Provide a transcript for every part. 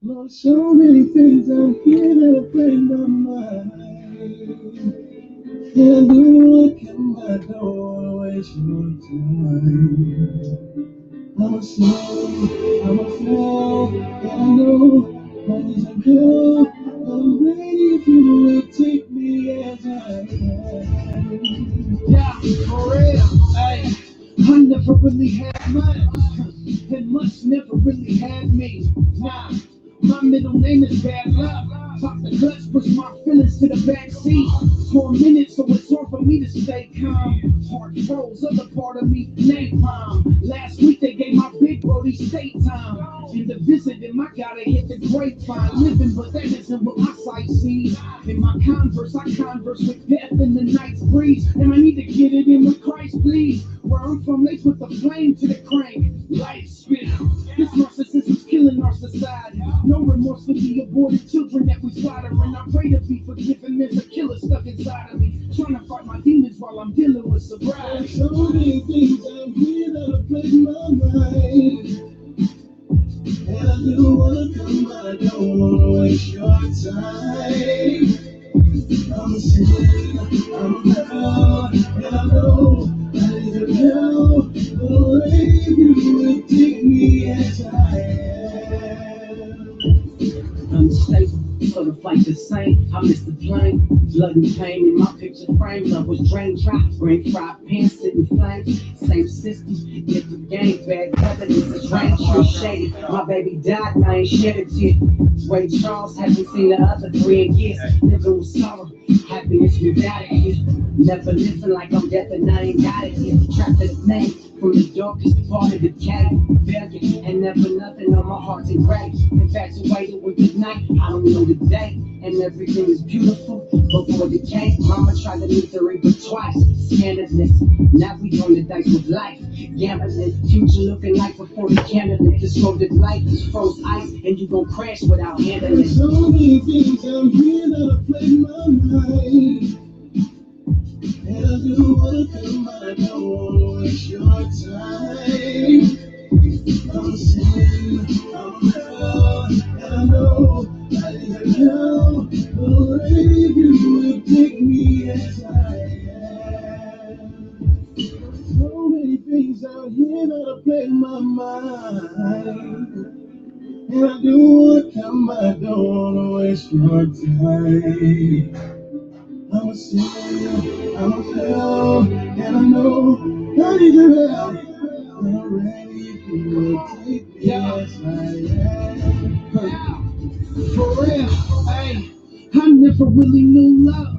Lord, so many things out here that are playing my mind. And you look at my door, waste your time. I'm a sinner, I'm a fail, and I know I deserve help. I'm ready if you will take me as I am. Yeah, for real, hey. I never really had much, and much never really had me. Nah, my middle name is Bad Luck. Pop the clutch, push my feelings to the back seat. For a minute, so it's hard for me to stay calm. Heart froze, other part of me, napalm. Last week they gave my big brody state time. In the visit him, I gotta hit the grapevine. Living, but that isn't what I sightsee. In my converse, I converse with death in the night's breeze. And I need to get it in with Christ, please. Where I'm from, they put the flame to the crank. Light spit. This narcissism's killing our society. No remorse for the aborted children that we slaughter. And I pray to be forgiven. There's a killer stuck inside of me. Trying to fight my demons while I'm dealing with sobriety. There's so many things out here that are plaguing my mind. And I do wanna come, but I don't wanna waste your time. I'm a sinner, I'm a girl, and I know I need your help. But if you would take me as I am. Unstable, sort of like the same. I miss the plane, blood and pain in my picture frame. Love was drained dry, brain fried pants, sitting flames. Same system, different game, bad evidence, it's rain, true shady. My baby died, and I ain't shed a tear. Ray Charles, haven't seen the other 3 years. Living with sorrow, happiness without it here. Never living like I'm deaf and I ain't got it here. Trapped in the name, from the darkest part of the cave. Begging, and never nothing on my heart to grave. Infatuated with the night, I don't know the day. And everything is beautiful before the cake. Mama tried to meet the reaper twice. Scandalous, now we on the dice with life. Gambling, future looking like before the candidate. This road of life is froze ice, and you gon' crash without handling. There's so many things out here that are playing my mind. And I do wanna come, but I don't wanna waste your time. I'm a sin, I'm a girl, and I know I need your help. But if you would take me as I am. So many things out here that are playing my mind. And I do wanna come, but I don't wanna waste your time. I'm a sinner, I'm a fail, and I know I need your help. I'm ready if you will take me as I am. For real, hey, I never really knew love.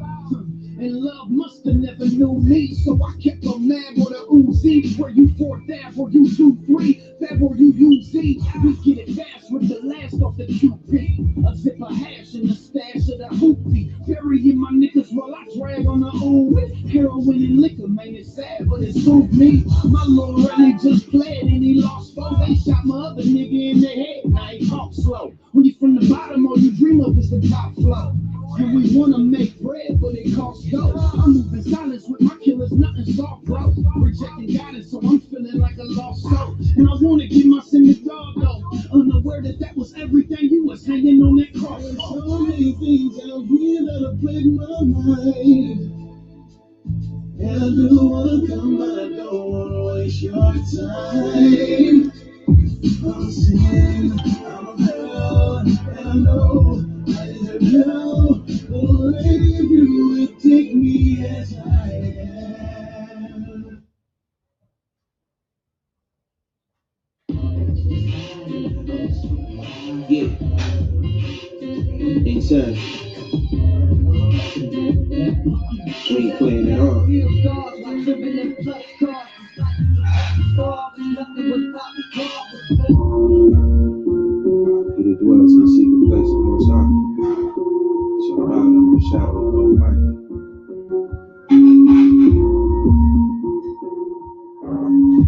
And love must have never knew me, so I kept a mag or the Uzi. Where you 4 dab or you 2-3, fab or you UZ. We get it fast with the last off the QP. A zip of hash in the stash of the hoopty. Burying my niggas while I drag on the old. Heroin and liquor, man, it's sad, but it soothed me. My little really just fled and he lost four. They shot my other nigga in the head, now he talk slow. When you from the bottom, all you dream of is the top flow. And we wanna make bread, but it costs dough. I'm moving silence with my killers, nothing soft, bro. Rejecting guidance, so I'm feeling like a lost soul. And I wanna give my sin to God, though. Unaware that that was everything you was hanging on that cross. There's so many things out here that are plaguing my mind. And I do wanna come, but I don't wanna waste your time. I'm a sin, I'm a girl, and I know I deserve help. But if you would take me as I am. Yeah, inside. When you playing that hard. He that dwells in the secret place of the Most High shall abide under the shadow of the Almighty.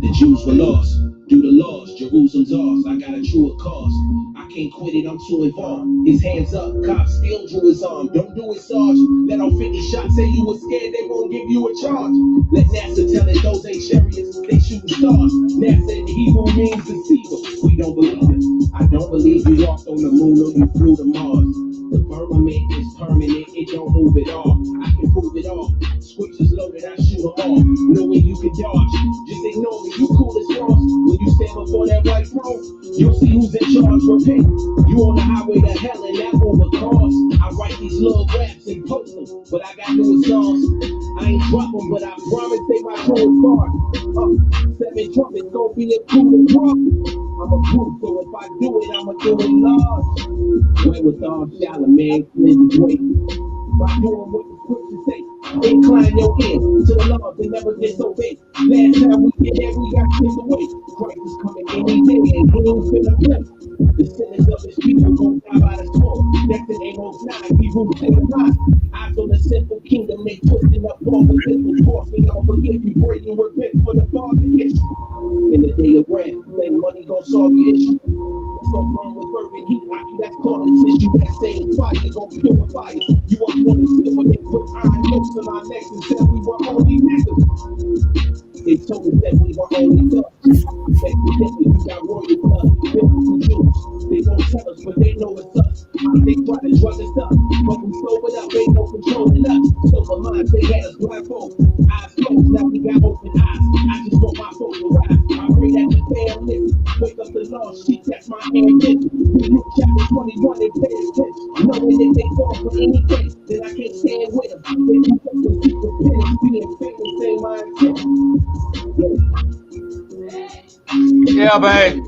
The Jews were lost due to laws, Jerusalem's ours. I got a truer cause. I can't quit it, I'm too involved. His hands up, cop still drew his arm. Don't do it, Sarge. Let off 50 shots, say you was scared, they won't give you a charge. Let NASA tell it, those ain't chariots, they shooting stars. NASA in Hebrew means deceiver. We don't believe it. I don't believe you walked on the moon or you flew to Mars. The firmament is permanent, it don't move at all. I can prove it all. Scriptures loaded, I shoot them all. No way you can dodge. Just ignore me, you cool as frost. When you stand before that white throne, you'll see who's in charge. Repent. You on the highway to hell and that overcross. I write these little raps and post them, but I got new songs. I ain't drop them, but I promise they my true far. 7 trumpets gon' be a cool and rock. I'm a proof, so if I do it, I'ma do it large. Went with all Charlemagne, Flynn's way. By doing what the scriptures say, incline your ear to the Lord and never disobey. Last time we did that, we got sent away. Christ is coming any day, and he ain't finna play. The sinners of his people gon' die by the sword. That's in Amos 9, Hebrews 10:9. Eyes on the sinful kingdom, they twisting up all the sinful force. We don't forgive you, pray and repent for the pardon issue. In the day of wrath, then money gon' solve your issue. Something wrong with fervent heat, that's calling tissue. That same fire gon' purify it. You want to sit when they put iron hooks on our necks and said we were only niggas. They told us that we were only thugs. Evidently, we got royal blood, biblical Jews. They gon' tell us, but they know it's us. They try to drug us up, but we sobered up, ain't no controlling us. Sober minds, they had us blindfold. Eyes closed, now we got open eyes. I just want my folks to rise. I pray that the damn listen. Wake up the lost sheep, that's my ambition. Luke chapter 21, they pay attention. Knowing that they fall for any case, then I can't stand with them. They do something to keep the penance, being famous, say my intention. Yeah, babe.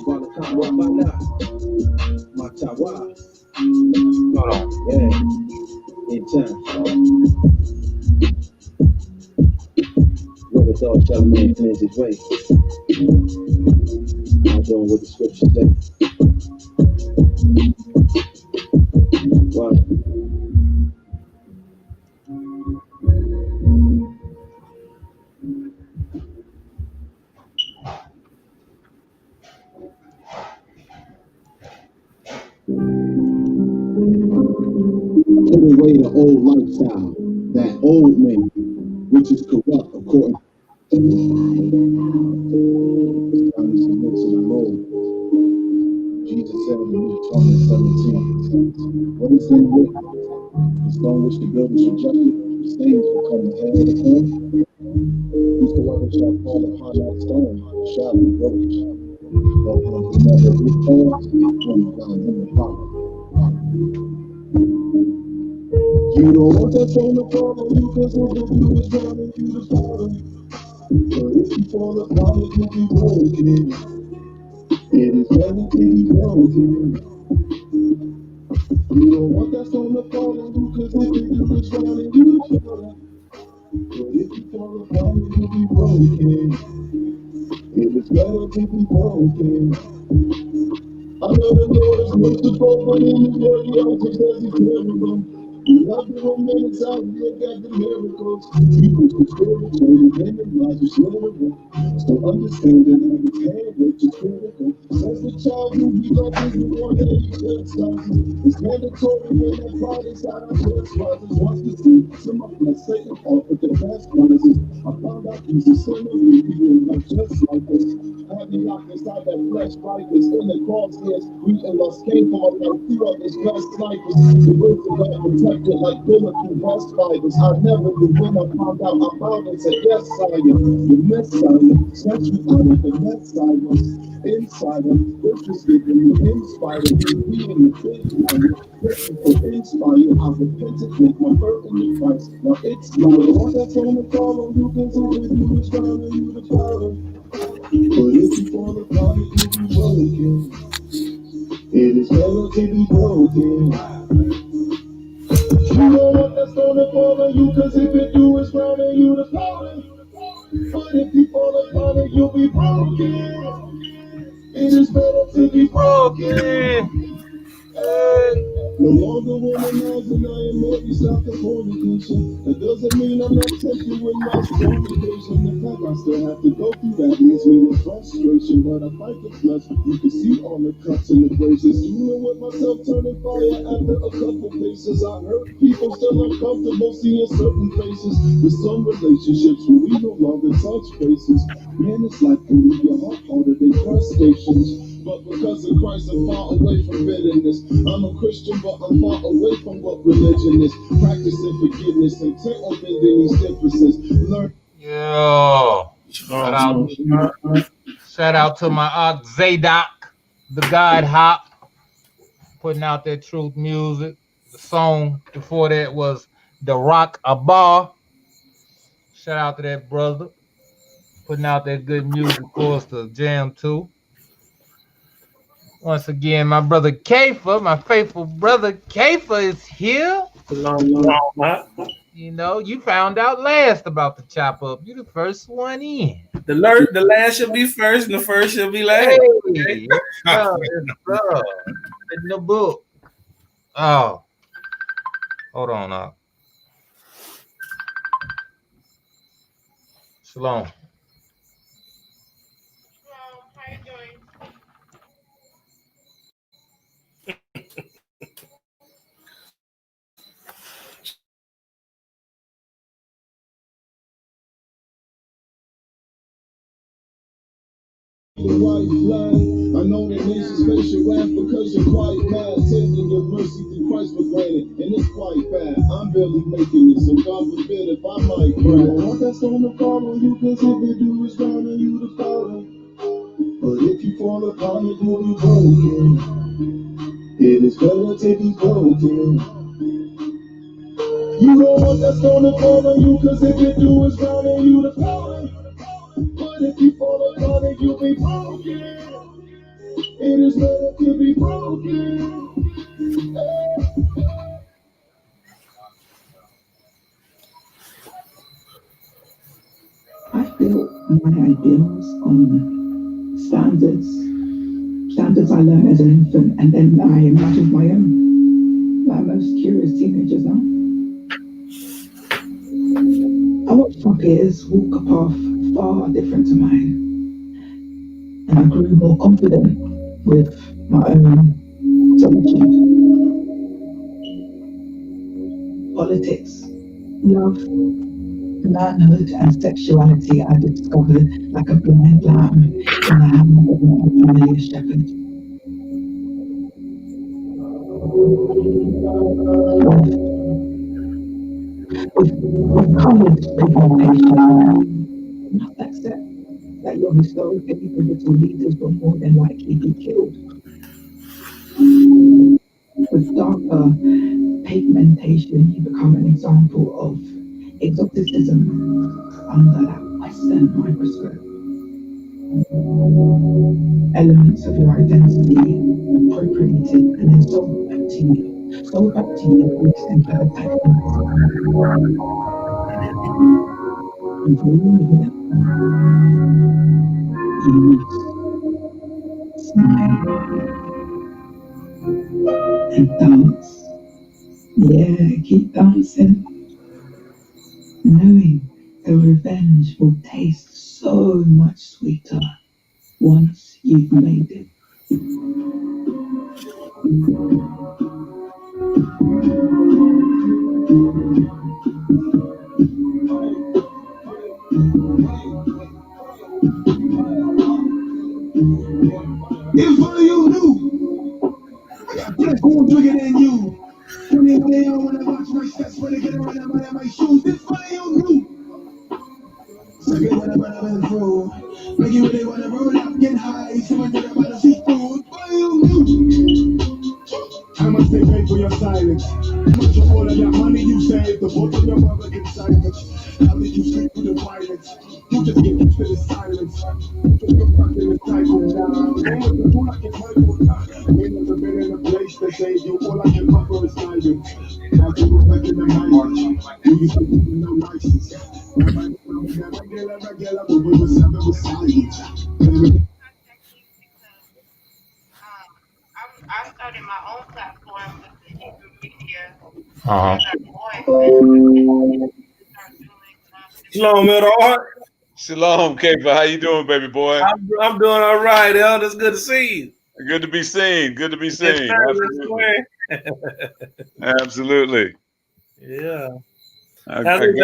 Wanna come up by now? My Tawa. Hold on. Yeah, in time. What is all Charlemagne cleanse his way? I'm doing what the scripture says. Wow. Put away the old lifestyle, that old man, which is corrupt according to Jesus said in Luke 20:17, what is in it? The stone which the builders rejected, the stains will come the head of the corner. Whosoever shall fall upon that stone shall be broken. But whoever repairs will find him the power. You don't want that stone to fall on you because of the view is driving you to fall. But if you fall upon it, you'll be broken. It is better to be broken. You don't want that stone to fall on you because of the view is driving you to fall. But if you fall upon it, you'll be broken. It is better to be broken. I know the Lord is merciful, but in His word He also says He's terrible. We love the moments out, look at the miracles. People who spiritual, and the lives are slowly. So understanding how the hand which is critical. As a child, you be like this, you want to eat that stuff. It's mandatory when that pride is out of your sponsors. Once the seed, some of my Satan offered the best promises. I found out He's a sinner, you like just like this. I had me locked inside that flesh fighters in the crosshairs. We and lost came from like few of his best snipers. The words of God protected like bulletproof vest fighters. I never knew when I found out I found and said, yes, sire, the Messiah, set you out of the Messiah, insider, interested in the inspired, being the big one, looking for inspire. I repented with my birth in the Christ. Now it's not the one that's on the follow you, because if you was trying to you to follow. But if you fall apart, it will be broken. It is better to be broken. You don't want that stone to fall on you, cause if it do, it's rounding you to falling. But if you fall apart, it you'll be broken. It is better to be broken. Hey. No longer womanizing, I am maybe stop the fornication. That doesn't mean I'm not tempted with lust on occasion. In fact, I still have to go through that leaves me with frustration. But I fight the flesh. You can see all the cuts and the braces. Dealing with myself turning fire after a couple paces. I hurt people still uncomfortable seeing certain faces. With some relationships where we no longer touch faces. Man, this life can leave your heart harder than crustaceans. But because of Christ, I'm far away from bitterness. I'm a Christian, but I'm far away from what religion is. Practicing forgiveness, intent on bending these differences. Learn. Yo. Shout out to my Aunt Zadok, the God Hop, putting out that truth music. The song before that was The Rock Abba. Shout out to that brother, putting out that good music for us to jam to. Once again, my brother Kafer, my faithful brother Kafer is here. You know, you found out last about the chop up. You the first one in. The last should be first, and the first should be last. Hey, it's in the book. Oh, hold on now. Shalom. How you doing? White flag. I know the nation's facial wrath because you're quite mad. Taking your mercy through Christ for granted, and it's quite bad. I'm barely making it, so God forbid if I might cry. All that's gonna follow you, cause if you do is down on you to follow. But if you fall apart, it will be broken. It is better to be broken. You know what that's gonna follow you, cause if you do is down on you to follow. But if you fall apart, it you'll be broken. It is better to be broken. I built my ideals on standards I learned as an infant, and then I imagined my own, like most curious teenagers now. I watched my peers walk a path far different to mine, and I grew more confident with my own solitude. Politics, love, manhood and sexuality I discovered like a blind lamb in the hand of an unfamiliar shepherd. With courage pigmentation, not accept that your historically pivotal leaders will more than likely be killed. With darker pigmentation, you become an example of exoticism under that Western microscope. Elements of your identity appropriated and then sold back to you. Sold back to you in third type. And for all of them, you must smile and dance. Yeah, keep dancing, knowing the revenge will taste so much sweeter once you've made it. If only you knew, I got that cool bigger than you. When I watch my steps, when I get around, I'm my shoes. If only you knew. Second when I've been through. Make you really wanna roll up, get high. Someone get about to see food. If only you knew. I must stay paid for your silence. How much of all of that money you saved? The both of your mother get silence. How did you sleep through the violence? You just get used to the silence. Just get stuck in the cycle now. All I can fight for now. Ain't never been in a place that saves you. All I can offer is silence. Now you look like in the night. You used to be with no license. Regular, but we were seven with silence. I started my own platform with the Hebrew Media. Uh-huh. Shalom, Elder Art. Shalom, Kefa. How you doing, baby boy? I'm doing all right, Elder. It's good to see you. Good to be seen. Good to be Yes, seen. sir. Absolutely. Absolutely. Yeah. I got in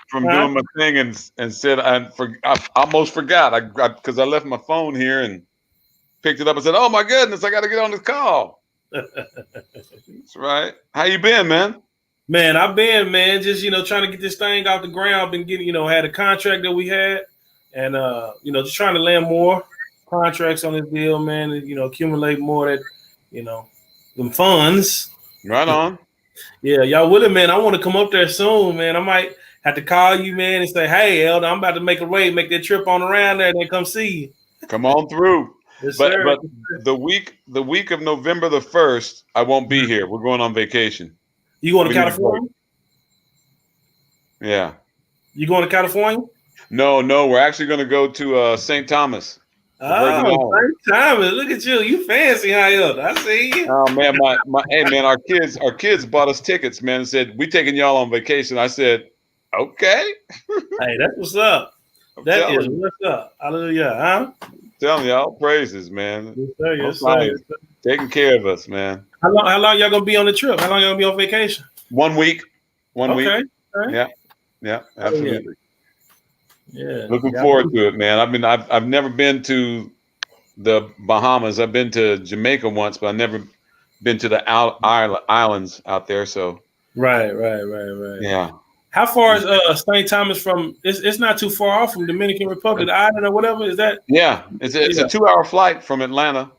from doing my thing and said I almost forgot because I left my phone here and picked it up and said, "Oh my goodness, I got to get on this call." That's right. How you been, man? Man, I've been, man, just, trying to get this thing off the ground. I've been getting, had a contract that we had and, just trying to land more contracts on this deal, man, and, accumulate more that, them funds. Right on. Yeah, y'all with it, man. I want to come up there soon, man. I might have to call you, man, and say, "Hey, Elder, I'm about to make that trip on around there and then come see you." Come on through. Yes, but sir. but the week of November the 1st, I won't be here. We're going on vacation. You going to California? Yeah. You going to California? No, we're actually going to go to St. Thomas. Oh, St. Thomas! Look at you. You fancy, huh? I see you. Oh man, hey man, our kids bought us tickets, man, and said, "We taking y'all on vacation." I said, "Okay." Hey, that's what's up. That is what's up. Hallelujah, huh? Telling y'all praises, man. Yes, sir. Yes, sir. Taking care of us, man. How long y'all gonna be on the trip? How long y'all gonna be on vacation? 1 week. 1 week. Okay. Yeah, absolutely. Yeah. Looking forward to it, man. I've never been to the Bahamas. I've been to Jamaica once, but I've never been to the islands out there. So right. Yeah. How far is St. Thomas from? It's not too far off from Dominican Republic, the island or whatever. Is that? Yeah, it's a 2-hour flight from Atlanta.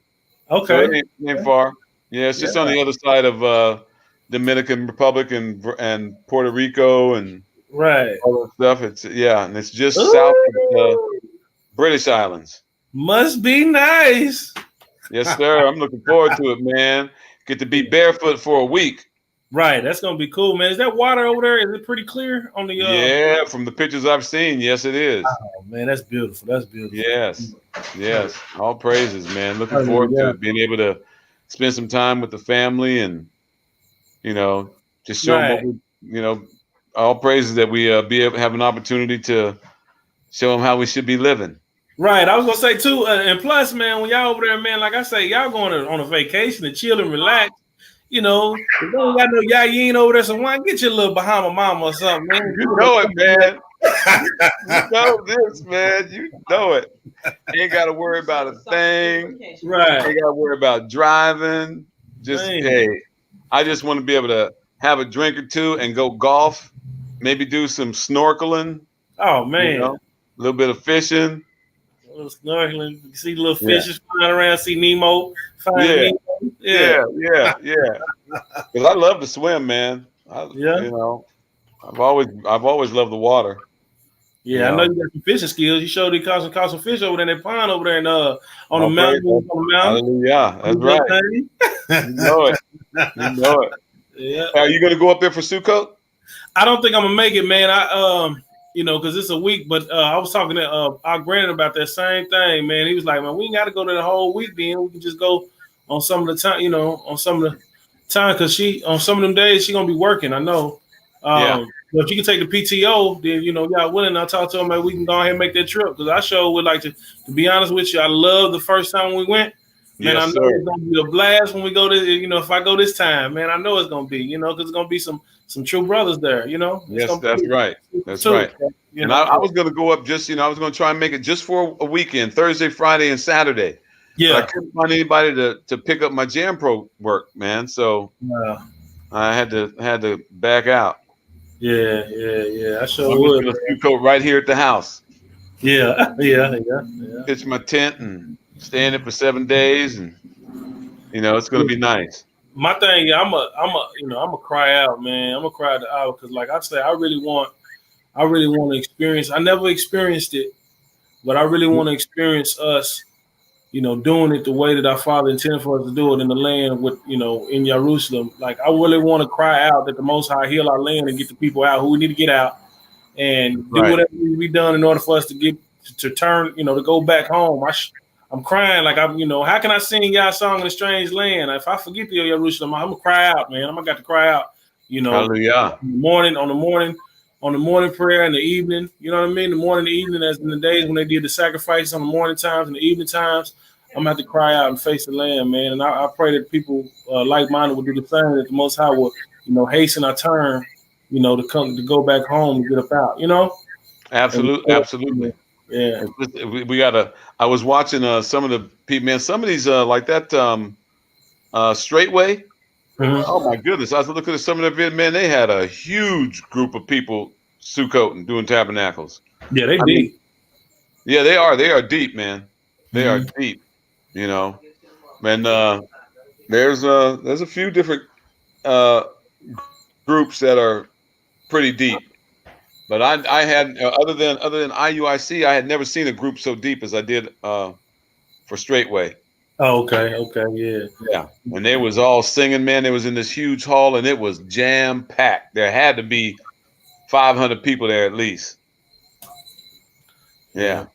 Okay, so it ain't far. Yeah, it's just on the other side of Dominican Republic and Puerto Rico and right all that stuff. And it's just south of the British Islands. Must be nice. Yes, sir. I'm looking forward to it, man. Get to be barefoot for a week. Right, that's gonna be cool, man. Is that water over there? Is it pretty clear on the? Yeah, from the pictures I've seen, yes, it is. Oh man, that's beautiful. That's beautiful. Yes. All praises, man. Looking forward to it, being able to spend some time with the family and just show them what we, all praises that we have an opportunity to show them how we should be living. Right, I was gonna say too, and plus, man, when y'all over there, man, like I say, y'all going on a vacation to chill and relax. You don't got no yayin over there, so why get your little Bahama mama or something, man? You know it, man. You know this, man. You know it. You ain't got to worry about a thing. Right. You ain't got to worry about driving. Just I just want to be able to have a drink or two and go golf. Maybe do some snorkeling. Oh man, a little bit of fishing. A little snorkeling. You see little fishes flying around. See Nemo. Nemo. Yeah. Because I love to swim, man. I've always loved the water. Yeah, I know you got some fishing skills. You showed you caught some fish over there in that pond over there and on the mountain. Hallelujah. That's right. You know it. You know it. Yeah. Are you gonna go up there for Sukkot? I don't think I'm gonna make it, man. Because it's a week. But I was talking to our granddad about that same thing, man. He was like, "Man, we ain't got to go to the whole week. Then we can just go on some of the time, on some of the time, because she on some of them days she gonna be working. I know. But if you can take the PTO, then y'all willing. I'll talk to them. We can go ahead and make that trip because I sure would like to be honest with you. I love the first time we went. Man, I know it's gonna be a blast when we go to. If I go this time, man, I know it's gonna be. Because it's gonna be some true brothers there. Yes, that's right. That's right. And I was gonna go up just. I was gonna try and make it just for a weekend, Thursday, Friday, and Saturday. Yeah, but I couldn't find anybody to pick up my Jam Pro work, man. So I had to back out. Yeah. I sure would. A few coat right here at the house. Yeah. Pitch my tent and stay in it for 7 days, and it's gonna be nice. My thing, I'm a cry out, man. I'm gonna cry out because, like I say, I really want to experience. I never experienced it, but I really want to experience us. Doing it the way that our Father intended for us to do it in the land with, in Jerusalem. Like, I really want to cry out that the Most High heal our land and get the people out who we need to get out and do whatever needs to be done in order for us to get to turn, to go back home. I I'm crying like I'm, how can I sing y'all song in a strange land? If I forget the Jerusalem, I'm gonna cry out, man. I'm gonna got to cry out, Hallelujah. in the morning prayer in the evening. You know what I mean? The morning, the evening, as in the days when they did the sacrifice on the morning times and the evening times. I'm gonna have to cry out and face the Lamb, man. And I pray that people like-minded will do the same. That the Most High will, hasten our turn, to go back home and get up out, Absolutely. Yeah. We gotta. I was watching some of the people, man. Some of these like that Straightway. Mhm. Oh my goodness! I was looking at some of their videos, man. They had a huge group of people Sukkot and doing tabernacles. Yeah, they I deep. mean, yeah, they are. They are deep, man. They are Mhm. deep. And there's a few different groups that are pretty deep. But I had other than IUIC, I had never seen a group so deep as I did for Straightway. Oh, okay, yeah. Yeah, and they was all singing, man. It was in this huge hall, and it was jam packed. There had to be 500 people there at least. Yeah,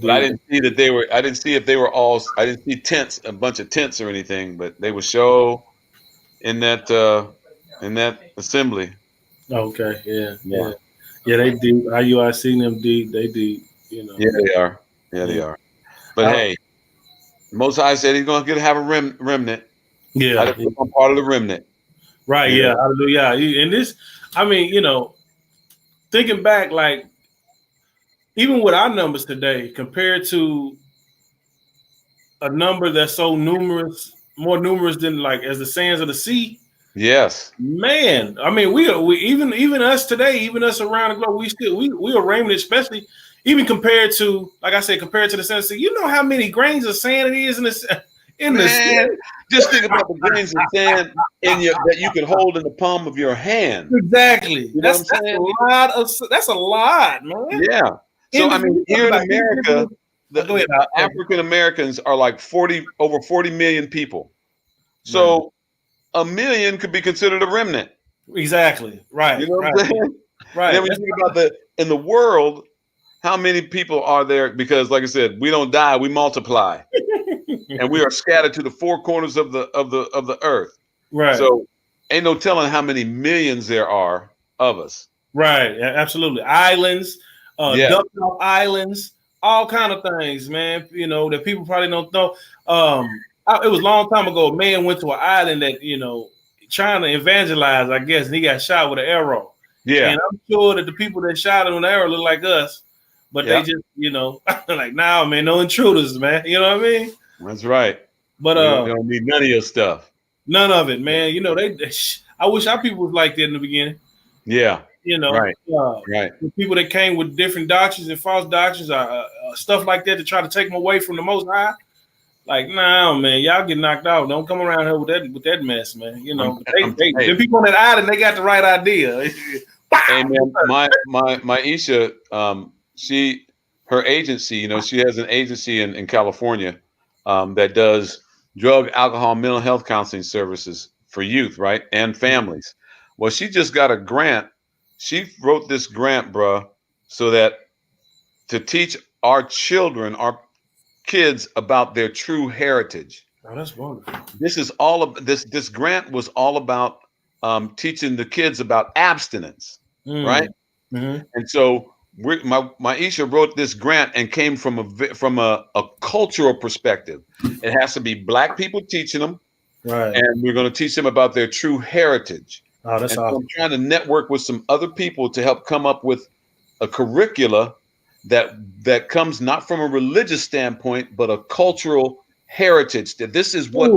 but I didn't see that they were. I didn't see if they were all. I didn't see tents, a bunch of tents or anything. But they were show in that assembly. Okay, yeah. They deep. IUIC them deep. They deep. Yeah, they are. Yeah, they are. But hey, Most High said he's going to have a remnant. Yeah, I think I'm part of the remnant. Right. Yeah. Hallelujah. And this, I mean, thinking back, like even with our numbers today, compared to a number that's so numerous, more numerous than like as the sands of the sea. Yes, man. I mean, we even us today, even us around the globe, we are remnant, especially even compared to, like I said, compared to the sands of the sea. You know how many grains of sand it is in the sea? Just think about the grains of sand that you can hold in the palm of your hand. Exactly. That's a lot, man. Yeah. So I mean, here in America, the African Americans are like over 40 million people. So a million could be considered a remnant. Exactly. Right. You know what I'm saying? Right. And then when you think about in the world, how many people are there? Because, like I said, we don't die, we multiply, and we are scattered to the four corners of the earth. Right. So, ain't no telling how many millions there are of us. Right. Absolutely. Islands, duck off islands, all kind of things, man. That people probably don't know. It was a long time ago. A man went to an island that trying to evangelize, I guess, and he got shot with an arrow. Yeah. And I'm sure that the people that shot him with the arrow look like us. But they just, like, nah, man, no intruders, man. You know what I mean? That's right. But we don't need none of your stuff. None of it, man. I wish our people was like that in the beginning. Yeah. Right. The people that came with different doctrines and false doctrines, stuff like that, to try to take them away from the Most High. Like, nah, man, y'all get knocked out. Don't come around here with that mess, man. The people on that island, they got the right idea. Hey, man, my Isha, her agency, she has an agency in California that does drug, alcohol, mental health counseling services for youth, right, and families. Well, she just got a grant. She wrote this grant, bruh, so that to teach our children, our kids, about their true heritage. Oh, that's wonderful. This is all of this. This grant was all about teaching the kids about abstinence, right? Mm-hmm. And so my Isha wrote this grant and came from a cultural perspective. It has to be Black people teaching them, right? And we're going to teach them about their true heritage. Oh, that's awesome. So I'm trying to network with some other people to help come up with a curricula that comes not from a religious standpoint, but a cultural heritage. That this is what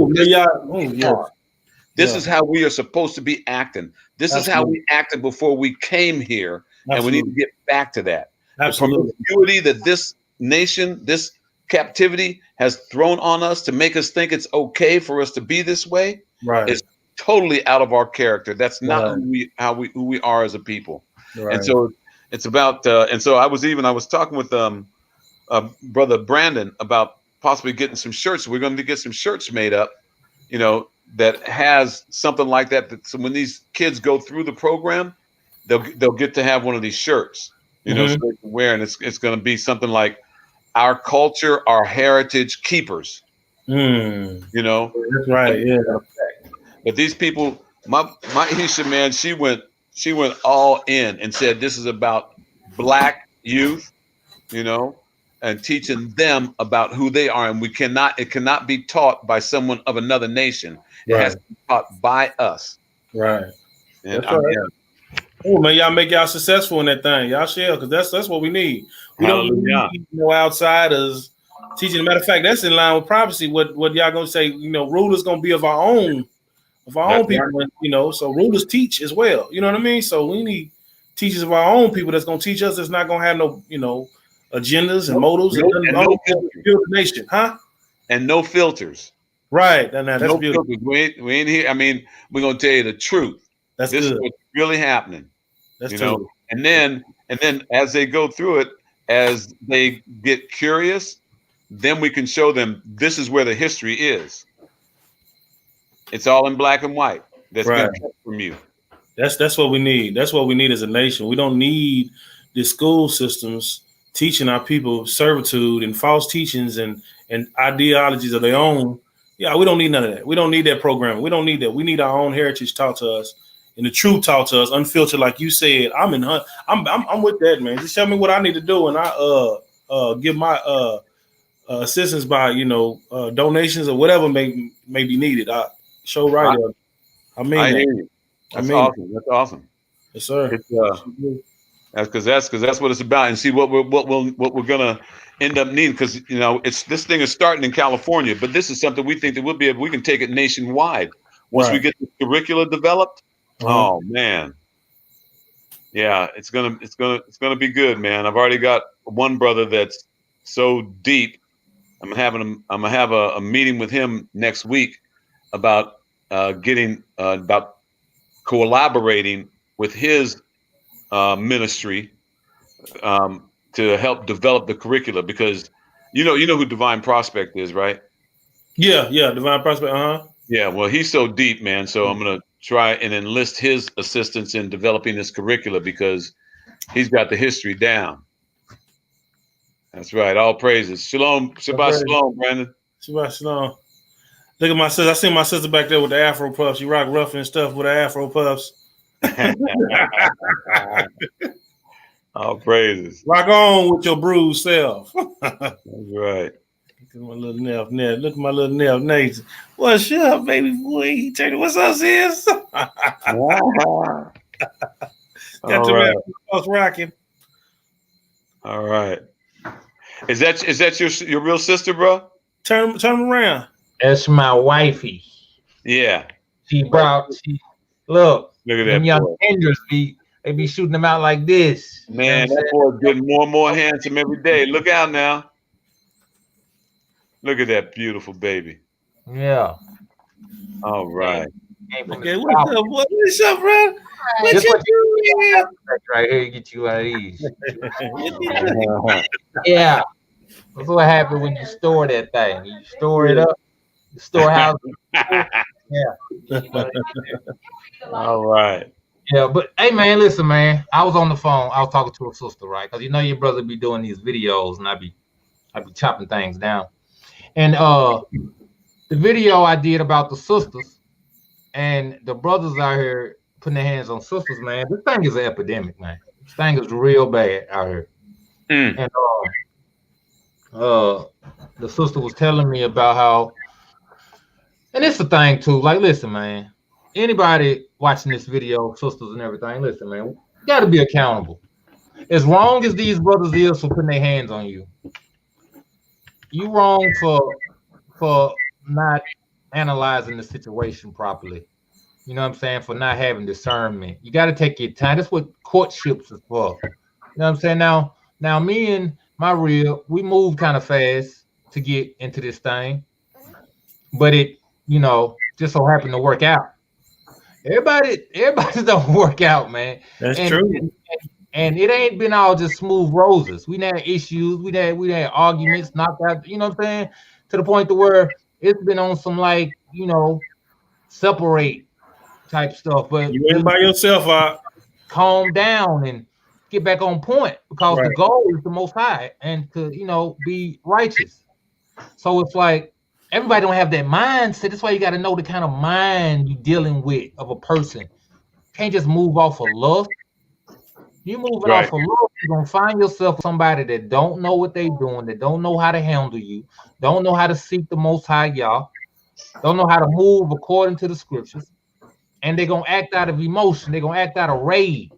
this is how we are supposed to be acting. This is how we acted before we came here, and we need to get back to that. Absolutely. The promiscuity that this nation, this captivity has thrown on us to make us think it's okay for us to be this way, right? It's totally out of our character. That's not who we are as a people. Right. And so it's about and so I was talking with brother Brandon about possibly getting some shirts. We're going to get some shirts made up, that has something like that. So when these kids go through the program, they'll get to have one of these shirts, so they can wear, and it's going to be something like our culture, our heritage keepers. Mm. You know, That's right. Yeah. but thise people, my Isha, man, she went all in and said this is about Black youth, you know, and teaching them about who they are, and it cannot be taught by someone of another nation. It has to be taught by us. Right. And That's right. Oh man, y'all make y'all successful in that thing. Y'all share, because that's what we need. We Hallelujah. don't need no outsiders teaching. Matter of fact, that's in line with prophecy. What y'all gonna say? You know, rulers gonna be of our own That's people. right. You know, so rulers teach as well. You know what I mean? So we need teachers of our own people that's gonna teach us. That's not gonna have no agendas and motives and no build the nation, huh? And no filters. Right. And that's No beautiful. filters. We ain't here. I mean, we're gonna tell you the truth. That's this good. is what's really happening. That's you true. know, and then as they go through it, as they get curious, then we can show them this is where the history is. It's all in black and white. That's been kept from you. That's what we need. That's what we need as a nation. We don't need the school systems teaching our people servitude and false teachings and ideologies of their own. Yeah, we don't need none of that. We don't need that programming. We don't need that. We need our own heritage taught to us and the truth taught to us, unfiltered, like you said. I'm with that, man. Just tell me what I need to do, and I give my assistance by donations or whatever may be needed. I show right up. I mean, I hear you. That's awesome. That's awesome. Yes, sir. That's because what it's about. And see what we're gonna end up needing, because this thing is starting in California, but this is something we think that we can take it nationwide once we get the curricula developed. Oh man, yeah, it's gonna be good, man. I've already got one brother that's so deep. I'm gonna have a meeting with him next week about about collaborating with his ministry to help develop the curricula, because you know who Divine Prospect is, right? Yeah, Divine Prospect. Yeah, well, he's so deep, man. So I'm gonna try and enlist his assistance in developing this curricula, because he's got the history down. That's right. All praises. Shalom. Shabbat shalom, Brandon. Shabbat shalom. Look at my sister. I see my sister back there with the Afro puffs. She rock rough and stuff with the Afro puffs. All praises. Rock on with your bruised self. That's right. Look at my little Nev. Look at my little Nev. Nathan. What's up, baby boy? He turned. What's up, sis? Got your puffs rocking. All right. Is that your real sister, bro? Turn around. That's my wifey. Yeah. Look at that them young Kendras they be shooting them out like this. Man, that boy's getting more and more handsome every day. Look out now. Look at that beautiful baby. Yeah. All right. Okay, what's up, boy? What's up, bro? What you doing? Right here, get you one of these. Yeah. That's what happens when you store that thing. You store it up. The storehouse. Yeah. All right. Yeah, but hey, man, listen, man. I was on the phone. I was talking to a sister, right? Because your brother be doing these videos, and I be chopping things down. And the video I did about the sisters and the brothers out here putting their hands on sisters, man. This thing is an epidemic, man. This thing is real bad out here. And the sister was telling me about how, and it's the thing too. Like, listen, man. Anybody watching this video, sisters and everything, listen, man. You got to be accountable. As wrong as these brothers is for putting their hands on you, you wrong for not analyzing the situation properly. You know what I'm saying? For not having discernment. You got to take your time. That's what courtships is for. You know what I'm saying? Now me and my real, we moved kind of fast to get into this thing, but it, just so happened to work out. Everybody don't work out, man. That's true. And it ain't been all just smooth roses. We had issues. We had arguments, knocked out. You know what I'm saying? To the point to where it's been on some separate type stuff. But you ain't by yourself, calm down and get back on point, because the goal is the Most High and to be righteous. So it's like everybody don't have that mindset. That's why you got to know the kind of mind you're dealing with of a person. You can't just move off of lust. You moving off of love, you're gonna find yourself somebody that don't know what they doing, that don't know how to handle you, don't know how to seek the Most High Yah, don't know how to move according to the scriptures, and they're gonna act out of emotion, they're gonna act out of rage,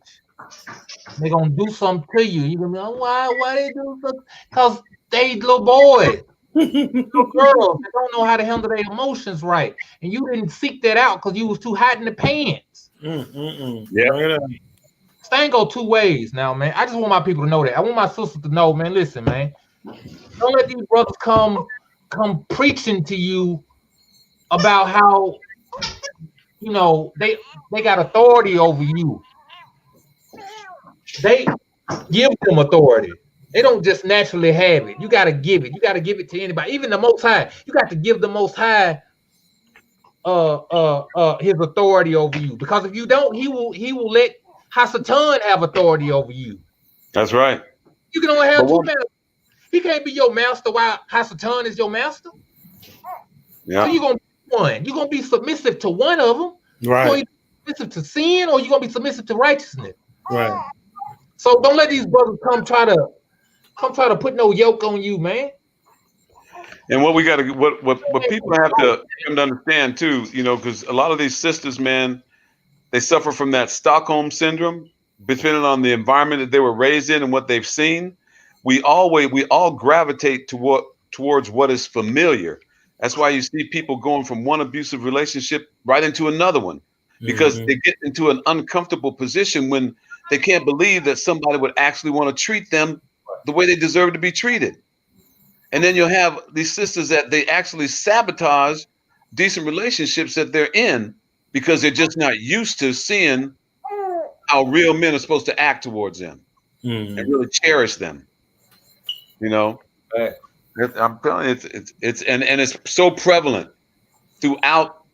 they're gonna do something to you. You're gonna be like, why they do something? Because they little boys, little girls that don't know how to handle their emotions right, and you didn't seek that out because you was too hot in the pants. Yeah. This thing go two ways now, man. I just want my people to know that. I want my sisters to know, man. Listen, man. Don't let these brothers come preaching to you about how they got authority over you. They give them authority. They don't just naturally have it. You got to give it. You got to give it to anybody, even the Most High. You got to give the Most High his authority over you, because if you don't, he will let Hasatan have authority over you. That's right. You can only have two masters. He can't be your master while Hasatan is your master. Yeah. So you're gonna be one. You're gonna be submissive to one of them. Right. So you're submissive to sin, or you're gonna be submissive to righteousness. Right. So don't let these brothers come try to put no yoke on you, man. And what we got to, what people have to understand too, because a lot of these sisters, man, they suffer from that Stockholm syndrome, depending on the environment that they were raised in and what they've seen. We all gravitate towards what is familiar. That's why you see people going from one abusive relationship right into another one, because they get into an uncomfortable position when they can't believe that somebody would actually want to treat them the way they deserve to be treated. And then you'll have these sisters that they actually sabotage decent relationships that they're in, because they're just not used to seeing how real men are supposed to act towards them and really cherish them. I'm telling you, it's so prevalent throughout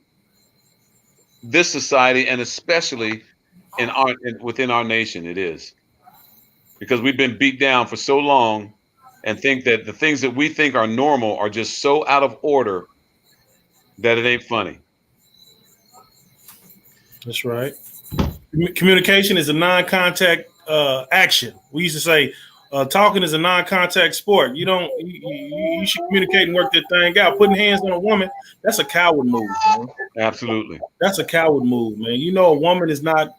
this society, and especially within our nation. It is, because we've been beat down for so long, and think that the things that we think are normal are just so out of order that it ain't funny. That's right. Communication is a non-contact action. We used to say talking is a non-contact sport. You should communicate and work that thing out. Putting hands on a woman, that's a coward move, man. Absolutely. That's a coward move, man. A woman is not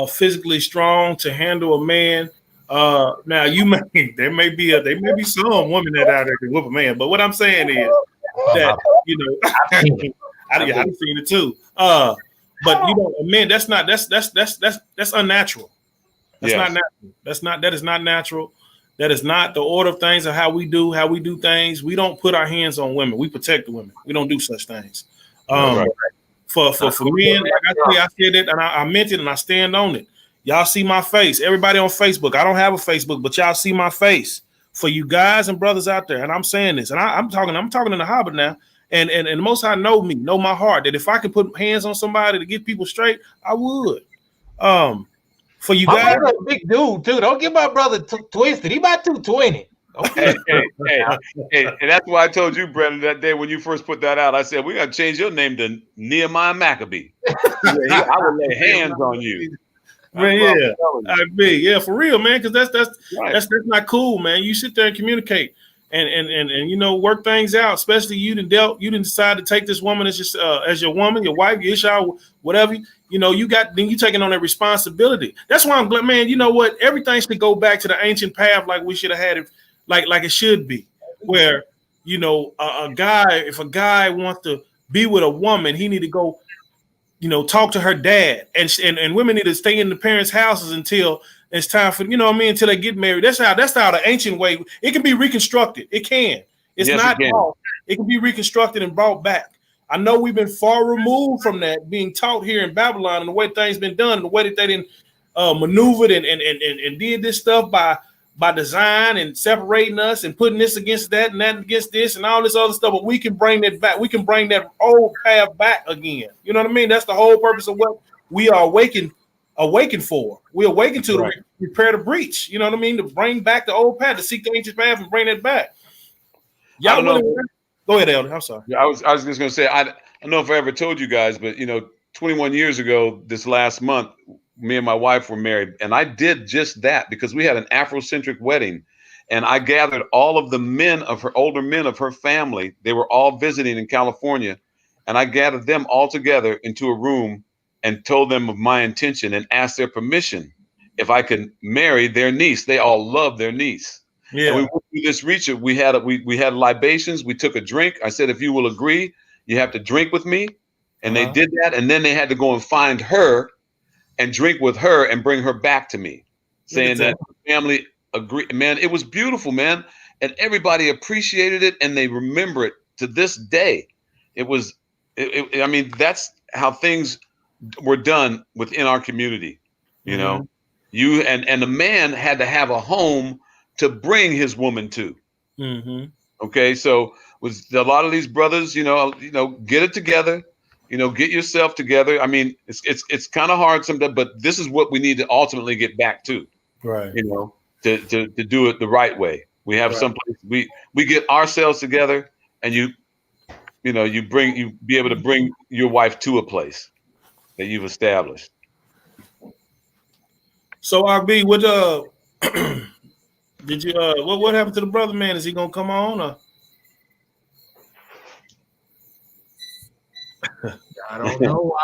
physically strong to handle a man. Now there may be some women that out there can whoop a man, but what I'm saying is that I've seen it too. But man, that's unnatural. That's not natural. That is not natural. That is not the order of things, or how we do things. We don't put our hands on women. We protect the women. We don't do such things. For men, like I said it, and I meant it, and I stand on it. Y'all see my face. Everybody on Facebook. I don't have a Facebook, but y'all see my face. For you guys and brothers out there, and I'm saying this, and I'm talking in the Hobbit now. And the Most High know me, know my heart, that if I could put hands on somebody to get people straight, I would. For you guys, my brother's a big dude too. Don't get my brother twisted. He about 220. Okay. Hey, and that's why I told you, Brandon, that day when you first put that out. I said we got to change your name to Nehemiah Maccabee. I would lay hands on you. Man, yeah, for real, man, because that's not cool, man. You sit there and communicate. And work things out. Especially you didn't decide to take this woman as your woman, your wife, your child, whatever. You taking on that responsibility. That's why I'm glad, man. You know what? Everything should go back to the ancient path, like we should have had it, like it should be. Where if a guy wants to be with a woman, he need to go, talk to her dad, and women need to stay in the parents' houses until it's time for, until they get married. That's how the ancient way. It can be reconstructed. It can. It's not wrong. It can be reconstructed and brought back. I know we've been far removed from that being taught here in Babylon, and the way things been done, and the way that they didn't maneuvered and did this stuff by design and separating us and putting this against that and that against this and all this other stuff. But we can bring that back. We can bring that old path back again. You know what I mean? That's the whole purpose of what we are awakened awaken for. We awaken to Right. to repair the breach. You know what I mean? To bring back the old path, to seek the ancient path and bring it back. I Y'all don't know. willing? Go ahead, Elder. I'm sorry. I was just gonna say I don't know if I ever told you guys, but 21 years ago, this last month, me and my wife were married, and I did just that because we had an Afrocentric wedding, and I gathered all of the older men of her family. They were all visiting in California, and I gathered them all together into a room and told them of my intention and asked their permission if I could marry their niece. They all loved their niece. Yeah. And we went through this ritual. We had libations. We took a drink. I said, if you will agree, you have to drink with me. And they did that. And then they had to go and find her and drink with her and bring her back to me, saying that the family agreed. Man, it was beautiful, man. And everybody appreciated it and they remember it to this day. I mean, that's how things were done within our community. You know, you and the man had to have a home to bring his woman to. Okay, so with a lot of these brothers, get it together, get yourself together. I mean, it's kind of hard sometimes, but this is what we need to ultimately get back to. Right. To do it the right way. We have someplace we get ourselves together, and you be able to bring your wife to a place that you've established. So RB, what did you what happened to the brother, man? Is he gonna come on or? I don't know.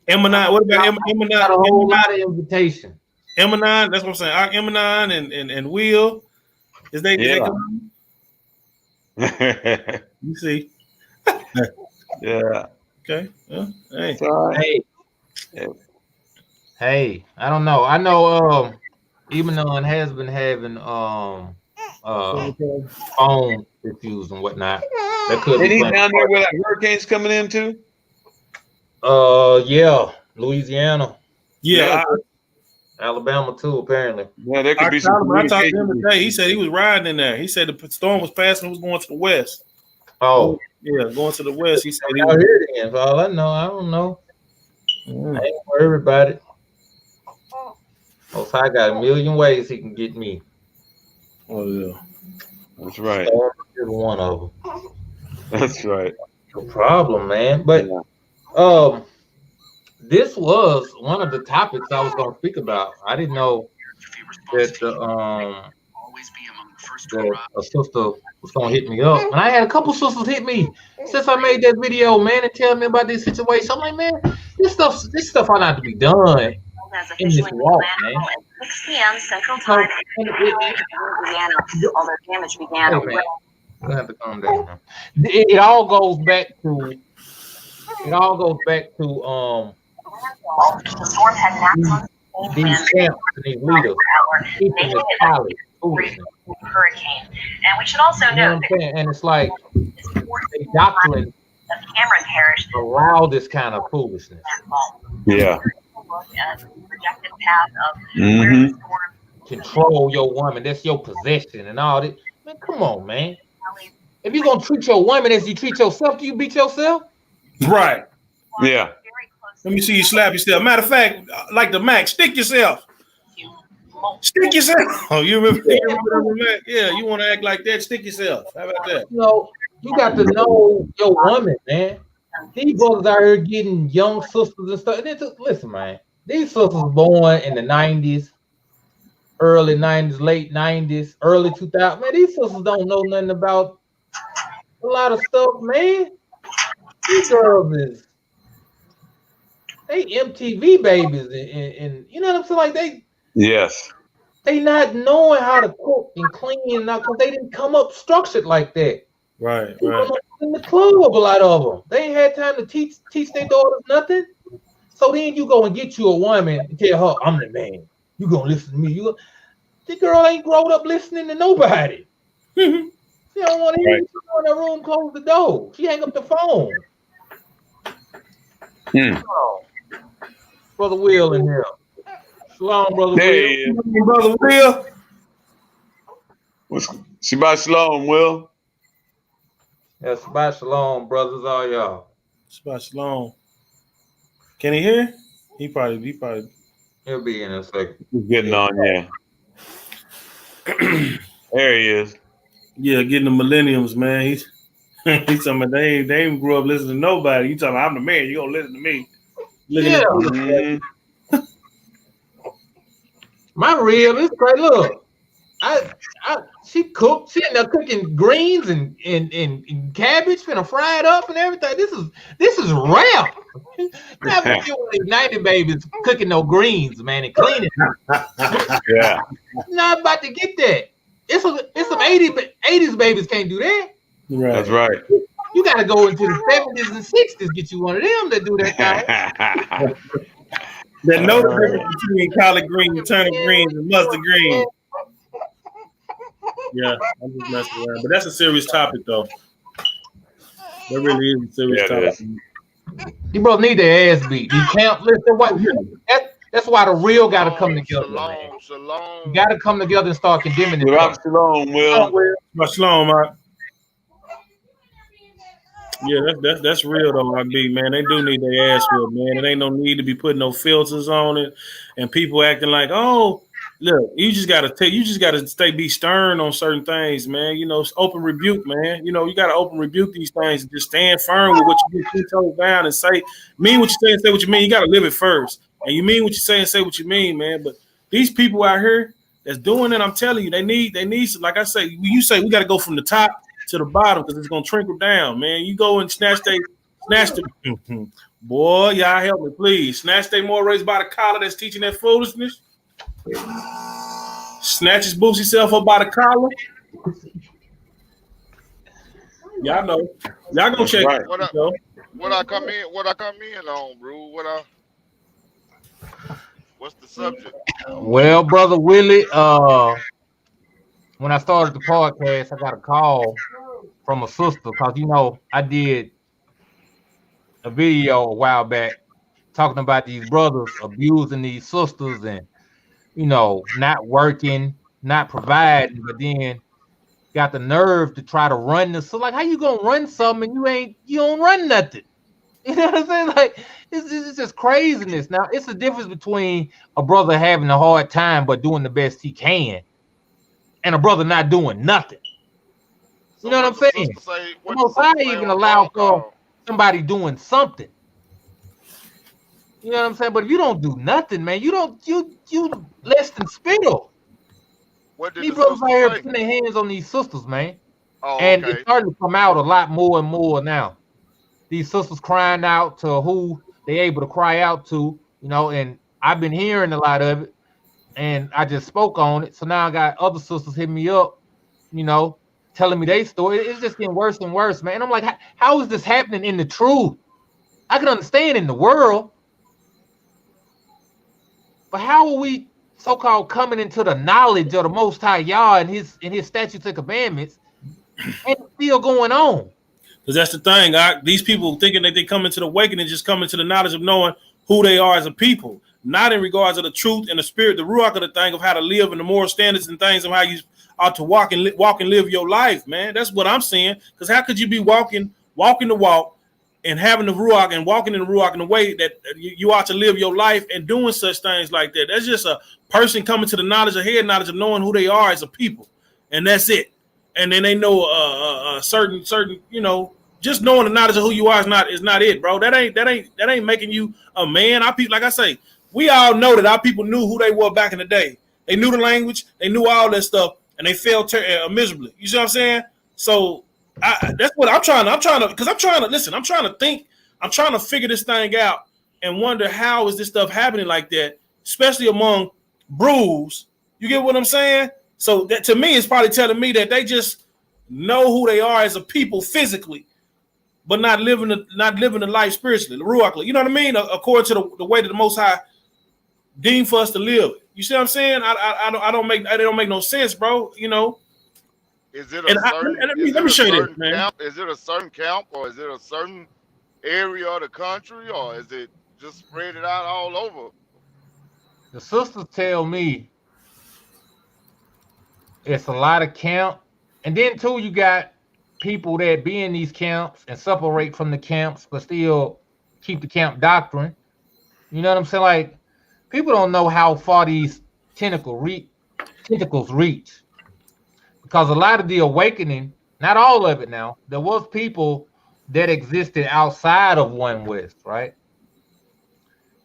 Emanon, what about Emanon? Got a whole lot of invitation. Emanon, that's what I'm saying. Our Emanon and Will, is they coming? You see. Yeah. Okay. Well, Hey, I don't know. I know Emanon has been having phone issues and whatnot. That could Ain't be he down there where that hurricane's coming into? Yeah, Louisiana. Yeah. Alabama too, apparently. Yeah, there could be some. I talked to him today. He said he was riding in there. He said the storm was passing. It was going to the west. Oh, yeah, going to the west. He said he was here again. For all I know, I don't know. I ain't worried about it. Most High got a million ways he can get me. Oh yeah, that's right. Storm is one of them. That's right. No problem, man. But this was one of the topics I was going to speak about. I didn't know that that a sister was going to hit me up, and I had a couple sisters hit me since I made that video, man, and tell me about this situation. I'm like, man, this stuff ought not to be done in this walk, man. 6 p.m. Central Time in Louisiana, although damage began. Hey, man, you have to calm down. Man. It all goes back to these camps and these leaders keeping this college hurricane. And we should also note that, and it's like they doctrine of Cameron Parish allow this kind of foolishness. Yeah. Projected path of where the storm control your woman, that's your possession and all that. Man, come on, man. If you're gonna treat your woman as you treat yourself, do you beat yourself? Right. Yeah. Let me see you slap yourself. Matter of fact, like the Mac, stick yourself. Stick yourself. Oh, you remember the Mac? Yeah, you want to act like that? Stick yourself. How about that? You got to know your woman, man. These brothers out here getting young sisters and stuff. Listen, man. These sisters born in the 90s, early 90s, late 90s, early 2000s. Man, these sisters don't know nothing about a lot of stuff, man. These girls they MTV babies, and you know what I'm saying? Like they not knowing how to cook and clean now because they didn't come up structured like that. Right. In the club, a lot of them, they ain't had time to teach their daughters nothing. So then you go and get you a woman and tell her, "I'm the man. You gonna listen to me." The girl ain't grown up listening to nobody. She don't want to hear you. She go in her room, close the door. She hang up the phone. Oh. Brother Will in here. Shalom, Brother Will. Brother Will. Shabbat Shalom, Will. Yeah, Shabbat Shalom, brothers, all y'all. Shabbat Shalom. Can he hear? He probably. He'll be in a second. He's getting on, yeah. There he is. Yeah, getting the millenniums, man. He's talking about they ain't grew up listening to nobody. You talking about I'm the man, you gonna listen to me. Looking at Mhm. My rib is great. Look, she cooked. She ended up cooking greens and cabbage, finna fry it up and everything. This is rare. Never see one of these 90 babies cooking no greens, man, and cleaning. Yeah. Not about to get that. It's some 80s babies can't do that. Right. That's right. You got to go into the 70s and 60s, get you one of them that do that kind. That know the difference between collard greens, turnip greens, and mustard greens. Yeah, I'm just messing around. But that's a serious topic, though. That really is a serious topic. You both need their ass beat. You can't listen. That's why the real got to come together. Shalom. You got to come together and start condemning it. Shalom, Will. Shalom, man. Yeah, that's real though, my big man. They do need their ass whipped, man. It ain't no need to be putting no filters on it, and people acting like, oh, look, you just gotta be stern on certain things, man. You know, it's open rebuke, man. You know, you gotta open rebuke these things and just stand firm with what you get 10 toes down and mean what you say and say what you mean. You gotta live it first, and you mean what you say and say what you mean, man. But these people out here that's doing it, I'm telling you, they need, like I say, you say we gotta go from the top to the bottom because it's gonna trickle down, man. You go and snatch the boy, y'all help me, please. Snatch they more raised by the collar that's teaching that foolishness. Snatch his boots himself up by the collar. Y'all know. Y'all gonna check right. What I come in on, bro? What's the subject? Well, brother Willie, when I started the podcast, I got a call from a sister because I did a video a while back talking about these brothers abusing these sisters and not working, not providing, but then got the nerve to try to run this. So like, how you gonna run something and you don't run nothing? You know what I'm saying? Like, it's just craziness. Now, it's the difference between a brother having a hard time but doing the best he can, and a brother not doing nothing. You know what I'm saying? The Most High even allow for somebody doing something. You know what I'm saying? But if you don't do nothing, man, you less than spittle. These brothers out here putting their hands on these sisters, man. And it's starting to come out a lot more and more now. These sisters crying out to who they able to cry out to, and I've been hearing a lot of it, and I just spoke on it. So now I got other sisters hitting me up, telling me their story. It's just getting worse and worse, man. And I'm like, how is this happening in the truth? I can understand in the world, but how are we so-called coming into the knowledge of the Most High Yah and his statutes and commandments, and it's still going on? Because that's the thing. These people thinking that they come into the awakening, just come into the knowledge of knowing who they are as a people, not in regards to the truth and the spirit, the ruach of the thing of how to live and the moral standards and things of how you ought to walk and live your life, man. That's what I'm saying. Because how could you be walking the walk and having the ruach and walking in the ruach in the way that you ought to live your life and doing such things like that? That's just a person coming to the knowledge of knowing who they are as a people, and that's it. And then they know certain just knowing the knowledge of who you are is not it, bro. That ain't making you a man. Our people, like I say, we all know that our people knew who they were back in the day. They knew the language, they knew all that stuff, and they failed miserably. You see what I'm saying? So that's what I'm trying to think. I'm trying to figure this thing out and wonder how is this stuff happening like that, especially among brews. You get what I'm saying? So that to me is probably telling me that they just know who they are as a people physically, but not living the life spiritually, the ruach. You know what I mean? According to the way that the Most High deemed for us to live. You see what I'm saying? I don't make no sense, bro. Is it a certain? Let me show you this, man. Camp? Is it a certain camp, or is it a certain area of the country, or is it just spread it out all over? The sisters tell me it's a lot of camp, and then too you got people that be in these camps and separate from the camps, but still keep the camp doctrine. You know what I'm saying? Like people don't know how far these tentacles reach, because a lot of the awakening, not all of it now, there was people that existed outside of One West, right?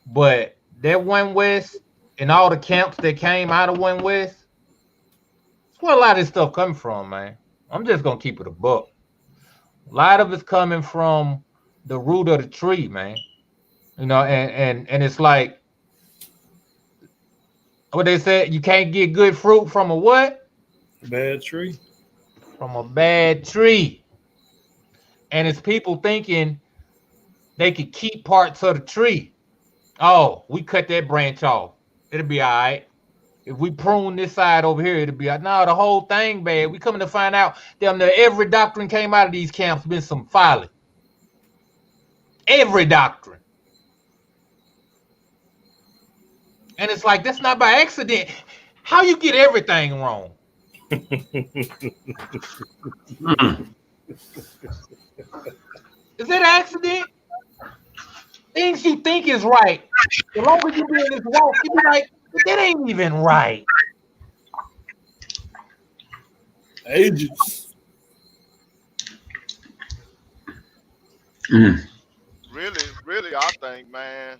But that One West and all the camps that came out of One West, that's where a lot of this stuff coming from, man. I'm just gonna keep it a buck. A lot of it's coming from the root of the tree, man. You know, and it's like what they said, you can't get good fruit from a what? Bad tree. From a bad tree. And it's people thinking they could keep parts of the tree. Oh, we cut that branch off. It'll be all right. If we prune this side over here, it'll be all right. No, the whole thing bad. We coming to find out that every doctrine came out of these camps been some folly. Every doctrine. And it's like, that's not by accident. How you get everything wrong? Is it an accident? Things you think is right. The longer you be in this walk, you be like, but that ain't even right. Ages. Really, I think, man,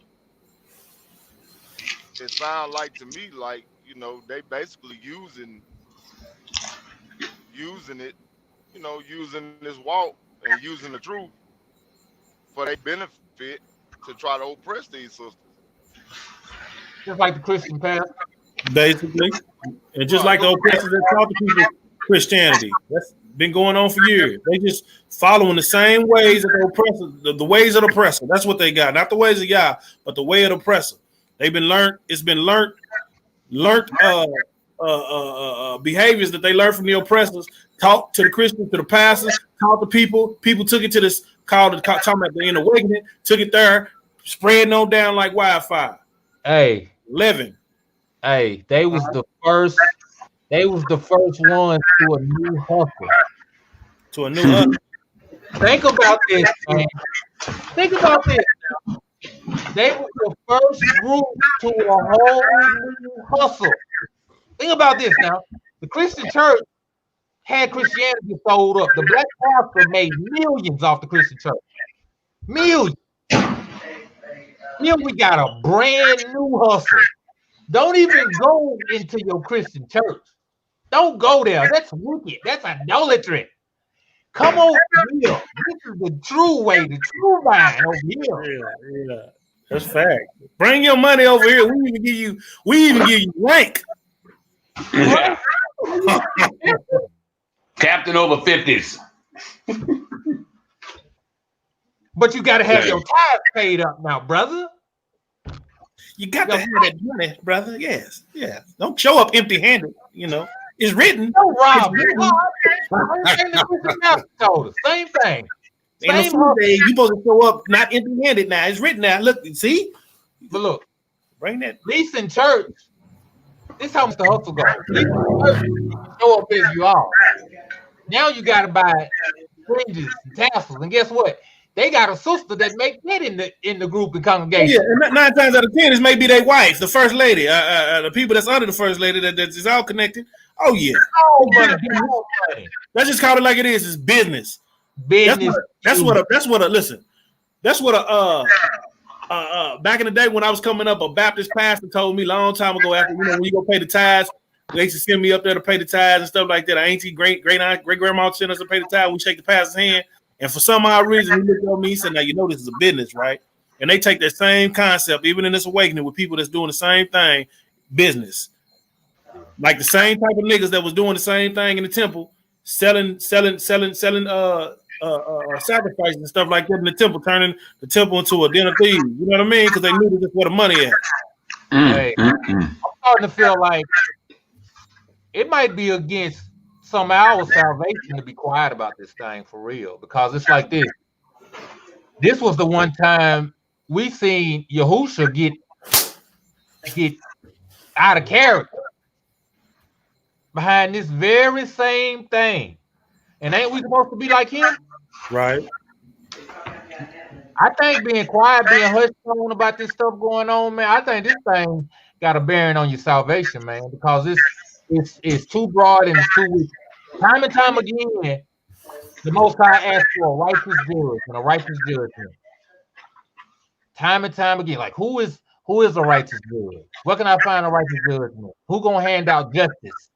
it sounds like to me like, you know, they basically using it, you know, using this walk and using the truth for their benefit to try to oppress these sisters. Just like the Christian pastor. Basically. And just like the oppressors that taught the people Christianity. That's been going on for years. They just following the same ways of the oppressor, the ways of the oppressor. That's what they got. Not the ways of Yah, but the way of the oppressor. They've been learned, it's been learned behaviors that they learned from the oppressors, taught to the Christians, to the pastors, taught the people. People took it to this, talking about the inner awakening, took it there, spreading on down like wildfire. Hey. Living. Hey, they was the first ones to a new hustle. To a new hustle. Think about this, man. Think about this. They were the first group to a whole new hustle. Think about this now. The Christian church had Christianity sold up. The black pastor made millions off the Christian church. Millions. Here we got a brand new hustle. Don't even go into your Christian church. Don't go there. That's wicked. That's idolatry. Come over here. This is the true way, the true vine over here. Yeah. That's fact. Bring your money over here. We even give you rank. Yeah. Captain over 50s. But you got to have your tithes paid up now, brother. You got to have that money, brother. Yes. Don't show up empty-handed. You know, it's written. Don't rob me. Same thing. Ain't no day you supposed to show up not empty-handed now. It's written now. Look, see? But look, bring that. At least in church, this is how much the hustle goes. Show up as you are. Now you got to buy fringes and tassels. And guess what? They got a sister that make that in the group and congregation. Yeah, and 9 times out of 10, this may be their wife, the first lady, the people that's under the first lady that is all connected. Oh yeah, let's just call it like it is. It's business. Business. That's what back in the day when I was coming up, a Baptist pastor told me a long time ago. After when you go pay the tithes, they used to send me up there to pay the tithes and stuff like that. Our auntie, great grandma sent us to pay the tithes. We shake the pastor's hand. And for some odd reason, he looked at me and said, now, you know, this is a business, right? And they take that same concept, even in this awakening with people that's doing the same thing, business. Like the same type of niggas that was doing the same thing in the temple, selling sacrifices and stuff like that in the temple, turning the temple into a den of thieves. You know what I mean? Because they knew that's where the money at. Hey, I'm starting to feel like it might be against some of our salvation to be quiet about this thing for real, because it's like this. This was the one time we seen Yahusha get out of character behind this very same thing. And ain't we supposed to be like him? Right. I think being quiet, being hushed on about this stuff going on, man. I think this thing got a bearing on your salvation, man, because it's too broad and it's too weak. Time and time again, the Most High asks for a righteous judge and a righteous judgment. Time and time again, like who is a righteous judge? Where can I find a righteous judgment? Who gonna hand out justice?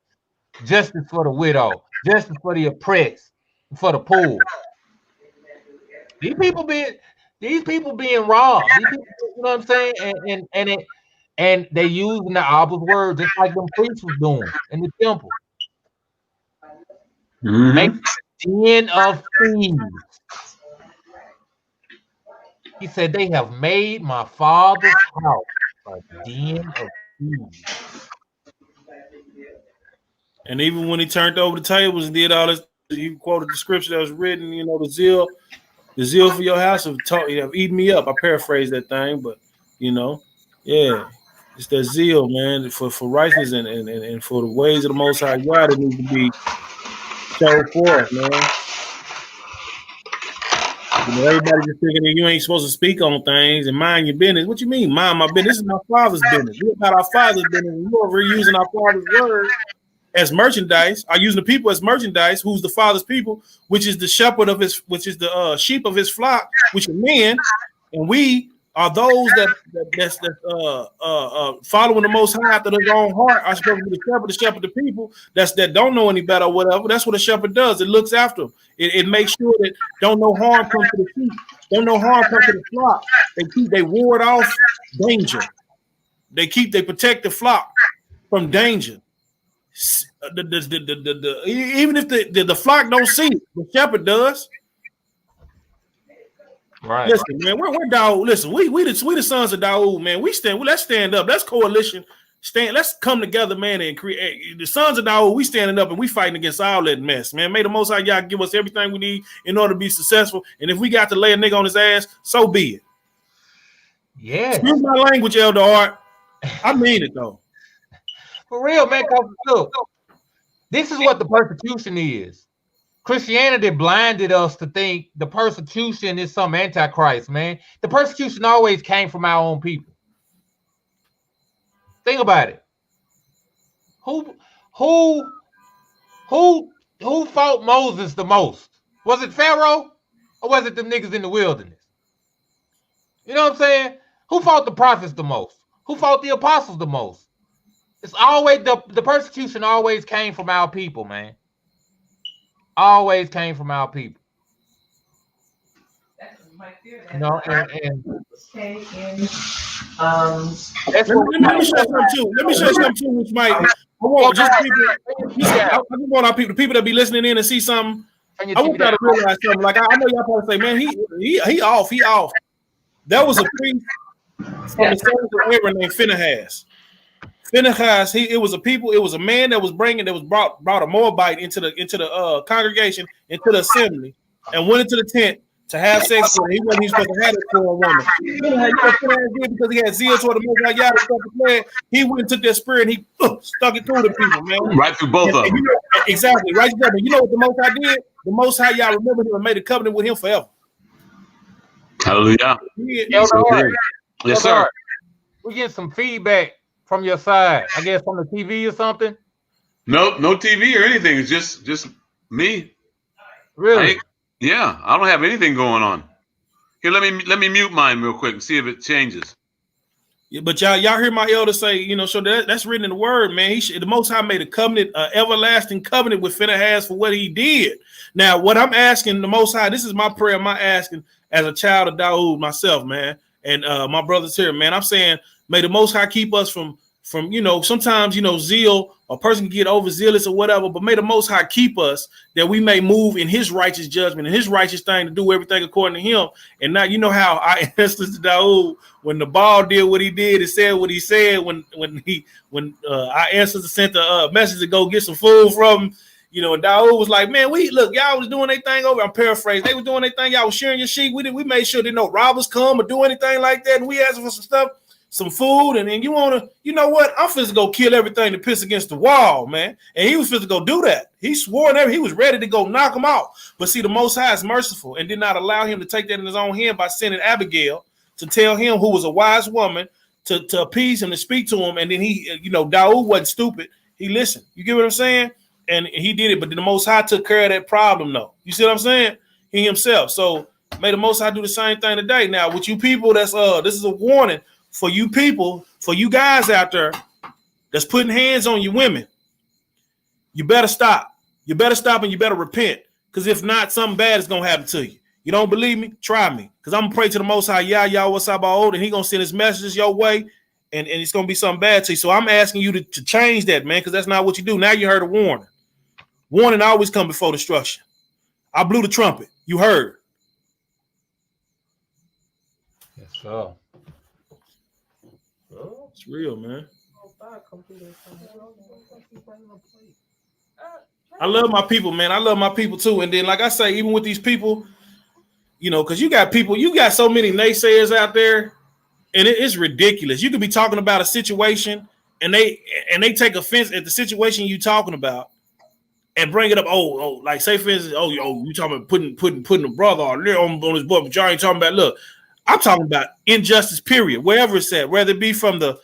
Justice for the widow, justice for the oppressed, for the poor. These people being robbed. These people, you know what I'm saying? And they using the Abba's word just like them priests was doing in the temple. Make a den of thieves. He said they have made my father's house a den of thieves. And even when he turned over the tables and did all this, he quoted the scripture that was written, you know, the zeal for your house have eaten me up. I paraphrase that thing, but you know, yeah, it's that zeal, man, for righteousness and for the ways of the Most High God that needs to be showed forth, man. You know, everybody just thinking that you ain't supposed to speak on things and mind your business. What you mean, mind my business? This is my father's business. We're about our father's business. You over here using our father's word as merchandise, are using the people as merchandise, who's the father's people, which is the shepherd of his, which is the sheep of his flock, which are men, and we are those that's following the Most High after their own heart. Are supposed to be the shepherd of the people that don't know any better or whatever. That's what a shepherd does. It looks after them. It makes sure that don't no harm come to the sheep, don't no harm come to the flock. They ward off danger. They protect the flock from danger. Even if the flock don't see it, the shepherd does. Right. Listen, man, we're Dawood. Listen, we the sons of Dawood, man. Let's stand up. Let's coalition. Let's come together, man, and create the sons of Dawood. We standing up and we fighting against all that mess, man. May the Most High God give us everything we need in order to be successful. And if we got to lay a nigga on his ass, so be it. Yeah. Excuse my language, Elder Art. I mean it though. For real, man. Look, this is what the persecution is. Christianity blinded us to think the persecution is some antichrist, man. The persecution always came from our own people. Think about it. Who fought Moses the most? Was it Pharaoh or was it them niggas in the wilderness? You know what I'm saying? Who fought the prophets the most? Who fought the apostles the most? It's always the persecution always came from our people, man. Always came from our people. You know, and that's what let me show something too, which might I want just people. I want our people, the people that be listening in and see something. I want y'all to realize something. Like I know y'all probably say, man, he off. There was a priest from the sons of Aaron named Phinehas. Phinehas, it was a man that was brought a Moabite into the congregation, into the assembly, and went into the tent to have sex with her. He wasn't supposed to have it for a woman. Phinehas did because he had zeal toward the Most High God and stuff declared. He went and took that spirit and he stuck it through the people, man. Right through both of them. You know, exactly, right through them. You know what the Most High did? The Most High, y'all remember him and made a covenant with him forever. Hallelujah. Yes, sir. We get some feedback from your side, I guess from the TV or something. No TV or anything. It's just me. Really? I don't have anything going on. Here, let me mute mine real quick and see if it changes. Yeah, but y'all hear my elder say, you know, so that's written in the word, man. The Most High made a covenant, everlasting covenant with Phinehas for what he did. Now, what I'm asking the Most High, this is my prayer, my asking as a child of Dawood myself, man, and my brothers here, man. I'm saying, may the Most High keep us from you know, sometimes, you know, zeal, a person can get overzealous or whatever, but may the Most High keep us that we may move in his righteous judgment and his righteous thing to do everything according to him. And now, you know how our ancestors Dawood, when the ball did what he did and said what he said, when our ancestors sent the message to go get some food from him, you know, and Dawood was like, man, y'all was doing their thing over. I'm paraphrasing. They was doing their thing. Y'all was sharing your sheep. We made sure that no robbers come or do anything like that. And we asked for some stuff. some food, and then you want to, you know what? I'm finna go kill everything to piss against the wall, man. And he was finna go do that. He swore and he was ready to go knock him out. But see, the Most High is merciful and did not allow him to take that in his own hand by sending Abigail to tell him, who was a wise woman, to appease him, to speak to him. And then he, you know, Daud wasn't stupid. He listened. You get what I'm saying? And he did it. But the Most High took care of that problem, though. You see what I'm saying? He himself. So may the Most High do the same thing today. Now, with you people, that's this is a warning for you people, for you guys out there that's putting hands on your women. You better stop. You better stop and you better repent. Because if not, something bad is going to happen to you. You don't believe me? Try me. Because I'm going to pray to the Most High, Yah, what's up, old, and he going to send his messages your way, and it's going to be something bad to you. So I'm asking you to change that, man, because that's not what you do. Now you heard a warning. Warning always come before destruction. I blew the trumpet. You heard. Yes, sir. It's real, man. I love my people, man. I love my people too. And then, like I say, even with these people, you know, because you got people, you got so many naysayers out there, and it's ridiculous. You could be talking about a situation, and they take offense at the situation you talking about, and bring it up. Oh, like say for instance, you talking about putting a brother on his book, but y'all ain't talking about. Look, I'm talking about injustice. Period. Wherever it's at, whether it be from the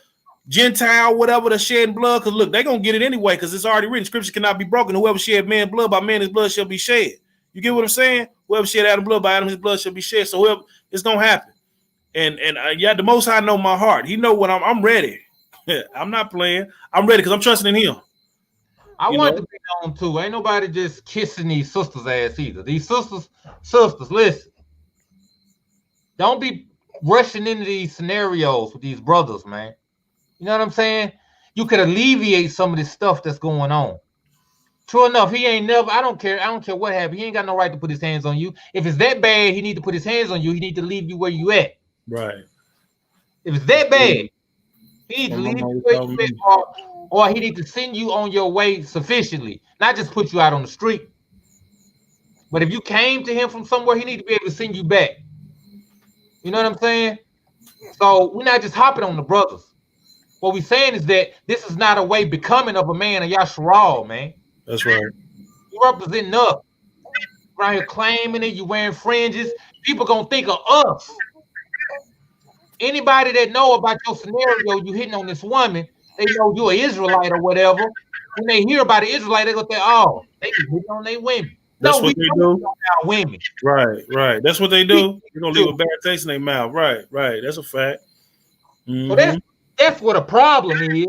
Gentile, whatever, the shedding blood, because look, they're gonna get it anyway, because it's already written. Scripture cannot be broken. Whoever shed man's blood, by man his blood shall be shed. You get what I'm saying? Whoever shed Adam blood, by Adam his blood shall be shed. So whoever, it's gonna happen. And yeah, the Most High know my heart. He know what I'm ready. I'm not playing. I'm ready because I'm trusting in him. I want to be known too. Ain't nobody just kissing these sisters' ass either. These sisters, listen. Don't be rushing into these scenarios with these brothers, man. You know what I'm saying? You could alleviate some of this stuff that's going on. True enough, he ain't never, I don't care what happened. He ain't got no right to put his hands on you. If it's that bad, he need to put his hands on you. He need to leave you where you at. Right. If it's that bad, he need to leave you where you at, or he need to send you on your way sufficiently, not just put you out on the street. But if you came to him from somewhere, he need to be able to send you back. You know what I'm saying? So we're not just hopping on the brothers. What we're saying is that this is not a way becoming of a man of Yasharal, man. That's right. You representing us. You're out here claiming it, you wearing fringes. People gonna think of us. Anybody that know about your scenario, you hitting on this woman, they know you're an Israelite or whatever. When they hear about an Israelite, they go think, oh, they be hitting on their women. That's what they do. Women. Right. That's what they do. You're gonna leave a bad taste in their mouth. Right. That's a fact. Mm-hmm. So that's what a problem is.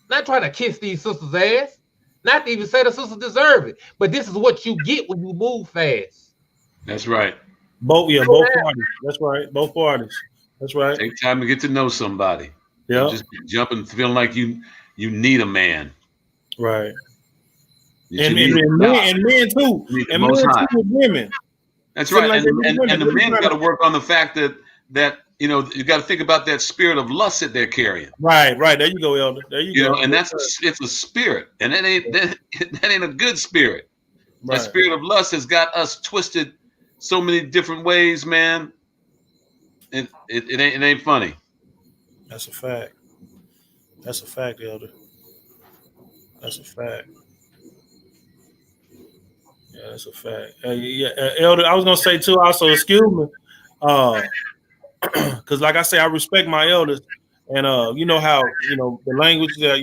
Not trying to kiss these sisters' ass. Not to even say the sisters deserve it. But this is what you get when you move fast. That's right. Both parties. That's right. Both parties. That's right. Take time to get to know somebody. Yeah. Just jumping, feeling like you need a man. Right. And men too. And men too with women. That's right. And the men got to work on the fact that you know, you got to think about that spirit of lust that they're carrying. Right. There you go, Elder. There you go. Know, and it's a spirit, and that ain't a good spirit. Right. That spirit of lust has got us twisted so many different ways, man. It ain't funny. That's a fact. That's a fact, Elder. That's a fact. Yeah, that's a fact. Elder, I was gonna say too. Also, excuse me, because like I say, I respect my elders, and you know how the language that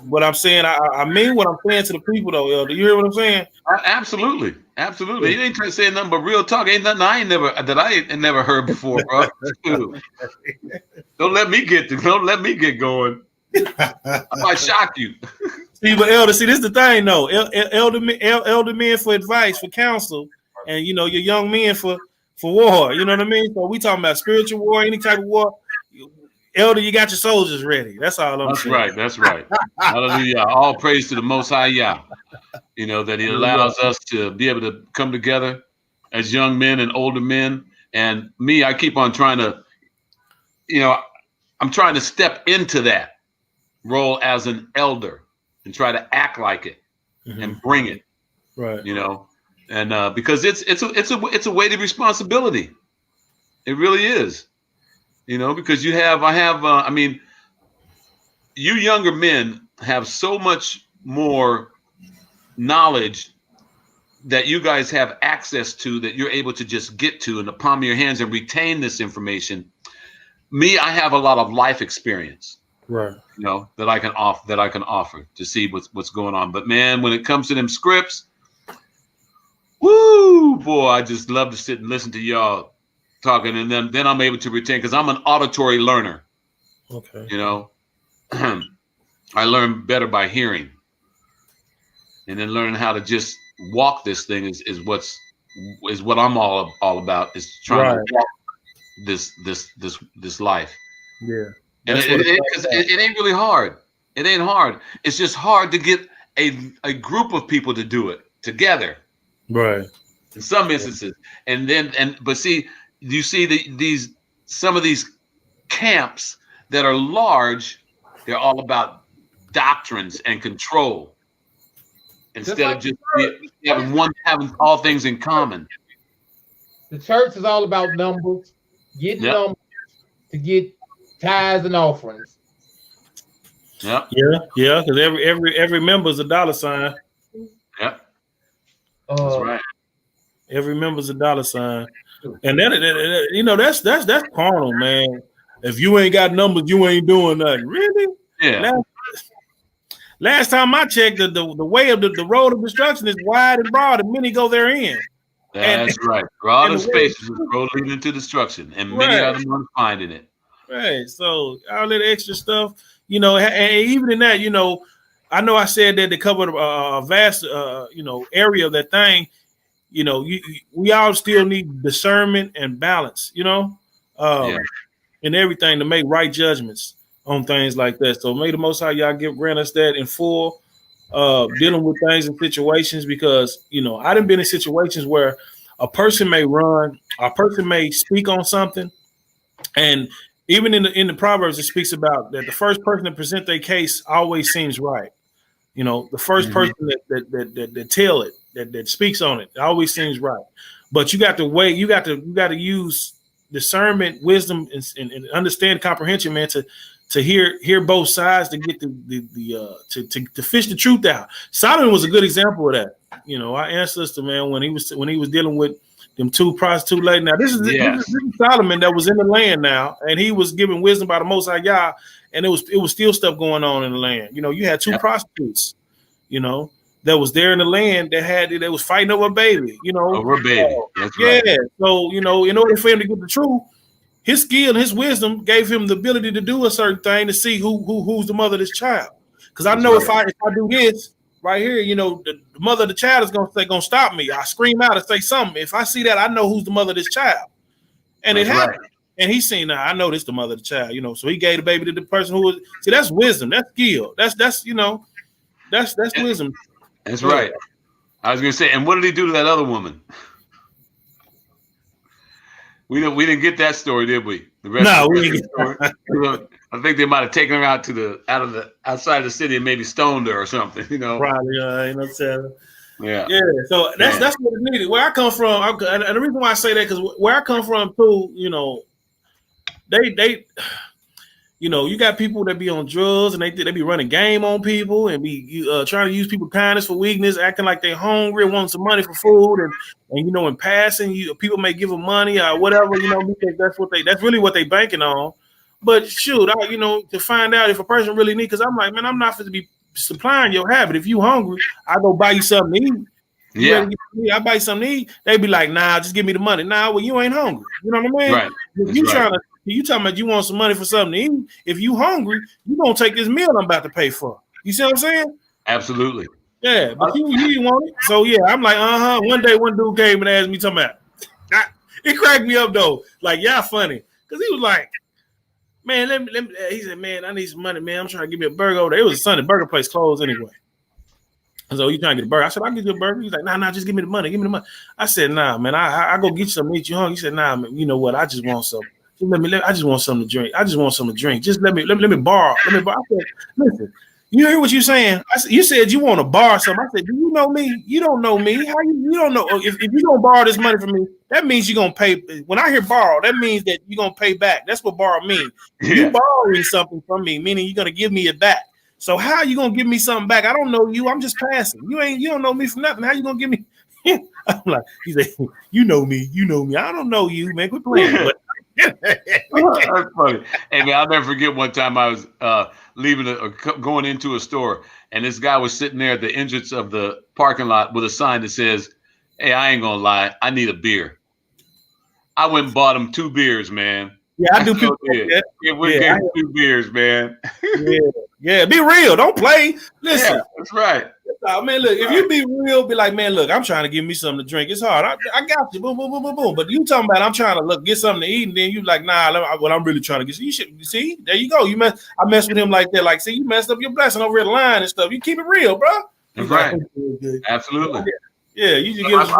what I'm saying. I mean what I'm saying to the people, though, Elder. You hear what I'm saying? Absolutely. He ain't trying to say nothing but real talk. Ain't nothing I ain't never heard before, bro. Don't let me get going. I might shock you. See, but Elder, this is the thing, though. Elder men for advice, for counsel, and your young men for war. You know what I mean? So we talking about spiritual war, any type of war. Elder, you got your soldiers ready. That's all I'm saying. That's right. Hallelujah. All praise to the Most High Yah. That He allows us to be able to come together as young men and older men. And me, I keep on trying to, I'm trying to step into that role as an elder and try to act like it and bring it. Right. And because it's a weighted responsibility. It really is. You know, because I mean, you younger men have so much more knowledge that you guys have access to, that you're able to just get to in the palm of your hands and retain this information. Me, I have a lot of life experience, right? You know, that I can offer to see what's going on. But man, when it comes to them scripts, woo, boy, I just love to sit and listen to y'all talking, and then I'm able to retain, because I'm an auditory learner. Okay. You know, I learn better by hearing, and then learning how to just walk this thing is what I'm all about, is trying to walk this life. Yeah. And it ain't really hard. It ain't hard. It's just hard to get a group of people to do it together. Right. In some instances. But see, you see some of these camps that are large, they're all about doctrines and control, instead of just having all things in common. The church is all about numbers, getting numbers to get tithes and offerings. Yeah, because every member is a dollar sign. Yep. That's right. Every member's a dollar sign, and that you know, that's carnal, man. If you ain't got numbers, you ain't doing nothing. Really? Yeah. Last time I checked, the way of the road of destruction is wide and broad, and many go therein. That's right. Broad and spacious is the road leading to destruction, and many are the ones finding it. Right. So all that extra stuff, you know, and even in that, you know I said that they covered a vast, area of that thing. You know, we all still need discernment and balance, you know, and everything to make right judgments on things like that. So may the Most High y'all grant us that in full, dealing with things and situations, because, you know, I done been in situations where a person may run, a person may speak on something, and even in the Proverbs, it speaks about that the first person to present their case always seems right. You know, the first person that tell it, that speaks on it always seems right. But you got to wait. You got to use discernment, wisdom, and understand comprehension, man, to hear both sides, to get to fish the truth out. Solomon was a good example of that. You know, our ancestor, man, when he was dealing with them two prostitute ladies. Now, this is Solomon that was in the land now, and he was given wisdom by the Most High Yah, and it was still stuff going on in the land. You know, you had two prostitutes, you know, that was there in the land that was fighting over a baby, you know. Over a baby. That's right. So, you know, in order for him to get the truth, his skill and his wisdom gave him the ability to do a certain thing to see who's the mother of this child. Because I know if I do this right here, you know, the mother of the child is gonna stop me. I scream out and say something. If I see that, I know who's the mother of this child. And it happened. Right. And he's seen that. I know this the mother of the child, you know. So he gave the baby to the person who was. See, that's wisdom. That's skill. That's you know, that's wisdom. That's right. I was gonna say, and what did he do to that other woman? We didn't get that story, did we? No, we didn't get story. I think they might have taken her out outside of the city and maybe stoned her or something, you know. Probably, you know what I'm saying? Yeah. So that's what is needed. Where I come from, and the reason why I say that, because where I come from too, you know, they, you know, you got people that be on drugs and they be running game on people and be trying to use people's kindness for weakness, acting like they're hungry, want some money for food, and you know, in passing, people may give them money or whatever, you know, because that's really what they banking on. But shoot, you know, to find out if a person really needs, because I'm like, man, I'm not going to be supplying your habit. If you hungry, I go buy you something to eat. Yeah, I buy you something to eat. They be like, nah, just give me the money. Nah, well, you ain't hungry. You know what I mean? Right. If you talking about you want some money for something to eat. If you hungry, you gonna take this meal I'm about to pay for. You see what I'm saying? Absolutely. Yeah, but you didn't want it. So yeah, I'm like, One day, one dude came and asked me, talking about, it cracked me up though. Like, y'all funny, because he was like, man, let me. He said, man, I need some money, man. I'm trying to give me a burger over there. It was a Sunday, burger place closed anyway. So you trying to get a burger? I said, I'll get you a burger. He's like, nah, just give me the money. Give me the money. I said, nah, man, I go get you something to eat. You hungry? He said, nah, man, you know what? I just want something. I just want something to drink. I just want something to drink. Just let me borrow. I said, listen, You hear what you're saying? You said you want to borrow something. I said, do you know me? You don't know me. How you don't know? If you're going to borrow this money from me, that means you're going to pay. When I hear borrow, that means that you're going to pay back. That's what borrow means. Yeah. You borrowing something from me, meaning you're going to give me it back. So how are you going to give me something back? I don't know you. I'm just passing. You don't know me from nothing. How you going to give me? I'm like, he said, you know me. I don't know you, man. Quit playing. But that's funny. Hey man, I'll never forget one time I was going into a store, and this guy was sitting there at the entrance of the parking lot with a sign that says, "Hey, I ain't gonna lie, I need a beer." I went and bought him 2 beers, man. Yeah, I do. People like we gave 2 beers, man. Yeah, be real. Don't play. Listen, that's right. Man, look, if you be real, be like, man, look, I'm trying to give me something to drink. It's hard. I got you. Boom, boom, boom, boom, boom. But you talking about I'm trying to get something to eat, and then you like, nah, what I'm really trying to get. You should see. There you go. I mess with him like that. Like, see, you messed up your blessing over the line and stuff. You keep it real, bro. That's right. Absolutely. Yeah, you just give us I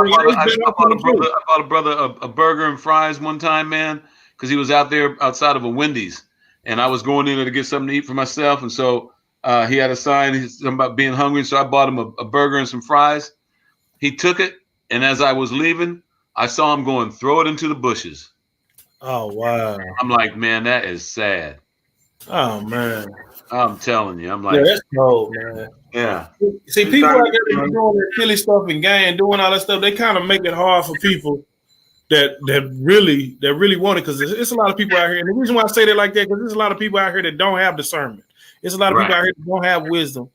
bought a brother a burger and fries one time, man, because he was out there outside of a Wendy's, and I was going in there to get something to eat for myself, and so he had a sign something about being hungry, so I bought him a burger and some fries. He took it, and as I was leaving, I saw him going, throw it into the bushes. Oh, wow. I'm like, man, that is sad. Oh, man. I'm telling you. I'm like, yeah, that's cold, man. Yeah. See, people out there doing their silly stuff and gang, doing all that stuff, they kind of make it hard for people that really want it, because it's a lot of people out here. And the reason why I say that like that, because there's a lot of people out here that don't have discernment. There's a lot of people out here that don't have wisdom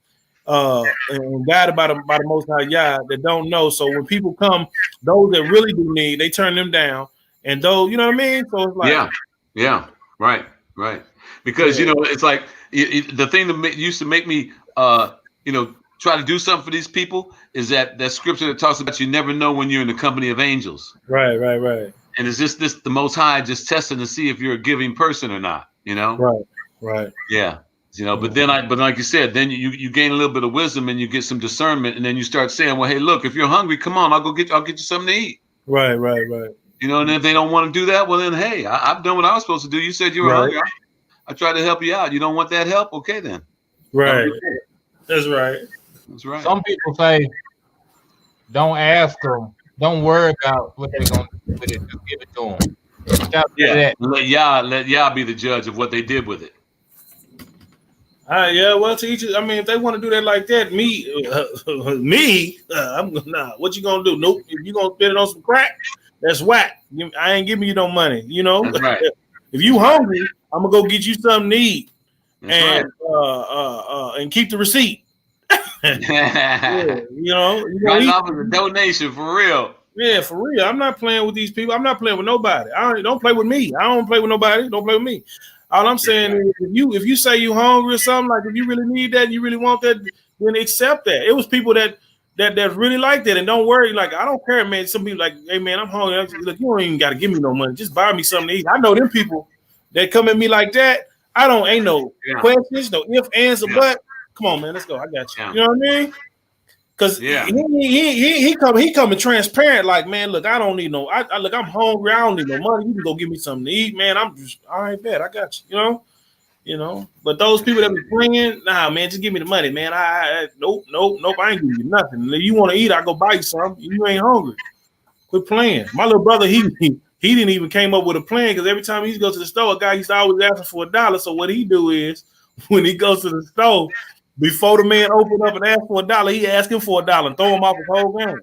and guided by the Most High Yah that don't know. So when people come, those that really do need, they turn them down. And those, you know what I mean? So it's like, yeah, right. Because it's like the thing that used to make me, try to do something for these people is that scripture that talks about you never know when you're in the company of angels. Right. And is this the Most High just testing to see if you're a giving person or not? Right. Yeah. But like you said, then you gain a little bit of wisdom and you get some discernment, and then you start saying, well, hey, look, if you're hungry, come on, I'll get you something to eat. Right. And if they don't want to do that, well then, hey, I've done what I was supposed to do. You said you were hungry. I tried to help you out. You don't want that help? Okay, then. Right. That's right. Some people say, don't ask them. Don't worry about what they're going to do with it. Just give it to them. Yeah. Let Yah be the judge of what they did with it. Well, to each, I mean, if they want to do that like that, I'm nah. What you gonna do? Nope. If you gonna spend it on some crack, that's whack. I ain't giving you no money. That's right. If you hungry, I'm gonna go get you something to eat, that's and keep the receipt. Right. You off as a donation for real. Yeah, for real. I'm not playing with these people. I'm not playing with nobody. Don't play with me. I don't play with nobody. Don't play with me. All I'm saying is, if you say you hungry or something, like if you really need that, you really want that, then accept that. It was people that really like that, and don't worry. Like, I don't care, man. Some people like, hey man, I'm hungry. Look, you don't even got to give me no money. Just buy me something to eat. I know them people that come at me like that. Ain't no questions, no if, ands, or but. Come on, man, let's go. I got you. You know what I mean? Because he coming transparent. Like, man, look, I don't need no. Look, I'm hungry. I don't need no money. You can go give me something to eat, man. I'm just all right, bet. I got you. But those people that be playing, nah, man, just give me the money, man. Nope. I ain't giving you nothing. If you want to eat, I go buy you something. You ain't hungry. Quit playing. My little brother, he didn't even came up with a plan, because every time he goes to the store, a guy used to always asking for $1. So what he do is, when he goes to the store, before the man open up and ask for $1, he asking for $1 and throw him off his whole game.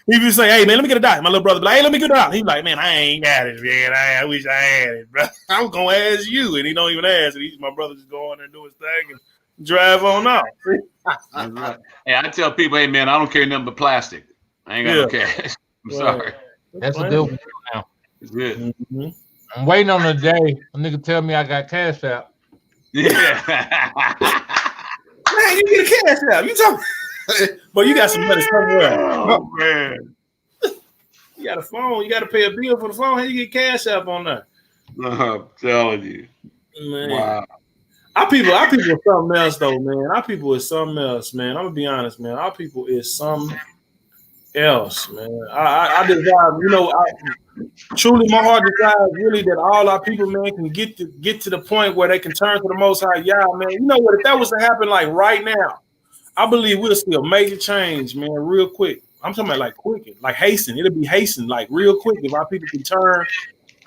He be say, hey man, let me get $1. My little brother be like, hey, let me get $1. He's like, man, I ain't got it, man. I wish I had it, bro. I was gonna ask you, and he don't even ask it. My brother just go on there and do his thing and drive on off. Right. Hey, I tell people, hey man, I don't carry nothing but plastic. I ain't got no cash. I'm sorry. That's a good one now. It's good. Mm-hmm. I'm waiting on the day a nigga tell me I got cash out. Yeah. Man, you get a cash out. You talking, but you got some money somewhere. Oh man. You got a phone. You got to pay a bill for the phone. How you get cash out on that? I'm telling you. Man. Wow. Our people are something else, though, man. Our people is something else, man. I'm gonna be honest, man. Our people is something else, man. I desire, truly, my heart desires really that all our people, man, can get to the point where they can turn to the Most High Yah, man. You know what? If that was to happen like right now, I believe we'll see a major change, man, real quick. I'm talking about like quick, like hasten. It'll be hasten, like real quick. If our people can turn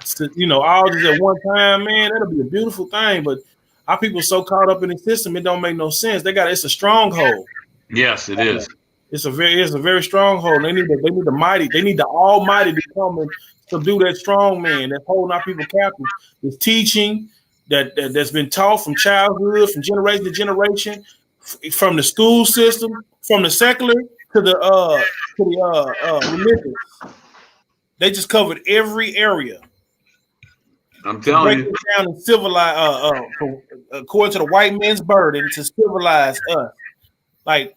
to, all this at one time, man, that'll be a beautiful thing. But our people so caught up in the system, it don't make no sense. It's a stronghold. Yes, it is. It's a very stronghold. They need the Almighty to come and subdue that strong man that's holding our people captive. This teaching that's been taught from childhood, from generation to generation, from the school system, from the secular to the religious. They just covered every area. I'm telling you. Down and civilize, according to the white man's burden, to civilize us. Like,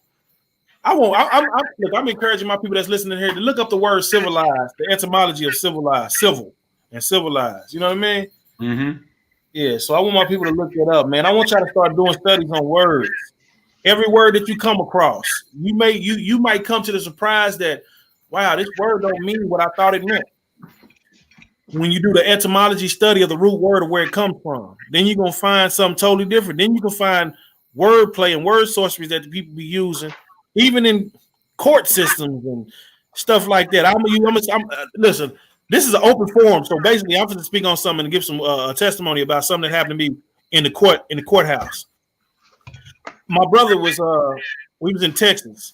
I'm encouraging my people that's listening here to look up the word civilized, the etymology of civilized, civil and civilized. You know what I mean? Mm-hmm. Yeah. So I want my people to look it up, man. I want y'all to start doing studies on words. Every word that you come across, you might come to the surprise that, wow, this word don't mean what I thought it meant. When you do the etymology study of the root word of where it comes from, then you're gonna find something totally different. Then you can find wordplay and word sorceries that the people be using, even in court systems and stuff like that. Listen, this is an open forum, so basically, I'm going to speak on something and give some testimony about something that happened to me in the courthouse. My brother we was in Texas,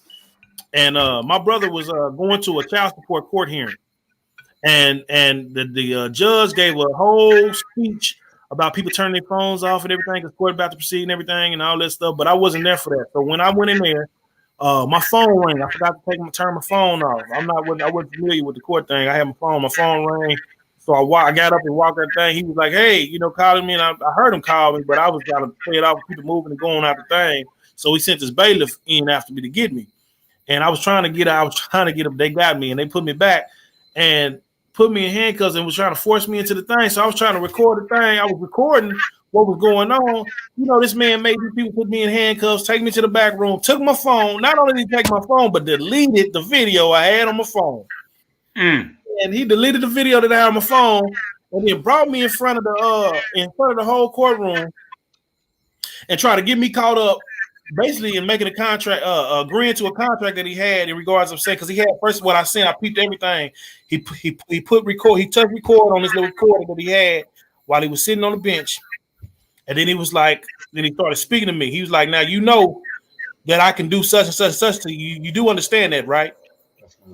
and my brother was going to a child support court hearing, and the judge gave a whole speech about people turning their phones off and everything, because court about to proceed and everything and all that stuff. But I wasn't there for that. So when I went in there, my phone rang. I forgot to turn my phone off. I wasn't familiar with the court thing. I had my phone rang. So I got up and walked that thing. He was like, hey, calling me, and I heard him call me, but I was trying to play it off with people moving and going out the thing. So he sent his bailiff in after me to get me. And I was trying to get him. They got me and they put me back and put me in handcuffs and was trying to force me into the thing. So I was trying to record the thing. I was recording what was going on. This man made these people put me in handcuffs, take me to the back room, took my phone. Not only did he take my phone, but deleted the video I had on my phone. And he deleted the video that I had on my phone, and then brought me in front of the whole courtroom and tried to get me caught up, basically in making a contract, agreeing to a contract that he had in regards of saying, because he had first what I sent, I peeped everything. He touched record on this little recorder that he had while he was sitting on the bench. And then he was like, then he started speaking to me. He was like, now you know that I can do such and such and such to you. You do understand that, right?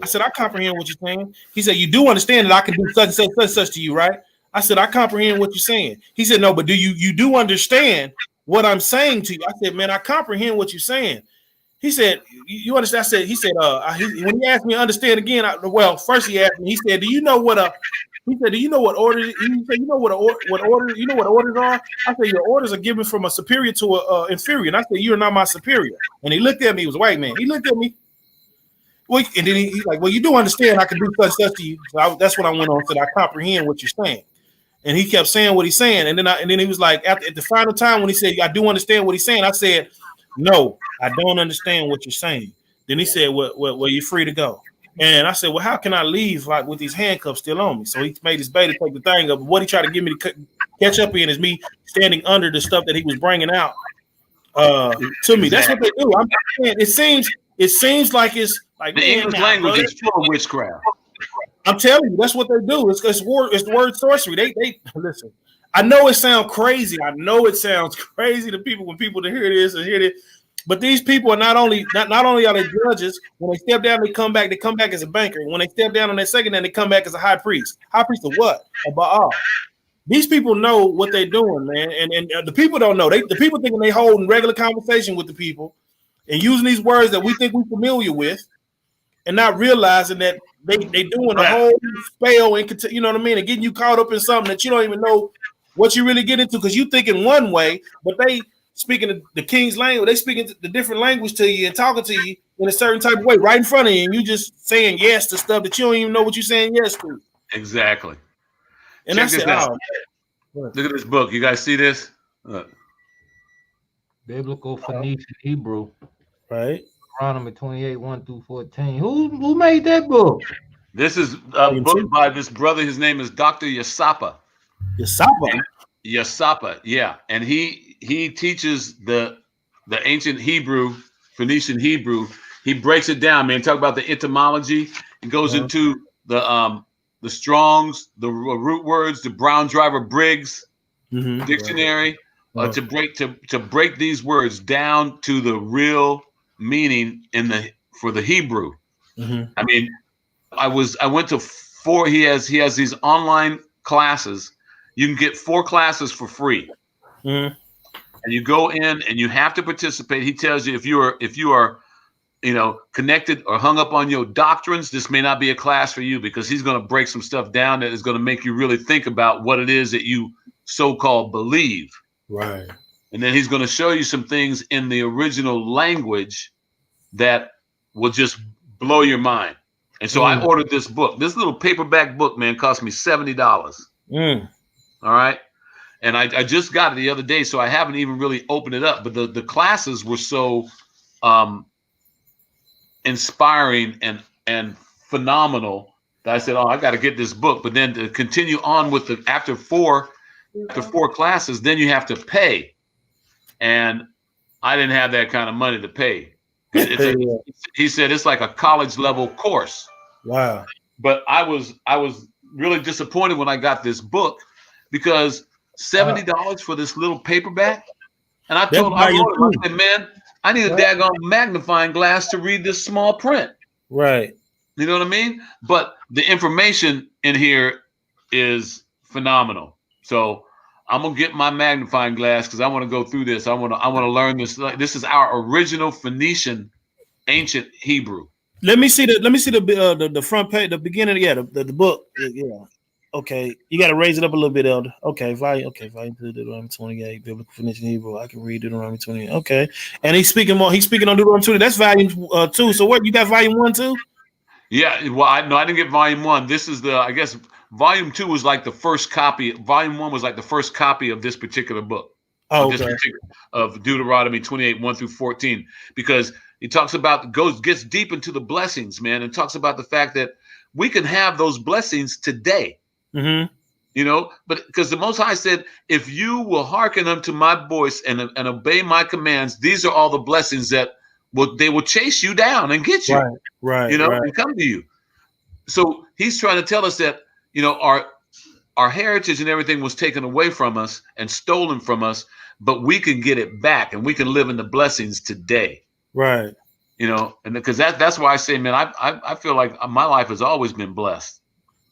I said, I comprehend what you're saying. He said, you do understand that I can do such and such and such to you, right? I said, I comprehend what you're saying. He said, no, but do you do understand what I'm saying to you? I said, man, I comprehend what you're saying. He said, you understand? When he asked me to understand again, first he asked me, he said, do you know what orders? He said, what orders are? I said, your orders are given from a superior to a inferior. And I said, you're not my superior. And he looked at me, he was a white man. He looked at me. Well, and then he's like, well, you do understand I can do such to you. So that's what I went on, said I comprehend what you're saying. And he kept saying what he's saying. And then he was like, at the final time when he said, I do understand what he's saying, I said, no, I don't understand what you're saying. Then he said, well, you're free to go. And I said, well, how can I leave like with these handcuffs still on me? So he made his bailiff take the thing up. What he tried to get me to catch up in is me standing under the stuff that he was bringing out to me. That's what they do. I'm saying, it seems like it's like the English language is full of witchcraft. I'm telling you, that's what they do. It's word sorcery. They listen. I know it sounds crazy. To people when people to hear this and hear it. But these people are not only are they judges. When they step down, they come back as a banker. When they step down on their second, then they come back as a high priest. High priest of what? Of Baal. These people know what they're doing, man. And the people don't know. The people thinking they holding regular conversation with the people and using these words that we think we're familiar with, and not realizing that they doing the whole spell and you know what I mean, and getting you caught up in something that you don't even know what you really get into, because you think in one way, but they speaking the king's language, they speaking the different language to you and talking to you in a certain type of way right in front of you, and you just saying yes to stuff that you don't even know what you're saying yes to. Exactly. And I said, look at this book. You guys see this? Biblical Phoenician Hebrew. Right. Deuteronomy 28, 1-14. Who made that book? This is a book by this brother. His name is Dr. Yasapa. Yasapa, yeah, and he teaches the ancient Hebrew, Phoenician Hebrew. He breaks it down, man. Talk about the etymology. It goes into the Strong's, the root words, the Brown Driver Briggs dictionary, to break these words down to the real meaning for the Hebrew. I mean, I went to 4. He has these online classes. You can get 4 classes for free, and you go in and you have to participate. He tells you if you are connected or hung up on your doctrines, this may not be a class for you, because he's going to break some stuff down that is going to make you really think about what it is that you so-called believe. Right. And then he's going to show you some things in the original language that will just blow your mind. And so I ordered this book. This little paperback book, man, cost me $70. All right. And I just got it the other day, so I haven't even really opened it up. But the classes were so inspiring and phenomenal that I said, I got to get this book. But then to continue on with after four classes, then you have to pay. And I didn't have that kind of money to pay. He said it's like a college level course. Wow. But I was really disappointed when I got this book, because $70 for this little paperback. And I told him, I said, man, I need a daggone magnifying glass to read this small print. Right. You know what I mean? But the information in here is phenomenal. So I'm gonna get my magnifying glass because I want to go through this. I want to learn this. This is our original Phoenician ancient Hebrew. Let me see the front page, the beginning. Yeah, the book. Yeah. Okay, you got to raise it up a little bit, Elder. Okay, volume 2, Deuteronomy 28, Biblical Phoenician Hebrew. I can read Deuteronomy 28. Okay, and he's speaking on Deuteronomy 20. That's volume 2. So what, you got volume 1 too? Yeah, well, I didn't get volume 1. This is I guess volume 2 was like the first copy. Volume 1 was like the first copy of this particular book. Oh, okay. Of Deuteronomy 28, 1 through 14, because he talks about, gets deep into the blessings, man, and talks about the fact that we can have those blessings today. Mm-hmm. You know, but because the Most High said, if you will hearken unto my voice and obey my commands, these are all the blessings that they will chase you down and get you. Right. You know, and come to you. So he's trying to tell us that, you know, our heritage and everything was taken away from us and stolen from us, but we can get it back and we can live in the blessings today. Right. You know, and because that's why I say, man, I feel like my life has always been blessed.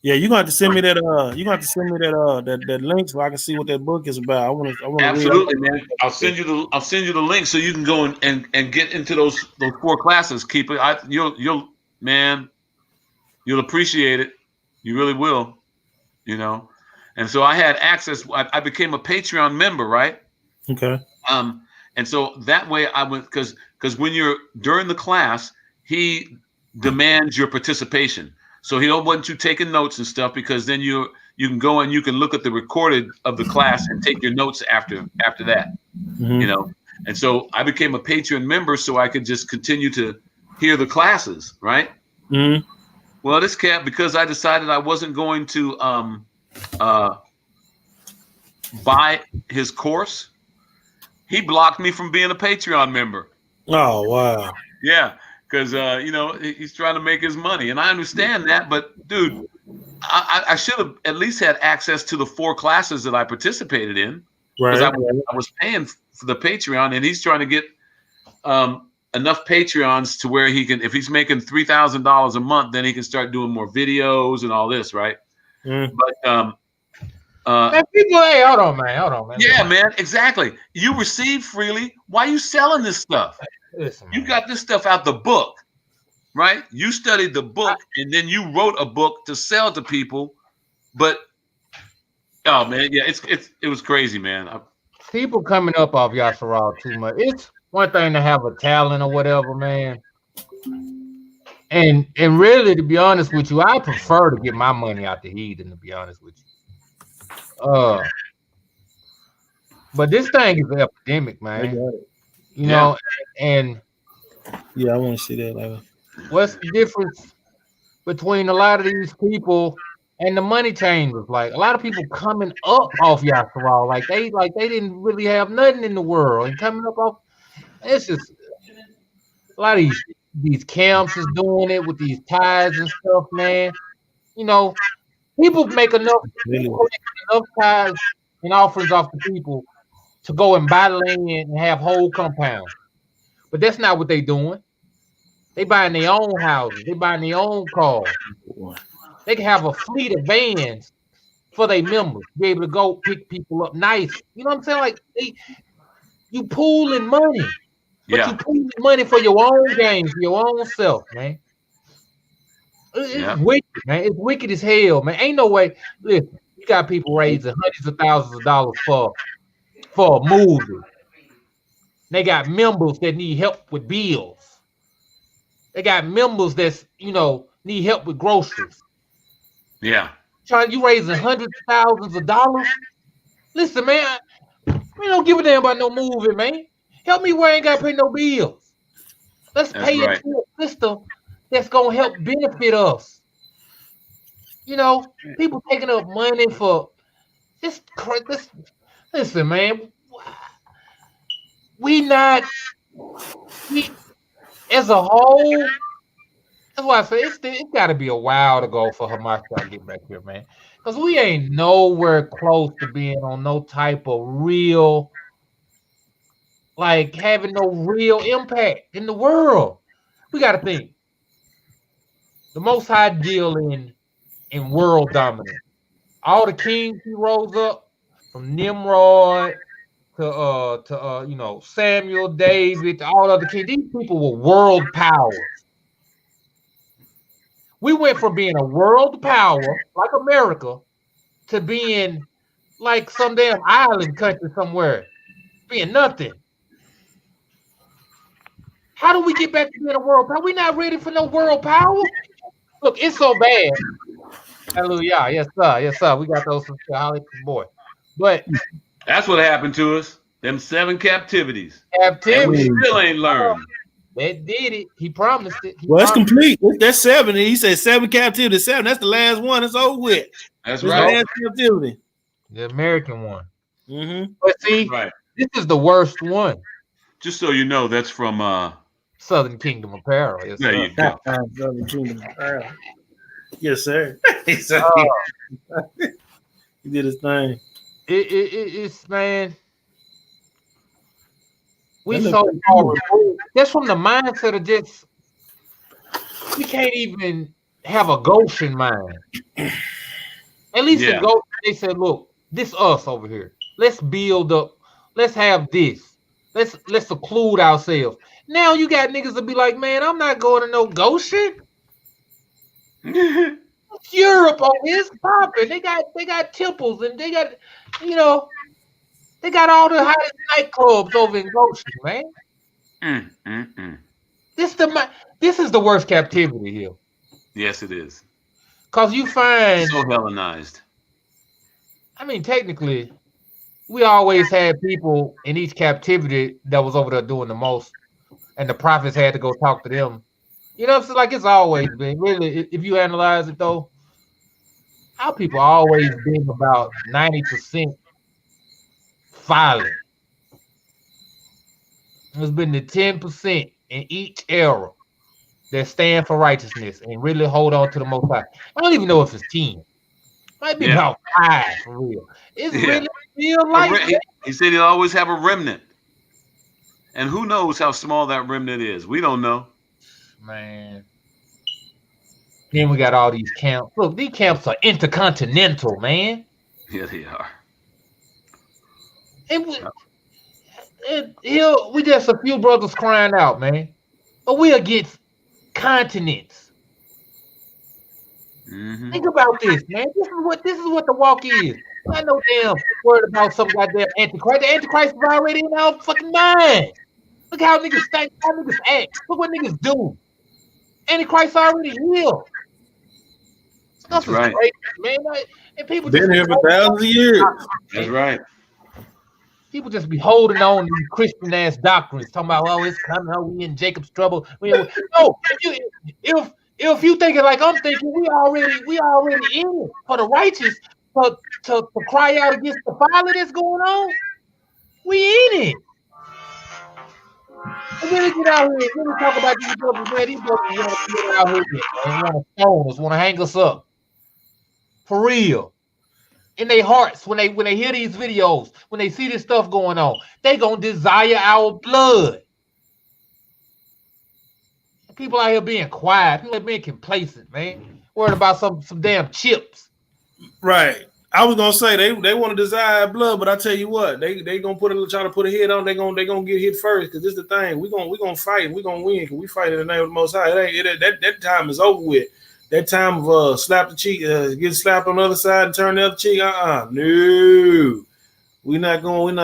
Yeah, you're gonna have to send me that. That link so I can see what that book is about. I want to. Absolutely, man. I'll send you the link so you can go and get into those 4 classes. Keep it. You'll appreciate it. You really will. You know, and so I had access. I became a Patreon member, right? Okay. And so that way I went because when you're during the class, he demands your participation. So he don't want you taking notes and stuff, because then you can go and you can look at the recorded of the class and take your notes after that, you know. And so I became a Patreon member so I could just continue to hear the classes, right? Mm-hmm. Well, this cat, because I decided I wasn't going to buy his course, he blocked me from being a Patreon member. Oh, wow. Yeah. Because, you know, he's trying to make his money. And I understand that. But, dude, I should have at least had access to the 4 classes that I participated in. Because I was paying for the Patreon. And he's trying to get enough Patreons to where he can, if he's making $3,000 a month, then he can start doing more videos and all this, right? But man, people, hey, hold on, man. Yeah, man, exactly. You receive freely. Why are you selling this stuff? Listen, you got this stuff out the book, right? You studied the book and then you wrote a book to sell to people. But oh man, yeah, it was crazy, man. People coming up off Yasharal too much. It's one thing to have a talent or whatever, man. And really, to be honest with you, I prefer to get my money out the heathen, to be honest with you. But this thing is an epidemic, man. You know, and yeah, I want to see that later. What's the difference between a lot of these people and the money changers. Like a lot of people coming up off Yasseral, like they didn't really have nothing in the world and coming up off. It's just a lot of these camps is doing it with these ties and stuff, man. You know, people make enough ties and offerings off the people to go and buy land and have whole compounds. But that's not what they doing. They buying their own houses. They buying their own cars. They can have a fleet of vans for their members, be able to go pick people up nice. You know what I'm saying? Like you pooling money, but you pooling money for your own gain, for your own self, man. It's wicked, man. It's wicked as hell, man. Ain't no way. Listen, you got people raising hundreds of thousands of dollars for a movie. They got members that need help with bills. They got members that's, need help with groceries. Yeah. You raising hundreds of thousands of dollars? Listen, man, we don't give a damn about no movie, man. Help me where I ain't got to pay no bills. Let's pay into a system that's going to help benefit us. People taking up money for this. Listen, man, we as a whole, that's why I say it's got to be a while to go for Hamas to get back here, man. Because we ain't nowhere close to being on no type of real, like having no real impact in the world. We got to think. The Most High deal in world dominance. All the kings he rose up, from Nimrod to Samuel, David, to all other kings. These people were world powers. We went from being a world power like America to being like some damn island country somewhere, being nothing. How do we get back to being a world power? We're not ready for no world power. Look, it's so bad. Hallelujah. Yes, sir. Yes, sir. We got those from Holly boy. But that's what happened to us. Them 7 captivities. And we still ain't learned. That did it. He promised it. It's complete. That's 7. He said 7 captivity. 7. That's the last one. It's over with. That's right. The last captivity. The American one. Mm-hmm. But see, this is the worst one. Just so you know, that's from Southern Kingdom Apparel. Yes, there you go. Southern Kingdom Apparel. Yes, sir. He did his thing. It's man. We so far removed. That's from the mindset of just we can't even have a Goshen mind. At least in Goshen, they said, "Look, this us over here. Let's build up. Let's have this. Let's seclude ourselves." Now you got niggas to be like, "Man, I'm not going to no Goshen." Europe on his popping. They got temples and they got they got all the hottest nightclubs over in Goshen, man. This is the worst captivity here. Yes, it is. Cause you find so Hellenized. I mean, technically, we always had people in each captivity that was over there doing the most, and the prophets had to go talk to them. You know, so like it's always been. Really, if you analyze it though, our people always been about 90% violent. There's been the 10% in each era that stand for righteousness and really hold on to the Most High. I don't even know if it's 10. Might be about 5 for real. It's really feel like he said he'll always have a remnant. And who knows how small that remnant is? We don't know. Man. Then we got all these camps. Look, these camps are intercontinental, man. Yeah, they are. And we just a few brothers crying out, man. But we against continents. Mm-hmm. Think about this, man. This is what the walk is. I know damn worried about some goddamn Antichrist. The Antichrist is already in our fucking mind. Look how niggas think, how niggas act. Look what niggas do. Antichrist already here. That's right, crazy, man. And people been here for thousands of years. That's right. People just be holding on to these Christian ass doctrines, talking about, oh, it's coming, oh, we in Jacob's trouble. No, If you thinking like I'm thinking, we already in it for the righteous to cry out against the folly that's going on. We in it. And really get out here and really talk about these brothers, man. These brothers want to get out here and want to stone us, want to hang us up. For real. In their hearts, when they hear these videos, when they see this stuff going on, they gonna desire our blood. People out here being quiet, people are being complacent, man. Worried about some damn chips. Right. I was gonna say they want to desire blood, but I tell you what, they gonna try to put a hit on. They gonna get hit first, because this is the thing. We gonna fight and we gonna win, because we fight in the name of the Most High. That time is over with. That time of slap the cheek, get slapped on the other side and turn the other cheek. No, we're not doing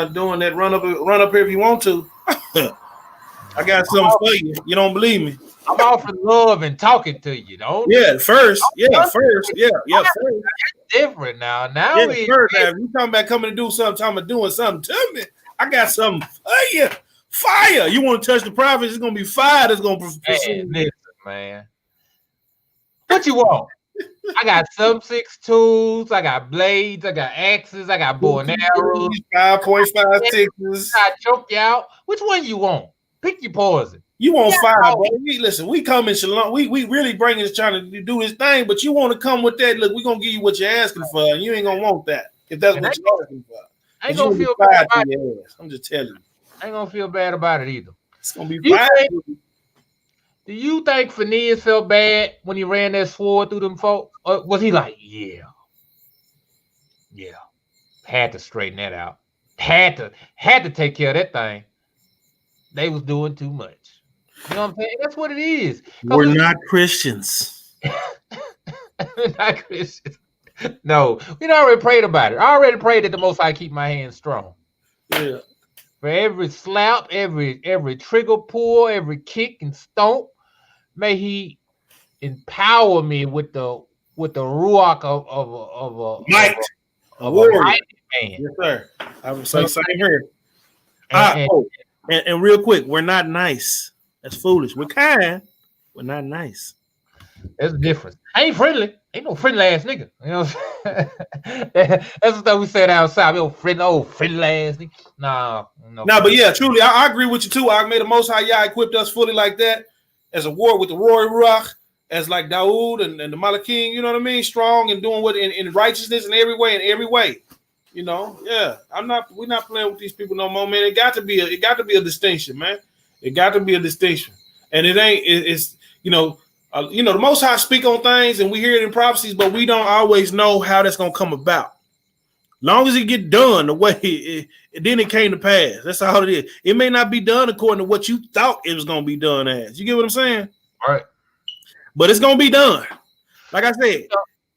that. Run up here if you want to. I got something for you. You don't believe me? I'm offering love and talking to you, though. Yeah, first. First. Different now. Now yeah, first. Now, you talking about coming to do something, talking about doing something to me. I got something for you. Fire. You want to touch the prophets? It's gonna be fire. That's gonna proceed. Listen, man. What you want? I got sub-6 I got blades, I got axes, I got bow and arrows, 5.5 sixes. I choke you out. Which one you want? Pick your poison. You want fire, bro. Listen, we come in Shalom. We really bring it trying to do his thing, but you want to come with that. Look, we're gonna give you what you're asking for, and you ain't gonna want that if that's what you're asking for. I ain't gonna feel bad about it. I'm just telling you. I ain't gonna feel bad about it either. It's gonna be fire. Do you think Phineas felt bad when he ran that sword through them folks? Or was he like, yeah, had to straighten that out. Had to take care of that thing. They was doing too much. You know what I'm saying? That's what it is. We're not Christians. We're not Christians. No, we already prayed about it. I already prayed that the Most High keep my hands strong. Yeah. For every slap, every trigger pull, every kick and stomp, may He empower me with the ruach of a warrior. Man. Yes, sir. I would say same here. And real quick, we're not nice. That's foolish. We're kind. We're not nice. There's a difference. I ain't friendly. Ain't no friendly ass nigga. You know what I'm saying? That's what we said outside. Friendly ass nigga. Nah, but yeah, truly, I agree with you too. I made the Most High Yah equipped us fully like that as a war with the Roy Ruach, as like Dawood and the Malakim, you know what I mean? Strong and doing what in righteousness in every way. You know, yeah. We're not playing with these people no more, man. It got to be a distinction, man. It got to be a distinction. And it's the Most High speak on things and we hear it in prophecies, but we don't always know how that's gonna come about. Long as it get done the way then it came to pass. That's all it is. It may not be done according to what you thought it was gonna be done as. You get what I'm saying? All right. But it's gonna be done. Like I said,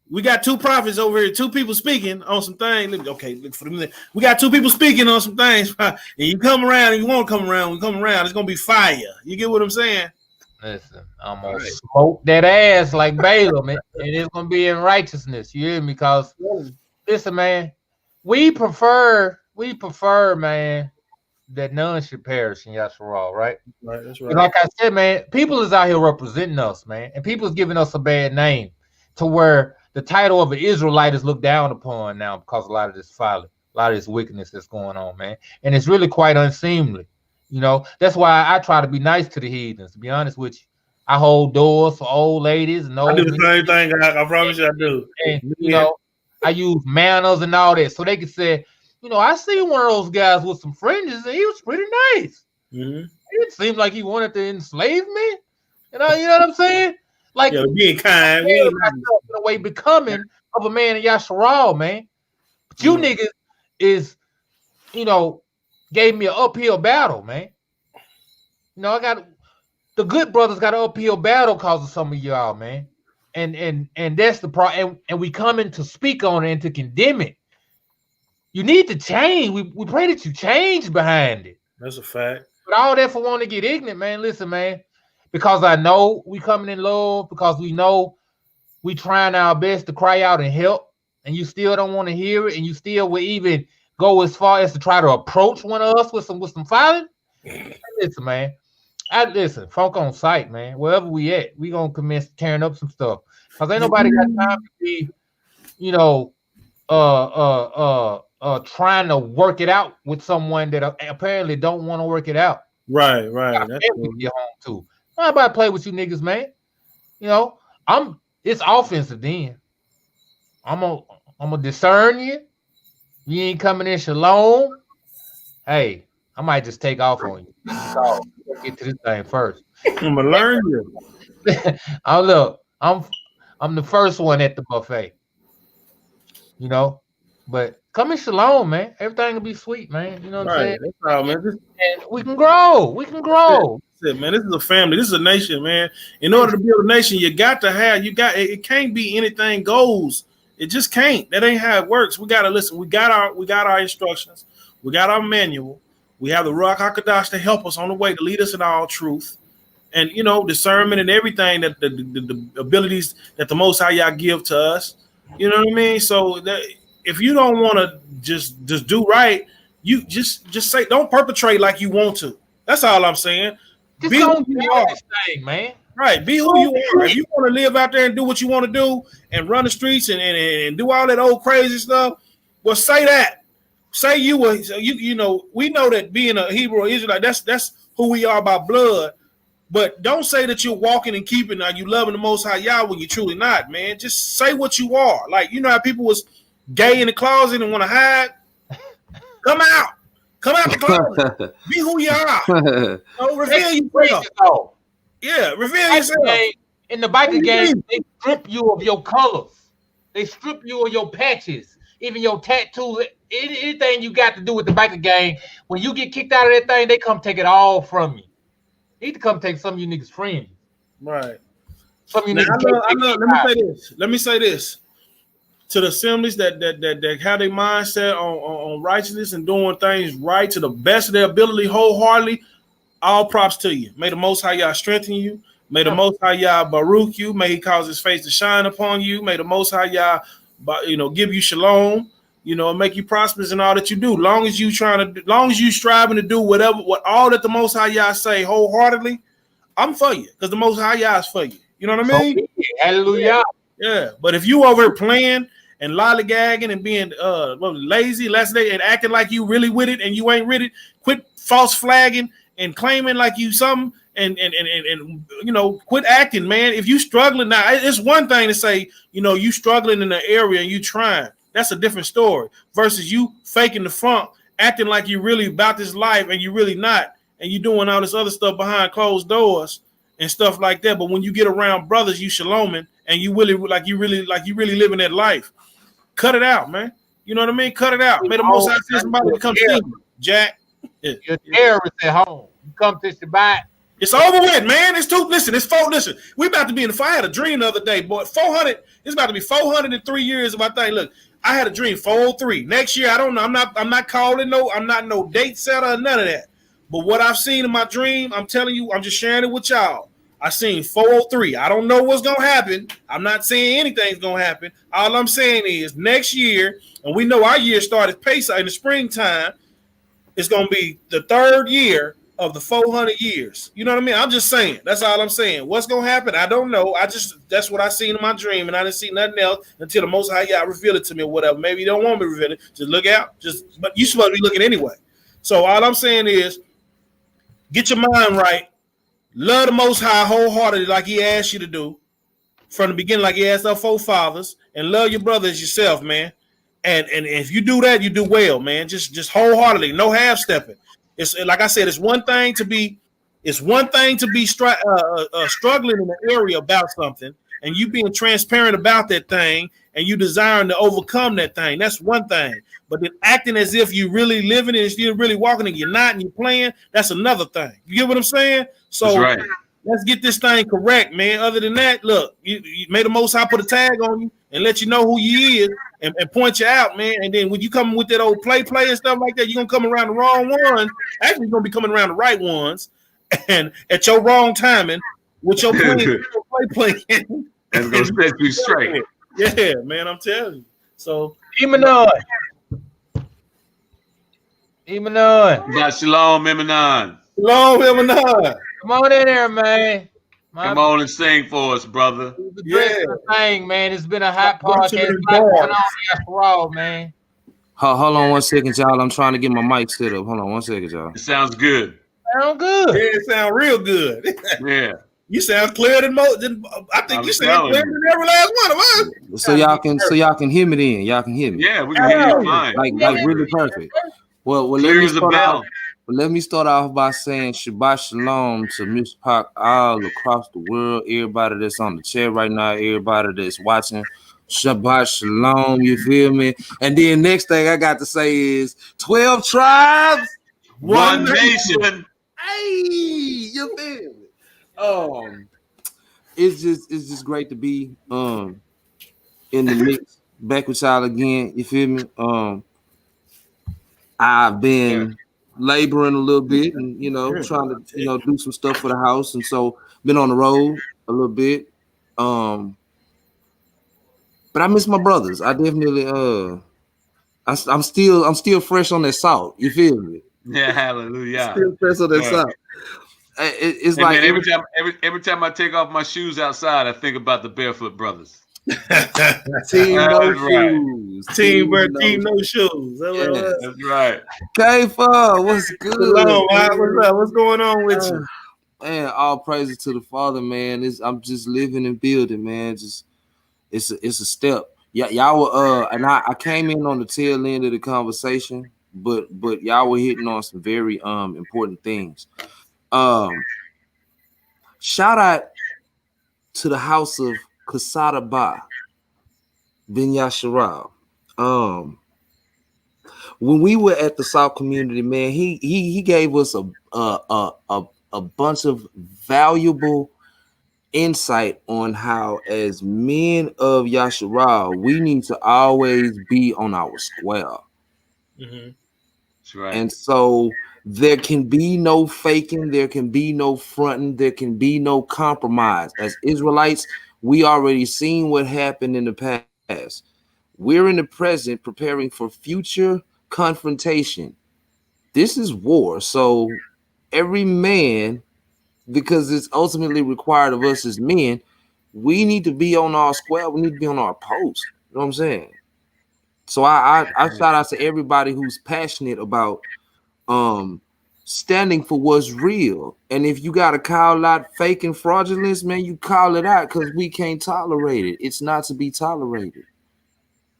we got two prophets over here, two people speaking on some things. Look for them. We got two people speaking on some things. And you come around and you want to come around. When you come around, it's gonna be fire. You get what I'm saying? Listen, I'm gonna smoke that ass like Balaam, and it's gonna be in righteousness. You hear me? Because listen, man, we prefer, man, that none should perish in Yasharal, right? Right, that's right. And like I said, man, people is out here representing us, man, and people is giving us a bad name to where the title of an Israelite is looked down upon now because a lot of this folly, a lot of this wickedness that's going on, man, and it's really quite unseemly. You know, that's why I try to be nice to the heathens. To be honest with you, I hold doors for old ladies and old. I do the same thing. I promise you, I do. And, you know, I use manners and all that, so they can say, you know, I seen one of those guys with some fringes, and he was pretty nice. Mm-hmm. It seemed like he wanted to enslave me. You know what I'm saying? Like being kind, in a way, becoming of a man in Yasharal, man. But you niggas is, you know, gave me an uphill battle, man. You know, I got the good brothers got an uphill battle because of some of y'all, man. And that's the problem. And we coming to speak on it and to condemn it. You need to change. We pray that you change behind it. That's a fact. But all that for wanting to get ignorant, man. Listen, man. Because I know we coming in love, because we know we trying our best to cry out and help, and you still don't want to hear it, and you still will even go as far as to try to approach one of us with some filing. Listen, man, I listen, folk on site, man. Wherever we at, we gonna commence tearing up some stuff. Cause ain't nobody got time to be, you know, trying to work it out with someone that apparently don't want to work it out. Right. That's your home too. Nobody play with you niggas, man. You know, it's offensive then. I'm gonna discern you. You ain't coming in shalom. Hey, I might just take off on you. So let's get to this thing first. I'm gonna learn you. Look, I'm the first one at the buffet. You know, but come in shalom, man. Everything will be sweet, man. You know what I'm saying? That's all, man. And we can grow. We can grow. That's it, man. This is a family. This is a nation, man. In order to build a nation, you got to have. It can't be anything goes. It just can't. That ain't how it works. We gotta listen. We got our instructions. We got our manual. We have the Ruach HaKodesh to help us on the way to lead us in all truth, and you know, discernment and everything that the abilities that the Most High Yah give to us. You know what I mean? So that if you don't want to just do right, you just say, don't perpetrate like you want to. That's all I'm saying. Just don't do this thing, man. Right, be who you are. If you want to live out there and do what you want to do and run the streets and do all that old crazy stuff, well, say that. Say you know, we know that being a Hebrew or Israelite, that's who we are by blood. But don't say that you're walking and keeping, are you loving the Most High Yah when you're truly not, man. Just say what you are. Like, you know how people was gay in the closet and want to hide? Come out. Come out the closet. Be who you are. Reveal yourself. Yeah, reveal yourself. In the biker game, they strip you of your colors. They strip you of your patches, even your tattoos. Anything you got to do with the biker game, when you get kicked out of that thing, they come take it all from you. They need to come take some of you niggas' friends. Right. Some of you niggas. I know. Let me say this. To the assemblies that have their mindset on righteousness and doing things right to the best of their ability, wholeheartedly, all props to you. May the Most High Yah strengthen you. May the Most High Yah baruch you. May He cause His face to shine upon you. May the Most High Yah, give you shalom. And make you prosperous in all that you do. Long as you striving to do what all that the Most High Yah say wholeheartedly, I'm for you because the Most High Yah is for you. You know what I mean? Hallelujah. Yeah. But if you over here playing and lollygagging and being lazy, and acting like you really with it and you ain't with it, quit false flagging and claiming like you something and quit acting, man. If you struggling now, it's one thing to say, you struggling in an area and you trying. That's a different story versus you faking the funk, acting like you really about this life and you really not, and you doing all this other stuff behind closed doors and stuff like that. But when you get around brothers, you shaloming and you really living that life. Cut it out, man. You know what I mean? Cut it out. May the Most High send somebody to come see you, Jack. You're terrorist at home. You come to Shabbat. It's over with, man. Listen, we about to be in the fire. I had a dream the other day, boy. 400. It's about to be 403 years of my thing. Look, I had a dream 403. Next year, I don't know. I'm not calling I'm not no date setter or none of that. But what I've seen in my dream, I'm telling you, I'm just sharing it with y'all. I seen 403. I don't know what's gonna happen. I'm not saying anything's gonna happen. All I'm saying is next year, and we know our year started Pesach in the springtime. It's gonna be the third year of the 400 years. You know what I mean? I'm just saying. That's all I'm saying. What's gonna happen? I don't know. That's what I seen in my dream, and I didn't see nothing else until the Most High Yah revealed it to me or whatever. Maybe you don't want me to reveal it. Just look out. But you supposed to be looking anyway. So all I'm saying is, get your mind right. Love the Most High wholeheartedly, like He asked you to do from the beginning, like He asked our forefathers, and love your brother as yourself, man. And if you do that, you do well, man. Just wholeheartedly, no half stepping. It's like I said, it's one thing to be struggling in an area about something, and you being transparent about that thing, and you desiring to overcome that thing. That's one thing. But then acting as if you really living it, you're really walking, and you're not, and you're playing. That's another thing. You get what I'm saying? So that's right. Let's get this thing correct, man. Other than that, look, you made the Most High put a tag on you and let you know who you is and point you out, man. And then when you come with that old play and stuff like that, you're going to come around the wrong ones. Actually, you're going to be coming around the right ones. And at your wrong timing, with your play. And it's going to set you straight. Yeah, man, I'm telling you. So, Emanon. Shalom, Emanon. Shalom, Emanon. Come on in there, man. Come on and sing for us, brother. Yeah. Thing, man. It's been a hot podcast. Going on here for all, man. Hold on 1 second, y'all. I'm trying to get my mic set up. Hold on 1 second, y'all. It sounds good. Sound good. Yeah, it sounds real good. Yeah. You sound clearer than most. I think you sound clearer than every last one of us. So y'all can hear me then. Y'all can hear me. Yeah, we can hear you fine. Like really perfect. Well, clear as a bell. Let me start off by saying Shabbat Shalom to Miss Pac all across the world. Everybody that's on the chat right now, everybody that's watching. Shabbat Shalom, you feel me? And then next thing I got to say is 12 tribes, one nation. Hey, you feel me? It's just great to be in the mix back with y'all again. You feel me? I've been laboring a little bit and trying to do some stuff for the house, and so been on the road a little bit. But I miss my brothers. I definitely I'm still fresh on that salt. You feel me? Yeah, hallelujah. Still fresh on that salt. It's hey, like man, every time I take off my shoes outside, I think about the Barefoot Brothers. Team no shoes. Team no shoes. That's right. K4, what's good? Hello, what's up? What's going on with you? Man, all praises to the Father, man. I'm just living and building, man. Just it's a step. Yeah, y'all were and I came in on the tail end of the conversation, but y'all were hitting on some very important things. Shout out to the house of Kasada Ba Ben Yasharal. When we were at the South Community, man, he gave us a bunch of valuable insight on how, as men of Yasharal, we need to always be on our square. Mm-hmm. That's right. And so there can be no faking, there can be no fronting, there can be no compromise. As Israelites, we already seen what happened in the past. We're in the present preparing for future confrontation. This is war. So every man, because it's ultimately required of us as men, we need to be on our square. We need to be on our post. You know what I'm saying? So I shout out to everybody who's passionate about standing for what's real. And if you got to call out fake and fraudulence, man, you call it out, because we can't tolerate it. It's not to be tolerated.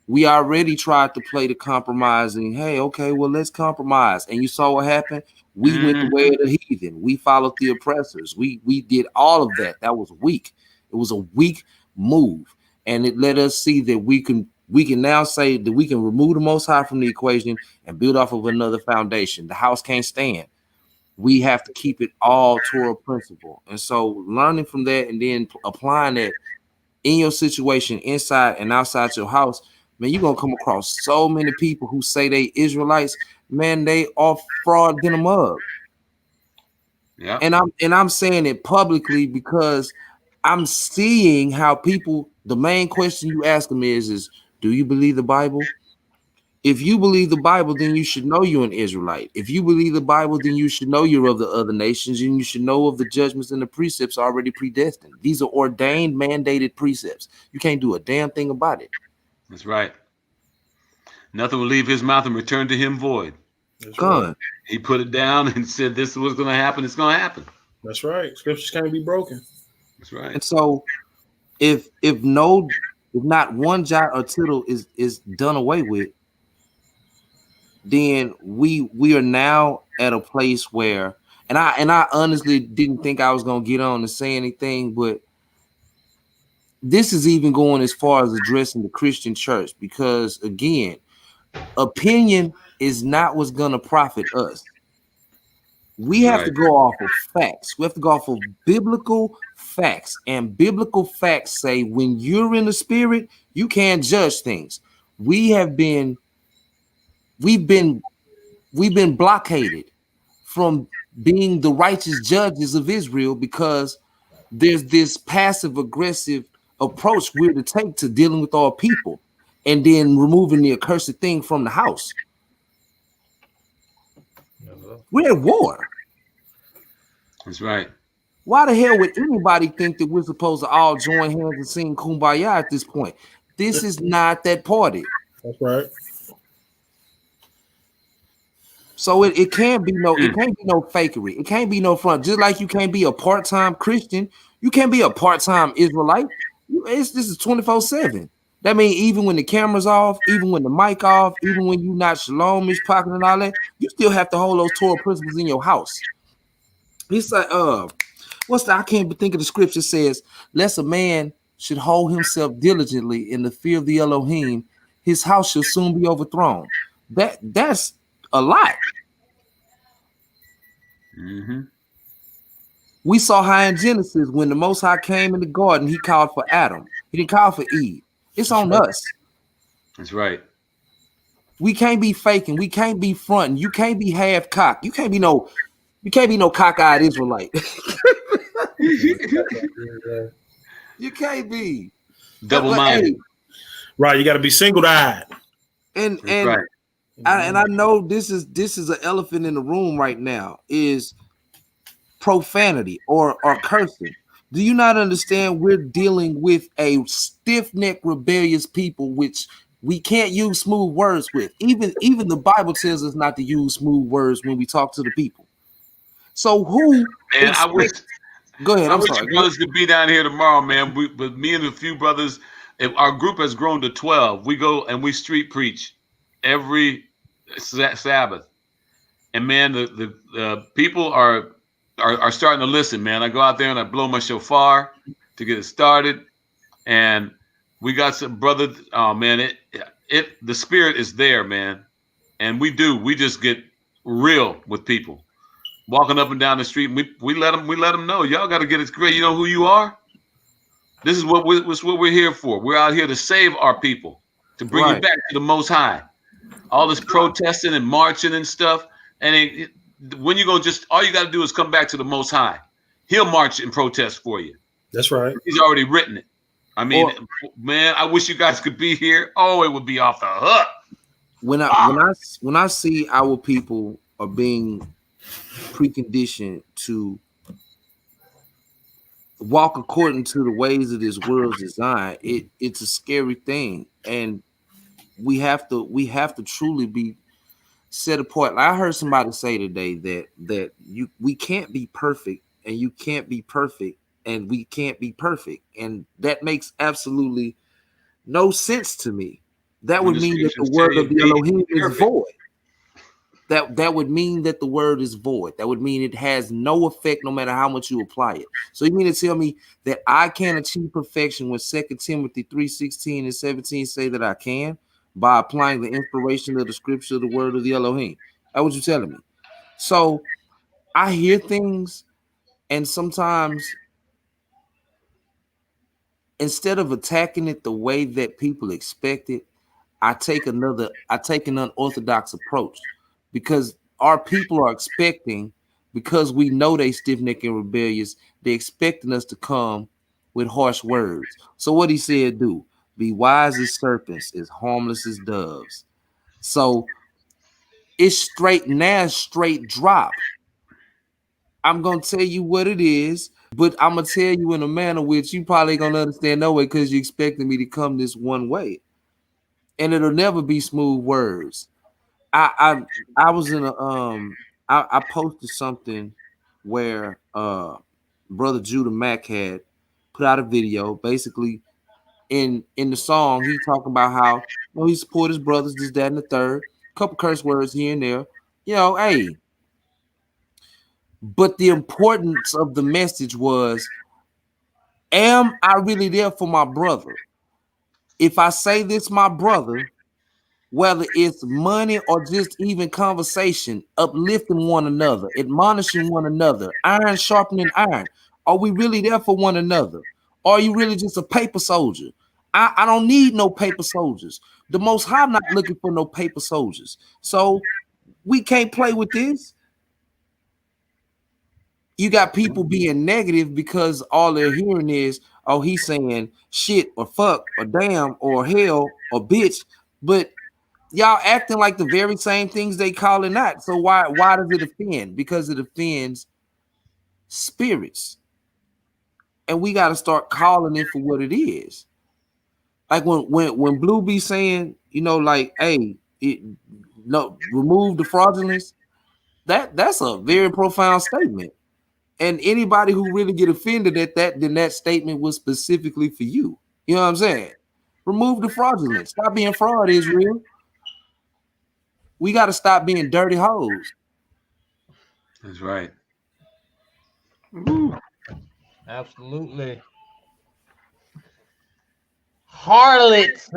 We already tried to play the compromising. Hey, okay, well, let's compromise. And you saw what happened. We went the way of the heathen. We followed the oppressors. We did all of that. That was weak. It was a weak move. And it let us see that we can now say that we can remove the Most High from the equation and build off of another foundation. The house can't stand. We have to keep it all Torah principle. And so learning from that and then applying that in your situation inside and outside your house, man, you're going to come across so many people who say they Israelites. Man, they are fraud than a mug. Yeah. And I'm saying it publicly because I'm seeing how people, the main question you ask them is do you believe the Bible? If you believe the Bible, then you should know you're an Israelite. If you believe the Bible, then you should know you're of the other nations, and you should know of the judgments and the precepts already predestined. These are ordained, mandated precepts. You can't do a damn thing about it. That's right. Nothing will leave his mouth and return to him void. Right. He put it down and said, this is what's going to happen. It's going to happen. That's right. Scriptures can't be broken. That's right. And so if not one jot or tittle is done away with, then we are now at a place where, and I honestly didn't think I was going to get on to say anything, but this is even going as far as addressing the Christian church, because again, opinion is not what's going to profit us. We have to go off of facts. We have to go off of biblical facts, and biblical facts say when you're in the spirit, you can't judge things. We've been blockaded from being the righteous judges of Israel because there's this passive aggressive approach we're to take to dealing with our people and then removing the accursed thing from the house. We're at war. That's right. Why the hell would anybody think that we're supposed to all join hands and sing Kumbaya at this point? This is not that party. That's right. So it can't be no fakery. It can't be no front. Just like you can't be a part-time Christian, you can't be a part-time Israelite. This is 24/7. That means even when the camera's off, even when the mic off, even when you not shalom, pocket and all that, you still have to hold those Torah principles in your house. It's like I can't think of the scripture says, lest a man should hold himself diligently in the fear of the Elohim, his house shall soon be overthrown. That's a lot. Mm-hmm. We saw how in Genesis, when the Most High came in the garden, he called for Adam. He didn't call for Eve. It's on us. That's right. We can't be faking. We can't be fronting. You can't be half cocked. You can't be no cockeyed Israelite. You can't be double-minded. Right. You got to be single-eyed. And right. I know this is an elephant in the room right now, is profanity or cursing. Do you not understand we're dealing with a stiff-necked, rebellious people, which we can't use smooth words with? Even the Bible tells us not to use smooth words when we talk to the people. So who? Man, I wish. Go ahead. I wish you brothers could be down here tomorrow, man. But me and a few brothers, our group has grown to 12. We go and we street preach every Sabbath, and man, the people are starting to listen, man. I go out there and I blow my shofar to get it started, and we got some brothers. Oh man, the spirit is there, man, and we just get real with people. Walking up and down the street, we let them know, y'all got to get it great. You know who you are. This is what we're here for. We're out here to save our people, to bring you back to the Most High. All this protesting and marching and stuff, and when you go, just all you got to do is come back to the Most High. He'll march and protest for you. That's right. He's already written it. I mean, man, I wish you guys could be here. Oh, it would be off the hook. When I see our people are being preconditioned to walk according to the ways of this world's design, it's a scary thing, and we have to truly be set apart. I heard somebody say today that we can't be perfect, and you can't be perfect, and we can't be perfect, and that makes absolutely no sense to me. That would mean that the word of the Elohim is void. That would mean that the word is void. That would mean it has no effect no matter how much you apply it. So you mean to tell me that I can't achieve perfection when 2 Timothy 3:16 and 17 say that I can, by applying the inspiration of the scripture, the word of the Elohim? That's what you're telling me. So I hear things, and sometimes instead of attacking it the way that people expect it, I take an unorthodox approach, because our people are expecting, because we know they stiff-necked and rebellious, they're expecting us to come with harsh words. So what he said, do be wise as serpents, as harmless as doves. So it's straight drop. I'm gonna tell you what it is, but I'm gonna tell you in a manner which you probably gonna understand no way, because you expecting me to come this one way, and it'll never be smooth words. I was in I posted something where brother Judah Mack had put out a video. Basically, in the song, he talking about how he support his brothers, this, that, and the third. Couple curse words here and there. Hey. But the importance of the message was, am I really there for my brother? If I say this, my brother, whether it's money or just even conversation, uplifting one another, admonishing one another, iron sharpening iron, are we really there for one another? Or are you really just a paper soldier? I don't need no paper soldiers. The Most High not looking for no paper soldiers. So we can't play with this. You got people being negative because all they're hearing is, oh, he's saying shit or fuck or damn or hell or bitch, but y'all acting like the very same things they calling out. So why does it offend? Because it offends spirits. and we got to start calling it for what it is. Like when Blue be saying, you know, like, hey, no, remove the fraudulence. That's a very profound statement. And anybody who really get offended at that, then that statement was specifically for you. You know what I'm saying? Remove the fraudulence. Stop being fraud, Israel. We got to stop being dirty hoes. That's right. Absolutely. Harlots,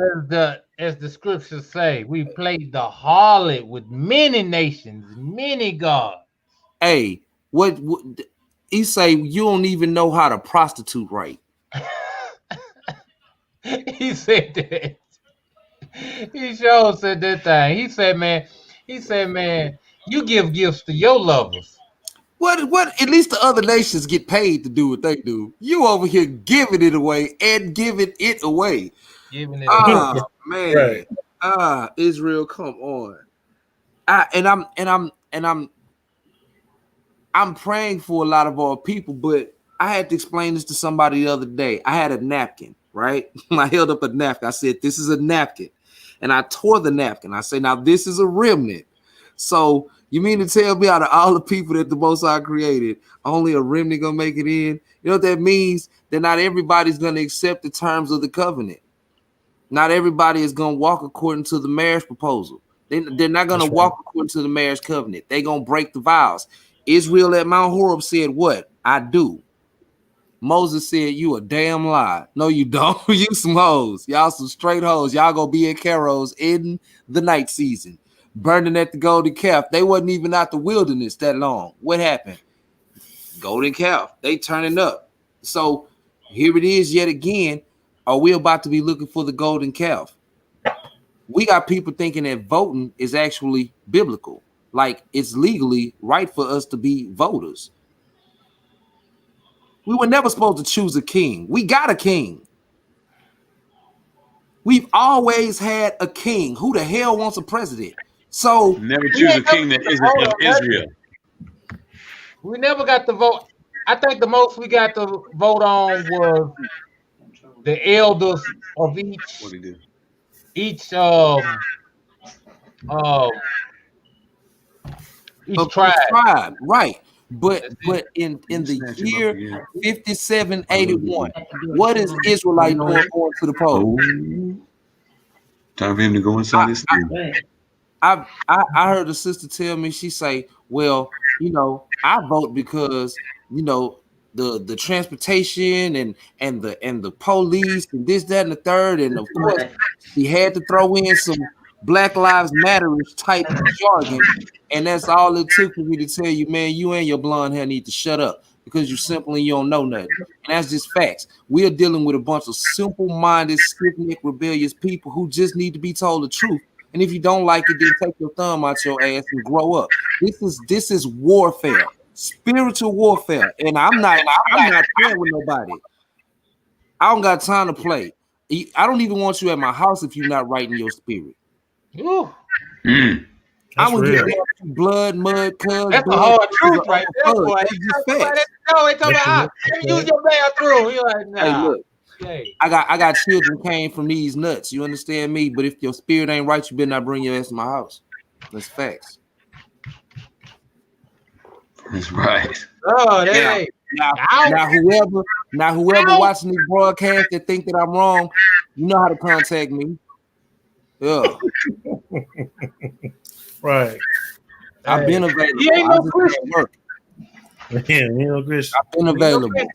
as the scriptures say, we played the harlot with many nations, many gods. Hey, what he say? You don't even know how to prostitute right. He said that. He sure said that thing. He said, man, you give gifts to your lovers. What? At least the other nations get paid to do what they do. You over here giving it away and giving it away. Giving it away. Man. Right. Israel, come on. I'm praying for a lot of our people, but I had to explain this to somebody the other day. I had a napkin, right? I held up a napkin. I said, this is a napkin. And I tore the napkin. I say, now this is a remnant. So you mean to tell me out of all the people that the Most High created, only a remnant gonna make it in? You know what that means? That not everybody's gonna accept the terms of the covenant. Not everybody is gonna walk according to the marriage proposal. They're not gonna walk according to the marriage covenant. They're gonna break the vows. Israel at Mount Horeb said, what? I do. Moses said, you a damn lie. No, you don't. You some hoes. Y'all some straight hoes. Y'all gonna be at Caros in the night season, burning at the golden calf. They wasn't even out the wilderness that long. What happened? Golden calf. They turning up. So here it is yet again. Are we about to be looking for the golden calf? We got people thinking that voting is actually biblical. Like it's legally right for us to be voters. We were never supposed to choose a king. We got a king. We've always had a king. Who the hell wants a president? So never choose a king that isn't of Israel. We never got to vote. I think the most we got to vote on was the elders of each tribe. Right. But in the year 5781, what is Israelite doing going to the poll? Time for him to go inside his thing. I heard a sister tell me, she say, well, you know, I vote because, you know, the transportation and the police and this, that, and the third, and of course he had to throw in some Black Lives Matter-ish type jargon, and that's all it took for me to tell you, man, you and your blonde hair need to shut up because you don't know nothing. And that's just facts. We are dealing with a bunch of simple-minded, stiff-necked, rebellious people who just need to be told the truth. And if you don't like it, then take your thumb out your ass and grow up. This is warfare, spiritual warfare, and I'm not playing with nobody. I don't got time to play. I don't even want you at my house if you're not right in your spirit. I would get blood, mud, cuz. That's the hard truth right there, boy. No, they talking about use your bathroom. You're like, nah. Hey, look. Hey. I got children came from these nuts. You understand me? But if your spirit ain't right, you better not bring your ass to my house. That's facts. That's right. Oh, that now whoever watching this broadcast that think that I'm wrong, you know how to contact me. Yeah. Right. I've been available. He ain't no Christian. I've been available.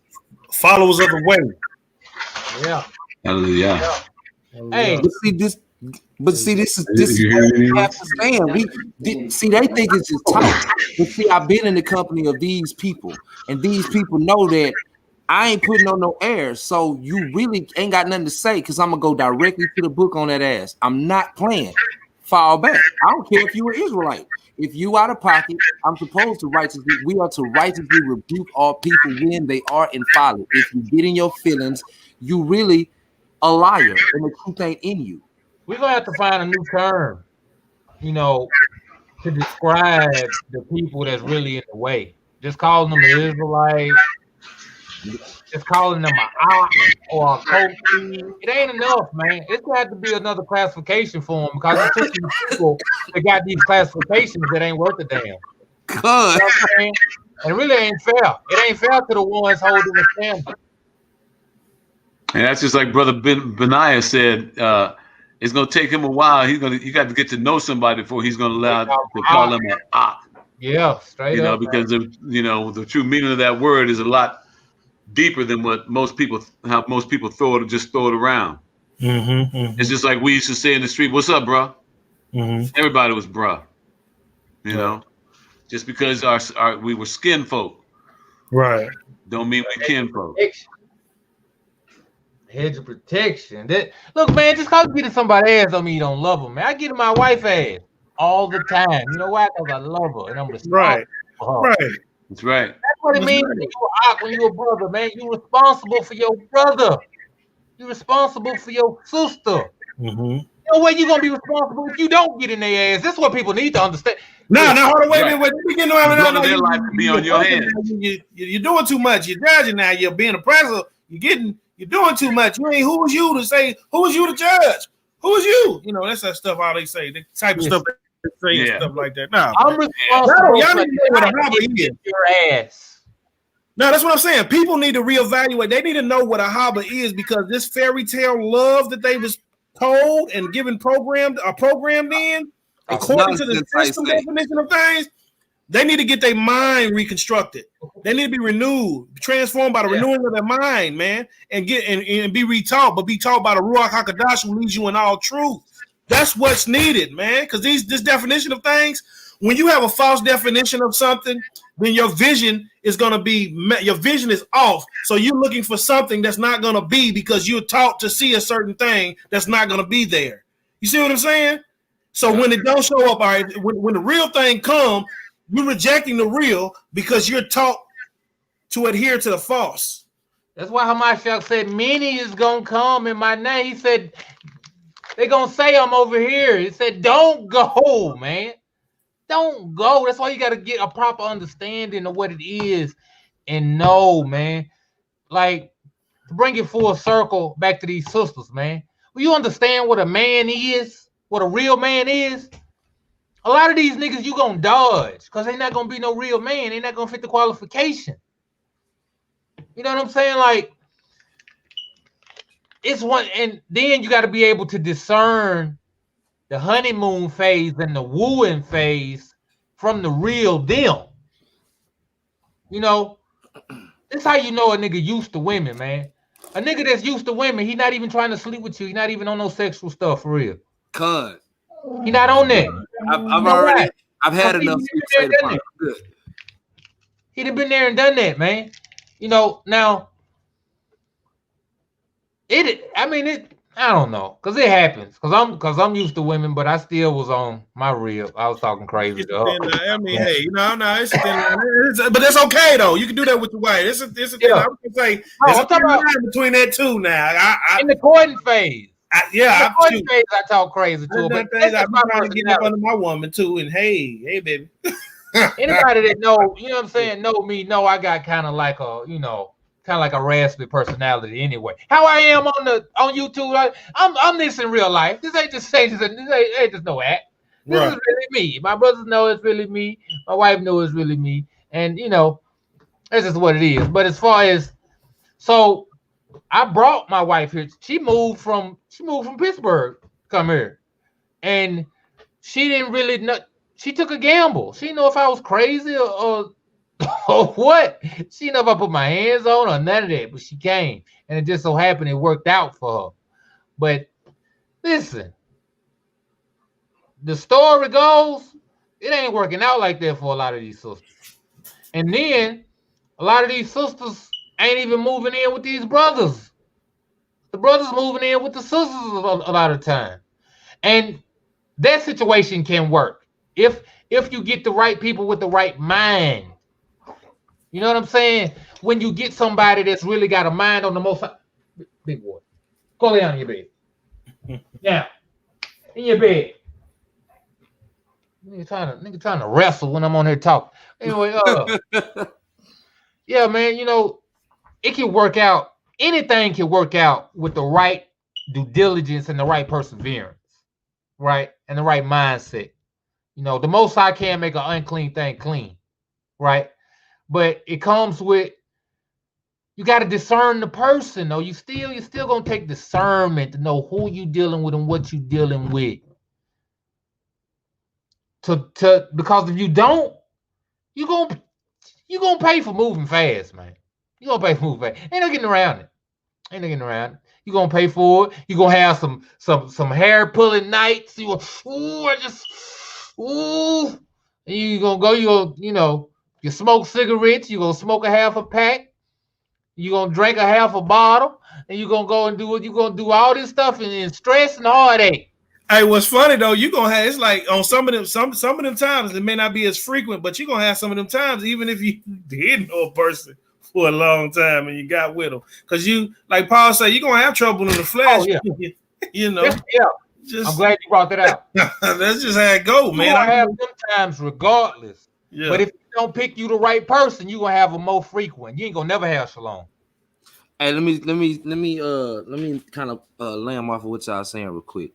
Followers of the way. Yeah. Hallelujah. Hey, this is what we have to stand. They think it's just talk. But see, I've been in the company of these people, and these people know that I ain't putting on no airs. So you really ain't got nothing to say because I'm gonna go directly to the book on that ass. I'm not playing. Fall back. I don't care if you were Israelite. If you out of pocket, we are to righteously rebuke all people when they are in folly. If you get in your feelings, you really a liar and the truth ain't in you. We're gonna have to find a new term, you know, to describe the people that's really in the way. Just calling them the Israelites, just calling them a op or a coach. It ain't enough, man. It's got to be another classification for them because it's just these people that got these classifications that ain't worth a damn. You know what I'm saying? And it really ain't fair. It ain't fair to the ones holding the standard. And that's just like Brother Benaiah said. It's gonna take him a while. You got to get to know somebody before he's gonna allow to call him an op. Yeah, straight up. Because the true meaning of that word is a lot deeper than what most people throw it around. It's just like we used to say in the street, "What's up, bro?" Everybody was bruh. You know, just because we were skin folk, right? Don't mean we kin folk. Hedge of protection. Look, man, just cause you get in somebody's ass don't mean you don't love them, man. I get in my wife's ass all the time. You know why? Because I love her and I'm responsible for her. Right. That's right. That's what it means when you're a brother, man. You're responsible for your brother. You're responsible for your sister. No way you're gonna be responsible if you don't get in their ass. That's what people need to understand. No, hold on, wait a minute. Their life can be on your hands. You're doing too much. You're judging now. You're being oppressive. You're doing too much. You ain't who is you to say, who is you to judge? Who is you? You know, that's that stuff all they say. The type of stuff they say and stuff like that. No, I'm responsible. Y'all need to know what a hobby is. Your ass. No, that's what I'm saying. People need to reevaluate. They need to know what a hobby is because this fairy tale love that they was told and given programmed in, according to the system definition of things, they need to get their mind reconstructed. They need to be renewed, transformed by the renewing of their mind, man, and be retaught, but be taught by the Ruach HaKodesh who leads you in all truth. That's what's needed, man. Because this definition of things, when you have a false definition of something, then your vision is off. So you're looking for something that's not going to be because you're taught to see a certain thing that's not going to be there. You see what I'm saying? So when it don't show up, all right, when the real thing comes, you're rejecting the real because you're taught to adhere to the false. That's why Hamashiach said, many is going to come in my name. He said, they're going to say I'm over here. He said, don't go, man. Don't go. That's why you got to get a proper understanding of what it is and know, man. Like, to bring it full circle back to these sisters, man. Will you understand what a man is? What a real man is? A lot of these niggas you gonna dodge because they're not gonna be no real man. They're not gonna fit the qualification. You know what I'm saying? Like, it's one, and then you got to be able to discern the honeymoon phase and the wooing phase from the real them. You know, that's how you know a nigga used to women, man. A nigga that's used to women, he not even trying to sleep with you. He not even on no sexual stuff for real. He not on that. I've had enough. He done been there and done that, man. You know, now I don't know, cause it happens. Cause I'm used to women, but I still was on my real. I was talking crazy to her. I mean, hey, but that's okay though. You can do that with your wife. It's a thing. I would say there's a line between that too. Now, in the courting phase. I talk crazy to her. But I'm trying to get up under my woman too. And hey, baby. Anybody that know, you know what I'm saying, know me, know I got kind of like a raspy personality anyway. How I am on YouTube, I'm this in real life. This ain't just no act. This is really me. My brothers know it's really me. My wife knows it's really me. And you know, that's just what it is. But as far as I brought my wife here. She moved from Pittsburgh, come here. And she didn't really know. She took a gamble. She didn't know if I was crazy or what. She didn't know if I put my hands on or none of that. But she came. And it just so happened it worked out for her. But listen, the story goes, it ain't working out like that for a lot of these sisters. And then a lot of these sisters ain't even moving in with these brothers. The brothers moving in with the sisters a lot of time. And that situation can work if you get the right people with the right mind. You know what I'm saying? When you get somebody that's really got a mind on the most big boy. Go lay down in your bed. Now, in your bed. Nigga trying to wrestle when I'm on here talking. Anyway, yeah, man, you know, it can work out. Anything can work out with the right due diligence and the right perseverance, right? And the right mindset. You know, the Most High can make an unclean thing clean, right? But it comes with, you got to discern the person, though. You're still gonna take discernment to know who you dealing with and what you dealing with. Because if you don't, you're gonna pay for moving fast, man. You're gonna pay for moving fast. Ain't no getting around it. You're gonna pay for it. You're gonna have some hair pulling nights. You and you're gonna go, you smoke cigarettes, you're gonna smoke a half a pack, you're gonna drink a half a bottle, and you're gonna go and do it. You're gonna do all this stuff and stress and heartache. Hey, what's funny though, you're gonna have, it's like on some of them times, it may not be as frequent, but you're gonna have some of them times, even if you didn't know a person for a long time and you got with them. Because you, like Paul said, you're gonna have trouble in the flesh. Oh, yeah. You know. Yeah. I'm glad you brought that out. That's just how it goes, man. I have them times regardless. Yeah. But if you don't pick you the right person, you're gonna have them more frequent. You ain't gonna never have shalom. Hey, let me kind of lamb off of what y'all saying real quick.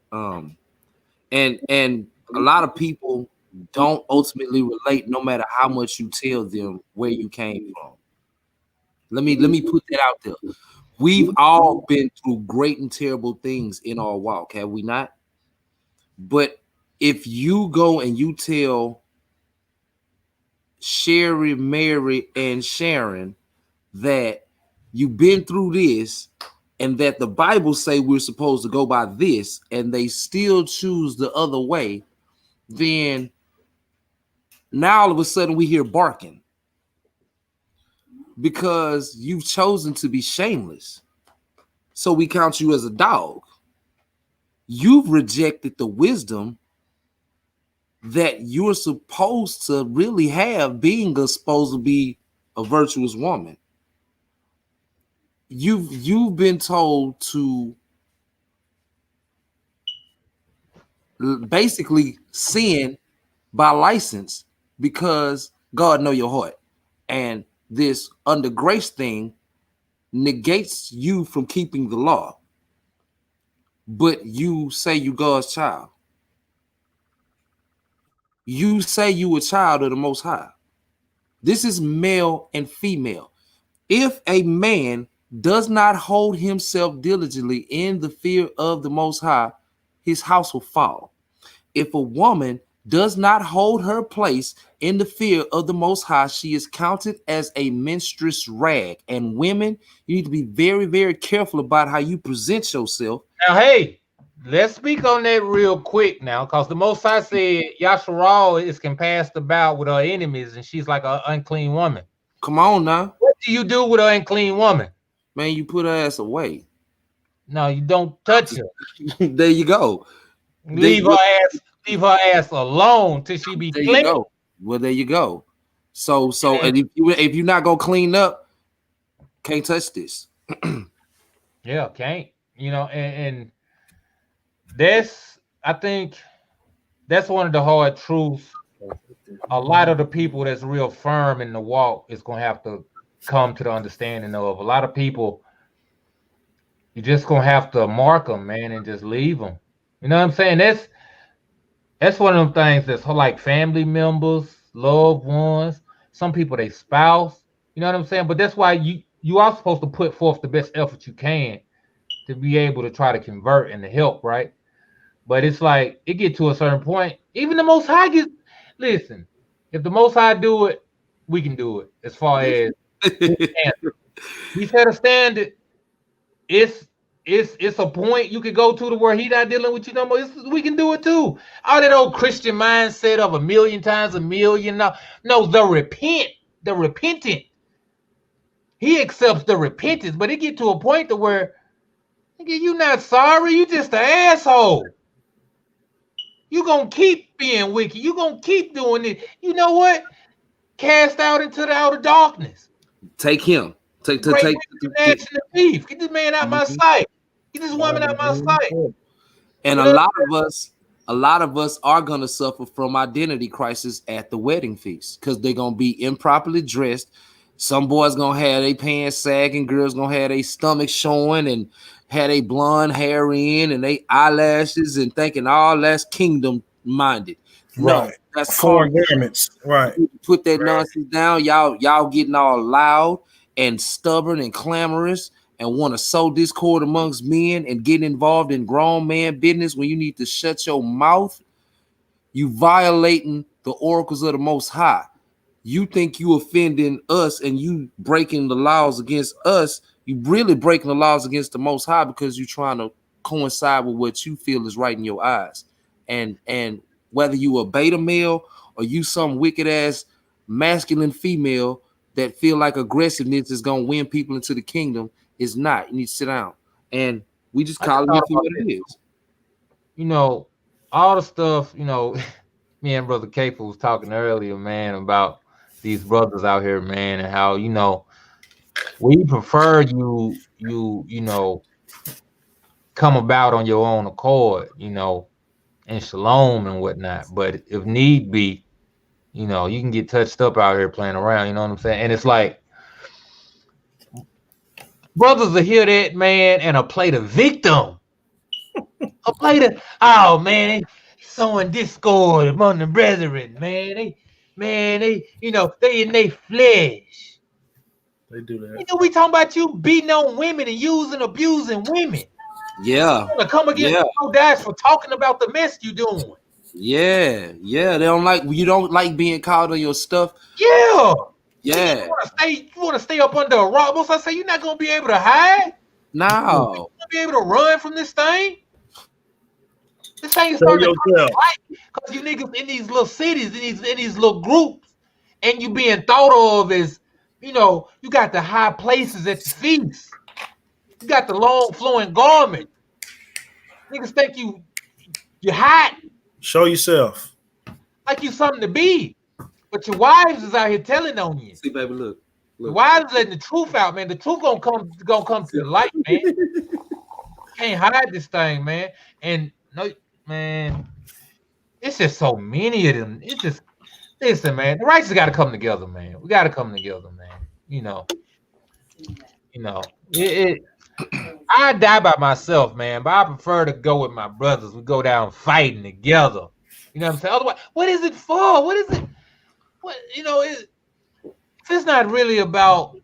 And a lot of people don't ultimately relate, no matter how much you tell them where you came from. Let me put that out there. We've all been through great and terrible things in our walk, have we not? But if you go and you tell Sherry, Mary, and Sharon that you've been through this and that the Bible say we're supposed to go by this, and they still choose the other way, then now all of a sudden we hear barking because you've chosen to be shameless. So we count you as a dog. You've rejected the wisdom that you're supposed to really have, being supposed to be a virtuous woman. You've been told to basically sin by license because God know your heart, and this under grace thing negates you from keeping the law, but you say you God's child. You say you a child of the Most High. This is male and female. If a man does not hold himself diligently in the fear of the Most High, his house will fall. If a woman does not hold her place in the fear of the Most High, she is counted as a menstruous rag. And women, you need to be very, very careful about how you present yourself. Now, hey, let's speak on that real quick now, because the Most High said Yasharal is compassed about with her enemies, and she's like an unclean woman. Come on now. What do you do with an unclean woman? Man, you put her ass away. No, you don't touch her. There you go. Leave her ass alone till she be clean. You go. Well, there you go. So and if you're not gonna clean up, can't touch this. Yeah, can't. And that's, I think that's one of the hard truths. A lot of the people that's real firm in the walk is gonna have to come to the understanding of. A lot of people, you're just gonna have to mark them, man, and just leave them. You know what I'm saying? That's one of them things that's like family members, loved ones, some people they spouse. You know what I'm saying? But that's why you are supposed to put forth the best effort you can to be able to try to convert and to help, right? But it's like it get to a certain point. Even the Most High listen. If the Most High do it, we can do it. As far as we set a standard, it's a point you could go to where he not dealing with you no more. We can do it too. All that old Christian mindset of 1,000,000 times 1,000,000. No, the repentant. He accepts the repentance, but it get to a point to where you not sorry, you just an asshole. You gonna keep being wicked. You gonna keep doing it. You know what? Cast out into the outer darkness. Take him. Take Get this man out my sight. Get this woman out my sight. And a lot of us are gonna suffer from identity crisis at the wedding feast because they're gonna be improperly dressed. Some boys gonna have their pants sagging, girls gonna have their stomach showing and have their blonde hair in and they eyelashes and thinking all that's kingdom minded. No, Right. that's Foreign carnal. garments. Right. Put that nonsense down. Y'all getting all loud and stubborn and clamorous and want to sow discord amongst men and get involved in grown man business when you need to shut your mouth. You violating the oracles of the Most High. You think you offending us and you breaking the laws against us. You really breaking the laws against the Most High because you're trying to coincide with what you feel is right in your eyes. And whether you a beta male or you some wicked ass masculine female that feel like aggressiveness is gonna win people into the kingdom, is not. You need to sit down. And we just call it for what it is. You know, all the stuff, you know, me and Brother Capo was talking earlier, man, about these brothers out here, man, and how, you know, we prefer you know, come about on your own accord, you know, and shalom and whatnot. But if need be, you know, you can get touched up out here playing around, you know what I'm saying? And it's like, brothers will hear that, man, and play the victim. Play the, oh, man, they sowing discord among the brethren, man. They, you know, they in their flesh. They do that. You know, we talking about you beating on women and using, abusing women. Yeah. You come against your dash for talking about the mess you doing. Yeah. They don't like, you don't like being called on your stuff. Yeah. Yeah. You want to stay up under a rock. Most I say you're not gonna be able to hide. No. You're gonna be able to run from this thing. This thing is starting to come right because you niggas in these little cities, in these little groups, and you being thought of as, you know, you got the high places at the feast. You got the long flowing garment. Niggas think you're hot. Show yourself. Like you something to be. But your wives is out here telling on you. See, baby, look. The wives letting the truth out, man. The truth gonna come to the light, man. Can't hide this thing, man. And no, man, it's just so many of them. It's just, listen, man. The righteous got to come together, man. We got to come together, man. You know, I die by myself, man. But I prefer to go with my brothers. We go down fighting together. You know what I'm saying? Otherwise, what is it for? What is it? What, you know, if it's not really about,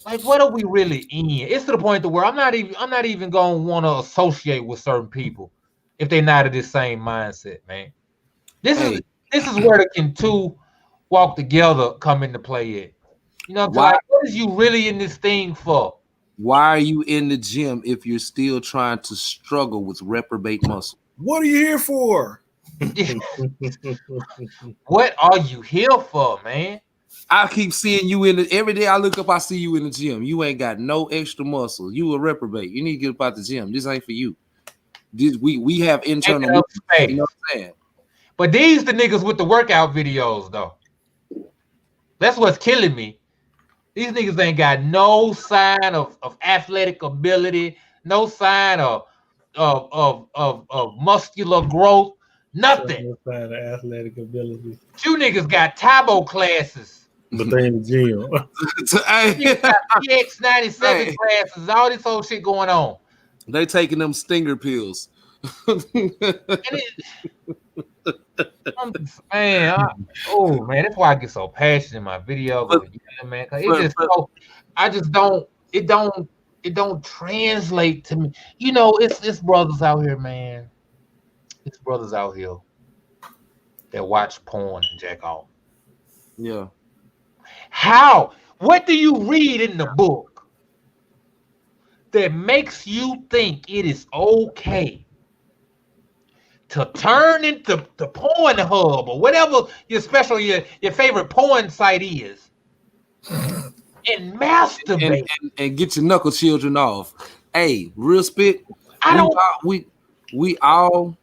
like, what are we really in? It's to the point to where I'm not even gonna want to associate with certain people if they're not of this same mindset, man. This is where the two walk together come into play at. You know what I'm saying? Like, what is you really in this thing for? Why are you in the gym if you're still trying to struggle with reprobate muscle? What are you here for? What are you here for, man? I keep seeing you every day I look up, I see you in the gym. You ain't got no extra muscle. You a reprobate. You need to get up out the gym. This ain't for you. We have internal, you know what I'm saying? But these the niggas with the workout videos, though. That's what's killing me. These niggas ain't got no sign of athletic ability, no sign of muscular growth, nothing. No sign of athletic ability. You niggas got Tabo classes. But they in the gym. PX97 classes, all this whole shit going on. They taking them stinger pills. Man, that's why I get so passionate in my video, man. It don't translate to me. You know, it's brothers out here, man. It's brothers out here that watch porn and jack off. Yeah. How? What do you read in the book that makes you think it is okay to turn into the Pornhub or whatever your favorite porn site is and masturbate and get your knuckle children off? Hey, real spit. We all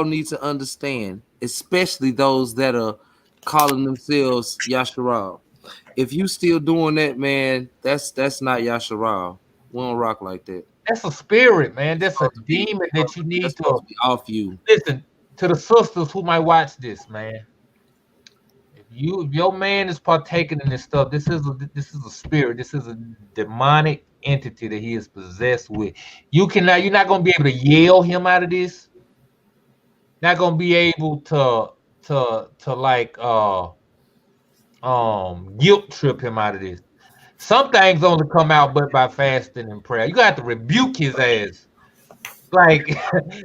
need to understand, especially those that are calling themselves Yasharal. If you still doing that, man, that's not Yasharal. We don't rock like that. That's a spirit, man. That's a demon that you need to be off you. Listen to the sisters who might watch this, man. If if your man is partaking in this stuff, this is a spirit. This is a demonic entity that he is possessed with. You're not gonna be able to yell him out of this. Not gonna be able to like guilt trip him out of this. Some things only come out but by fasting and prayer. You got to rebuke his ass. Like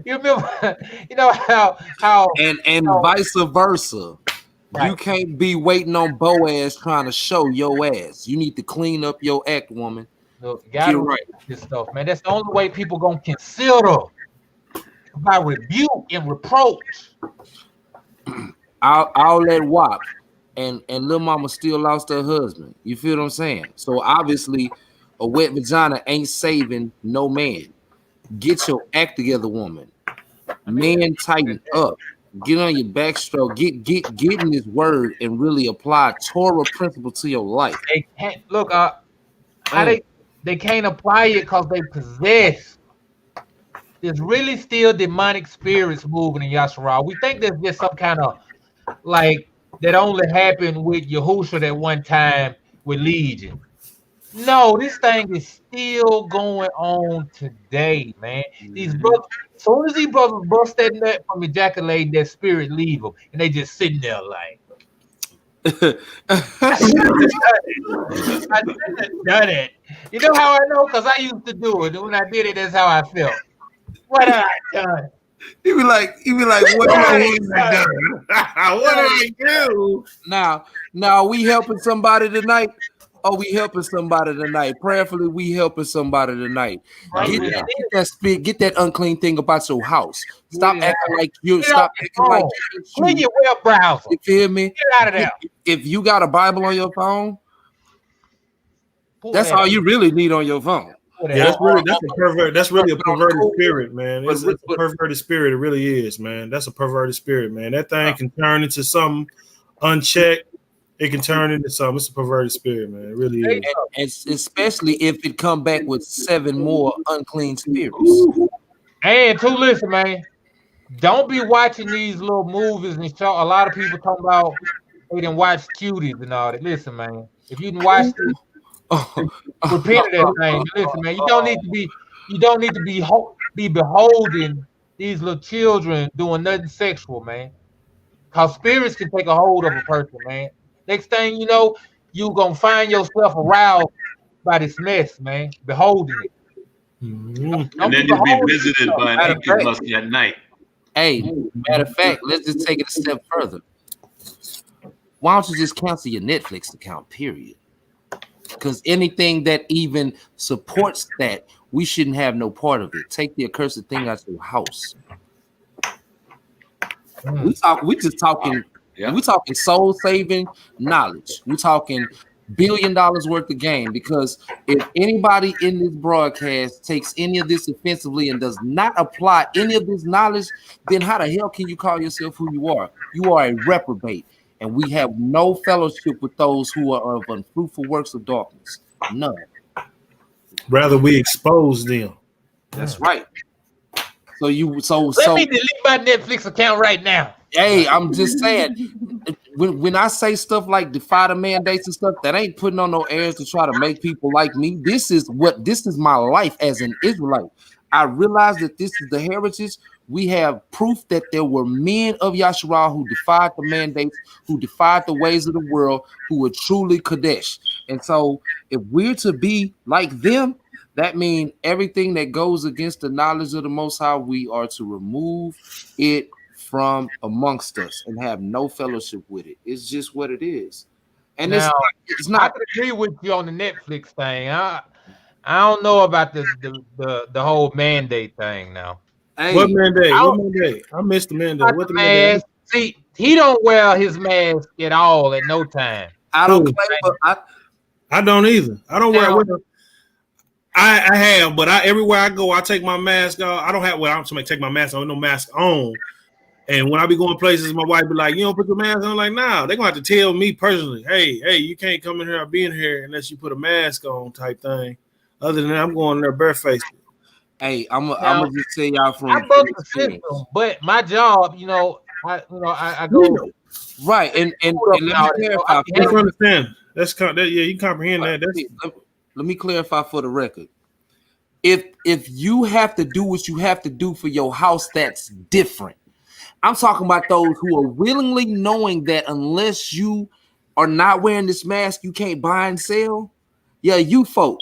you remember, you know how and vice versa. Right. You can't be waiting on Boaz trying to show your ass. You need to clean up your act, woman. Look, you gotta right this stuff, man. That's the only way people gonna consider by rebuke and reproach. I'll let WAP and Lil Mama still lost her husband. You feel what I'm saying? So obviously, a wet vagina ain't saving no man. Get your act together, woman. Man, tighten up. Get on your backstroke. Get in this word and really apply Torah principle to your life. They can't look how they can't apply it because they possess. There's really still demonic spirits moving in Yasharal. We think there's just some kind of like that only happened with Yahusha that one time with Legion. No, this thing is still going on today, man. These brothers, as soon as these brothers bust that nut from ejaculating, that spirit leave them, and they just sitting there like. I shouldn't have done it. You know how I know? Because I used to do it. When I did it, that's how I felt. What have I done? He be like, what have I done? What did I do? Now we helping somebody tonight. Oh, we helping somebody tonight. Prayerfully, we helping somebody tonight. Get that unclean thing about your house. Stop acting like you. Stop acting like you. Clean your web browser. You feel me? Get out of there. If you got a Bible on your phone, that's all you really need on your phone. Yeah, that's really a perverted spirit, man. It's a perverted spirit. It really is, man. That's a perverted spirit, man. That thing can turn into something unchecked. It can turn into something. It's a perverted spirit, man. It really is. And especially if it come back with 7 more unclean spirits. And listen, man. Don't be watching these little movies and show. A lot of people talking about they didn't watch Cuties and all that. Listen, man. If you didn't watch this, repent of that thing. Listen, man. You don't need to be beholding these little children doing nothing sexual, man. Because spirits can take a hold of a person, man. Next thing you know, you gonna find yourself aroused by this mess, man. Beholding it. Mm-hmm. And then you'll be visited by an incubus at night. Hey, matter of fact, let's just take it a step further. Why don't you just cancel your Netflix account, period? Because anything that even supports that, we shouldn't have no part of it. Take the accursed thing out of your house. We just talking. Yeah. We're talking soul-saving knowledge. We're talking $1 billion worth of game. Because if anybody in this broadcast takes any of this offensively and does not apply any of this knowledge, then how the hell can you call yourself who you are? You are a reprobate. And we have no fellowship with those who are of unfruitful works of darkness. None. Rather, we expose them. That's right. Let me delete my Netflix account right now. Hey, I'm just saying, when I say stuff like defy the mandates and stuff, that ain't putting on no airs to try to make people like me. This is my life as an Israelite. I realize that this is the heritage. We have proof that there were men of Yasharal who defied the mandates, who defied the ways of the world, who were truly Kadesh. And so if we're to be like them, that means everything that goes against the knowledge of the Most High, we are to remove it from amongst us and have no fellowship with it. It's just what it is. And now, it's not. I could agree with you on the Netflix thing. I don't know about the whole mandate thing now. Hey, what mandate? I missed the mandate. What the mandate? See, he don't wear his mask at all at no time. I don't either. I don't wear it. I have, but everywhere I go, I take my mask off. I don't have. Well, I'm somebody take my mask on. No mask on. And when I be going places, my wife be like, "You don't put your mask on." I'm like, "Nah." They're gonna have to tell me personally, "Hey, you can't come in here or be in here unless you put a mask on," type thing. Other than that, I'm going in there barefaced. Hey, I'm gonna just tell y'all from I broke the system, but my job, I go Right, and let me clarify. I understand. Yeah, you can comprehend that. Let me clarify for the record. If you have to do what you have to do for your house, that's different. I'm talking about those who are willingly knowing that unless you are not wearing this mask, you can't buy and sell. Yeah, you folk,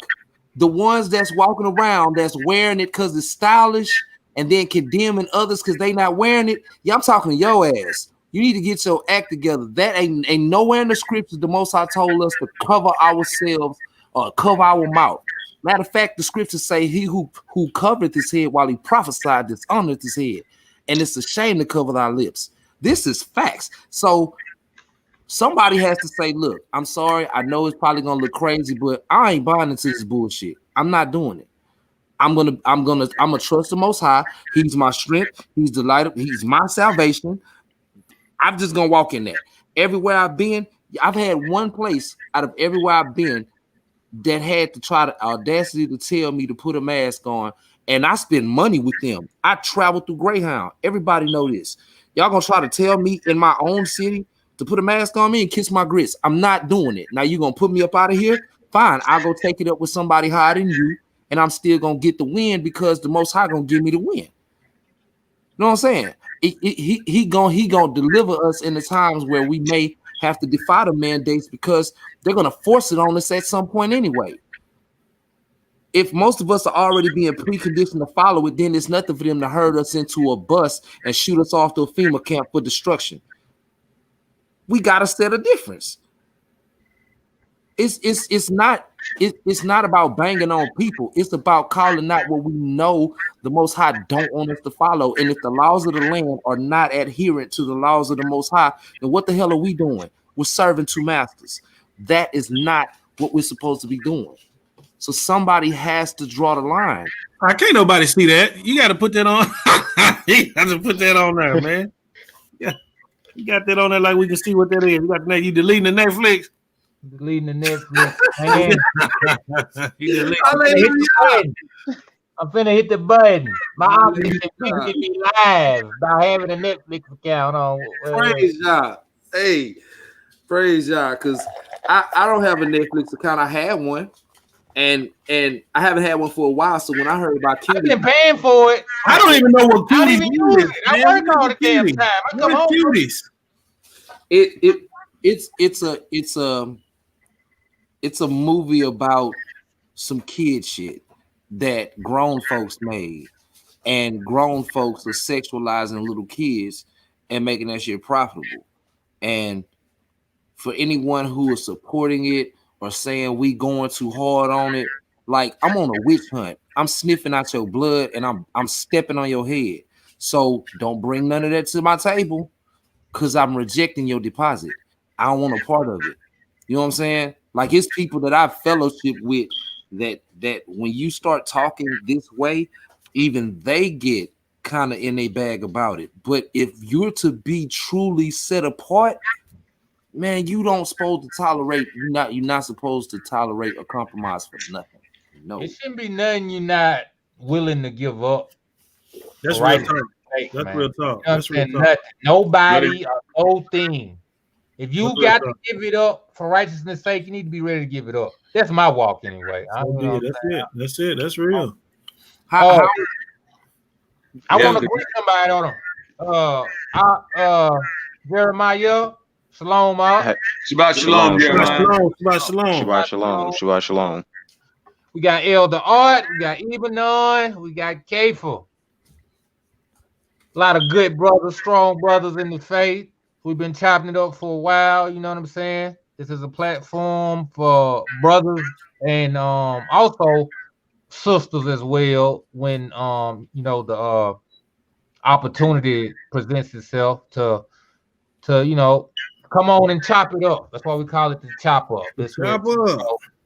the ones that's walking around that's wearing it because it's stylish and then condemning others because they not wearing it. Yeah, I'm talking to your ass. You need to get your act together. That ain't nowhere in the scriptures the Most High told us to cover ourselves or cover our mouth. Matter of fact, the scriptures say he who covered his head while he prophesied dishonored his head. And it's a shame to cover our lips. This is facts. So somebody has to say, look, I'm sorry. I know it's probably gonna look crazy, but I ain't buying into this bullshit. I'm not doing it. I'm gonna trust the Most High. He's my strength. He's the light. He's my salvation. I'm just gonna walk in there. Everywhere I've been, I've had one place out of everywhere I've been that had to try the audacity to tell me to put a mask on, and I spend money with them. I travel through Greyhound. Everybody know this. Y'all gonna try to tell me in my own city to put a mask on me and kiss my grits. I'm not doing it. Now you gonna put me up out of here? Fine, I'll go take it up with somebody higher than you, and I'm still gonna get the win because the Most High gonna give me the win. You know what I'm saying? He gonna deliver us in the times where we may have to defy the mandates because they're gonna force it on us at some point anyway. If most of us are already being preconditioned to follow it, then it's nothing for them to herd us into a bus and shoot us off to a FEMA camp for destruction. We gotta set a difference. It's not about banging on people. It's about calling out what we know the Most High don't want us to follow. And if the laws of the land are not adherent to the laws of the Most High, then what the hell are we doing? We're serving two masters. That is not what we're supposed to be doing. So somebody has to draw the line. I can't nobody see that. You got to put that on. You got to put that on there, man. Yeah, you got that on there like we can see what that is. You got you deleting the Netflix. Deleting the Netflix. I'm finna hit the button. My office is keeping me live by having a Netflix account on. Praise y'all. Hey, praise y'all. Because I don't have a Netflix account. I had one. And I haven't had one for a while. So when I heard about Cuties, I've been paying for it. I don't even know what Cuties is. I work all the damn time. I come home. Cuties? It's a movie about some kid shit that grown folks made, and grown folks are sexualizing little kids and making that shit profitable. And for anyone who is supporting it or saying we going too hard on it, like, I'm on a witch hunt. I'm sniffing out your blood and I'm stepping on your head. So don't bring none of that to my table because I'm rejecting your deposit. I don't want a part of it. You know what I'm saying? Like, it's people that I've fellowship with that when you start talking this way, even they get kind of in their bag about it. But if you're to be truly set apart, man, you don't supposed to tolerate. You're not supposed to tolerate a compromise for nothing. No, it shouldn't be nothing you're not willing to give up. That's right. Real talk. That's real talk. That's real talk. Nobody, no thing. If you got to give it up for righteousness' sake, you need to be ready to give it up. That's my walk anyway. That's it. That's real. I want to greet somebody on them. Jeremiah. Shalom, Shabbat shalom, Shabbat shalom. Shabbat shalom. We got Elder Art, we got Ebenon, we got Kafer. A lot of good brothers, strong brothers in the faith. We've been chopping it up for a while, you know what I'm saying? This is a platform for brothers and also sisters as well when the opportunity presents itself to come on and chop it up. That's why we call it the chop up.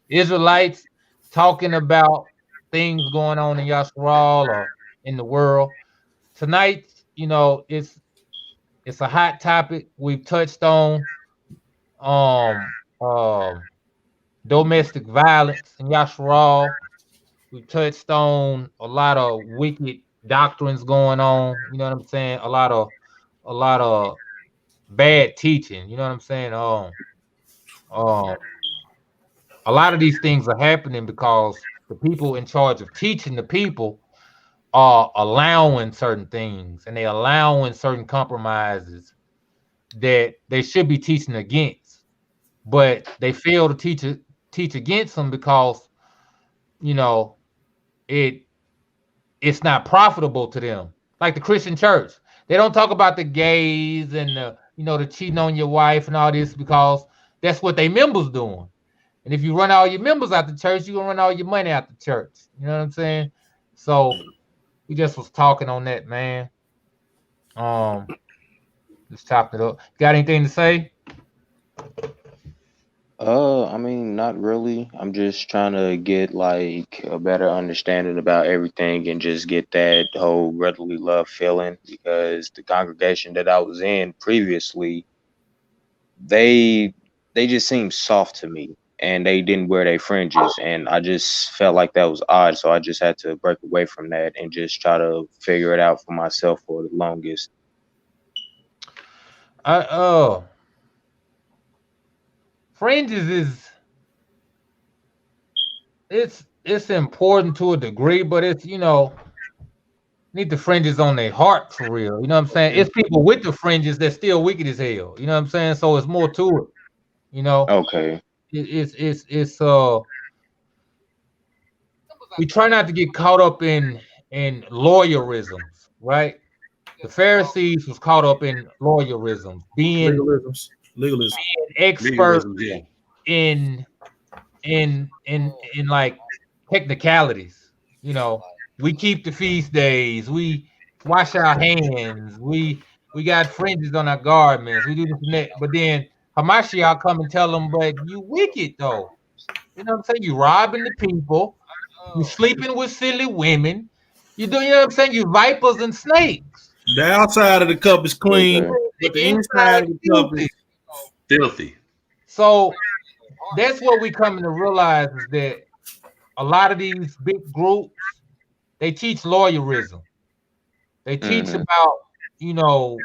Israelites talking about things going on in Yasharal or in the world. Tonight, it's a hot topic. We've touched on domestic violence in Yasharal. We touched on a lot of wicked doctrines going on. You know what I'm saying? A lot of bad teaching. You know what I'm saying? A lot of these things are happening because the people in charge of teaching the people are allowing certain things, and they allowing certain compromises that they should be teaching against, but they fail to teach against them because, you know, it's not profitable to them. Like the Christian church, they don't talk about the gays and the cheating on your wife and all this because that's what they members doing. And if you run all your members out the church, you're gonna run all your money out the church. You know what I'm saying? So we just was talking on that, man. Just chopped it up. Got anything to say? I mean, not really. I'm just trying to get like a better understanding about everything and just get that whole brotherly love feeling, because the congregation that I was in previously, they just seemed soft to me, and they didn't wear their fringes, and I just felt like that was odd. So I just had to break away from that and just try to figure it out for myself for the longest. Fringes it's important to a degree, but it's need the fringes on their heart for real. You know what I'm saying? It's people with the fringes that's still wicked as hell. You know what I'm saying? So it's more to it. Okay. It's we try not to get caught up in lawyerisms, right? The Pharisees was caught up in lawyerism, being legalism, being expert in like technicalities. We keep the feast days, we wash our hands, we got fringes on our garments, we do this and that. But then Hamashiach come and tell them, but you wicked though. You know what I'm saying? You robbing the people, you sleeping with silly women, you know what I'm saying? You vipers and snakes. The outside of the cup is clean, but the inside of the cup is filthy. So that's what we coming to realize, is that a lot of these big groups, they teach lawyerism. They teach about, the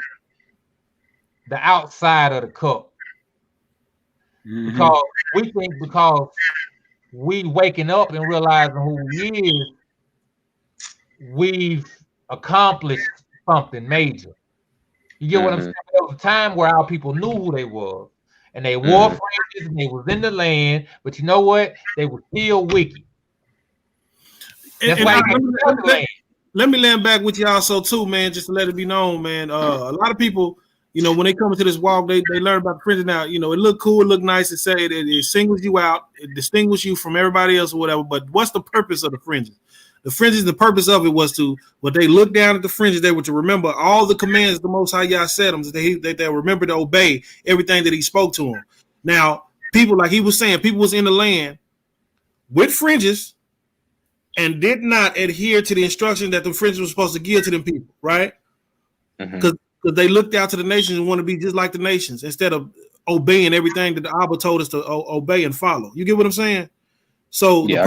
outside of the cup. Because we think because we waking up and realizing who we is, we've accomplished something major. You get what I'm saying? There was a time where our people knew who they were, and they wore fringes, and they was in the land, but you know what? They were still wicked. That's why let me land back with you also too, man, just to let it be known, man. A lot of people, when they come into this walk, they learn about the fringes. Now, it look cool, it look nice to say it singles you out, it distinguishes you from everybody else or whatever, but what's the purpose of the fringes? The fringes, the purpose of it was when they looked down at the fringes, they were to remember all the commands the Most High Yah said them, that they remember to obey everything that he spoke to them. Now, people, like he was saying, people was in the land with fringes and did not adhere to the instruction that the fringes were supposed to give to them people, right? Because they looked out to the nations and want to be just like the nations instead of obeying everything that the Abba told us to obey and follow. You get what I'm saying? So the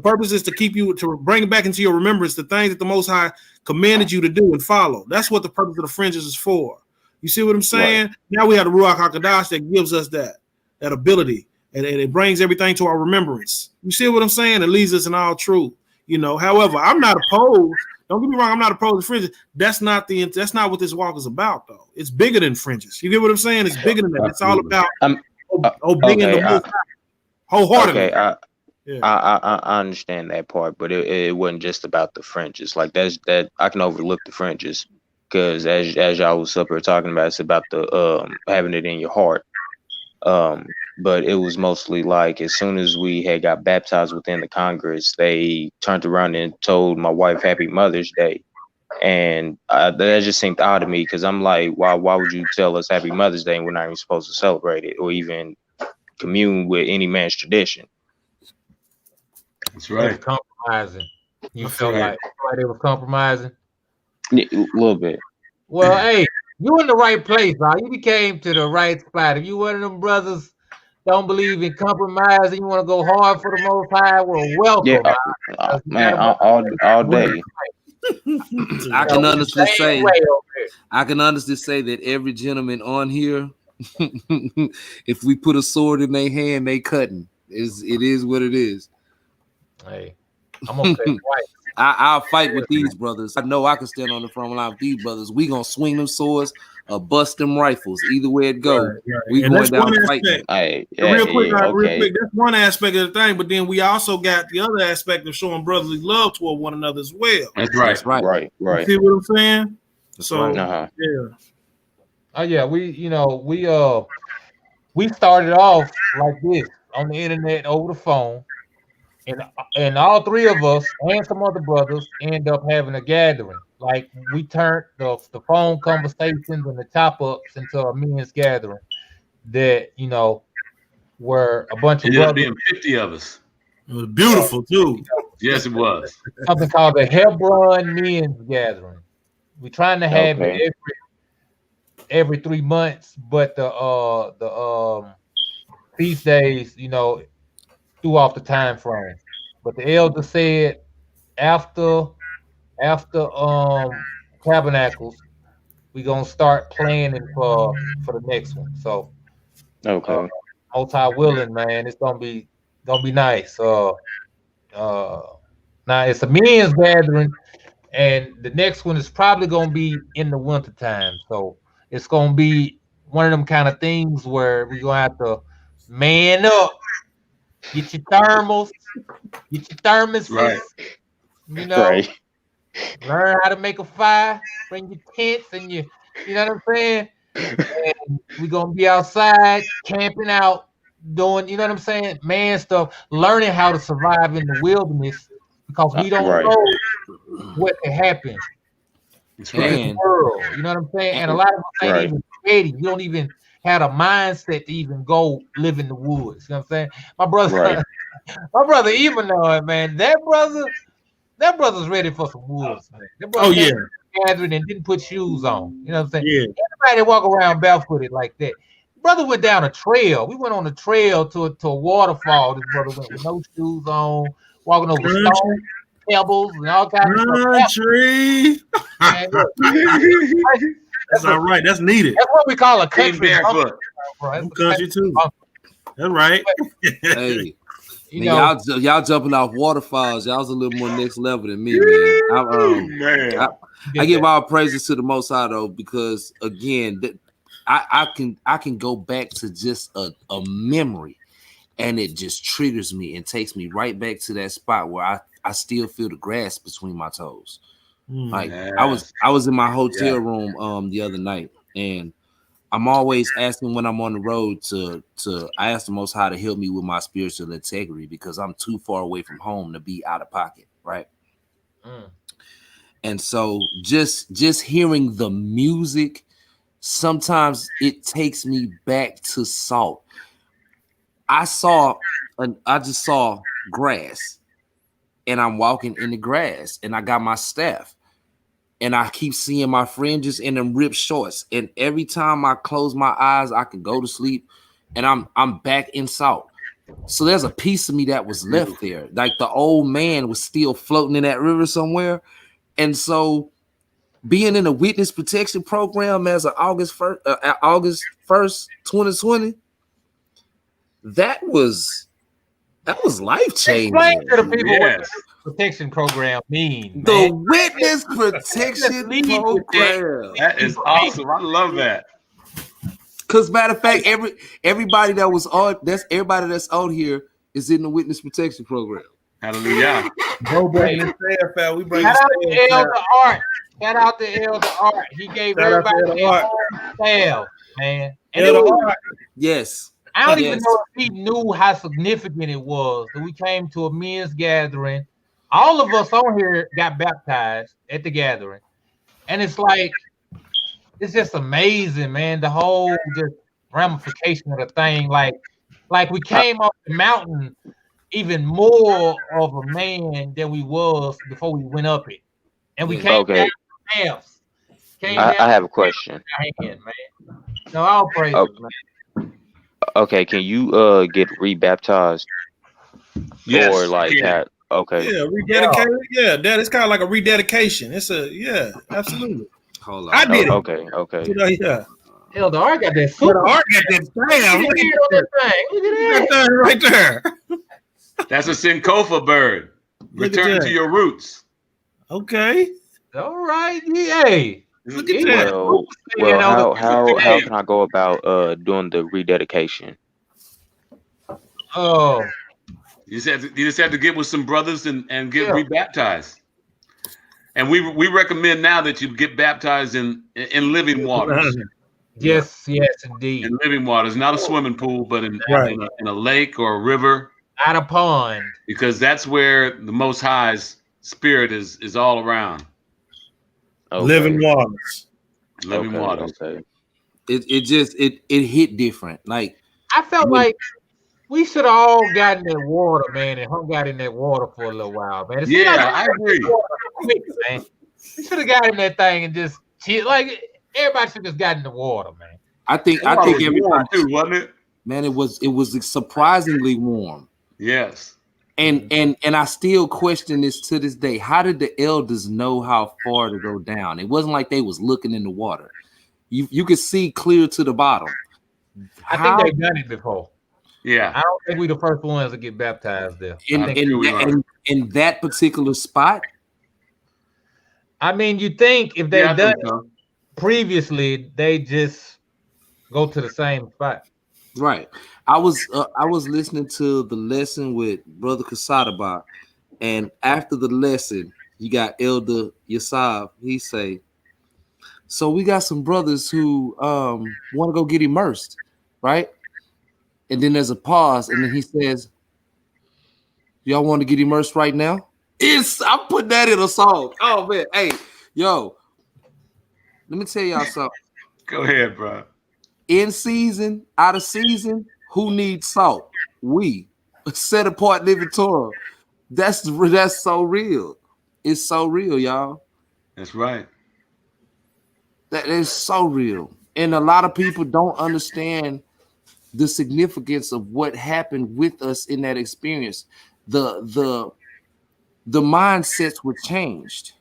purpose is to keep you, to bring back into your remembrance the things that the Most High commanded you to do and follow. That's what the purpose of the fringes is for. You see what I'm saying? Right. Now we have the Ruach HaKodesh that gives us that ability, and it brings everything to our remembrance. You see what I'm saying? It leads us in all truth. However, I'm not opposed. Don't get me wrong. I'm not opposed to fringes. That's not what this walk is about, though. It's bigger than fringes. You get what I'm saying? It's bigger than that. It's all about obeying the Most High. Wholeheartedly. Okay, I understand that part, but it wasn't just about the fringes. Like that I can overlook the fringes, because as y'all was up here talking about, it's about the having it in your heart. But it was mostly like as soon as we had got baptized within the Congress, they turned around and told my wife Happy Mother's Day, and that just seemed odd to me, because I'm like, why would you tell us Happy Mother's Day and we're not even supposed to celebrate it or even commune with any man's tradition? That's right. Compromising. You felt like they were compromising? Yeah, a little bit. Well, hey, you in the right place, bro. You came to the right spot. If you one of them brothers don't believe in compromising, you want to go hard for the Most High, well, welcome. Yeah, man, all day. I can honestly say I can honestly say that every gentleman on here, if we put a sword in their hand, they cutting. It is what it is. Hey, I'm gonna cut right. I'll fight with these brothers. I know I can stand on the front line with these brothers. We gonna swing them swords or bust them rifles. Either way it go, we And going that's down one fighting. aspect. Real quick, that's one aspect of the thing. But then we also got the other aspect of showing brotherly love toward one another as well. That's right. That's right. You see what I'm saying? That's So right. yeah. Oh yeah, we started off like this on the internet over the phone, and all three of us and some other brothers end up having a gathering. Like we turned the phone conversations and the top ups into a men's gathering that were a bunch of Ended up brothers. being 50 of us. It was beautiful too. Yes, it was. Something called the Hebron Men's Gathering. We're trying to have it every 3 months, but the feast days, threw off the time frame. But the elder said after Tabernacles, we're gonna start planning for the next one. So multi willing, man, it's gonna be nice. Now it's a men's gathering, and the next one is probably gonna be in the winter time. So it's gonna be one of them kind of things where we're gonna have to man up, get your thermals, Right. Right. learn how to make a fire, bring your tents and you know what I'm saying? And we're gonna be outside camping out, doing, you know what I'm saying, man stuff, learning how to survive in the wilderness because we don't know what can happen in the world. You know what I'm saying? And a lot of us ain't even ready. You don't even have a mindset to even go live in the woods. You know what I'm saying? My brother, my brother even know it, man. That brother's ready for some woods, man. That brother gathering and didn't put shoes on. You know what I'm saying? Yeah. Everybody walk around barefooted like that. Brother went down a trail. We went on a trail to a waterfall. This brother went with no shoes on, walking over stones, pebbles, and all kinds of stuff. Man, look, that's all right. That's needed. That's what we call a country barefoot. Country too. That's right. Hey, man, y'all jumping off waterfalls. Y'all's a little more next level than me, man. I give all praises to the Most High though, because again, I can go back to just a memory, and it just triggers me and takes me right back to that spot where I still feel the grass between my toes. Like I was in my hotel room the other night, and I'm always asking when I'm on the road to I ask the Most High to help me with my spiritual integrity because I'm too far away from home to be out of pocket, right? And so just hearing the music, sometimes it takes me back to Salt. I just saw grass, and I'm walking in the grass, and I got my staff. And I keep seeing my friend just in them ripped shorts. And every time I close my eyes, I can go to sleep, and I'm back in Salt. So there's a piece of me that was left there. Like the old man was still floating in that river somewhere. And so being in a witness protection program as of August 1st, 2020, that was life changing. Explain to the people what the protection program means. The witness protection program. That is awesome. I love that. Because matter of fact, everybody that's on here is in the witness protection program. Hallelujah. We bring Shout out to Elder Art. Shout out to Elder Art. He gave everybody their own style, man. And yes. I don't even know if he knew how significant it was that we came to a men's gathering. All of us on here got baptized at the gathering. And it's like, it's just amazing, man. The whole just ramification of the thing. Like we came off the mountain even more of a man than we was before we went up it. And we came down halves. I have a question. Man. No, I'll praise man. Okay, can you get rebaptized? Yes. Or like that? Okay. Yeah, rededicated. Yeah, that is kind of like a rededication. It's absolutely. Hold on. I did it. Okay. Yeah. Hell, the art got that Yeah, super. the art got that damn. Look at that thing. Look at that. Right there. That's a Sankofa bird. Look at Return that. to your roots. Okay. All right, yay. Look at that. Well, how can I go about doing the rededication? Oh, You just have to get with some brothers and get rebaptized. And we recommend now that you get baptized in living waters. yes, indeed. In living waters, not a swimming pool, but in a lake or a river. Not a pond. Because that's where the Most High's spirit is all around. Okay. Living waters. Living waters. Okay. It hit different. Like I felt like we should have all gotten that water, man, and hung out in that water for a little while, man. I agree. Quick, man. We should have got in that thing and just chill. Like everybody should just got in the water, man. I think everyone too, wasn't it? Man, it was surprisingly warm. Yes. And I still question this to this day. How did the elders know how far to go down? It wasn't like they was looking in the water. You could see clear to the bottom. I think they've done it before. Yeah. I don't think we the first ones to get baptized there. In that particular spot. I mean, you think if they've done it previously, they just go to the same spot. Right. I was listening to the lesson with Brother Kasadaba, and after the lesson, you got Elder Yasab. He say, so we got some brothers who want to go get immersed, right? And then there's a pause, and then he says, y'all want to get immersed right now? I put that in a song. Oh man, hey, yo, let me tell y'all something. Go ahead, bro. In season, out of season, who needs salt? We. Set apart living Torah. That's so real. It's so real, y'all. That's right. That is so real. And a lot of people don't understand the significance of what happened with us in that experience. The mindsets were changed.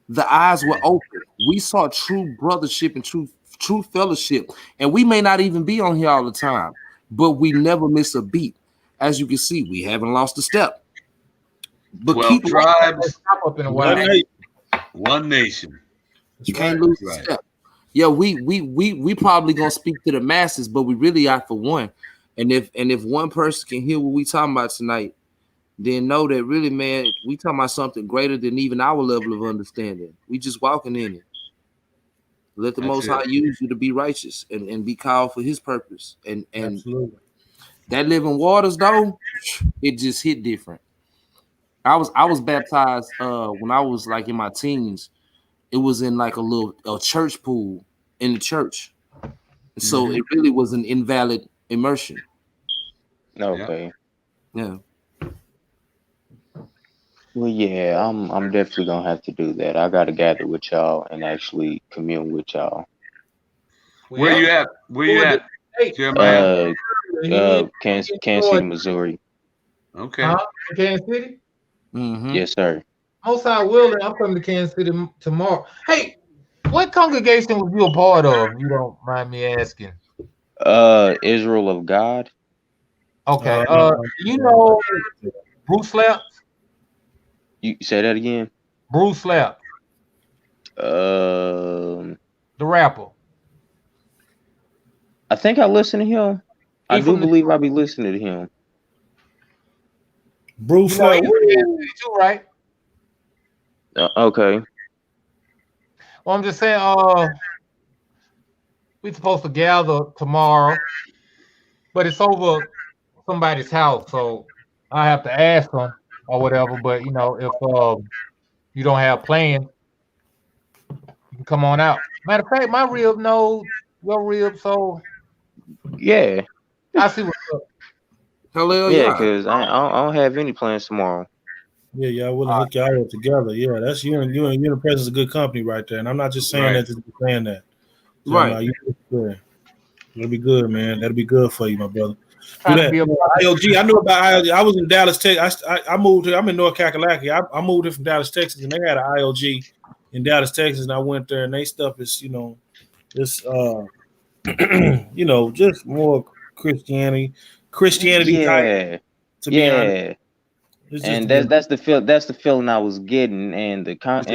The eyes were open. We saw true brothership and true fellowship. And we may not even be on here all the time, but we never miss a beat. As you can see, we haven't lost a step. But 12 tribes, up in a while. One nation. You can't lose a step. Yeah, we probably gonna speak to the masses, but we really are for one. And if one person can hear what we talking about tonight, then know that really, man, we talking about something greater than even our level of understanding. We just walking in it. Let the Most High use you to be righteous and be called for His purpose. And Absolutely. That living waters, though, it just hit different. I was baptized when I was like in my teens. It was in like a church pool in the church, so it really was an invalid immersion. Okay. Yeah. Well, yeah, I'm definitely gonna have to do that. I gotta gather with y'all and actually commune with y'all. Where you at? Where you at? Jeremiah? Kansas City, Missouri. Okay. Kansas City? Mm-hmm. Yes, sir. Most I will. I'm coming to Kansas City tomorrow. Hey, what congregation was you a part of? If you don't mind me asking. Israel of God. Okay. You know Bruce Slap? You say that again? Bruce Slap. The rapper. I think I listen to him. I do believe I be listening to him. Bruce Slap. Too, right? Okay. Well, I'm just saying, we're supposed to gather tomorrow, but it's over somebody's house, so I have to ask them or whatever. But you know, if you don't have plans, you can come on out. Matter of fact, my rib knows your rib, so yeah, I see what's up. Hello, yeah, because I don't have any plans tomorrow. Yeah, y'all willing to hook y'all up together. Yeah, that's you and the presence of good company right there. And I'm not just saying that just saying that. So, right. It'll be good, man. That'll be good for you, my brother. IOG. I knew about IOG. I was in Dallas, Texas. I moved here. I'm in North Kakalaki. I moved here from Dallas, Texas, and they had an IOG in Dallas, Texas, and I went there, and they stuff is, this just more Christianity type. To be honest, and that's the feeling I was getting, and the church.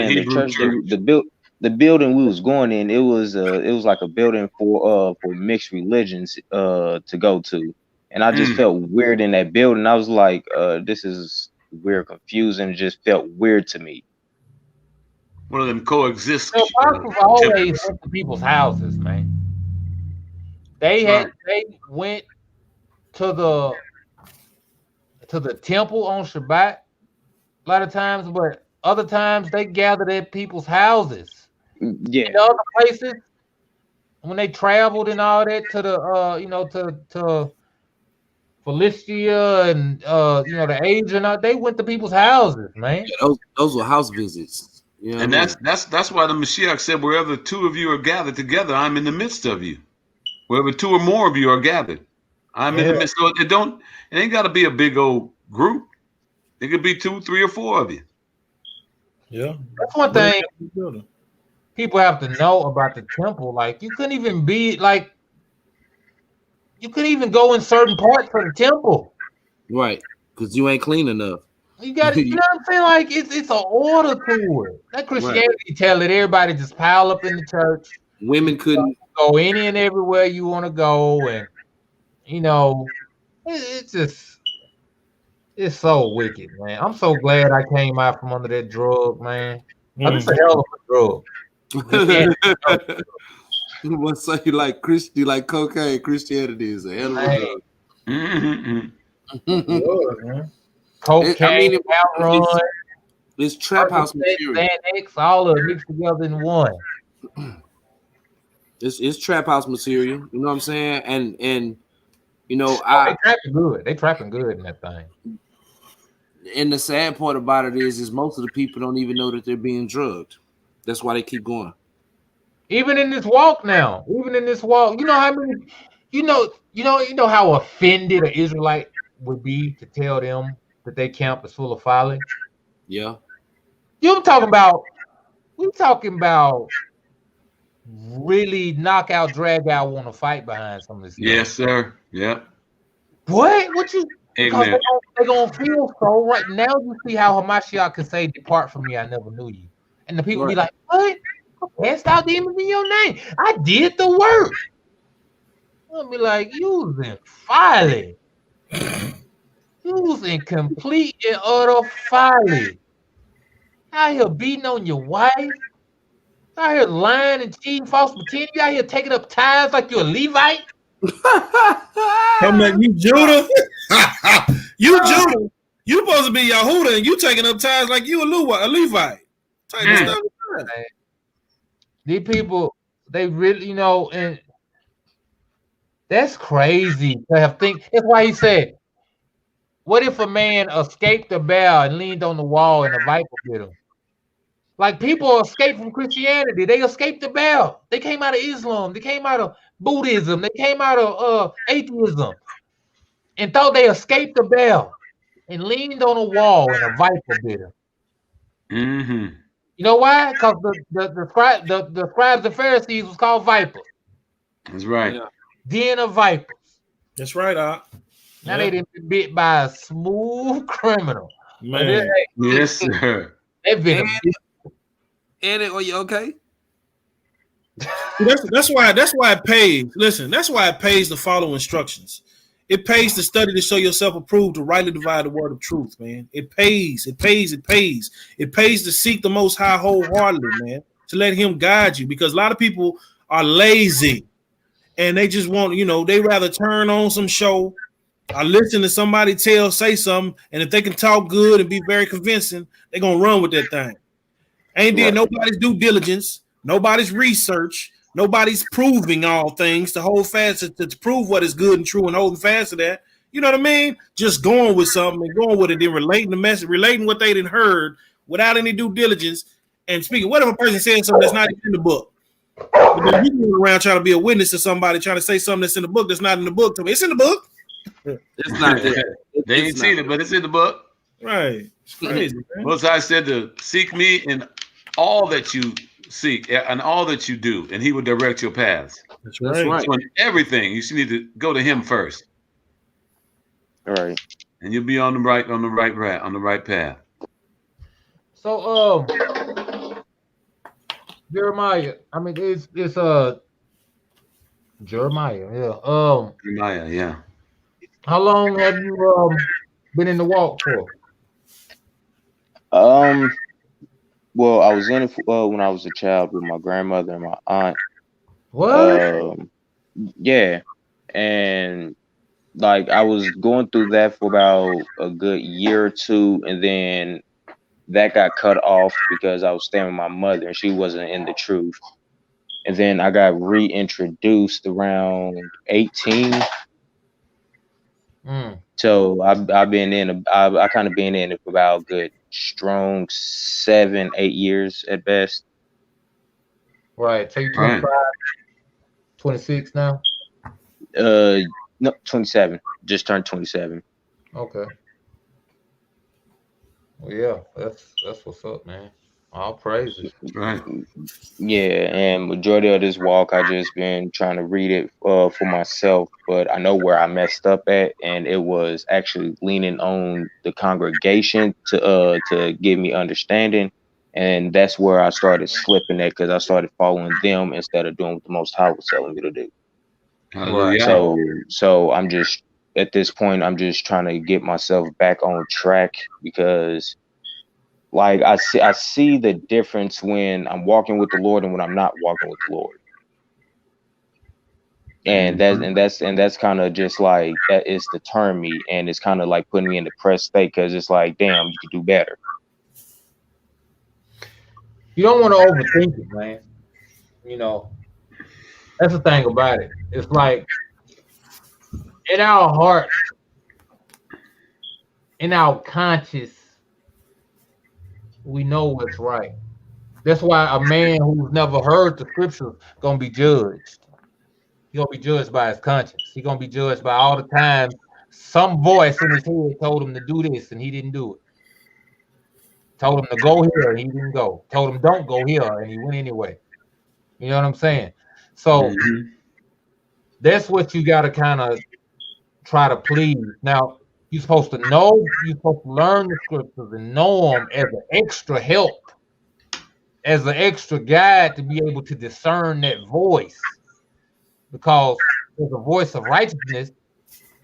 The building we was going in, it was like a building for mixed religions to go to, and I just felt weird in that building. I was like, this is weird, confusing. It just felt weird to me. One of them coexist. Apostles always went to people's houses, man. They went to the temple on Shabbat a lot of times, but other times they gathered at people's houses. Yeah. In other places, when they traveled and all that to the to Philistia and the Asia and all, they went to people's houses, man. Yeah, those were house visits. And that's why the Mashiach said, wherever two of you are gathered together, I'm in the midst of you. Wherever two or more of you are gathered, I'm in the midst. So it ain't got to be a big old group. It could be 2, 3, or 4 of you. Yeah, that's one thing people have to know about the temple. Like, you couldn't even go in certain parts of the temple, right? Because you ain't clean enough. You got to, you know what I'm saying? Like, it's an order to it. That Christianity tell it everybody just pile up in the church. Women couldn't go any and everywhere you want to go, and it's so wicked, man. I'm so glad I came out from under that drug, man. It's a hell of a drug. What say you like cocaine? Christianity is a hell of a drug. Cocaine, outrun, it's trap house material. All of it mixed together in one. It's trap house material. You know what I'm saying? And they trapping good in that thing. And the sad part about it is most of the people don't even know that they're being drugged. That's why they keep going. Even in this walk now, you know how many, you know how offended an Israelite would be to tell them that their camp is full of folly. Yeah. We're talking about really knockout, drag out, want to fight behind some of this stuff. Yes, sir. Yeah. What you? Ignorant. They're gonna feel so right now. You see how Hamashiach can say, "Depart from me, I never knew you," and the people be like, "What? I cast out demons in your name. I did the work." I'll be like, "You was in folly. You was in complete and utter folly. Out here beating on your wife. Out here lying and cheating, false pretending. You out here taking up tithes like you're a Levite." Come on, you Judah. You Judah. You supposed to be Yahudah, and you taking up tithes like you a Levite. These people, they really, and that's crazy to have think. That's why he said, "What if a man escaped the bear and leaned on the wall and a viper bit him?" Like, people escape from Christianity. They escaped the bear. They came out of Islam. They came out of Buddhism. They came out of atheism and thought they escaped the bear and leaned on a wall and a viper bit him. Mm-hmm. You know why? Because the scribes and Pharisees was called vipers. That's right. Den of vipers. That's right, Now they didn't been bit by a smooth criminal. Man. Yes, sir. They've been are you okay? That's why it pays. Listen, that's why it pays to follow instructions. It pays to study to show yourself approved to rightly divide the word of truth, man. It pays. It pays to seek the Most High wholeheartedly, man, to let Him guide you, because a lot of people are lazy and they just want, they rather turn on some show or listen to somebody say something, and if they can talk good and be very convincing, they're gonna run with that thing. Ain't did nobody's due diligence, nobody's research, nobody's proving all things to hold fast to prove what is good and true and holding fast to that. You know what I mean? Just going with something and going with it, then relating the message, relating what they didn't heard without any due diligence. And speaking, what if a person saying something that's not even in the book? But then you go around trying to be a witness to somebody trying to say something that's in the book that's not in the book. To me, it's in the book. It's not there. They ain't seen it, but it's in the book. Right. It's crazy, man. Most High said to seek me in all that you seek and all that you do, and he will direct your paths. That's That's right. So in everything, you should need to go to him first, All right. and you'll be on the right path. So Jeremiah, I mean it's Jeremiah, yeah. Jeremiah, yeah. How long have you been in the walk for? Well, I was in it when I was a child with my grandmother and my aunt. What? Yeah, and like I was going through that for about a good year or two, and then that got cut off because I was staying with my mother and she wasn't in the truth. And then I got reintroduced around 18. So I've been in I kind of been in it for about a good strong 7-8 years at best. Right. So you're 25, 26 now? No, 27. Just turned 27. Okay. Well, yeah, that's what's up, man. All praises. Right. Yeah, and majority of this walk, I just been trying to read it for myself, but I know where I messed up at, and it was actually leaning on the congregation to give me understanding, and that's where I started slipping at because I started following them instead of doing what the Most High was telling me to do. Hallelujah. So I'm just at this point, I'm just trying to get myself back on track because. Like I see the difference when I'm walking with the Lord and when I'm not walking with the Lord. And that's kind of just like that is to turn me, and it's kind of like putting me in a depressed state because it's like, damn, you could do better. You don't want to overthink it, man. You know, that's the thing about it. It's like in our heart, in our conscious, we know what's right. That's why a man who's never heard the scriptures gonna be judged. He's gonna be judged by his conscience. He's gonna be judged by all the time some voice in his head told him to do this and he didn't do it. Told him to go here and he didn't go. Told him don't go here and he went anyway. You know what I'm saying? So that's what you gotta kind of try to please. Now you're supposed to know, you're supposed to learn the scriptures and know them as an extra help, as an extra guide to be able to discern that voice, because there's a voice of righteousness,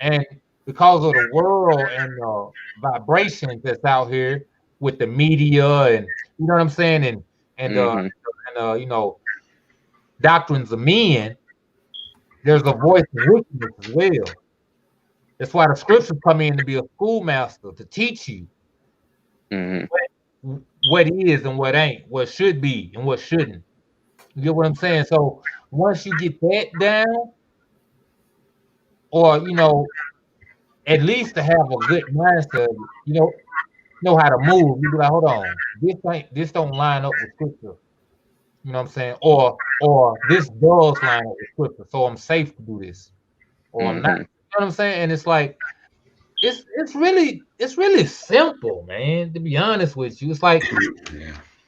and because of the world and the vibrations that's out here with the media and you know what I'm saying, and you know, doctrines of men, there's a voice of wickedness as well. That's why the scriptures come in to be a schoolmaster to teach you what is and what ain't, what should be and what shouldn't. You get what I'm saying? So once you get that down, or you know, at least to have a good mindset, you know how to move. You be like, hold on, this don't line up with scripture. You know what I'm saying? Or this does line up with scripture, so I'm safe to do this, or I'm not. You know what I'm saying? And it's like it's really simple, man. To be honest with you, it's like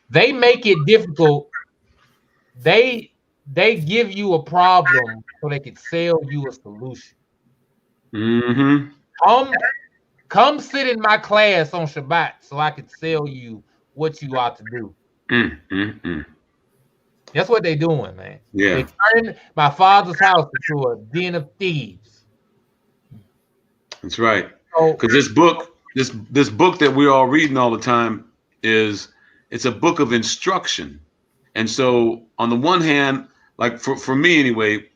they make it difficult. They give you a problem so they can sell you a solution. Come sit in my class on Shabbat so I can sell you what you ought to do. That's what they're doing, man. Yeah. They turned my father's house into a den of thieves. That's right. Because this book that we're all reading all the time it's a book of instruction. And so on the one hand, like for me anyway,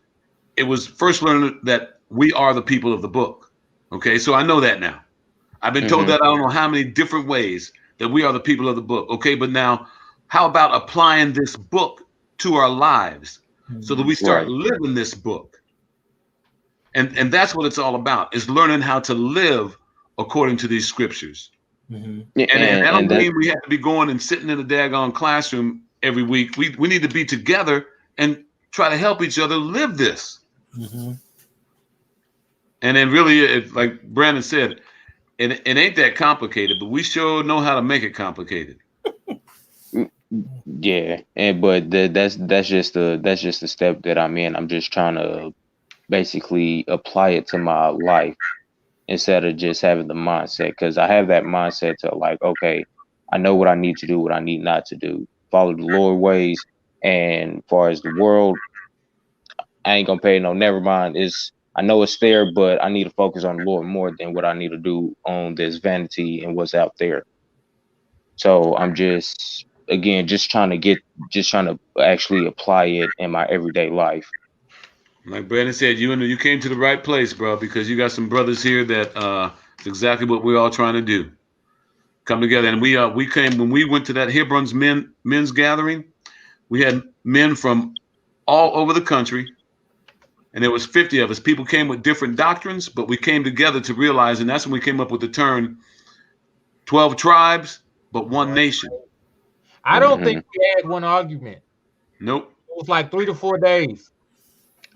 it was first learning that we are the people of the book. Okay, so I know that now. I've been told that I don't know how many different ways that we are the people of the book. Okay, but now how about applying this book to our lives so that we start living this book? And that's what it's all about, is learning how to live according to these scriptures. And I don't mean we have to be going and sitting in a daggone classroom every week. We need to be together and try to help each other live this. And then really, like Brandon said, it ain't that complicated, but we sure know how to make it complicated. Yeah, but that's just the step that I'm in. I'm just trying to basically apply it to my life instead of just having the mindset, because I have that mindset to like, okay, I know what I need to do, what I need not to do, follow the Lord ways. And as far as the world, I ain't gonna pay no, never mind. I know it's there, but I need to focus on the Lord more than what I need to do on this vanity and what's out there. So I'm just, again, just trying to actually apply it in my everyday life. Like Brandon said, you came to the right place, bro, because you got some brothers here that it's exactly what we're all trying to do. Come together. And we came when we went to that Hebron's men's gathering, we had men from all over the country, and there was 50 of us. People came with different doctrines, but we came together to realize, and that's when we came up with the term 12 tribes, but one nation. I don't think we had one argument. Nope. It was like 3 to 4 days.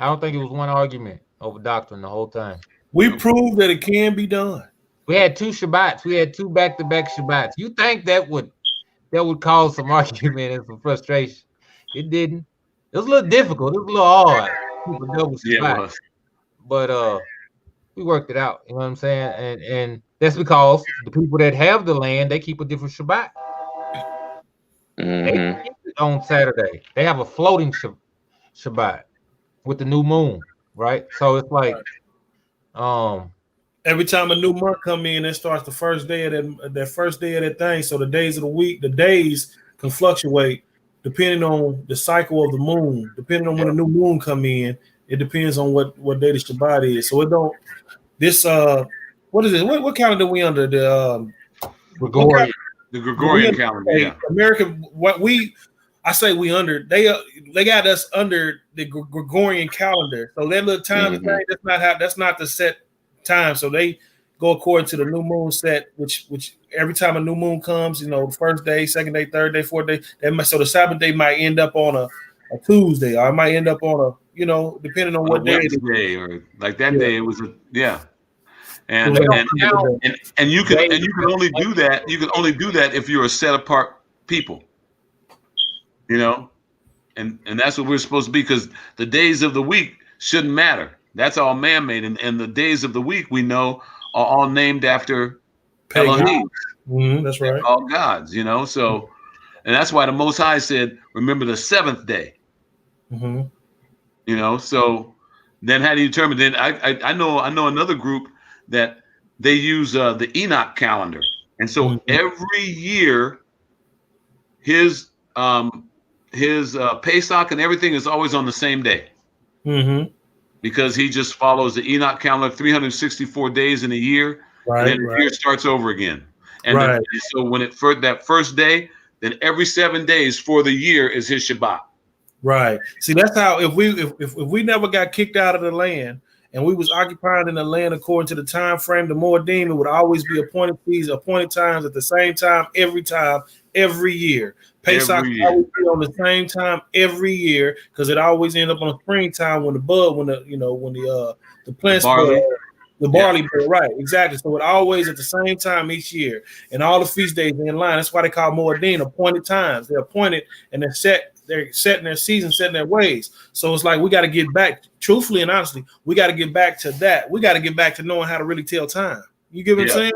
I don't think it was one argument over doctrine the whole time. We proved that it can be done. We had 2 Shabbats. We had 2 back-to-back Shabbats. You think that would cause some argument and some frustration? It didn't. It was a little difficult. It was a little hard. Yeah, it was. But we worked it out. You know what I'm saying? And that's because the people that have the land, they keep a different Shabbat. They keep it on Saturday. They have a floating Shabbat with the new moon, right? So it's like every time a new month come in, it starts the first day of that first day of that thing. So the days of the week, the days can fluctuate depending on the cycle of the moon. Depending on when the new moon come in, it depends on what day the Shabbat is. So it don't this what is it? What calendar we under? The Gregorian. The Gregorian calendar. Yeah. American. I say we under. They got us under the Gregorian calendar. So that little time thing, that's not the set time. So they go according to the new moon set, which every time a new moon comes, the first day, second day, third day, fourth day. So the Sabbath day might end up on a Tuesday, or it might end up on depending on what day. Wednesday, or like that day, it was And you can only do that. You can only do that if you're a set apart people. And that's what we're supposed to be, because the days of the week shouldn't matter. That's all man-made, and the days of the week we know are all named after Elohim. That's right. All gods, So, and that's why the Most High said, "Remember the seventh day." So then how do you determine? Then I know another group that they use the Enoch calendar, and so every year his Pesach and everything is always on the same day, because he just follows the Enoch calendar, 364 days in a year, and then the year starts over again. And so when that first day, then every 7 days for the year is his Shabbat. Right. See, that's how if we never got kicked out of the land, and we was occupying in the land according to the time frame, the Moedim, it would always be appointed times at the same time, every year. Pesach always be on the same time every year, because it always end up on the springtime when the plants the barley bud, right? Exactly. So it always at the same time each year, and all the feast days are in line. That's why they call Moedim appointed times. They're appointed and they're set. They're setting their season, setting their ways. So it's like we got to get back, truthfully and honestly, we got to get back to that. We got to get back to knowing how to really tell time. You get what I'm saying?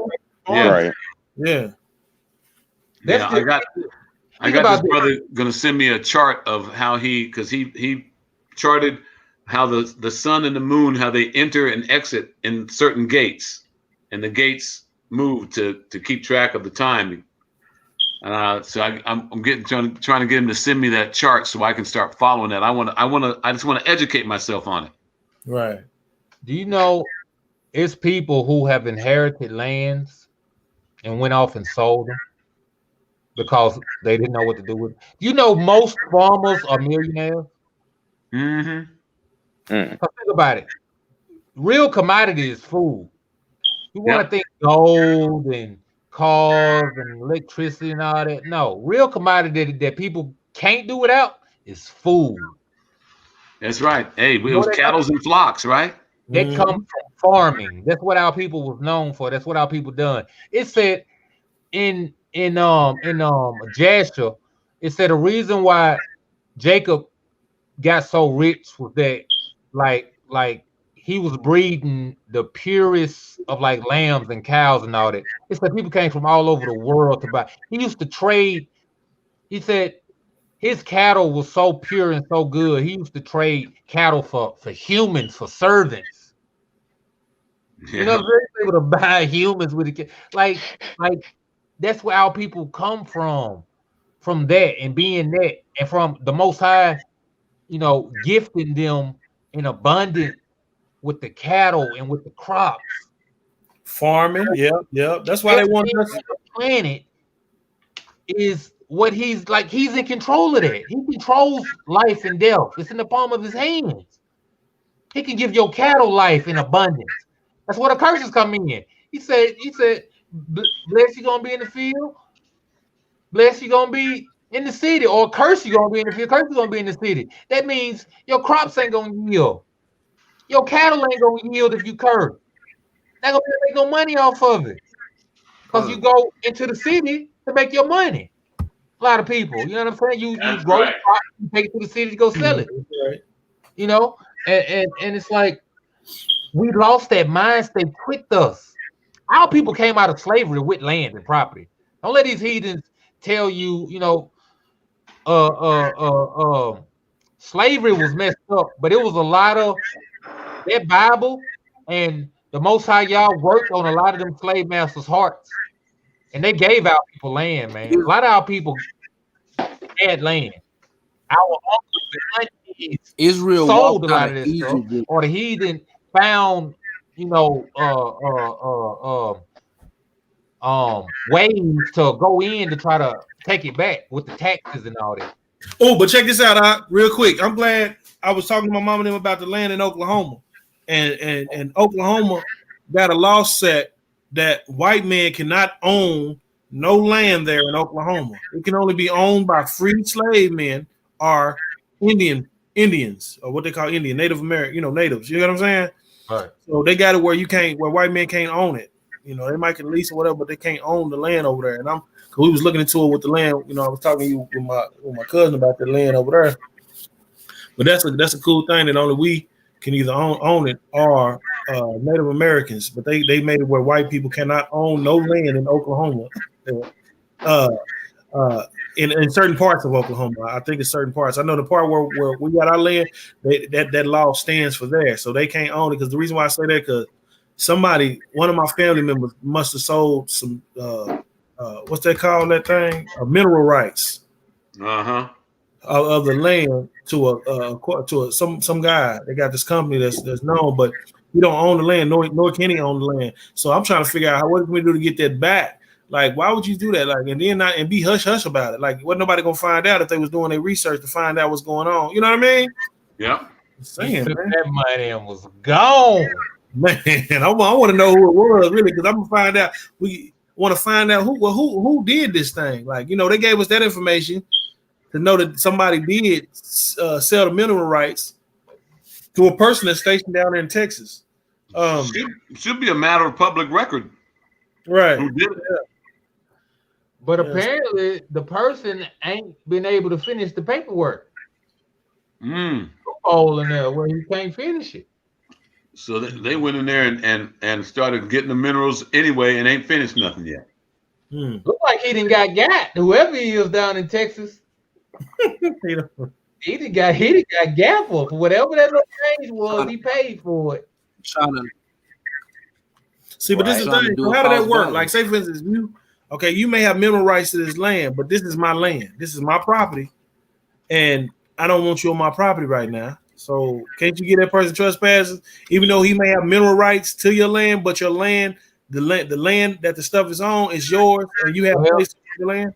Yeah. Right. Yeah. I got this brother gonna send me a chart of how because he charted how the sun and the moon, how they enter and exit in certain gates, and the gates move to keep track of the time. So I'm trying to get him to send me that chart so I can start following that. I just want to educate myself on it. Right. Do you know it's people who have inherited lands and went off and sold them because they didn't know what to do with it? You know, most farmers are millionaires. Think about it. Real commodity is food. You want to think gold and cars and electricity and all that. No, real commodity that people can't do without is food. That's right. Hey, it was cattle and flocks, right? That comes from farming. That's what our people was known for. That's what our people done. It said in Jasher, It said the reason why Jacob got so rich was that like he was breeding the purest of like lambs and cows and all that. It's like people came from all over the world to buy. He used to trade. He said his cattle was so pure and so good. He used to trade cattle for humans, for servants. Yeah. You know, they're able to buy humans with it. Like that's where our people come from that and being that, and from the Most High, you know, gifting them in abundance with the cattle and with the crops. Farming, yeah. That's why they want us. The planet is what he's like. He's in control of that. He controls life and death. It's in the palm of his hands. He can give your cattle life in abundance. That's where the curses come in. He said, bless you gonna be in the field, bless you gonna be in the city, or curse you gonna be in the field, curse you gonna be in the city. That means your crops ain't gonna yield. Your cattle ain't gonna yield if you curse. Not gonna make no money off of it. Because you go into the city to make your money. A lot of people, you know what I'm saying? You grow your crops, you take it to the city to go sell it. Right. You know, and it's like we lost that mind state with us. Our people came out of slavery with land and property. Don't let these heathens tell you, you know, slavery was messed up, but it was a lot of that Bible and the Most High Y'all worked on a lot of them slave masters' hearts, and they gave our people land, man. A lot of our people had land. Our uncles and aunties Israel sold a walked out lot of of this stuff, Egypt. or the heathen found, you know, ways to go in to try to take it back with the taxes and all that. Oh, but check this out, real quick. I'm glad I was talking to my mom and them about the land in Oklahoma, and Oklahoma got a law set that white men cannot own no land there in Oklahoma. It can only be owned by free slave men or Indians, or what they call Indian, Native American, you know, natives. You know what I'm saying? Right. So they got it where where white men can't own it. You know, they might can lease or whatever, but they can't own the land over there. And we was looking into it with the land. You know, I was talking to you with my cousin about the land over there. But that's a cool thing that only we can either own it or Native Americans. But they made it where white people cannot own no land in Oklahoma. In certain parts of Oklahoma, I think it's certain parts. I know the part where we got our land, that law stands for there, so they can't own it. Because the reason why I say that, because one of my family members must have sold some what's they call that thing? Mineral rights. Of the land to some guy. They got this company that's known, but we don't own the land, nor can he own the land. So I'm trying to figure out what can we do to get that back. Like, why would you do that? Like, and then be hush hush about it. Like, wasn't nobody gonna find out if they was doing their research to find out what's going on? You know what I mean? Yeah. Saying, took that money and was gone. Man, I want to know who it was really, because I'm gonna find out. We want to find out who did this thing. Like, you know, they gave us that information to know that somebody did sell the mineral rights to a person that's stationed down there in Texas. Should be a matter of public record, right? Who did it? But apparently, the person ain't been able to finish the paperwork. Hole in there where you can't finish it. So they went in there and started getting the minerals anyway, and ain't finished nothing yet. Look like he done got whoever he is down in Texas. He done got gaffled for whatever that little change was. He paid for it. See, but this is the thing. So how did that work? Like, say for instance, you may have mineral rights to this land, but this is my land. This is my property, and I don't want you on my property right now. So can't you get that person trespassing, even though he may have mineral rights to your land, but your land, the land that the stuff is on is yours, and you have a place to your land?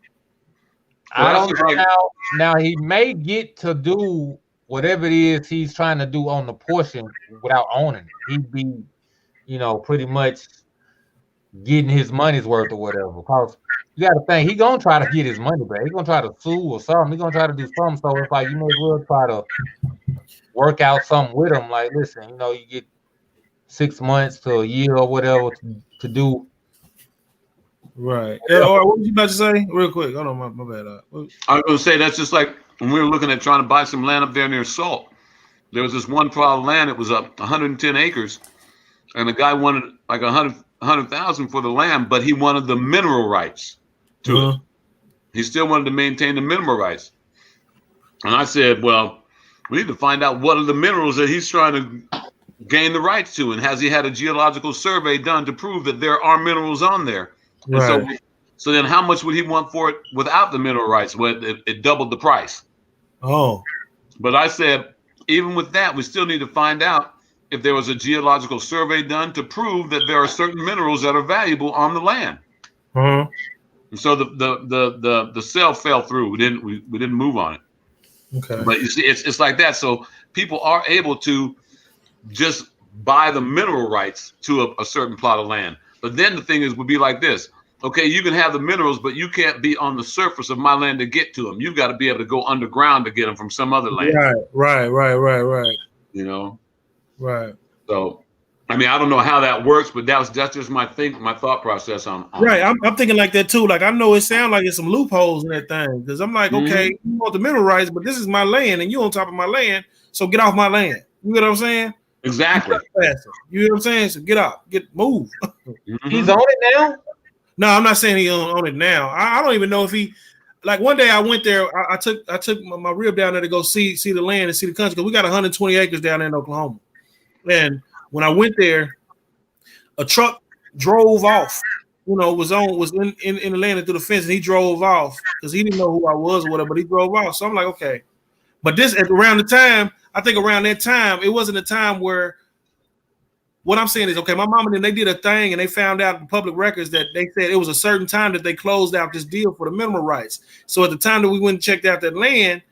I don't know. Now he may get to do whatever it is he's trying to do on the portion without owning it. He'd be, you know, pretty much getting his money's worth or whatever. Because you got to think, he's going to try to get his money back. He's going to try to sue or something. He's going to try to do something. So it's like, you may as well try to work out something with him. Like, listen, you know, you get 6 months to a year or whatever to do Right. Or what was you about to say? Real quick. Hold on, my bad. I was going to say that's just like when we were looking at trying to buy some land up there near Salt. There was this one plot of land. It was up 110 acres, and the guy wanted like 100,000 for the land, but he wanted the mineral rights to it. He still wanted to maintain the mineral rights. And I said, well, we need to find out what are the minerals that he's trying to gain the rights to, and has he had a geological survey done to prove that there are minerals on there? Right. And so then how much would he want for it without the mineral rights? Well, it doubled the price. Oh. But I said, even with that, we still need to find out if there was a geological survey done to prove that there are certain minerals that are valuable on the land. Uh-huh. And so the sale fell through. We didn't move on it. Okay. But you see, it's like that. So people are able to just buy the mineral rights to a certain plot of land. But then the thing would be like this. Okay, you can have the minerals, but you can't be on the surface of my land to get to them. You've got to be able to go underground to get them from some other land. Right. You know? Right. So, I mean, I don't know how that works, but that's just my thought process on right. I'm thinking like that too. Like, I know it sounds like there's some loopholes in that thing, because I'm like, okay, you want the mineral rights, but this is my land and you on top of my land, so get off my land. You know what I'm saying? Exactly. You know what I'm saying? So get out, move. He's on it now? No, I'm not saying he's on it now. I don't even know if he. Like one day I went there. I took my rib down there to go see the land and see the country, because we got 120 acres down there in Oklahoma. And when I went there, a truck drove off. You know, was in the land through the fence, and he drove off because he didn't know who I was or whatever. But he drove off. So I'm like, okay. But this around the time, I think around that time, it wasn't a time where. What I'm saying is, okay, my mom and them, they did a thing, and they found out in public records that they said it was a certain time that they closed out this deal for the mineral rights. So at the time that we went and checked out that land,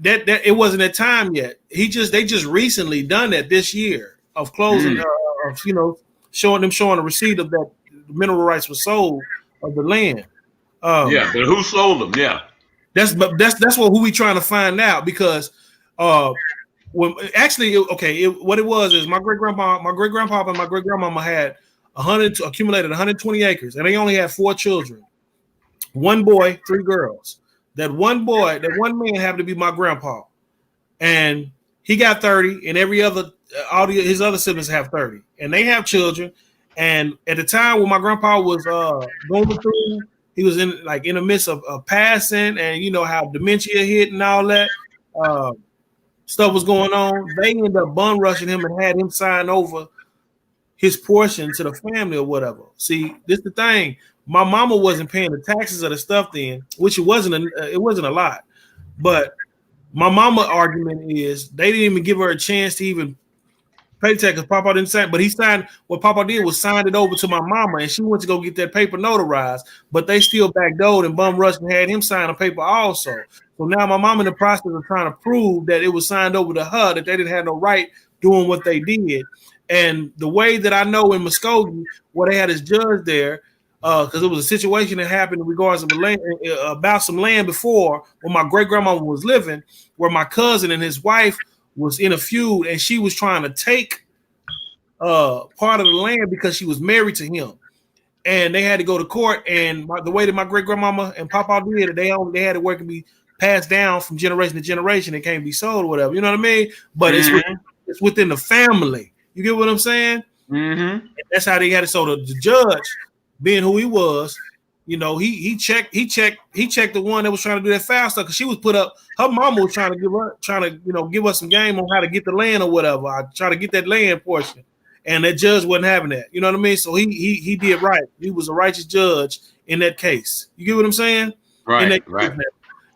that it wasn't that time yet. They just recently done that this year of closing, showing a receipt of that the mineral rights were sold of the land. Yeah, but who sold them? Yeah, that's who we trying to find out, because what it was is my great grandpa and my great grandmama had accumulated 120 acres, and they only had 4 children, 1 boy, 3 girls. That one man happened to be my grandpa, and he got 30, and his other siblings have 30, and they have children. And at the time when my grandpa was going through, he was in the midst of passing, and you know how dementia hit and all that. Stuff was going on. They ended up bum rushing him and had him sign over his portion to the family or whatever. See, this is the thing. My mama wasn't paying the taxes of the stuff then, which it wasn't a lot. But my mama argument is they didn't even give her a chance to even pay the tax, because Papa didn't sign. But he signed. What Papa did was signed it over to my mama, and she went to go get that paper notarized. But they still backdoored and bum rushed and had him sign a paper also. So now my mom in the process of trying to prove that it was signed over to her, that they didn't have no right doing what they did. And the way that I know in Muskogee, where they had his judge there, because it was a situation that happened in regards of about some land before when my great grandmama was living, where my cousin and his wife was in a feud, and she was trying to take part of the land because she was married to him. And they had to go to court, and the way that my great grandmama and Papa did it, they had to work and be passed down from generation to generation. It can't be sold or whatever. You know what I mean? But it's within the family. You get what I'm saying? Mm-hmm. That's how they had it. So the judge, being who he was, you know, he checked the one that was trying to do that foul stuff, because she was put up. Her mama was trying to give us some game on how to get the land or whatever. I try to get that land portion, and that judge wasn't having that. You know what I mean? So he did right. He was a righteous judge in that case. You get what I'm saying? Right.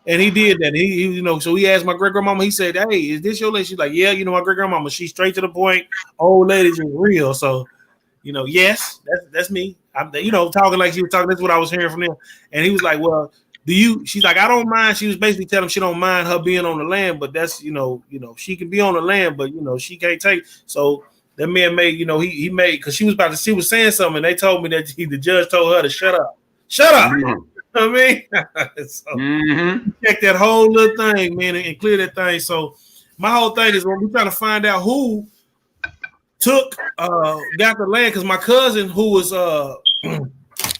And he did that. He so he asked my great grandmama. He said, "Hey, is this your lady?" She's like, "Yeah." You know, my great grandmama. She's straight to the point. Old lady's real. So, you know, yes, that's me. I'm, talking like she was talking. That's what I was hearing from them. And he was like, "Well, she's like, I don't mind." She was basically telling him she don't mind her being on the land, but that's she can be on the land, but she can't take. So that man made, he made, because she was saying something, and they told me that the judge told her to shut up. Mm-hmm. I mean, so check that whole little thing, man, and clear that thing. So my whole thing is when we're trying to find out who got the land, because my cousin, who was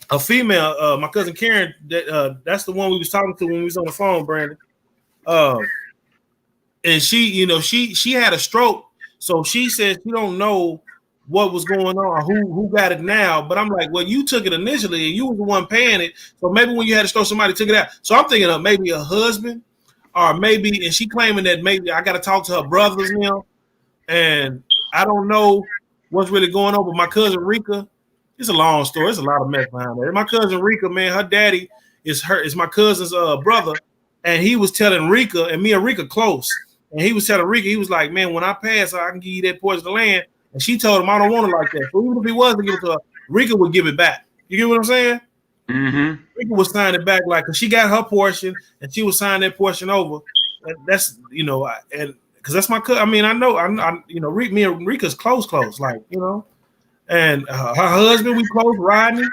a female, my cousin Karen, that's the one we was talking to when we was on the phone, Brandon. And she, you know, she had a stroke, so she said she don't know what was going on, who got it now. But I'm like, well, you took it initially, and you was the one paying it. So maybe when you had a stroke, somebody took it out. So I'm thinking of maybe a husband, or maybe, and she claiming that maybe I got to talk to her brothers now, and I don't know what's really going on. But my cousin Rika, it's a long story. It's a lot of mess behind that. My cousin Rika, man, her daddy is my cousin's brother, and he was telling Rika, and me and Rika close. And he was telling Rika, he was like, man, when I pass, I can give you that portion of land. And she told him, I don't want it like that. So even if he was to give it to her, Rika would give it back. You get what I'm saying? Mm-hmm. Rika would sign it back, like, because she got her portion, and she would sign that portion over. And that's, you know, and because that's my cousin. I mean, I know, you know, me and Rika's close, like, you know. And her husband, we close, Rodney.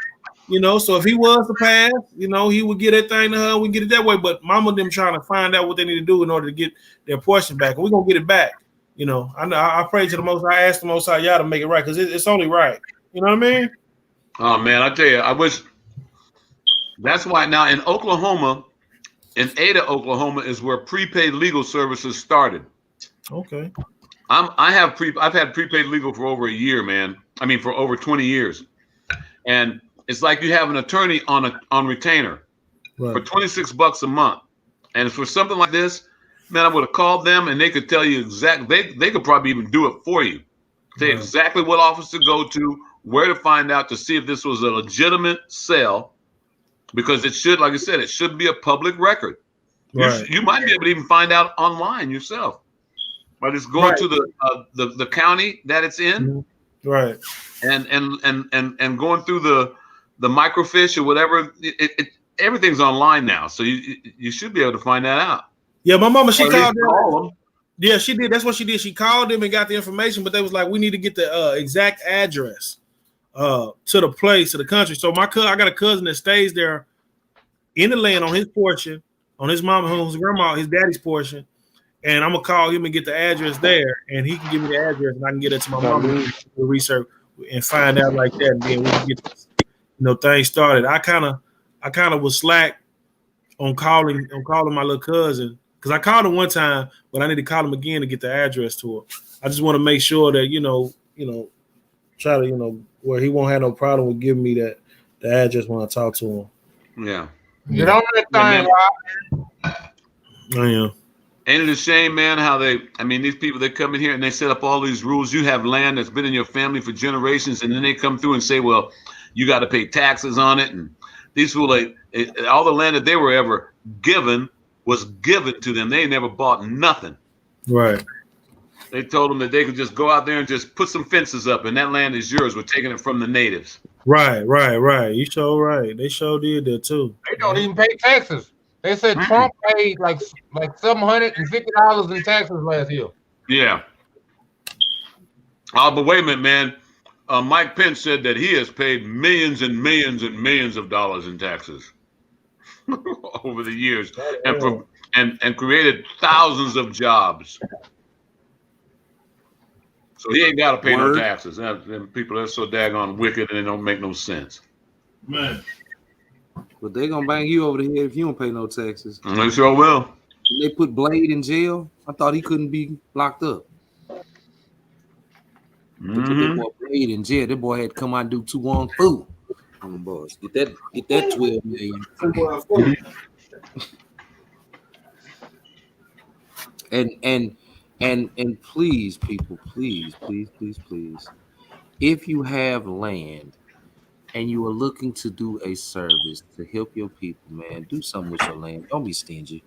You know, so if he was to pass, you know, he would get that thing to her. We get it that way. But mama them trying to find out what they need to do in order to get their portion back, and we're gonna get it back. You know, I pray to the Most High. I ask the Most High y'all to make it right, because it's only right. You know what I mean? Oh man, I tell you, I wish. That's why now in Oklahoma, in Ada, Oklahoma, is where prepaid legal services started. Okay. I've had prepaid legal for over a year, man. I mean, for over 20 years, and it's like you have an attorney on retainer for $26 a month, and for something like this, man, I would have called them and they could tell you exactly. They could probably even do it for you. Say exactly what office to go to, where to find out to see if this was a legitimate sale, because it should, like I said, it should be a public record. Right. You might be able to even find out online yourself by just going to the county that it's in, right, and going through the microfiche or whatever. Everything's online now, so you should be able to find that out. Yeah, my mama, she called them. Yeah, she did. That's what she did. She called them and got the information, but they was like, we need to get the exact address to the place, to the country. So I got a cousin that stays there in the land on his portion, on his mama, his grandma, his daddy's portion, and I'm gonna call him and get the address there, and he can give me the address, and I can get it to my mama to research and find out like that, and then we can get this, things started. I kind of was slack on calling my little cousin, because I called him one time, but I need to call him again to get the address to her. I just want to make sure that try to where he won't have no problem with giving me the address when I talk to him. Yeah. Get on that thing, Rob. I am. Ain't it a shame, man, how these people, they come in here and they set up all these rules. You have land that's been in your family for generations, and then they come through and say, well, you got to pay taxes on it. And these people, all the land that they were ever given was given to them. They never bought nothing. Right. They told them that they could just go out there and just put some fences up, and that land is yours. We're taking it from the natives. Right. You sure right. They sure did that too. They don't even pay taxes. They said Trump paid like $750 in taxes last year. Yeah. But wait a minute, man. Mike Pence said that he has paid millions and millions and millions of dollars in taxes over the years, and created thousands of jobs. So he ain't got to pay no taxes. And people are so daggone wicked, and they don't make no sense. Man. But they gonna bang you over the head if you don't pay no taxes. They sure will. They put Blade in jail. I thought he couldn't be locked up. They put that boy Blade in jail. That boy had to come out and do 2-1 food. On the boys. Get that 12 million. And please, people, please. If you have land and you are looking to do a service to help your people, man, do something with your land. Don't be stingy.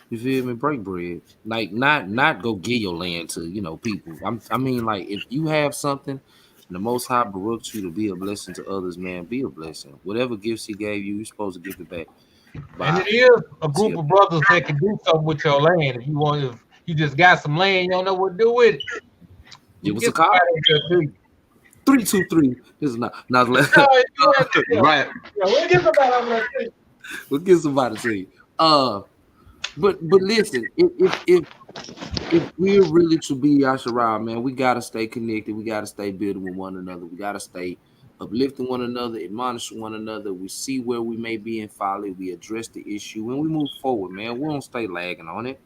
You feel me? Break bread. Like not go give your land to people. I mean, like, if you have something and the Most High baruch you to be a blessing to others, man, be a blessing. Whatever gifts He gave you, you're supposed to give it back. And it is a group of brothers that can do something with your land. If you just got some land, you don't know what to do with it. Give us a call. 323. This is not right. We'll get somebody over there. We'll get somebody to see. But listen, if we're really to be Yasharal, man, we gotta stay connected. We gotta stay building with one another. We gotta stay uplifting one another, admonishing one another. We see where we may be in folly. We address the issue, and we move forward, man. We don't stay lagging on it.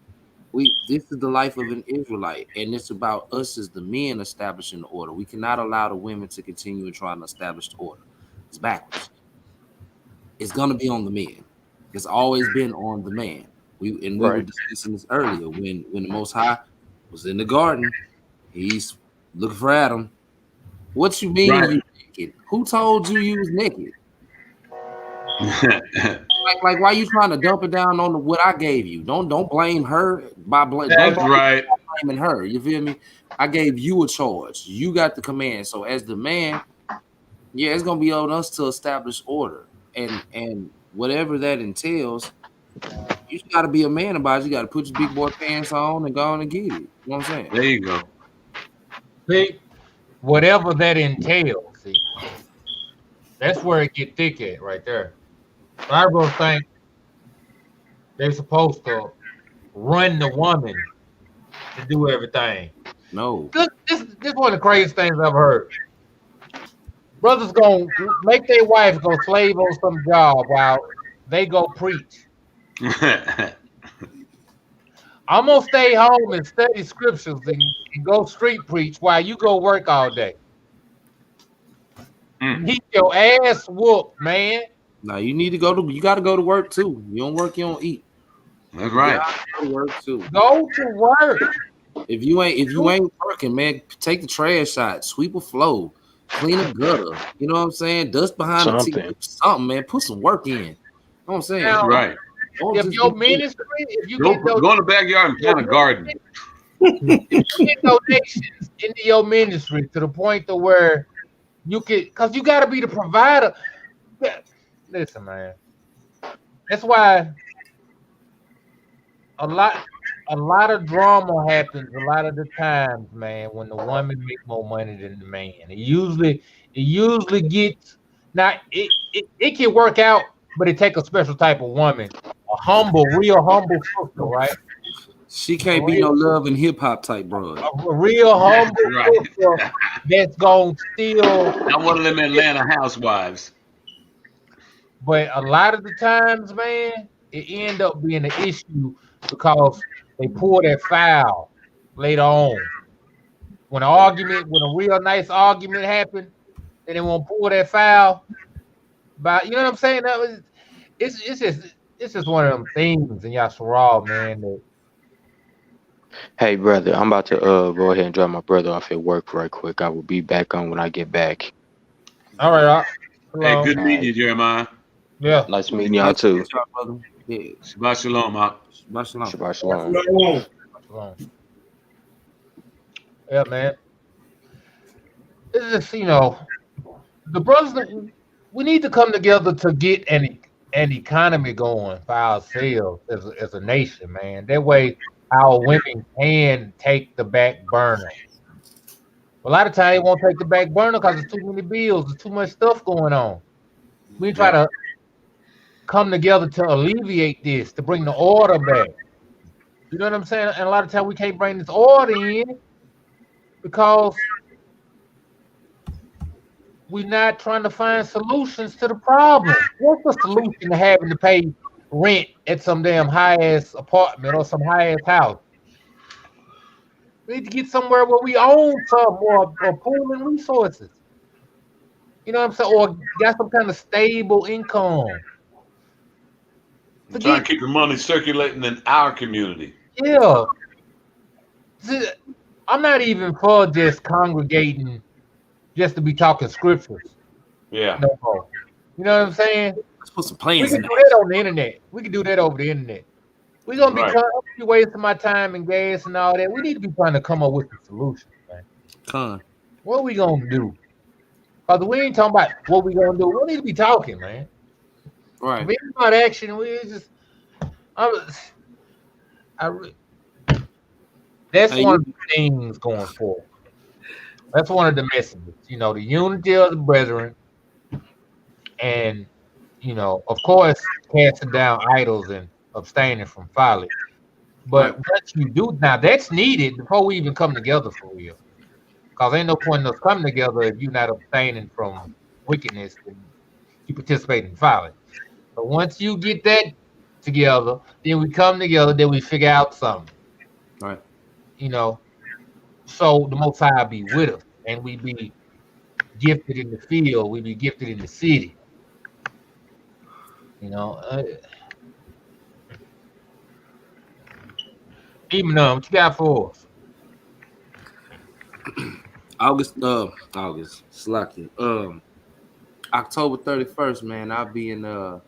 This is the life of an Israelite, and it's about us as the men establishing the order. We cannot allow the women to continue trying to establish the order. It's backwards. It's gonna be on the men. It's always been on the man. We were discussing this earlier when the Most High was in the garden. He's looking for Adam. What you mean you naked? Who told you was naked? like why you trying to dump it down on what I gave you? Don't blame her by blaming her. You feel me? I gave you a charge. You got the command. So as the man, yeah, it's gonna be on us to establish order and whatever that entails. You got to be a man about it. You got to put your big boy pants on and go on and get it. You know what I'm saying? There you go. See, whatever that entails, see, that's where it get thick at right there. I really think they're supposed to run the woman to do everything. No. This one of the craziest things I've heard. Brothers gonna make their wives go slave on some job while they go preach. I'm gonna stay home and study scriptures and go street preach while you go work all day. Keep your ass whooped, man. Now you need to go to. You got to go to work too. You don't work, you don't eat. That's right. Go to work too. Go to work. If you ain't working, man, take the trash out, sweep a floor, clean a gutter. You know what I'm saying? Dust behind the TV, something, man. Put some work in. You know what I'm saying? Now, right. If your ministry, if you go in the backyard and plant a garden. If you get donations into your ministry to the point to where you can, because you got to be the provider. Listen, man. That's why a lot of drama happens a lot of the times, man, when the woman makes more money than the man. It usually gets, now it can work out, but it takes a special type of woman, a real humble sister, right? She can't be no love and hip hop type, bro. A real humble sister that's gonna still. Not one of them Atlanta housewives. But a lot of the times, man, it end up being an issue because they pull that foul later on. When a real nice argument happened, and they won't pull that foul. But you know what I'm saying? It's just one of them things in Yasharal, man. That, hey, brother, I'm about to go ahead and drop my brother off at work right quick. I will be back on when I get back. All right. Hey, good meeting you, Jeremiah. Yeah. Nice meeting y'all too. Yeah. Shabbat shalom, Mark. Shabbat shalom. Shabbat shalom. Yeah, man. It's just, the brothers, we need to come together to get an economy going for ourselves as a nation, man. That way our women can take the back burner. A lot of times they won't take the back burner because there's too many bills, there's too much stuff going on. We try to come together to alleviate this, to bring the order back. You know what I'm saying? And a lot of times we can't bring this order in because we're not trying to find solutions to the problem. What's the solution to having to pay rent at some damn high-ass apartment or some high-ass house? We need to get somewhere where we own some or pooling resources. You know what I'm saying? Or got some kind of stable income. Trying to keep the money circulating in our community. Yeah. See, I'm not even for just congregating just to be talking scriptures. Yeah. No more. You know what I'm saying? Let's put some plans We in can there. do that on the internet. We can do that over the internet. We're going to be wasting my time and gas and all that. We need to be trying to come up with the solution, man. What are we going to do? Because we ain't talking about what we going to do. We need to be talking, man. Right. If it's not action, that's one of the things going forward. That's one of the messages. The unity of the brethren, and of course, casting down idols and abstaining from folly. But once you do, now that's needed before we even come together for real. Because ain't no point in us coming together if you're not abstaining from wickedness and you participate in violence. But once you get that together, then we come together, then we figure out something. Right. You know, so the Most High be with us, and we be gifted in the field, we be gifted in the city. You know, even what you got for us? August, Slacky. October 31st, man, I'll be in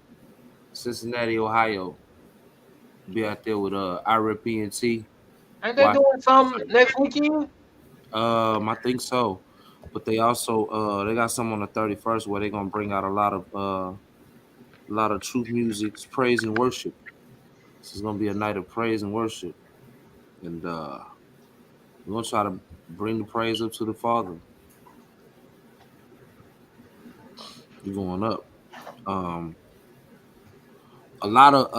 Cincinnati, Ohio. Be out there with Ira PNT. Ain't they doing something next weekend? I think so. But they also they got some on the 31st where they're gonna bring out a lot of truth music, praise and worship. This is gonna be a night of praise and worship. And we're gonna try to bring the praise up to the Father. You're going up. A lot of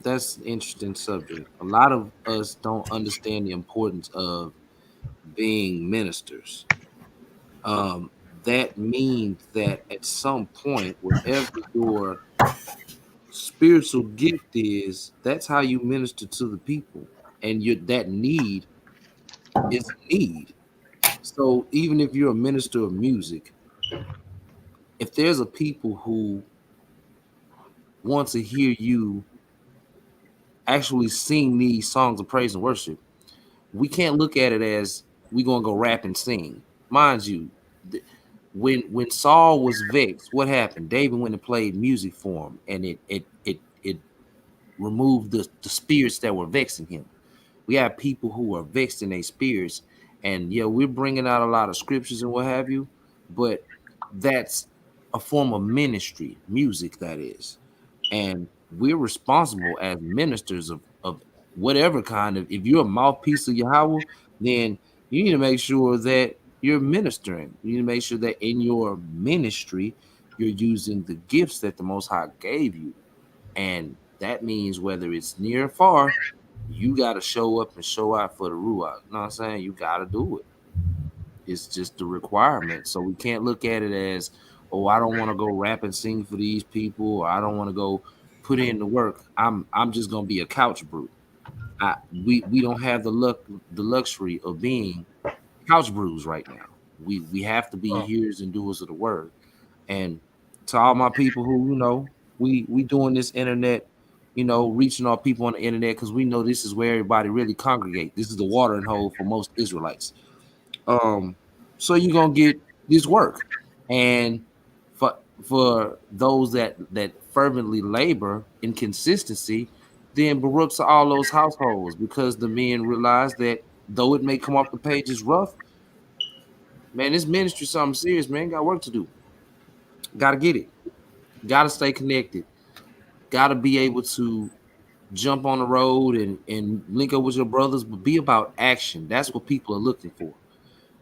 that's an interesting subject. A lot of us don't understand the importance of being ministers. That means that at some point, whatever your spiritual gift is, that's how you minister to the people, and that need is a need. So even if you're a minister of music, if there's a people who want to hear you actually sing these songs of praise and worship, we can't look at it as we're gonna go rap and sing. Mind you, when Saul was vexed, what happened? David went and played music for him, and it removed the spirits that were vexing him. We have people who are vexed in their spirits, and yeah, we're bringing out a lot of scriptures and what have you, but that's a form of ministry, music that is, and we're responsible as ministers of whatever kind of. If you're a mouthpiece of Yahweh, then you need to make sure that you're ministering. You need to make sure that in your ministry, you're using the gifts that the Most High gave you. And that means whether it's near or far, you got to show up and show out for the Ruach. You know what I'm saying? You got to do it. It's just the requirement. So we can't look at it as, oh, I don't want to go rap and sing for these people, or I don't want to go put in the work. I'm just going to be a couch brew. We don't have the luxury of being couch brews right now. We have to be hearers and doers of the word. And to all my people who, we doing this internet, reaching our people on the internet, because we know this is where everybody really congregate. This is the watering hole for most Israelites. So you're gonna get this work. And for those that fervently labor in consistency, then Baruch to all those households, because the men realize that though it may come off the pages rough, man, this ministry something serious, man. Got work to do. Got to get it. Got to stay connected. Got to be able to jump on the road and link up with your brothers, but be about action. That's what people are looking for.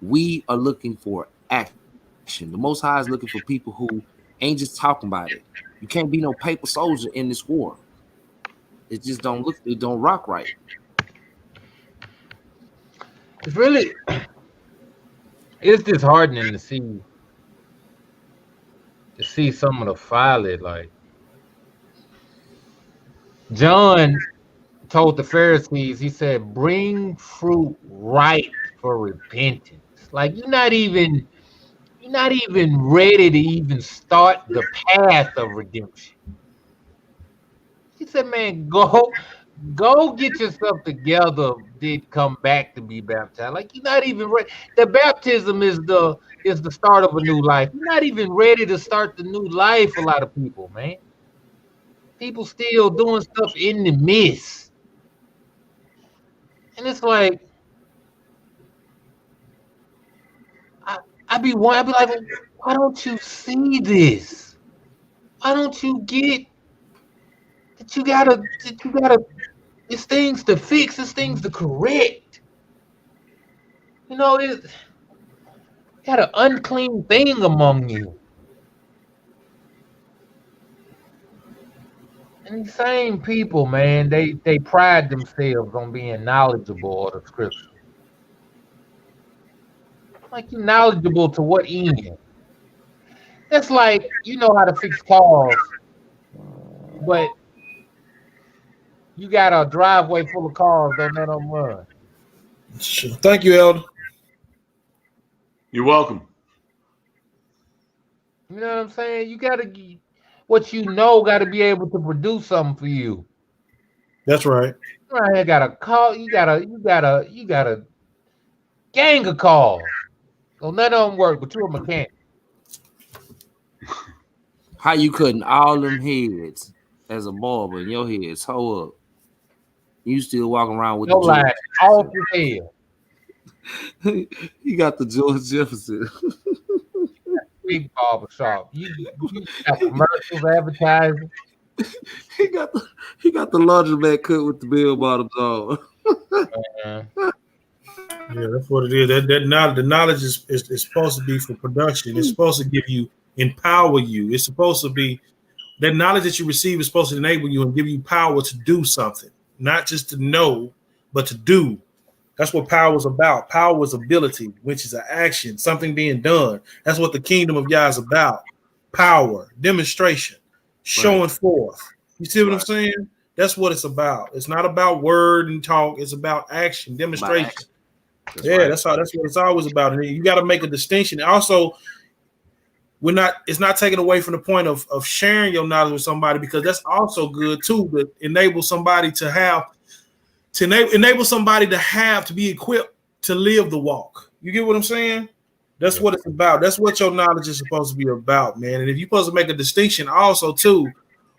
We are looking for action. The Most High is looking for people who ain't just talking about it. You can't be no paper soldier in this war. It just don't rock right. It's disheartening to see some of the folly. Like John told the Pharisees, he said, bring fruit ripe for repentance. Like you're not even ready to even start the path of redemption. He said, man, go get yourself together, did come back to be baptized. Like you're not even ready. The baptism is the start of a new life. You're not even ready to start the new life. A lot of people, man. People still doing stuff in the midst. And it's like I'd be like, why don't you see this? Why don't you get that you gotta it's things to fix, it's things to correct. It's got an unclean thing among you. And these same people, man, they pride themselves on being knowledgeable of the scripture. Like you knowledgeable to what end? Just like you know how to fix cars, but you got a driveway full of cars, don't let them run. Sure. Thank you, Elder. You're welcome. You know what I'm saying? You gotta, what you know, got to be able to produce something for you. That's right. Right here, got a call. You got a gang of calls. So none of them work, but you're a mechanic. How you cutting all them heads as a barber and your head's hoe up? You still walking around with No the line, off your head. You got the George Jefferson. Big barber shop. You got commercials, advertising. He got the laundromat cut with the bell bottoms on. Yeah, that's what it is. That knowledge, the knowledge is supposed to be for production. It's supposed to give you, empower you. It's supposed to be that knowledge that you receive is supposed to enable you and give you power to do something, not just to know, but to do. That's what power is about. Power is ability, which is an action, something being done. That's what the kingdom of Yah is about. Power, demonstration, showing forth. You see what I'm saying? That's what it's about. It's not about word and talk. It's about action, demonstration. That's what it's always about. And you got to make a distinction. Also, it's not taken away from the point of sharing your knowledge with somebody, because that's also good too, to enable somebody to enable somebody to be equipped to live the walk. You get what I'm saying? That's what it's about. That's what your knowledge is supposed to be about, man. And if you're supposed to make a distinction also too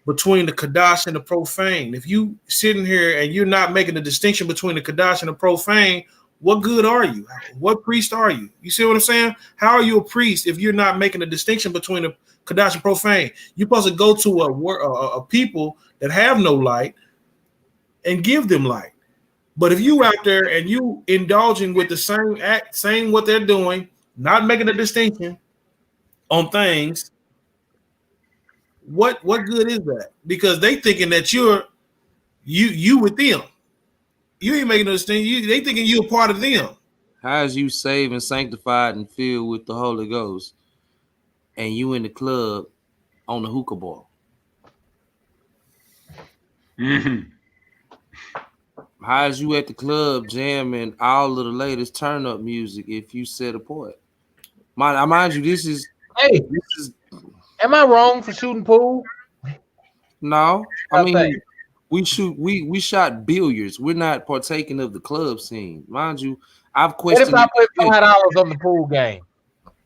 between the Kadash and the profane, if you sitting here and you're not making the distinction between the Kadash and the profane, what good are you? What priest are you? You see what I'm saying? How are you a priest if you're not making a distinction between the Kadash and profane? You're supposed to go to a people that have no light and give them light. But if you out there and you indulging with the same act, saying what they're doing, not making a distinction on things, what good is that? Because they thinking that you with them. You ain't making no distinction. They thinking you a part of them. How is you saved and sanctified and filled with the Holy Ghost, and you in the club on the hookah ball? Mm-hmm. How is you at the club jamming all of the latest turn up music if you set apart? Mind you, this is. Am I wrong for shooting pool? No, I mean we shot billiards. We're not partaking of the club scene, mind you. I've questioned. What if I put $5 on the pool game?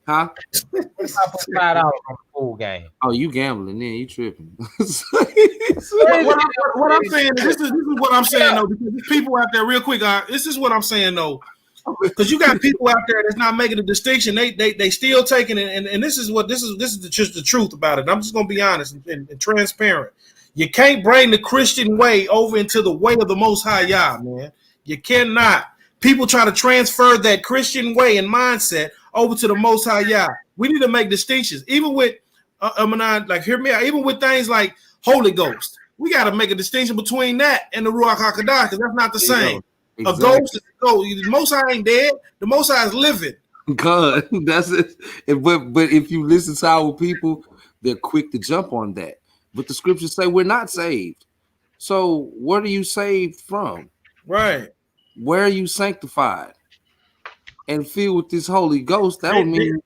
Huh? What if I put $5 on the pool game? Oh, you gambling? Then you tripping? What I'm saying is, this is what I'm saying though, because there's people out there real quick. This is what I'm saying though, because you got people out there that's not making a distinction. They still taking it, and this is just the truth about it. I'm just gonna be honest and transparent. You can't bring the Christian way over into the way of the Most High Yah, man. You cannot. People try to transfer that Christian way and mindset over to the Most High Yah. We need to make distinctions, even with hear me out. Even with things like Holy Ghost, we got to make a distinction between that and the Ruach HaKodesh, because that's not the same. Exactly. A ghost is a ghost. The Most High ain't dead. The Most High is living. God, that's it. But if you listen to our people, they're quick to jump on that. But the scriptures say we're not saved. So what are you saved from? Right. Where are you sanctified and filled with this Holy Ghost? That would mean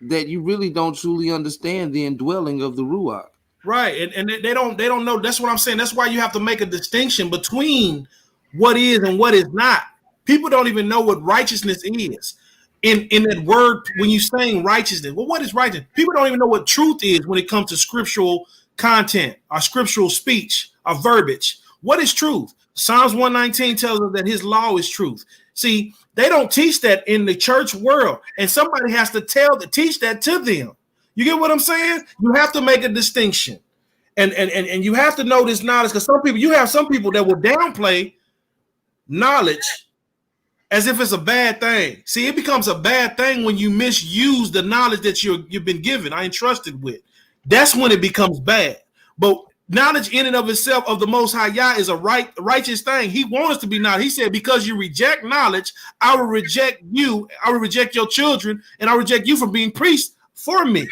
that you really don't truly understand the indwelling of the Ruach. Right. And they don't know. That's what I'm saying. That's why you have to make a distinction between what is and what is not. People don't even know what righteousness is. In that word, when you're saying righteousness, well, what is righteousness? People don't even know what truth is when it comes to scriptural content, or scriptural speech, or verbiage. What is truth? Psalms 119 tells us that his law is truth. See, they don't teach that in the church world, and somebody has to teach that to them. You get what I'm saying? You have to make a distinction, and you have to know this knowledge, because you have some people that will downplay knowledge as if it's a bad thing. See, it becomes a bad thing when you misuse the knowledge that you've been given, I entrusted with. That's when it becomes bad. But knowledge in and of itself of the Most High Yah is a righteous thing. He wants us to be knowledge. He said, because you reject knowledge, I will reject you. I will reject your children, and I will reject you from being priests for me.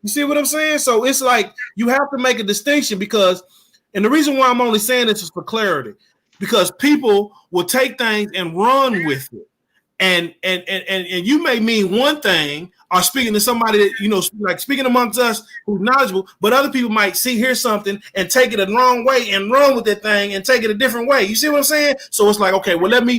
You see what I'm saying? So it's like you have to make a distinction because, and the reason why I'm only saying this is for clarity, because people will take things and run with it. And you may mean one thing or speaking to somebody that, you know, like speaking amongst us who's knowledgeable, but other people might hear something and take it a wrong way and run with that thing and take it a different way. You see what I'm saying? So it's like, okay, well, let me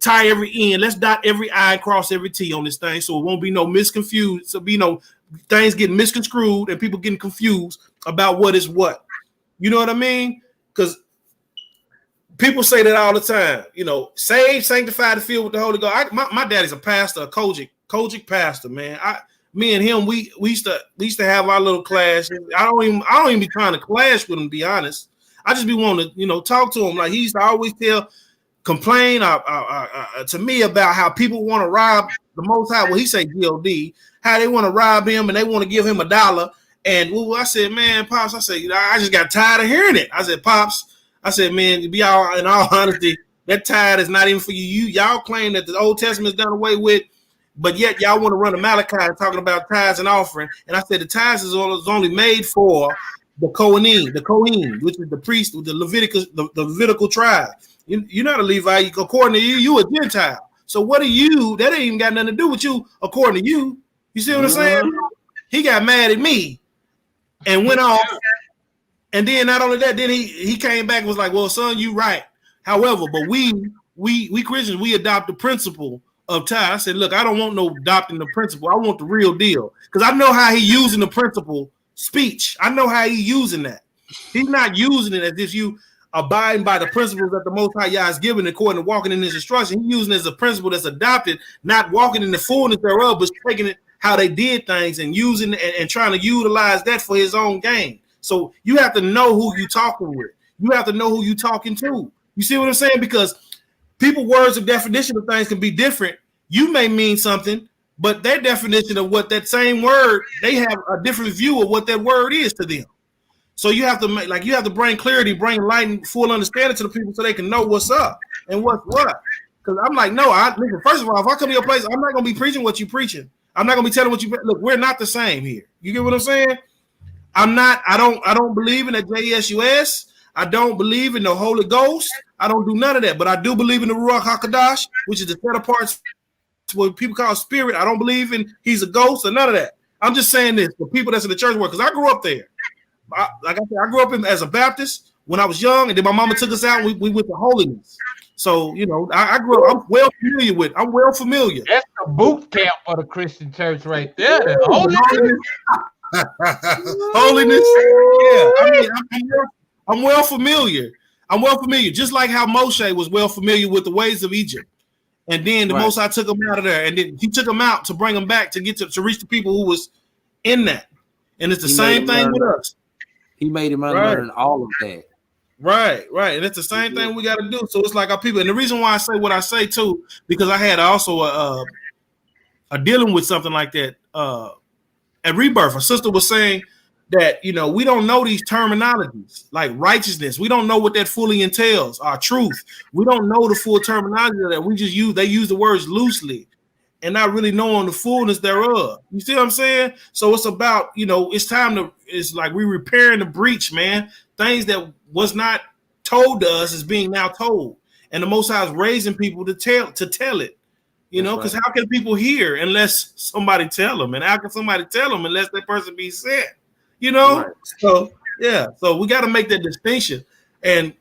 tie every end. Let's dot every I and cross every T on this thing so it won't be no misconfused. So be no things getting misconstrued and people getting confused about what is what. You know what I mean? Because people say that all the time, you know, saved, sanctified, and filled with the Holy Ghost. My daddy's a pastor, a Kojic pastor, man. Me and him, we used to have our little clash. I don't even be trying to clash with him, to be honest. I just be wanting to, you know, talk to him. Like he used to always complain to me about how people want to rob the Most High. Well, he say G.O.D. How they want to rob him and they want to give him $1. And I said, man, Pops, I said, you know, I just got tired of hearing it. I said, Pops. I said, man, to be all in all honesty, that tithe is not even for you. Y'all claim that the Old Testament is done away with, but yet y'all want to run a Malachi talking about tithes and offering. And I said the tithes is only made for the Kohen, which is the priest of the Levitical tribe. You're not a Levite. According to you a Gentile. So what are you? That ain't even got nothing to do with you, according to you. You see what I'm saying? He got mad at me and went off. And then not only that, then he came back and was like, well, son, you right. However, but we Christians, we adopt the principle of tithe. I said, look, I don't want no adopting the principle. I want the real deal. Because I know how he using the principle speech. I know how he using that. He's not using it as if you abiding by the principles that the Most High Yah has given according to walking in his instruction. He's using it as a principle that's adopted, not walking in the fullness thereof, but taking it how they did things and using and trying to utilize that for his own gain. So you have to know who you're talking with. You have to know who you're talking to. You see what I'm saying? Because people words of definition of things can be different. You may mean something, but their definition of what that same word, they have a different view of what that word is to them. So you have to bring clarity, bring light and full understanding to the people so they can know what's up and what's what. Because I'm like, no, listen, first of all, if I come to your place, I'm not going to be preaching what you're preaching. I'm not going to be telling what you look. We're not the same here. You get what I'm saying? I don't believe in the JSUS. I don't believe in the Holy Ghost. I don't do none of that, but I do believe in the Ruach HaKodesh, which is the set apart, what people call spirit. I don't believe in he's a ghost or none of that. I'm just saying this for people that's in the church world, because I grew up there. Like I said, I grew up as a Baptist when I was young, and then my mama took us out and we went to holiness. So, you know, I grew up, I'm well familiar. That's the boot camp for the Christian church right there. Holiness. Yeah, I'm well familiar. Just like how Moshe was well familiar with the ways of Egypt, and then the Most High took him out of there, and then he took him out to bring him back to get to reach the people who was in that. And it's the same thing with us. He made him unlearn all of that. Right, and it's the same thing we got to do. So it's like our people, and the reason why I say what I say too, because I had also a dealing with something like that. At Rebirth, a sister was saying that, you know, we don't know these terminologies like righteousness. We don't know what that fully entails. Our truth. We don't know the full terminology of that. We just they use the words loosely and not really knowing the fullness thereof. You see what I'm saying? So it's about, you know, it's like we're repairing the breach, man. Things that was not told to us is being now told. And the Most High is raising people to tell it. You know, because how can people hear unless somebody tell them? And how can somebody tell them unless that person be sent? You know? Right. So, yeah. So we got to make that distinction. And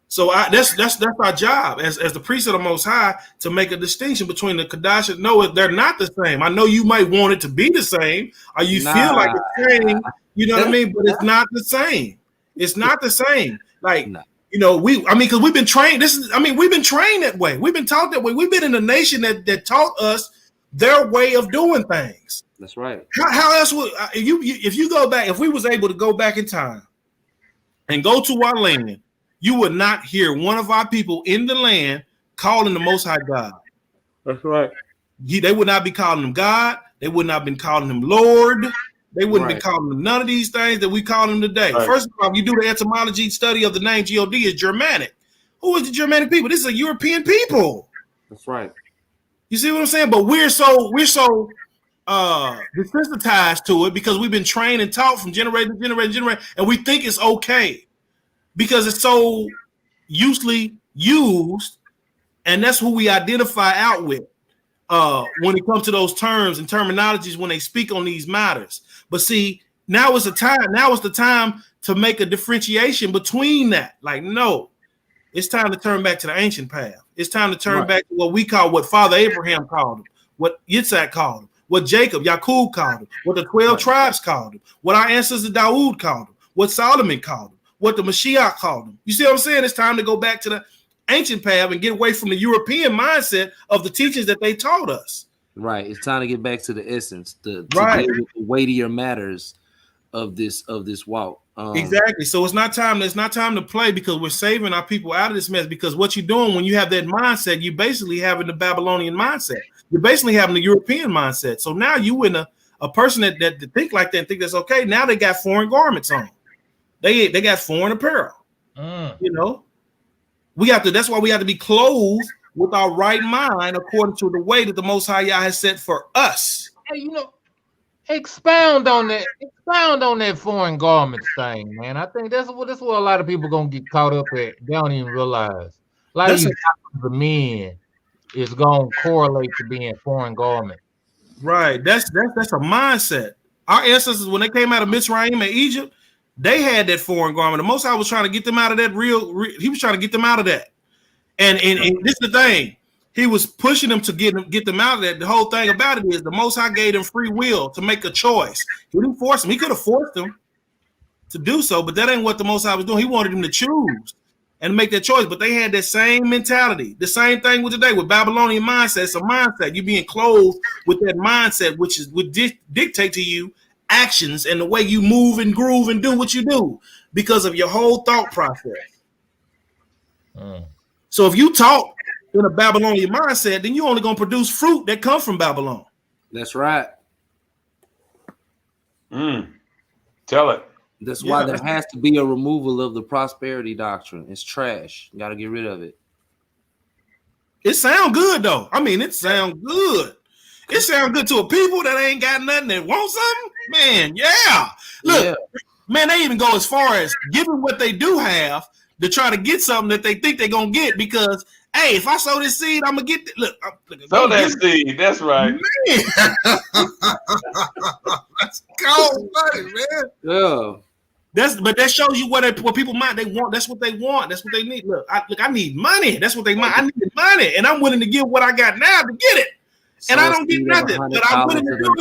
so that's our job as the priest of the Most High to make a distinction between the Kadash and no, they're not the same. I know you might want it to be the same or you feel like it's the same, you know what I mean? But it's not the same. It's not the same. Like, you know, because we've been trained. We've been trained that way. We've been taught that way. We've been in a nation that taught us their way of doing things. That's right. How else would if you go back? If we was able to go back in time and go to our land, you would not hear one of our people in the land calling the Most High God. That's right. They would not be calling him God. They would not have been calling him Lord. They wouldn't be calling them none of these things that we call them today. Right. First of all, you do the etymology study of the name G.O.D. is Germanic. Who is the Germanic people? This is a European people. That's right. You see what I'm saying? But we're so desensitized to it because we've been trained and taught from generation to generation, and we think it's okay because it's so usually used, and that's who we identify out with when it comes to those terms and terminologies when they speak on these matters. But see, now is the time to make a differentiation between that. Like, no, it's time to turn back to the ancient path. It's time to turn back to what we call, what Father Abraham called him, what Yitzhak called him, what Jacob, Yaqub called him, what the 12 tribes called him, what our ancestor Dawood called him, what Solomon called him, what the Mashiach called him. You see what I'm saying? It's time to go back to the ancient path and get away from the European mindset of the teachings that they taught us. Right. It's time to get back to the essence, to right. deal with the weightier matters of this walk. Exactly. So it's not time to play because we're saving our people out of this mess. Because what you're doing when you have that mindset, you basically having the Babylonian mindset. You're basically having the European mindset. So now you in a person that think like that and think that's okay. Now they got foreign garments on. They got foreign apparel. You know, that's why we have to be clothed with our right mind according to the way that the Most High Yah has set for us. Hey, you know, expound on that foreign garments thing, man. I think that's what a lot of people gonna get caught up at. They don't even realize. A lot of the men is gonna correlate to being foreign garment. Right. That's a mindset. Our ancestors, when they came out of Mitzrayim and Egypt, they had that foreign garment. The Most High was trying to get them out of that he was trying to get them out of that. And this is the thing. He was pushing them to get them out of that. The whole thing about it is the Most High gave them free will to make a choice. He didn't force them. He could have forced them to do so, but that ain't what the Most High was doing. He wanted them to choose and make that choice. But they had that same mentality. The same thing with today with Babylonian mindset. It's a mindset. You're being clothed with that mindset, which would dictate to you actions and the way you move and groove and do what you do because of your whole thought process. So if you talk in a Babylonian mindset, then you're only going to produce fruit that comes from Babylon. That's right. Tell it. That's why there has to be a removal of the prosperity doctrine. It's trash. You got to get rid of it. It sounds good, though. I mean, it sounds good. It sounds good to a people that ain't got nothing that want something. Man, yeah. Look, man, they even go as far as giving what they do have to try to get something that they think they're going to get because, hey, if I sow this seed, I'm going to get it. Look, sow that seed. That's right. Man. That's cold money, man. Yeah. But that shows you what people mind. They want. That's what they want. That's what they need. Look, I need money. That's what they mind. I need money, and I'm willing to give what I got now to get it. And I don't get nothing, but I'm willing to do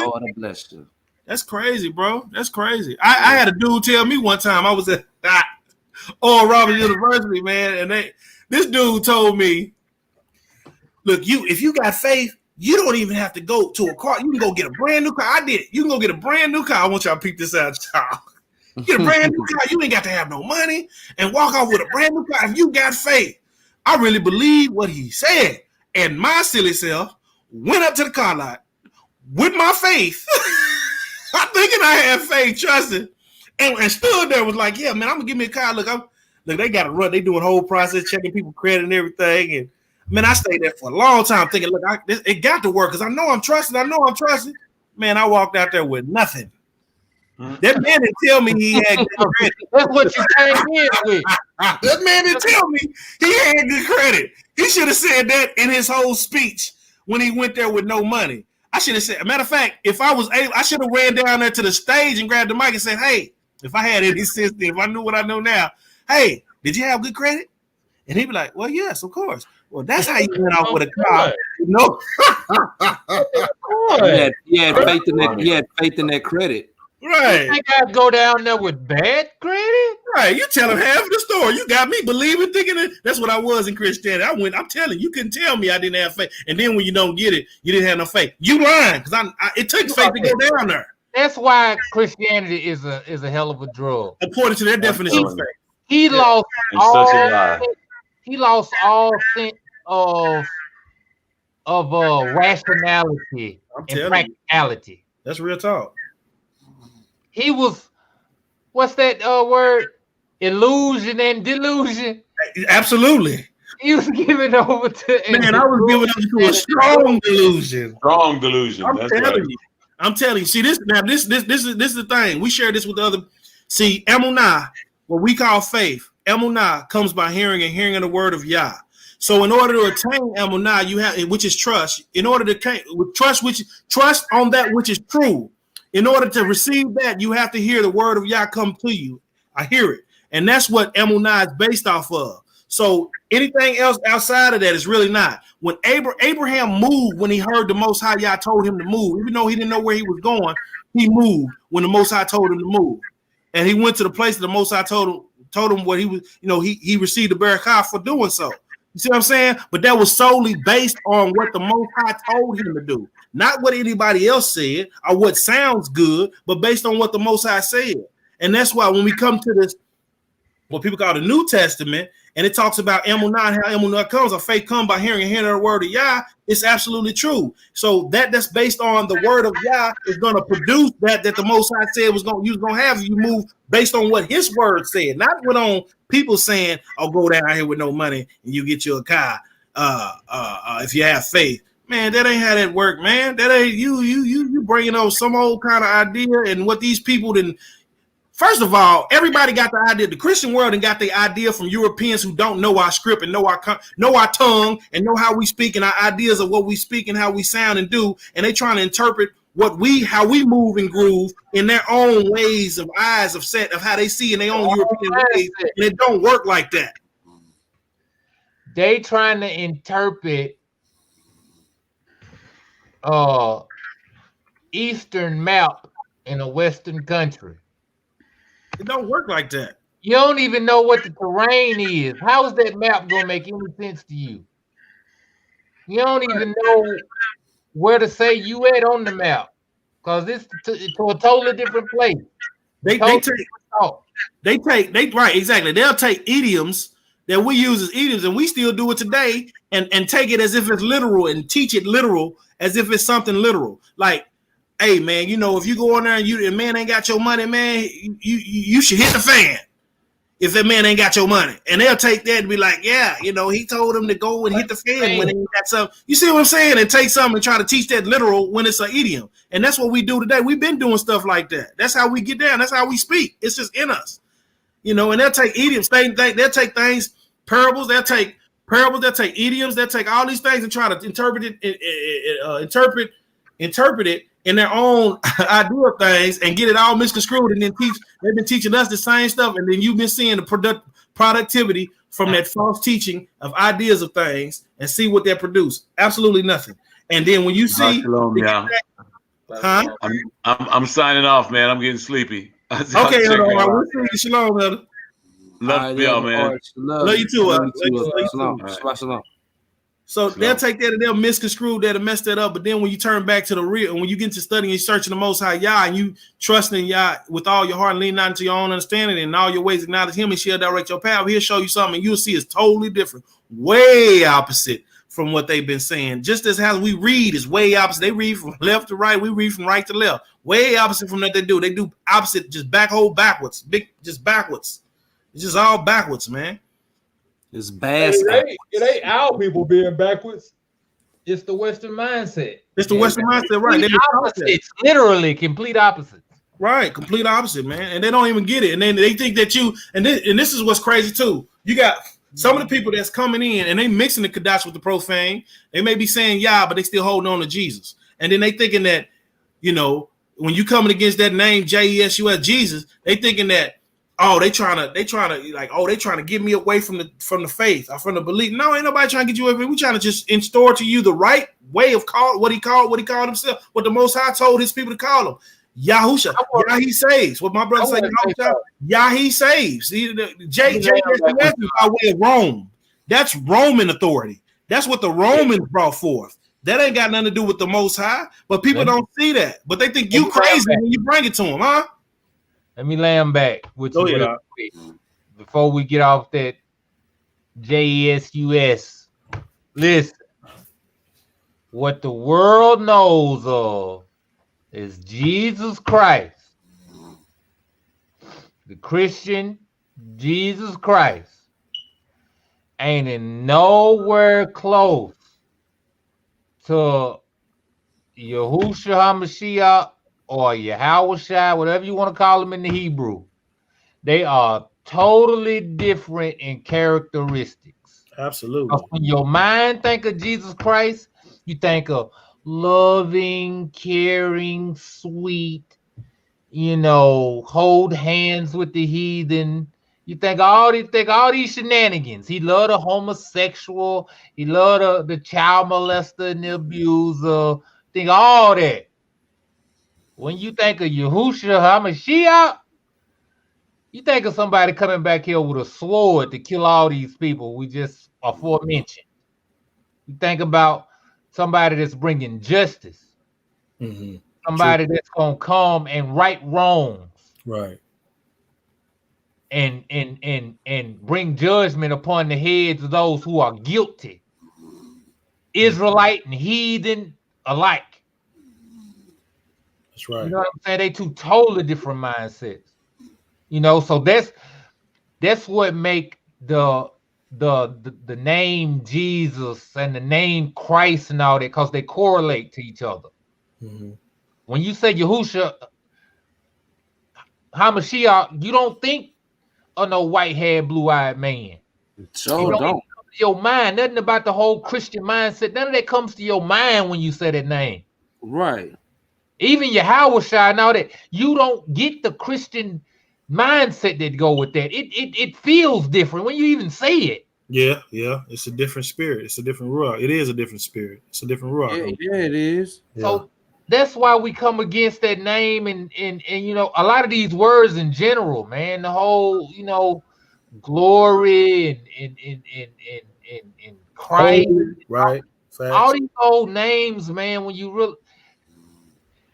it. That's crazy, bro. That's crazy. I had a dude tell me one time I was at Oral Roberts University, man, and this dude told me, look, if you got faith, you don't even have to go to a car. You can go get a brand new car. I did it. You can go get a brand new car. I want y'all to peep this out, y'all. Get a brand new car. You ain't got to have no money and walk off with a brand new car if you got faith. I really believe what he said. And my silly self went up to the car lot with my faith. I'm thinking I had faith, trusting, and stood there was like, yeah, man, I'm gonna give me a car. Look, they got to run. They doing whole process, checking people credit and everything. And man, I stayed there for a long time thinking, look, it got to work because I know I'm trusted. Man, I walked out there with nothing. That man didn't tell me he had good credit. That's what you came in with. That man didn't tell me he had good credit. He should have said that in his whole speech when he went there with no money. I should have said, matter of fact, if I was able, I should have ran down there to the stage and grabbed the mic and said, hey, if I had any sense, if I knew what I know now, hey, did you have good credit? And he'd be like, well, yes, of course. Well, that's how you went off with a car. You know? He had faith in that credit. Right. You think I'd go down there with bad credit? Right. You tell him half of the story. You got me believing, thinking that that's what I was in Christianity. I'm telling you, couldn't tell me I didn't have faith. And then when you don't get it, you didn't have no faith. You lying because it took faith to go down there. That's why Christianity is a hell of a drug. According to their definition of faith. He lost all sense of rationality and practicality. That's real talk. He was, what's that word? Illusion and delusion. Absolutely. He was giving over to. Man, I was giving over to a strong delusion. Strong delusion. I'm That's telling right. you. I'm telling you. See this now. This is the thing. We share this with the other. See, Emunah, what we call faith, Emunah comes by hearing and hearing of the word of Yah. So in order to attain Emunah, you have, which is trust. In order to trust on that which is true. In order to receive that, you have to hear the word of Yah come to you. I hear it, and that's what Emunah is based off of. So anything else outside of that is really not. When Abraham moved, when he heard the Most High Yah told him to move, even though he didn't know where he was going, he moved when the Most High told him to move, and he went to the place that the Most High told him what he was. You know, he received the barakah for doing so. You see what I'm saying? But that was solely based on what the Most High told him to do, not what anybody else said or what sounds good, but based on what the Most High said. And that's why when we come to this, what people call the New Testament, and it talks about Emunah and how Emunah comes, or faith comes by hearing and hearing the word of Yah, it's absolutely true. So that's based on the word of Yah is going to produce that the Most High said you was going to have. You move based on what His word said, not what on people saying, "Oh, go down here with no money and you get you a car." If you have faith, man, that ain't how that work, man. That ain't you bringing up some old kind of idea, and what these people didn't. First of all, everybody got the idea. The Christian world and got the idea from Europeans who don't know our script and know our tongue and know how we speak and our ideas of what we speak and how we sound and do. And they trying to interpret how we move and groove in their own ways of eyes of how they see in their own European ways. And it don't work like that. They trying to interpret Eastern map in a Western country. It don't work like that. You don't even know what the terrain is. How is that map gonna make any sense to you? You don't even know where to say you at on the map, because it's to a totally different place. They take right, exactly. They'll take idioms that we use as idioms, and we still do it today, and take it as if it's literal and teach it literal as if it's something literal. Like, hey man, you know, if you go in there and man ain't got your money, man, you should hit the fan if that man ain't got your money. And they'll take that and be like, yeah, you know, he told him to go and hit the fan when he got something. You see what I'm saying? And take something and try to teach that literal when it's an idiom. And that's what we do today. We've been doing stuff like that. That's how we get down. That's how we speak. It's just in us, you know. And they'll take idioms. They'll take things, parables. They'll take idioms. They'll take all these things and try to interpret it in their own idea of things and get it all misconstrued, and then they've been teaching us the same stuff, and then you've been seeing the productivity from that false teaching of ideas of things and see what they produce. Absolutely nothing. And then when you see I'm signing off, man. I'm getting sleepy. Okay, we'll see you. Shalom, brother. Love y'all, man. Love you too. Shalom. So they'll take that and they'll misconstrue that and mess that up. But then when you turn back to the real, and when you get into studying and searching the Most High Yah, and you trusting Yah with all your heart and lean not into your own understanding, and all your ways acknowledge Him, and He'll direct your path. He'll show you something, and you'll see it's totally different, way opposite from what they've been saying. Just as how we read is way opposite. They read from left to right. We read from right to left. Way opposite from what they do. They do opposite, just backwards. Just backwards. It's just all backwards, man. It's bad. It ain't our people being backwards. It's the Western mindset. It's the Western mindset, right? It's literally complete opposite. Right, complete opposite, man. And they don't even get it. And then they think that and this is what's crazy too. You got some of the people that's coming in and they mixing the Kadash with the profane. They may be saying Yah, but they still holding on to Jesus. And then they thinking that, you know, when you coming against that name Jesus, Jesus, they thinking that, oh, they trying to get me away from the faith or from the belief. No, ain't nobody trying to get you away. We trying to just install to you the right way of what he called himself, what the Most High told his people to call him. Yahusha. Yah he saves. What my brother say, Yah he saves. See, the JS is by way of Rome. That's Roman authority. That's what the Romans brought forth. That ain't got nothing to do with the Most High, but people don't see that. But they think you crazy when you bring it to them, huh? Let me lay them back with you real quick before we get off that JESUS. Listen, what the world knows of is Jesus Christ, the Christian Jesus Christ, ain't in nowhere close to Yahushua HaMashiach or Yahweh Shai, whatever you want to call them in the Hebrew, they are totally different in characteristics. Absolutely. When your mind think of Jesus Christ, you think of loving, caring, sweet, hold hands with the heathen. You think all these shenanigans. He loved a homosexual. He loved the child molester and the abuser. Think all that. When you think of Yahushua HaMashiach, you think of somebody coming back here with a sword to kill all these people we just aforementioned. You think about somebody that's bringing justice. Mm-hmm. Somebody that's gonna come and right wrongs. Right. And bring judgment upon the heads of those who are guilty. Israelite and heathen alike. That's right. You know what I'm saying? They two totally different mindsets. So that's what make the name Jesus and the name Christ and all that, because they correlate to each other. Mm-hmm. When you say Yahushua HaMashiach, you don't think of no white-haired, blue-eyed man. So don't. Come to your mind. Nothing about the whole Christian mindset. None of that comes to your mind when you say that name. Right. Even Yahweh Shai and all that, you don't get the Christian mindset that go with that. It feels different when you even say it. Yeah. It's a different spirit. It's a different ruach. It is a different spirit. It's a different ruach. Yeah, it is. So that's why we come against that name and a lot of these words in general, man. The whole glory and Christ, right? All these old names, man. When you really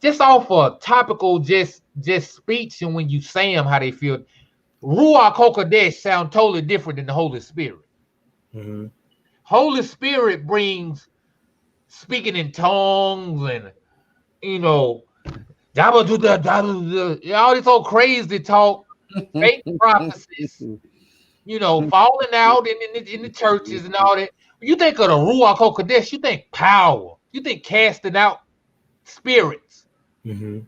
just off a topical just speech, and when you say them how they feel, Ruach HaKodesh sound totally different than the Holy Spirit. Mm-hmm. Holy Spirit brings speaking in tongues and all this old crazy talk, fake prophecies, falling out in the churches and all that. When you think of the Ruach HaKodesh, you think power. You think casting out spirits. Mm-hmm.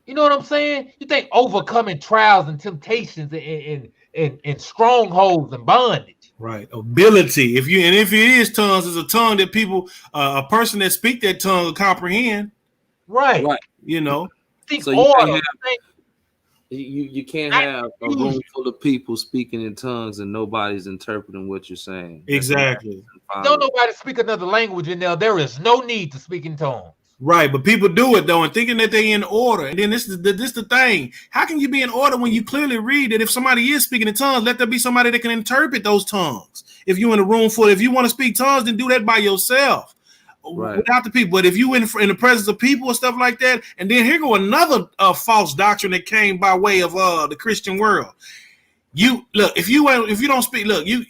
You know what I'm saying? You think overcoming trials and temptations and strongholds and bondage. Right. Ability. If it is tongues, it's a tongue that people, a person that speak that tongue will comprehend. Right. Think so order. You can't have a room full of people speaking in tongues and nobody's interpreting what you're saying. Exactly. Don't nobody speak another language in there. There is no need to speak in tongues. Right, but people do it though, and thinking that they in order. And then this is the thing. How can you be in order when you clearly read that if somebody is speaking in tongues, let there be somebody that can interpret those tongues? If you're in a room full, if you want to speak tongues, then do that by yourself. Right. Without the people. But if you in the presence of people and stuff like that, and then here go another false doctrine that came by way of the Christian world. You look, if you don't speak, look, you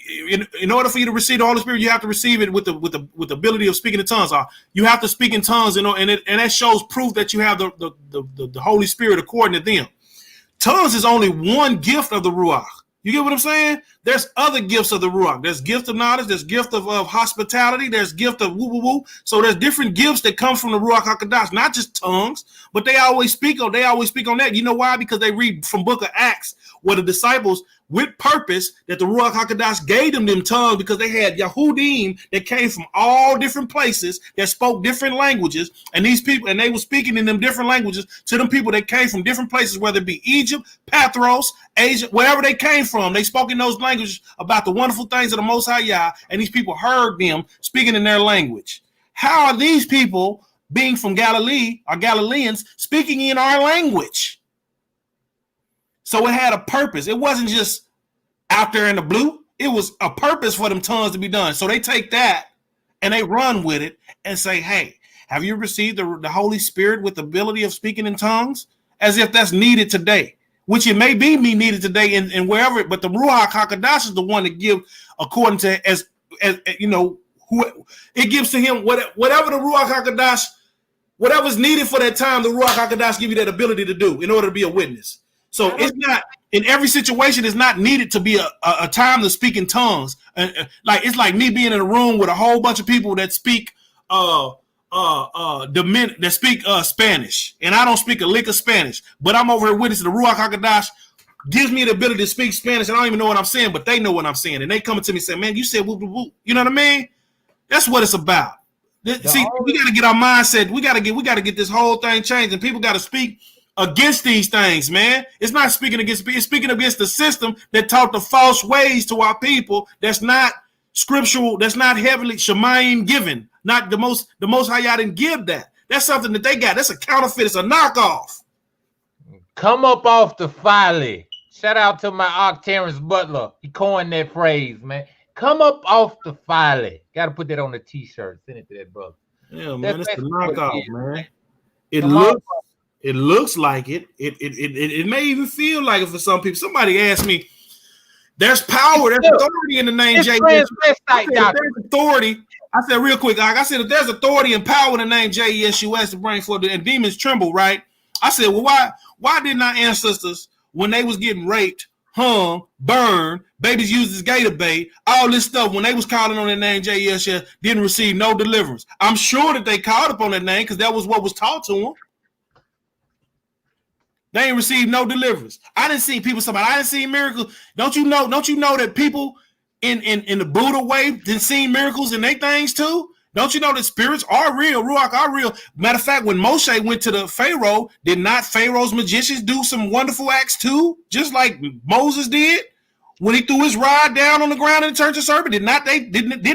in order for you to receive the Holy Spirit, you have to receive it with the ability of speaking in tongues. You have to speak in tongues, and that shows proof that you have the Holy Spirit according to them. Tongues is only one gift of the Ruach. You get what I'm saying? There's other gifts of the Ruach. There's gift of knowledge. There's gift of hospitality. There's gift of woo woo woo. So there's different gifts that come from the Ruach HaKodesh, not just tongues, but they always speak on that. You know why? Because they read from Book of Acts where the disciples, with purpose, that the Ruach HaKodesh gave them tongues because they had Yahudim that came from all different places that spoke different languages, and these people, and they were speaking in them different languages to them people that came from different places, whether it be Egypt, Pathros, Asia, wherever they came from. They spoke in those languages about the wonderful things of the Most High Yah, and these people heard them speaking in their language. How are these people, being from Galilee, or Galileans, speaking in our language? So it had a purpose. It wasn't just out there in the blue. It was a purpose for them tongues to be done. So they take that and they run with it and say, hey, have you received the Holy Spirit with the ability of speaking in tongues? As if that's needed today, which it may be needed today in wherever. But the Ruach HaKodesh is the one that gives according to as who it gives to him whatever the Ruach HaKodesh, whatever's needed for that time, the Ruach HaKodesh give you that ability to do in order to be a witness. So it's not in every situation. It's not needed to be a time to speak in tongues. Like it's like me being in a room with a whole bunch of people that speak that speak Spanish, and I don't speak a lick of Spanish, but I'm over here witnessing the Ruach HaKodesh gives me the ability to speak Spanish, and I don't even know what I'm saying, but they know what I'm saying, and they coming to me and say, "Man, you said whoop whoop whoop." You know what I mean? That's what it's about. See, we got to get our mindset. We got to get this whole thing changed, and people got to speak against these things, man. It's not speaking against. It's speaking against the system that taught the false ways to our people. That's not scriptural. That's not heavenly Shemayim given. Not the most high. Y'all didn't give that. That's something that they got. That's a counterfeit. It's a knockoff. Come up off the folly. Shout out to my Ark Terrence Butler. He coined that phrase, man. Come up off the folly. Got to put that on the t-shirt. Send it to that brother. Yeah, man. That's the knockoff, man. It looks like it. It may even feel like it for some people. Somebody asked me, there's power, there's authority in the name JESUS. There's authority. I said real quick, I said if there's authority and power in the name JESUS to bring forth and demons tremble, right? I said, well, why didn't our ancestors, when they was getting raped, hung, burned, babies used as gator bait, all this stuff, when they was calling on the name JESUS, didn't receive no deliverance? I'm sure that they called upon that name because that was what was taught to them. They ain't received no deliverance. I didn't see people I didn't see miracles. Don't you know that people in the Buddha way didn't see miracles in their things too? Don't you know that spirits are real, Ruach are real? Matter of fact, when Moshe went to the Pharaoh, did not Pharaoh's magicians do some wonderful acts too? Just like Moses did when he threw his rod down on the ground and it turned to a serpent. Didn't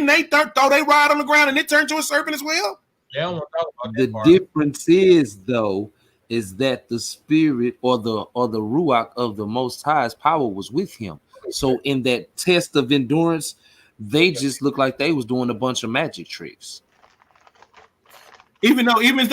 they throw their rod on the ground and it turned to a serpent as well? Yeah, I don't want to talk about that The part. difference is that the spirit or the Ruach of the Most High's power was with him. So in that test of endurance, they just looked like they was doing a bunch of magic tricks. Even if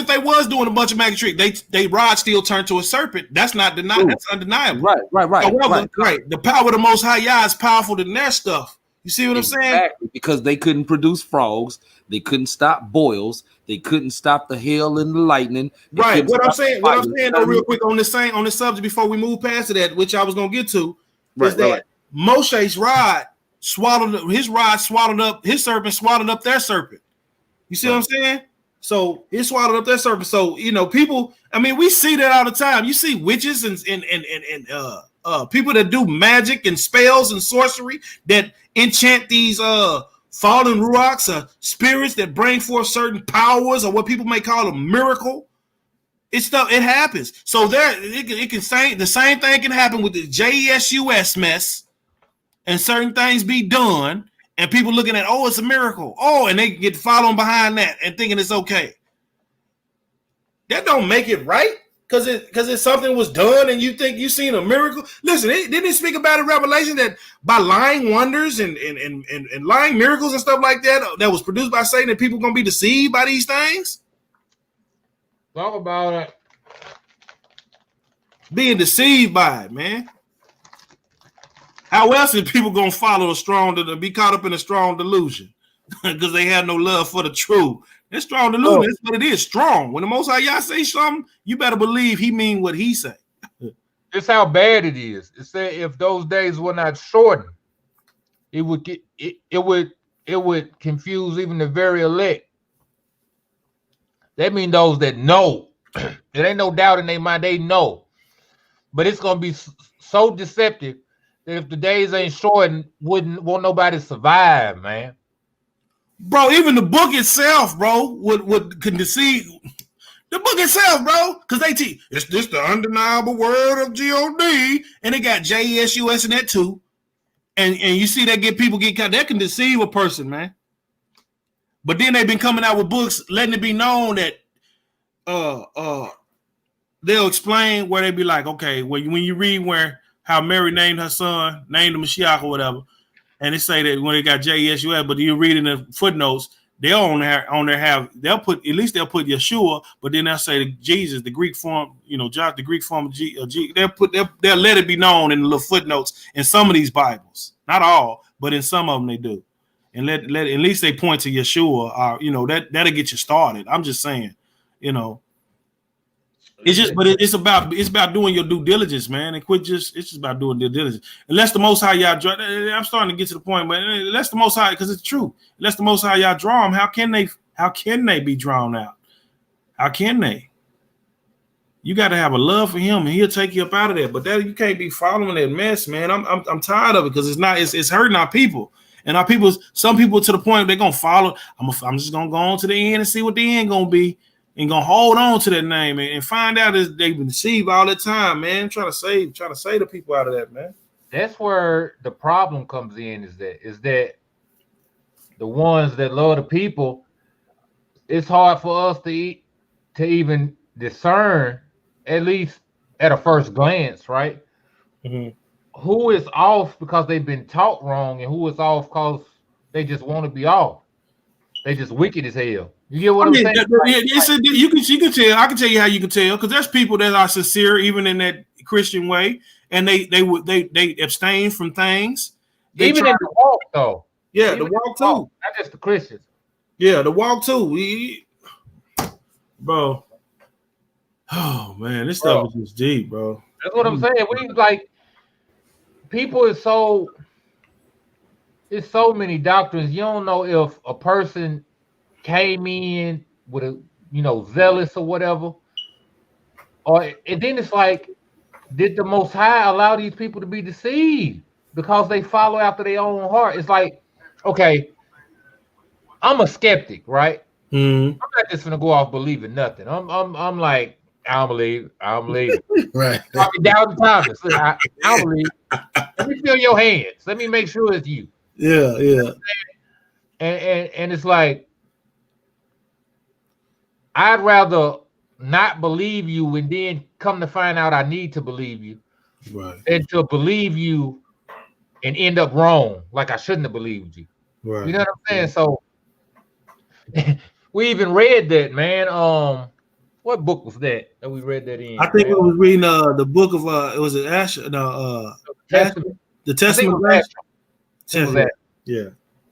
they was doing a bunch of magic tricks, they rod still turned to a serpent. That's not denied. That's undeniable. Right. However, right. The power of the Most High Yah is powerful than their stuff. You see what I'm saying? Because they couldn't produce frogs, they couldn't stop boils, they couldn't stop the hail and the lightning. Right. What I'm saying though, real quick on this subject before we move past to that, which I was gonna get to, is that Moshe's rod swallowed up his serpent, swallowed up their serpent. You see what I'm saying? So it swallowed up their serpent. So people. I mean, we see that all the time. You see witches and people that do magic and spells and sorcery that enchant these fallen ruachs, spirits that bring forth certain powers, or what people may call a miracle. It happens. So it can say the same thing can happen with the JESUS mess, and certain things be done, and people looking at, it's a miracle, and they get following behind that and thinking it's okay. That don't make it right. Because it's something was done and you think you seen a miracle. Listen, didn't it speak about in Revelation that by lying wonders and lying miracles and stuff like that was produced by Satan, and people gonna be deceived by these things? Talk about it. Being deceived by it, man. How else is people gonna follow be caught up in a strong delusion? Because they have no love for the truth. It's strong delusion. That's what it is. Strong. When the Most High Yah say something, you better believe he mean what he say. It's how bad it is. It said if those days were not shortened, it would confuse even the very elect. That means those that know. There ain't no doubt in their mind. They know. But it's gonna be so deceptive that if the days ain't shortened, won't nobody survive, man. Bro, even the book itself, bro, could deceive the book itself, bro, because they teach it's just the undeniable word of God, and they got JESUS in that too, and you see that people get caught. That can deceive a person, man. But then they've been coming out with books letting it be known that they'll explain where they be like, okay, when you read how Mary named her son, named him Mashiach or whatever. And they say that when they got JESUS, but you read in the footnotes, they'll put Yeshua, but then they'll say Jesus, the Greek form, the Greek form of G. They'll let it be known in the little footnotes in some of these Bibles, not all, but in some of them they do, and let at least they point to Yeshua, or that'll get you started. I'm just saying, It's about doing your due diligence, man, and it's just about doing due diligence. Unless the Most High Yah I'm starting to get to the point, but unless the Most High, because it's true, unless the Most High Yah draw them, how can they How can they be drawn out? How can they? You got to have a love for him, and he'll take you up out of there. But that you can't be following that mess, man. I'm tired of it because it's hurting our people. And our people, some people to the point they're gonna follow. I'm just gonna go on to the end and see what the end gonna be, and gonna hold on to that name and find out that they've been deceived all the time, man. Trying to save the people out of that, man. That's where the problem comes in. Is that the ones that love the people, it's hard for us to even discern, at least at a first glance, right? Mm-hmm. Who is off because they've been taught wrong, and who is off because they just want to be off. They just wicked as hell. You get what I'm saying? You can tell. I can tell you how you can tell, because there's people that are sincere even in that Christian way, and they abstain from things. Even in the walk, though. Yeah, the walk too. Not just the Christians. Yeah, the walk too. Bro. Oh man, this stuff is just deep, bro. That's what I'm saying. We like people is so. It's so many doctrines. You don't know if a person came in with a zealous or whatever, and then it's like, did the Most High allow these people to be deceived because they follow after their own heart? It's like, okay, I'm a skeptic, right? Mm-hmm. I'm not just gonna go off believing nothing. I'm like, I don't believe. Right. Down Thomas. I don't believe. Let me feel your hands. Let me make sure it's you. Yeah. And it's like, I'd rather not believe you and then come to find out I need to believe you, right? And to believe you and end up wrong, like I shouldn't have believed you. Right. You know what I'm saying? So we even read that, man. What book was that we read that in? I think we was reading the book of it was it Ash Testament. The Testament of Ash.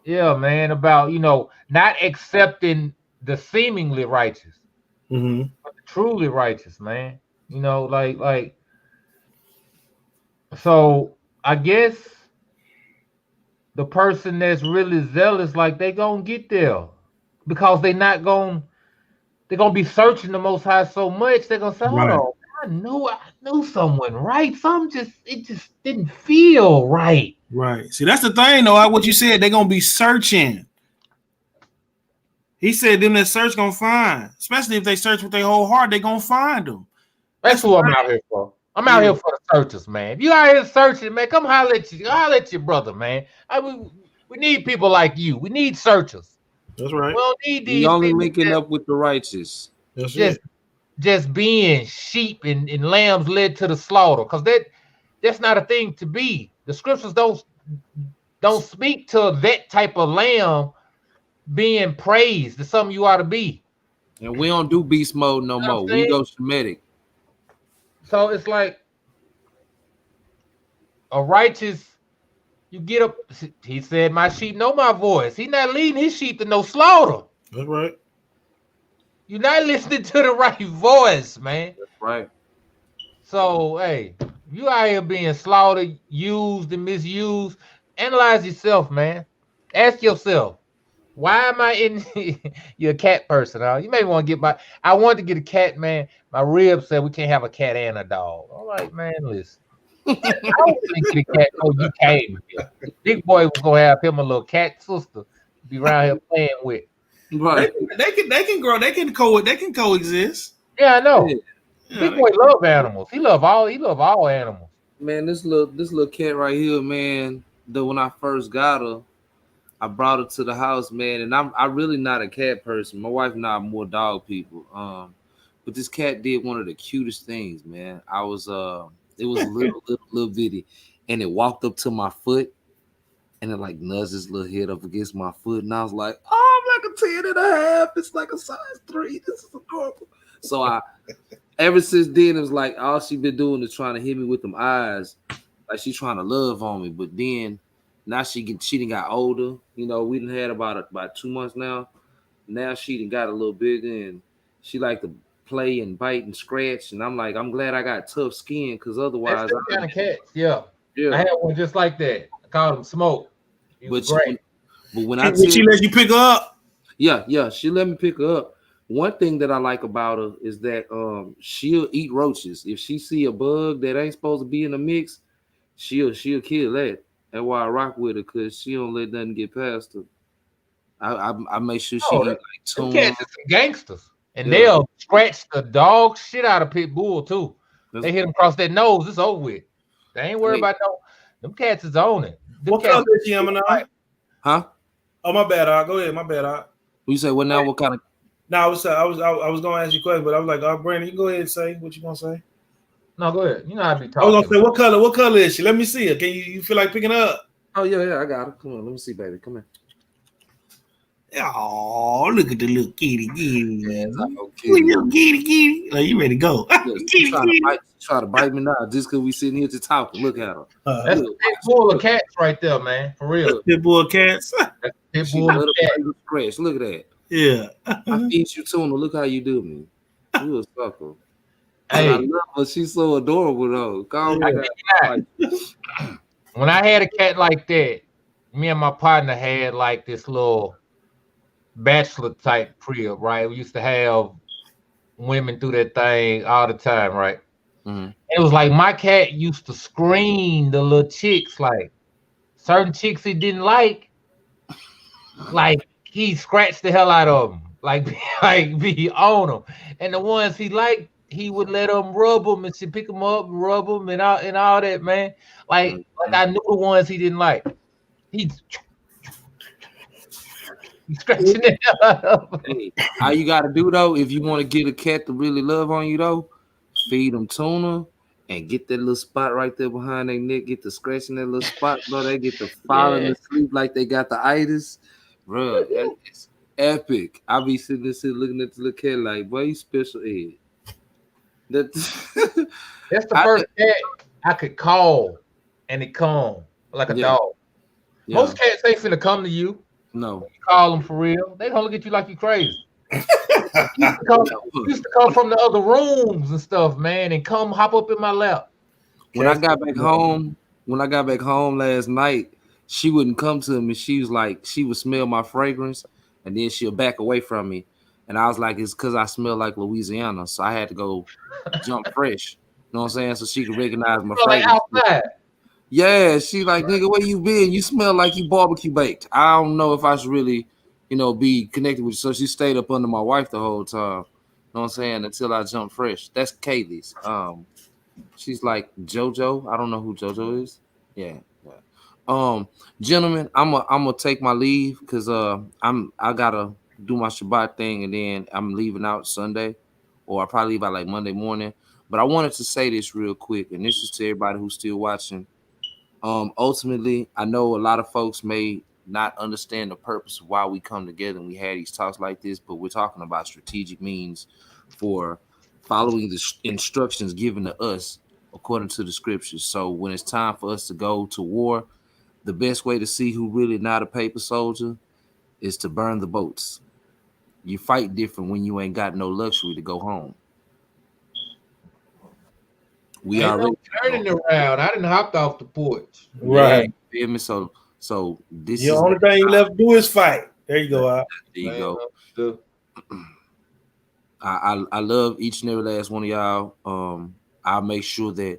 Yeah, man, about not accepting the seemingly righteous, mm-hmm. but the truly righteous, man. Like so I guess the person that's really zealous, like, they gonna get there because they're gonna be searching the Most High so much, they're gonna say, hold on, I knew someone right. It just didn't feel right. Right. See, that's the thing, though. What you said, they're gonna be searching. He said them that search gonna find, especially if they search with their whole heart, they're gonna find them. That's what I'm out here for. I'm out here for the searchers, man. If you out here searching, man, come holler at your brother, man. We need people like you. We need searchers. That's right. We don't need these. We only linking up with the righteous. Just being sheep and lambs led to the slaughter, because that's not a thing to be. The scriptures don't speak to that type of lamb being praised. It's something you ought to be. And we don't do beast mode no more. We go Shemitic. So it's like a righteous, you get up. He said, my sheep know my voice. He's not leading his sheep to no slaughter. That's right. You're not listening to the right voice, man. That's right. So, hey, you out here being slaughtered, used and misused, analyze yourself, man. Ask yourself, why am I in? You're a cat person, huh? You may want to get I wanted to get a cat, man. My rib said we can't have a cat and a dog. I'm like, man, listen. I don't think get a cat. Oh, you came here. Big boy was gonna have him a little cat sister be around here playing with. Right. They can grow. They can coexist. Yeah, I know. Yeah, Big boy love animals. He love all animals. Man, this little cat right here, man. When I first got her, I brought her to the house, man, and I'm really not a cat person. My wife and I are more dog people. But this cat did one of the cutest things, man. It was a little bitty, and it walked up to my foot, and it like nudged its little head up against my foot, and I was like, oh, I'm like a 10.5. It's like a size 3. This is adorable. So ever since then, it was like all she been doing is trying to hit me with them eyes, like she's trying to love on me. But then now she done got older. We done had about 2 months now. Now she done got a little bigger, and she like to play and bite and scratch. And I'm like, I'm glad I got tough skin, because otherwise, that's the kind of cats. Yeah. I had one just like that. I called him Smoke. But great. But when she let you pick her up. Yeah, she let me pick her up. One thing that I like about her is that she'll eat roaches. If she see a bug that ain't supposed to be in the mix, she'll kill that. That's why I rock with her, because she don't let nothing get past her. I make sure she eat like them tuna. cats are some gangsters, and they'll scratch the dog shit out of pit bull too. They hit him across that nose, it's over with. They ain't worried about no. Them cats is on it. What color is she, Eminem? Huh? Oh, my bad. Go ahead. My bad. You say what now? What kind of? No, I was gonna ask you a question, but I was like, Brandon, you go ahead and say what you gonna say. No, go ahead. You know how to be talking. I was gonna say, what color is she? Let me see her. Can you feel like picking her up? Oh yeah, I got her. Come on, let me see, baby. Come here. Oh, look at the little kitty. Little kitty. Like, you ready to go? Try to bite me now just because we sitting here to talk. Look at her. That's a pit bull of cats right there, man. For real. Pit bull cats. That's pit bull of cats. Scratch. Look at that. Yeah. I feed you tuna. Look how you do me. You a sucker. Hey, I love her. She's so adorable though. Calm me down. When I had a cat like that, me and my partner had like this little bachelor type crib, right? We used to have women do that thing all the time, right? Mm-hmm. It was like my cat used to screen the little chicks, like certain chicks he didn't like he scratched the hell out of them, like be on them, and the ones he liked, he would let them rub them and she'd pick them up, and rub them and all that, man. Like I knew the ones he didn't like. He's scratching it up. Hey, all you gotta do though, if you want to get a cat to really love on you though, feed them tuna and get that little spot right there behind their neck. Get the scratching that little spot, bro. They get to falling asleep like they got the itis, bro. It's epic. I be sitting there looking at the little cat like, boy, you special Ed. That's the first cat I could call and it come like a dog. Yeah. Most cats ain't finna come to you. No. You call them for real. They gonna look at you like you crazy. used to come from the other rooms and stuff, man, and come hop up in my lap. When I got back home last night, she wouldn't come to me. She was like, she would smell my fragrance and then she'll back away from me. And I was like, it's because I smell like Louisiana. So I had to go jump fresh. You know what I'm saying? So she could recognize my fragrance. Like outside. Yeah, she like, nigga, where you been? You smell like you barbecue baked. I don't know if I should really, be connected with you. So she stayed up under my wife the whole time. You know what I'm saying? Until I jumped fresh. That's Kaylee's. She's like JoJo. I don't know who JoJo is. Yeah. Gentlemen, I'm gonna take my leave because I gotta do my Shabbat thing and then I'm leaving out Sunday, or I probably leave out like Monday morning. But I wanted to say this real quick, and this is to everybody who's still watching. Ultimately, I know a lot of folks may not understand the purpose of why we come together and we had these talks like this, but we're talking about strategic means for following the instructions given to us according to the scriptures. So when it's time for us to go to war, the best way to see who really not a paper soldier is to burn the boats. You fight different when you ain't got no luxury to go home. We already turning around. I didn't hopped off the porch. Right. Yeah, so this the only thing you left to do is fight. There you go. There you go. I love each and every last one of y'all. I'll make sure that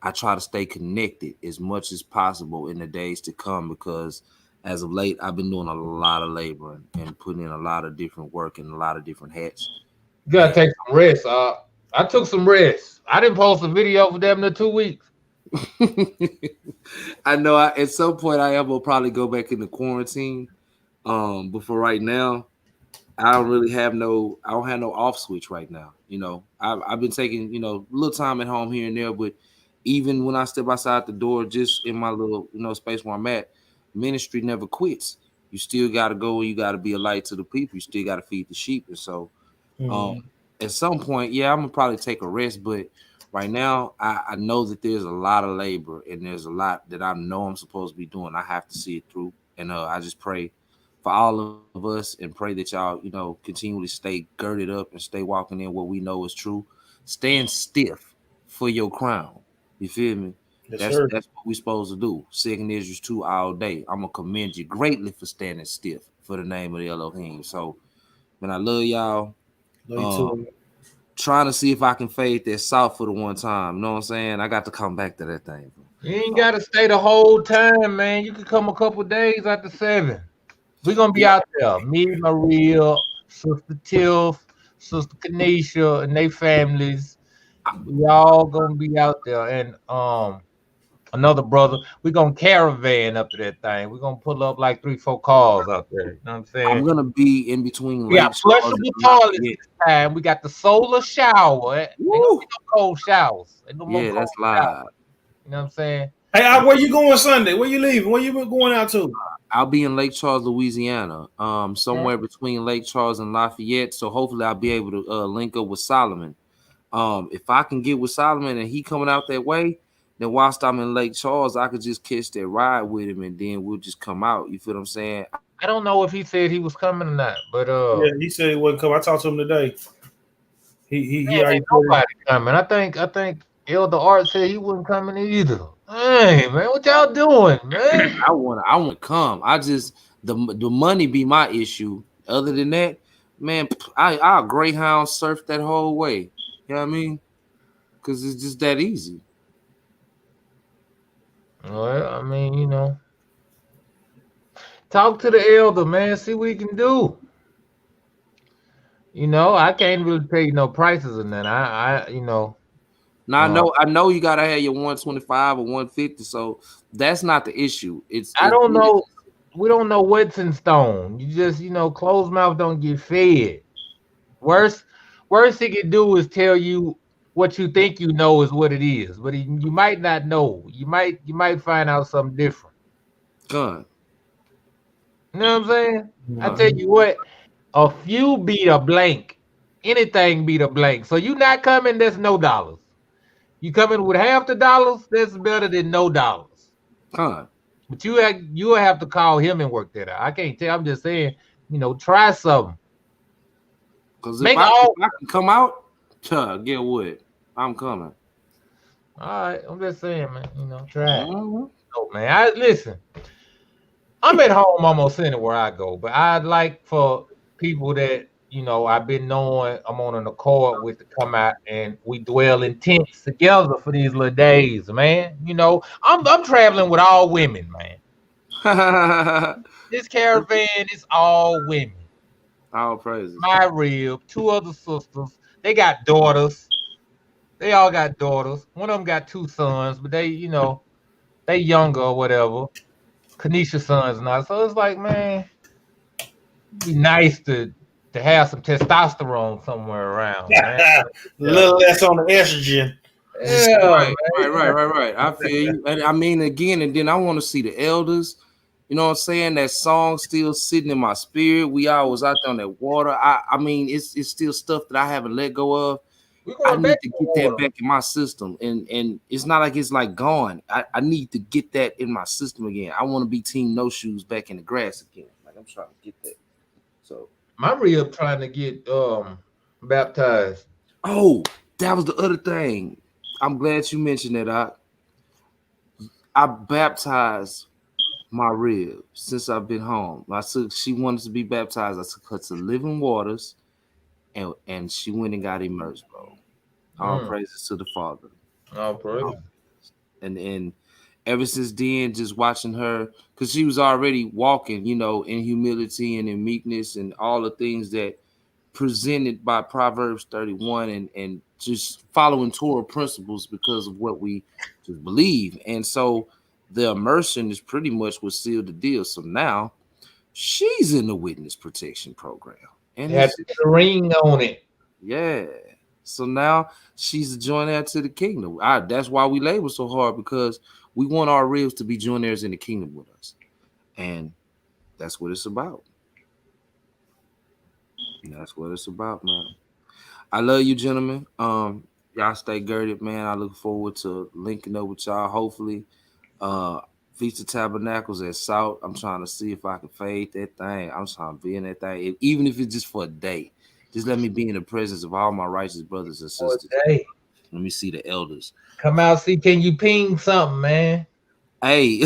I try to stay connected as much as possible in the days to come, because as of late, I've been doing a lot of laboring and putting in a lot of different work and a lot of different hats. You gotta take some rest. I took some rest. I didn't post a video for damn near 2 weeks. I know at some point I will probably go back into quarantine. But for right now, I don't have no off switch right now. I've been taking, a little time at home here and there, but even when I step outside the door, just in my little, space where I'm at, ministry never quits. You still got to go and you got to be a light to the people. You still got to feed the sheep. And so, at some point, I'm gonna probably take a rest, but right now I know that there's a lot of labor and there's a lot that I know I'm supposed to be doing. I have to see it through, and I just pray for all of us and pray that y'all, continually stay girded up and stay walking in what we know is true. Stand stiff for your crown. You feel me? Yes, That's sir. what we're supposed to do. Second Ezra 2 all day. I'm gonna commend you greatly for standing stiff for the name of the Elohim. So, man, I love y'all. Love you too. Trying to see if I can fade that south for the one time. You know what I'm saying? I got to come back to that thing. You ain't gotta stay the whole time, man. You can come a couple days after 7. We're gonna be out there. Me, Maria, Sister Tiff, Sister Kanisha, and they families. We all gonna be out there. And another brother, we're gonna caravan up to that thing. We're gonna pull up like 3-4 cars out there. You know what I'm saying? I'm gonna be in between. We got flushable toilets this time. We got the solar shower. Ain't gonna be no cold showers. Ain't no more Yeah, cold that's live. showers. You know what I'm saying? Hey, where you going Sunday? Where you leaving? Where you going out to? I'll be in Lake Charles, Louisiana, somewhere between Lake Charles and Lafayette. So hopefully I'll be able to link up with Solomon. If I can get with Solomon and he coming out that way, then whilst I'm in Lake Charles, I could just catch that ride with him and then we'll just come out. You feel what I'm saying? I don't know if he said he was coming or not, but yeah, he said he wasn't coming. I talked to him today. He ain't nobody coming. I think Elder Art said he wasn't coming either. Hey man, what y'all doing, man? I want to come. I just the money be my issue. Other than that, man, I'll Greyhound surf that whole way. You know what I mean? Because it's just that easy. Well, I mean, you know, talk to the elder, man. See what he can do. You know, I can't really tell you no prices and that. I you know. Now I know you gotta have your 125 or 150, so that's not the issue. I don't know. We don't know what's in stone. You just, you know, closed mouth don't get fed. Worst he can do is tell you what you think you know is what it is, but you might not know. You might find out something different. Good. You know what I'm saying? I tell you what, a few beat a blank. Anything beat a blank. So you not coming, there's no dollars. You coming with half the dollars, that's better than no dollars. But you have to call him and work that out. I can't tell. I'm just saying, you know, try something. Because if I can come out, get what? I'm coming. All right, I'm just saying, man. You know, try it. Oh man, listen. I'm at home almost anywhere I go, but I'd like for people that, you know, I've been knowing I'm on an accord with to come out and we dwell in tents together for these little days, man. You know, I'm traveling with all women, man. This caravan is all women. All praises. My rib, 2 other sisters. They got daughters. They all got daughters. One of them got 2 sons, but they, you know, they younger or whatever. Kanisha sons not. So it's like, man, it'd be nice to have some testosterone somewhere around, man. A little less on the estrogen. Yeah, right. I feel you. And I mean, again, and then I want to see the elders. You know what I'm saying? That song still sitting in my spirit. We always out there on that water. I mean, it's still stuff that I haven't let go of. I need to get that back in my system. And it's not like it's like gone. I need to get that in my system again. I want to be Team No Shoes back in the grass again. Like I'm trying to get that. So my rib trying to get baptized. Oh, that was the other thing. I'm glad you mentioned that. I baptized my rib since I've been home. She wanted to be baptized. I took her to Living Waters, and she went and got immersed, bro. All praises to the Father. All praises. And ever since then, just watching her, because she was already walking, you know, in humility and in meekness and all the things that presented by Proverbs 31 and just following Torah principles because of what we just believe. And so the immersion is pretty much what sealed the deal. So now she's in the witness protection program. And had the ring on it. Yeah. So now she's a joint heir to the kingdom. That's why we labor so hard, because we want our ribs to be joint heirs in the kingdom with us. And that's what it's about. That's what it's about, man. I love you, gentlemen. Y'all stay girded, man. I look forward to linking up with y'all. Hopefully, Feast of Tabernacles at South. I'm trying to see if I can fade that thing. I'm trying to be in that thing, even if it's just for a day. Just let me be in the presence of all my righteous brothers and sisters. Let me see the elders. Come out, see, can you ping something, man? Hey,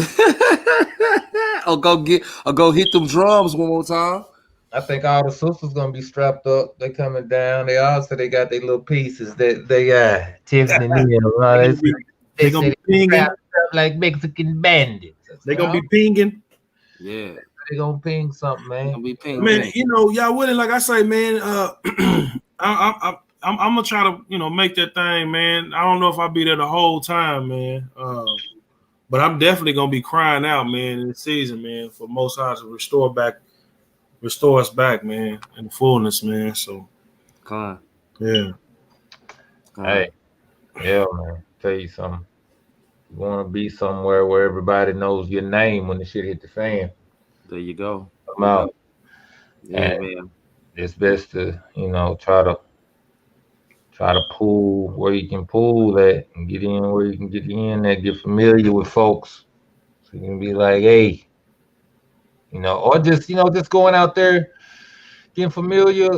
I'll go hit them drums one more time. I think all the sisters gonna be strapped up. They coming down. They also they got their little pieces that they Tiffany Neal. They gonna be pinging like Mexican bandits. They gonna be pinging. Yeah, they gonna ping something, man. Gonna be pinging. Man, you know, y'all wouldn't like I say, man. I'm gonna try to, you know, make that thing, man. I don't know if I'll be there the whole time, man. But I'm definitely gonna be crying out, man, in the season, man, for Most High to restore us back, man, in fullness, man. So, yeah. Hey, yeah, man. Tell you something. You want to be somewhere where everybody knows your name when the shit hit the fan. There you go. Come out. Yeah, and man. It's best to, you know, try to pull where you can pull that and get in where you can get in that, get familiar with folks. So you can be like, hey, you know, or just, you know, just going out there, getting familiar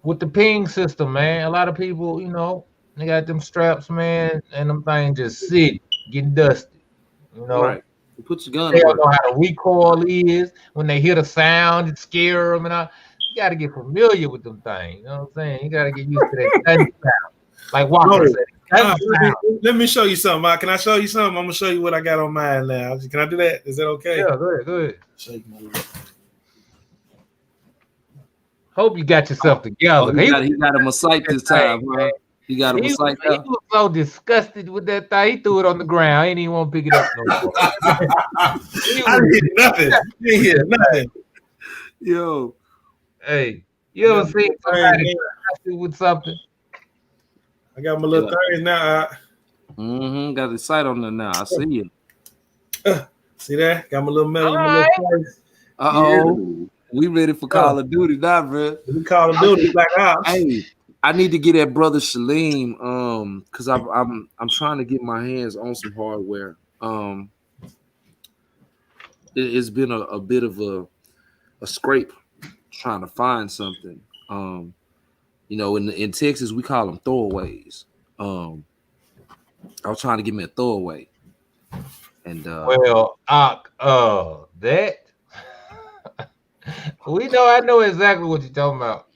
with the ping system, man. A lot of people, you know, they got them straps, man, and them things just sit, getting dusty. You know, right. You put your gun. They don't know how the recoil is when they hear the sound, it scare them, and all. You got to get familiar with them things. You know what I'm saying? You got to get used to that gun sound. Like Walker said. Let me show you something. Can I show you something? I'm gonna show you what I got on mine now. Can I do that? Is that okay? Yeah, go ahead. Hope you got yourself together. He got him a sight this time, huh? He got him a sight. He was so disgusted with that thing. He threw it on the ground. He didn't even want to pick it up no more. I didn't hear nothing. Yo. Hey, you ever seen somebody with something? I got my little things now. Got the sight on there now. I see you. See that? Got my little metal. We ready for Call of Duty now, bro. We Call of Duty Black Ops. Hey, I need to get that brother Shaleem, because I'm trying to get my hands on some hardware. It's been a bit of a scrape trying to find something. You know, in Texas we call them throwaways. I was trying to get me a throwaway, and that I know exactly what you're talking about.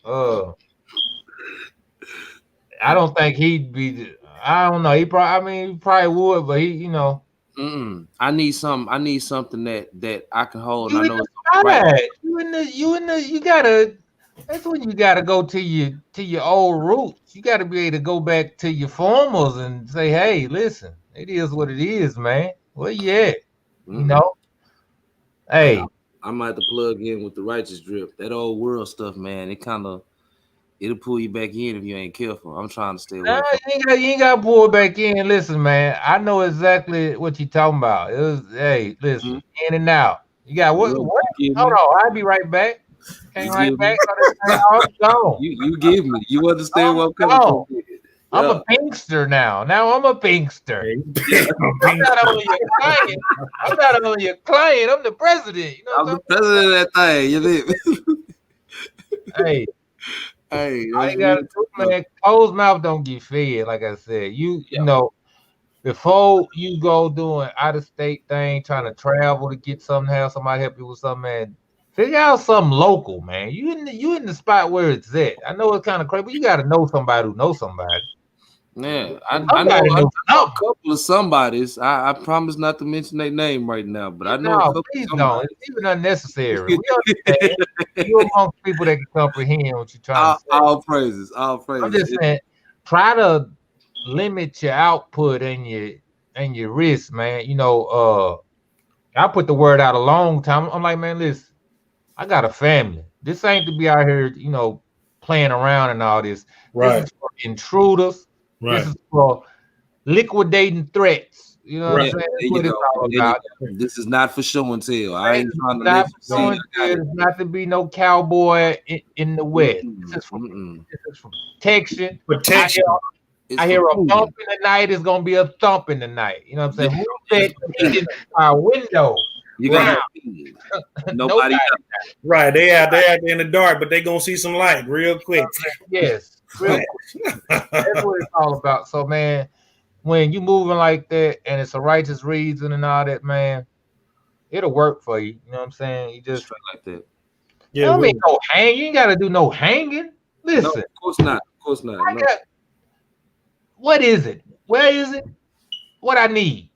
I don't think he'd be. I don't know. He probably would, but he, you know. I need something that I can hold. You I know it's right. You gotta. That's when you gotta go to your old roots. You gotta be able to go back to your formals and say, "Hey, listen, it is what it is, man. Where you at? You know." Hey, I might have to plug in with the Righteous Drip. That old world stuff, man. It'll pull you back in if you ain't careful. I'm trying to stay away. No, you ain't got to pull it back in. Listen, man, I know exactly what you're talking about. It was, hey, listen, in and out. You got what? Hold on, I'll be right back. Came right back. You give me. You understand what I'm coming from? I'm a pinkster now. Now I'm a pinkster. I'm not only your client. I'm the president. You know I'm the president of that thing. You live. Hey, I gotta do, man. Closed mouth don't get fed. Like I said, you know, before you go doing out of state thing, trying to travel to get something, have somebody help you with something, man. Figure out something local, man. You in the spot where it's at. I know it's kind of crazy, but you got to know somebody who knows somebody. Yeah, I know a couple of somebodies. I promise not to mention their name right now, but I know. No, please don't. It's even unnecessary. We understand. You're among people that can comprehend what you're trying to say. All praises. I'm just saying, try to limit your output and your risk, man. You know, I put the word out a long time. I'm like, man, listen, I got a family. This ain't to be out here, you know, playing around and all this. Right. This is for intruders. Right. This is for liquidating threats. You know what I'm saying? That's what it's all about. This is not for show and tell. I ain't trying to let you see. It's not to be no cowboy in the West. This is for protection. I hear a bump in the night is gonna be a thump in the night. You know what I'm saying? Who said in our window? You got nobody. Right, they out there in the dark, but they gonna see some light real quick. Yes, real quick. That's what it's all about. So, man, when you moving like that and it's a righteous reason and all that, man, it'll work for you. You know what I'm saying? You just Straight like that. Yeah, I mean, no hang. You ain't gotta do no hanging. No, Listen, of course not. Of course not. I No. got, what is it? Where is it? What I need?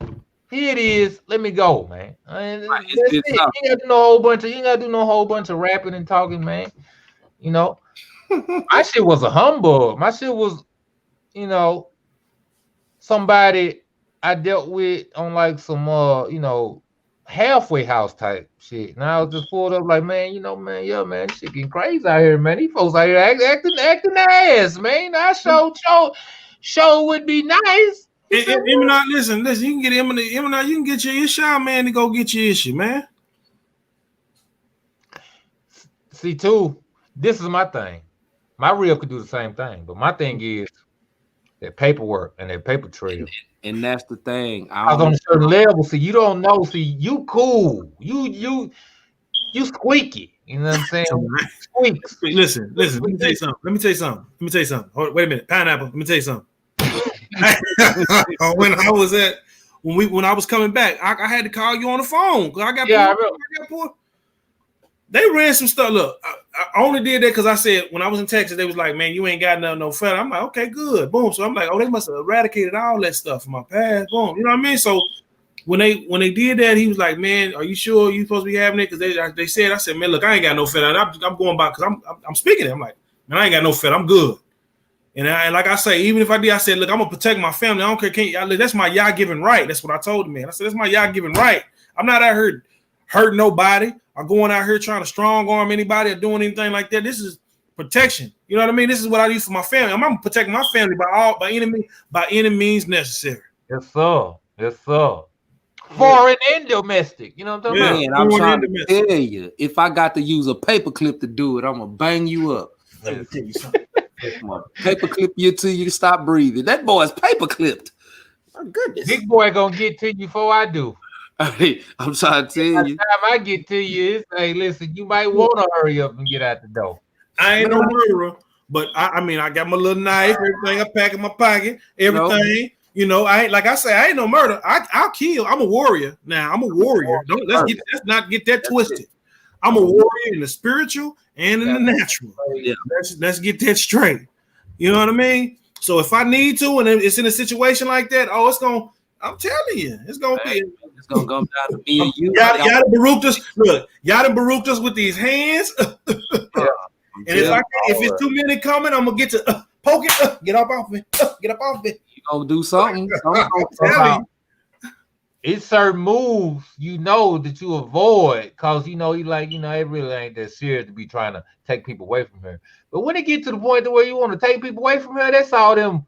Here it is. Let me go, man. And Right, that's it. it's You tough. ain't gotta do no whole bunch of. You ain't gotta do no whole bunch of rapping and talking, man. You know, my shit was a humbug. My shit was, you know, somebody I dealt with on like some you know, halfway house type shit. And I was just pulled up like, man, you know, man, yeah, man, this shit getting crazy out here, man. These folks out here acting their ass, man. I show would be nice. Eminem, listen, you can get Eminem, you can get your issue out, man, to go get your issue, man. See, too, this is my thing. My reel could do the same thing, but my thing is that paperwork and that paper trail. And that's the thing. I was on a certain level. See, you don't know. See, you cool. You squeaky. You know what I'm saying? Squeaks. Listen. Let me tell you something. Wait a minute. Pineapple. Let me tell you something. when I was coming back, I had to call you on the phone because I got poor. They ran some stuff. Look, I only did that because I said when I was in Texas, they was like, "Man, you ain't got no federal." I'm like, "Okay, good." Boom. So I'm like, "Oh, they must have eradicated all that stuff from my past." Boom. You know what I mean? So when they did that, he was like, "Man, are you sure you supposed to be having it?" Because they said, I said, "Man, look, I ain't got no federal. I'm going by because I'm speaking it. I'm like, man, I ain't got no federal. I'm good." And like I say, even if I did, I said, "Look, I'm gonna protect my family. I don't care. That's my God-given right." That's what I told the man. I said, "That's my God-given right. I'm not out here hurting nobody or going out here trying to strong arm anybody or doing anything like that. This is protection. You know what I mean? This is what I do for my family. I'm protecting my family by any means necessary." Yes, sir. Yes, sir. Foreign and domestic. You know what I'm talking about? Man, I'm trying to tell you, if I got to use a paperclip to do it, I'm gonna bang you up. Let me tell you something. Paperclip you till you stop breathing. That boy's paperclipped. My goodness. Big boy gonna get to you before I do. Hey, I'm trying to tell you. By the time I get to you, it's, hey, listen, you might want to hurry up and get out the door. I ain't no murderer, but I mean, I got my little knife, everything I pack in my pocket, everything. You know, I ain't like I say, I ain't no murder. I'll kill. I'm a warrior. Now I'm a warrior. Let's not get that twisted. I'm a warrior in the spiritual and in the natural. Yeah. Let's get that straight. You know what I mean? So if I need to, and it's in a situation like that, I'm telling you, it's gonna come down to me and you. Y'all done barooked us. Look, y'all done barooked us with these hands. And if it's too many coming, I'm gonna get to poke it. Get up off me. Get up off me. You gonna do something? It's certain moves you know that you avoid because you know it really ain't that serious to be trying to take people away from her. But when it get to the point to where you want to take people away from her, that's all them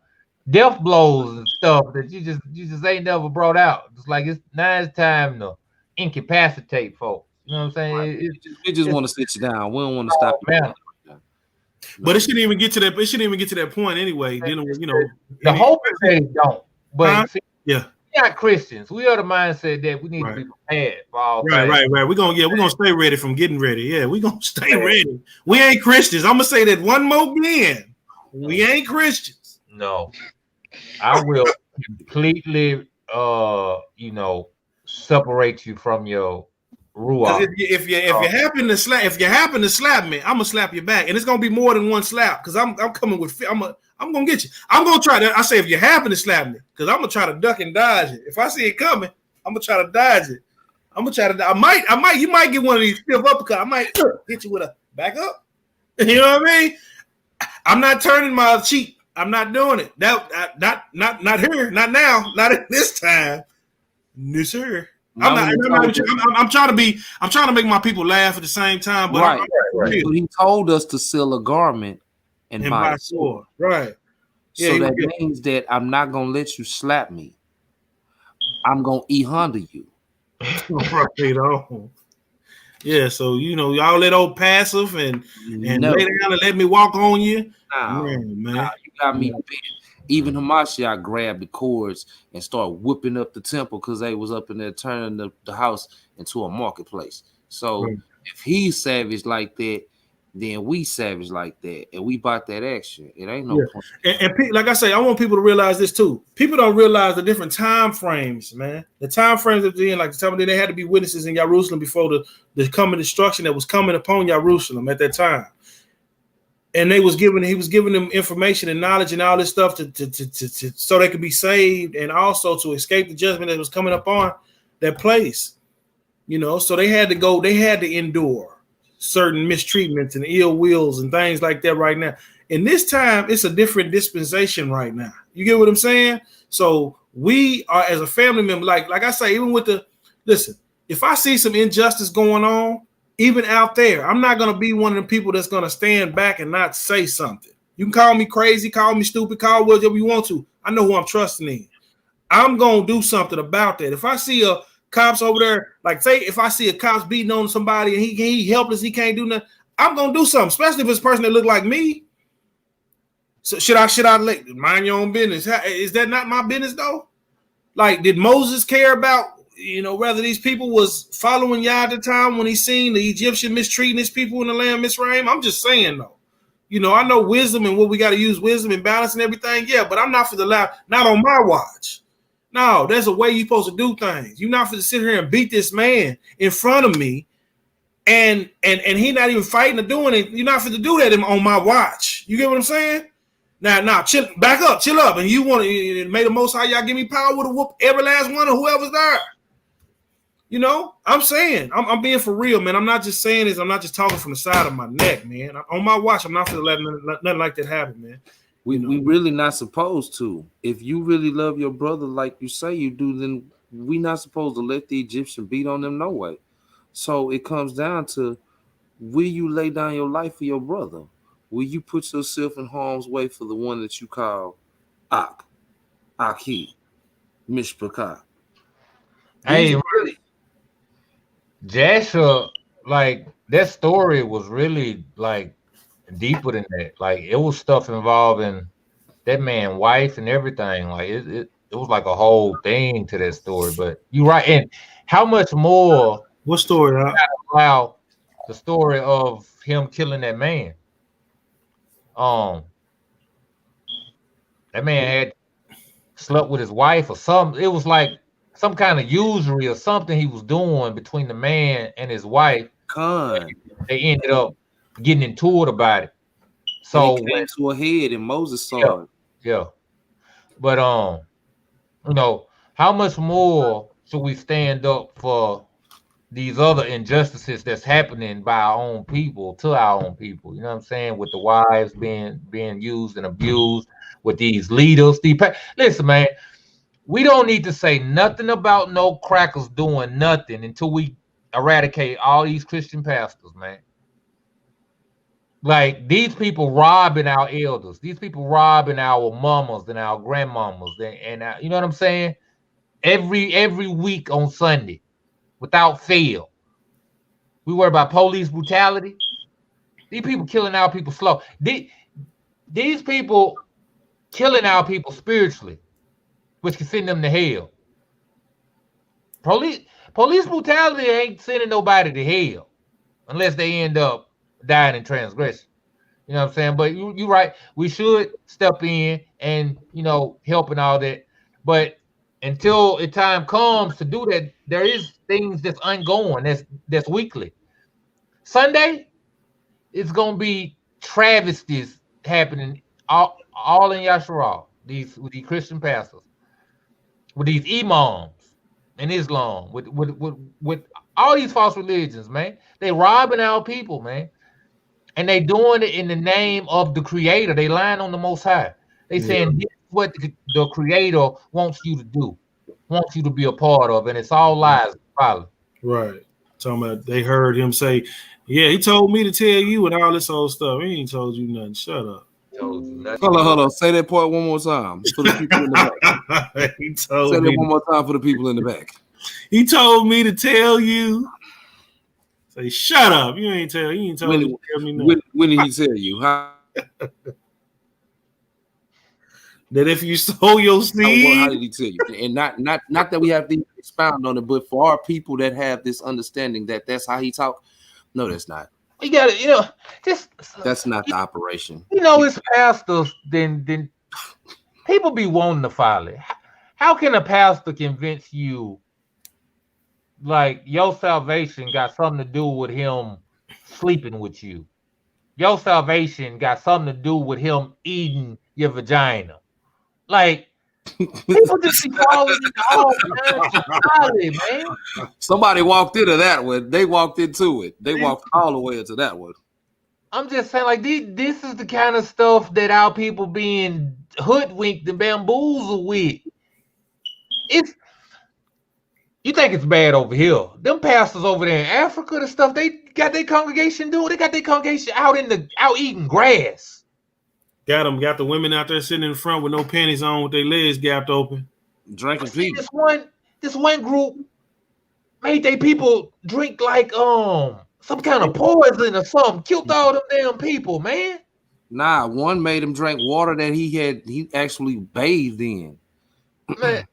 death blows and stuff that you just ain't never brought out. It's like now it's time to incapacitate folks. You know what I'm saying? Right. We just want to sit you down. We don't want to stop you. But it shouldn't even get to that. It shouldn't even get to that point anyway. The hope is that it don't. But yeah. We're not Christians. We are the mindset that we need to be prepared for all things. Right. We're gonna stay ready from getting ready. Yeah, we're gonna stay ready. We ain't Christians. I'm gonna say that one more again. We ain't Christians. No. I will completely separate you from your ruach. If you happen to slap me, I'm gonna slap you back, and it's gonna be more than one slap because I'm coming with. I'm gonna get you. I'm gonna try to. I say if you happen to slap me, because I'm gonna try to duck and dodge it. If I see it coming, I'm gonna try to dodge it. I'm gonna try to. I might. You might get one of these stiff uppercuts. I might hit you with a back up. You know what I mean? I'm not turning my cheek. I'm not doing it. Not here. Not now. Not at this time. No sir. I'm trying to make my people laugh at the same time. But right. So he told us to sell a garment and buy a sword. Right. So that means that I'm not gonna let you slap me. I'm gonna E-Honda you. Right on. Yeah, so y'all let old passive and lay down and let me walk on you. Man. You got me bent. Even Hamashiach grabbed the cords and started whipping up the temple because they was up in there turning the house into a marketplace. So if he's savage like that, then we savage like that, and we bought that action. It ain't no point. And like I say, I want people to realize this too. People don't realize the different time frames, man. The time frames of the end, like the time they had to be witnesses in Jerusalem before the coming destruction that was coming upon Jerusalem at that time. And he was giving them information and knowledge and all this stuff to so they could be saved and also to escape the judgment that was coming upon that place. You know, so they had to endure certain mistreatments and ill wills and things like that right now. In this time, it's a different dispensation right now. You get what I'm saying? So we are, as a family member, like I say, even with listen, if I see some injustice going on, even out there, I'm not going to be one of the people that's going to stand back and not say something. You can call me crazy, call me stupid, call whatever you want to. I know who I'm trusting in. I'm going to do something about that. If I see a cops over there, like say if I see a cops beating on somebody and he helpless, he can't do nothing, I'm gonna do something, especially if it's a person that look like me. So should I let mind your own business? Is that not my business though? Like, did Moses care about, you know, whether these people was following Yah at the time when he seen the Egyptian mistreating his people in the land of Misraim? I'm just saying though. You know, I know wisdom and what we got to use wisdom and balance and everything. Yeah, but I'm not for the loud, not on my watch. No, there's a way you're supposed to do things. You're not for to sit here and beat this man in front of me, and he not even fighting or doing it. You're not for to do that on my watch. You get what I'm saying? Now, chill, back up, chill up, and you want to may the Most High Y'all give me power to whoop every last one of whoever's there. You know, I'm saying, I'm being for real, man. I'm not just saying this. I'm not just talking from the side of my neck, man. On my watch, I'm not for to let nothing like that happen, man. We really not supposed to. If you really love your brother like you say you do, then we not supposed to let the Egyptian beat on them no way. So it comes down to, will you lay down your life for your brother? Will you put yourself in harm's way for the one that you call Aki, Mishpachah? Hey, really, Jasher, like that story was really like deeper than that. Like it was stuff involving that man's wife and everything. Like it was like a whole thing to that story. But you're right. And how much more? What story? Allow the story of him killing that man. That man had slept with his wife or something. It was like some kind of usury or something he was doing between the man and his wife. They ended up getting into it about it. So it came to a head and Moses saw it. Yeah. But you know, how much more should we stand up for these other injustices that's happening by our own people to our own people? You know what I'm saying? With the wives being used and abused, with these leaders. Listen, man, we don't need to say nothing about no crackers doing nothing until we eradicate all these Christian pastors, man. Like these people robbing our elders, these people robbing our mamas and our grandmamas, and you know what I'm saying? Every week on Sunday, without fail. We worry about police brutality. These people killing our people slow. These people killing our people spiritually, which can send them to hell. Police brutality ain't sending nobody to hell unless they end up dying in transgression. You know what I'm saying? But you're right. We should step in and, you know, help and all that. But until the time comes to do that, there is things that's ongoing, that's weekly. Sunday, it's gonna be travesties happening all in Yasharal, with these Christian pastors, with these imams in Islam, with all these false religions, man. They robbing our people, man. And they doing it in the name of the Creator. They lying on the Most High. They saying this is what the Creator wants you to do, wants you to be a part of, and it's all lies. Right. Talking about they heard him say, "Yeah, he told me to tell you," and all this old stuff. He ain't told you nothing. Shut up. Hold on. Say that part one more time for the people in the back. Say that one more time for the people in the back. He told me to tell you. Say, shut up. You ain't told me nothing. When did he tell you? How that if you sow your seed? How did he tell you? And not that we have to expound on it, but for our people that have this understanding that that's how he talk. No, that's not. You got to, you know, just That's not the operation. you know, it's pastors. Then people be wanting to follow it. How can a pastor convince you like your salvation got something to do with him sleeping with you? Your salvation got something to do with him eating your vagina. Like people just be falling into all kinds of folly, man. Somebody walked into that one. They walked into it. They walked all the way into that one. I'm just saying, like this is the kind of stuff that our people being hoodwinked and bamboozled with. It's you think it's bad over here. Them pastors over there in Africa, the stuff they got their congregation doing, they got their congregation out eating grass. Got the women out there sitting in front with no panties on, with their legs gapped open, drinking pee. This one group made they people drink like some kind of poison or something. Killed all them damn people, man. Nah, one made him drink water that he actually bathed in. Man,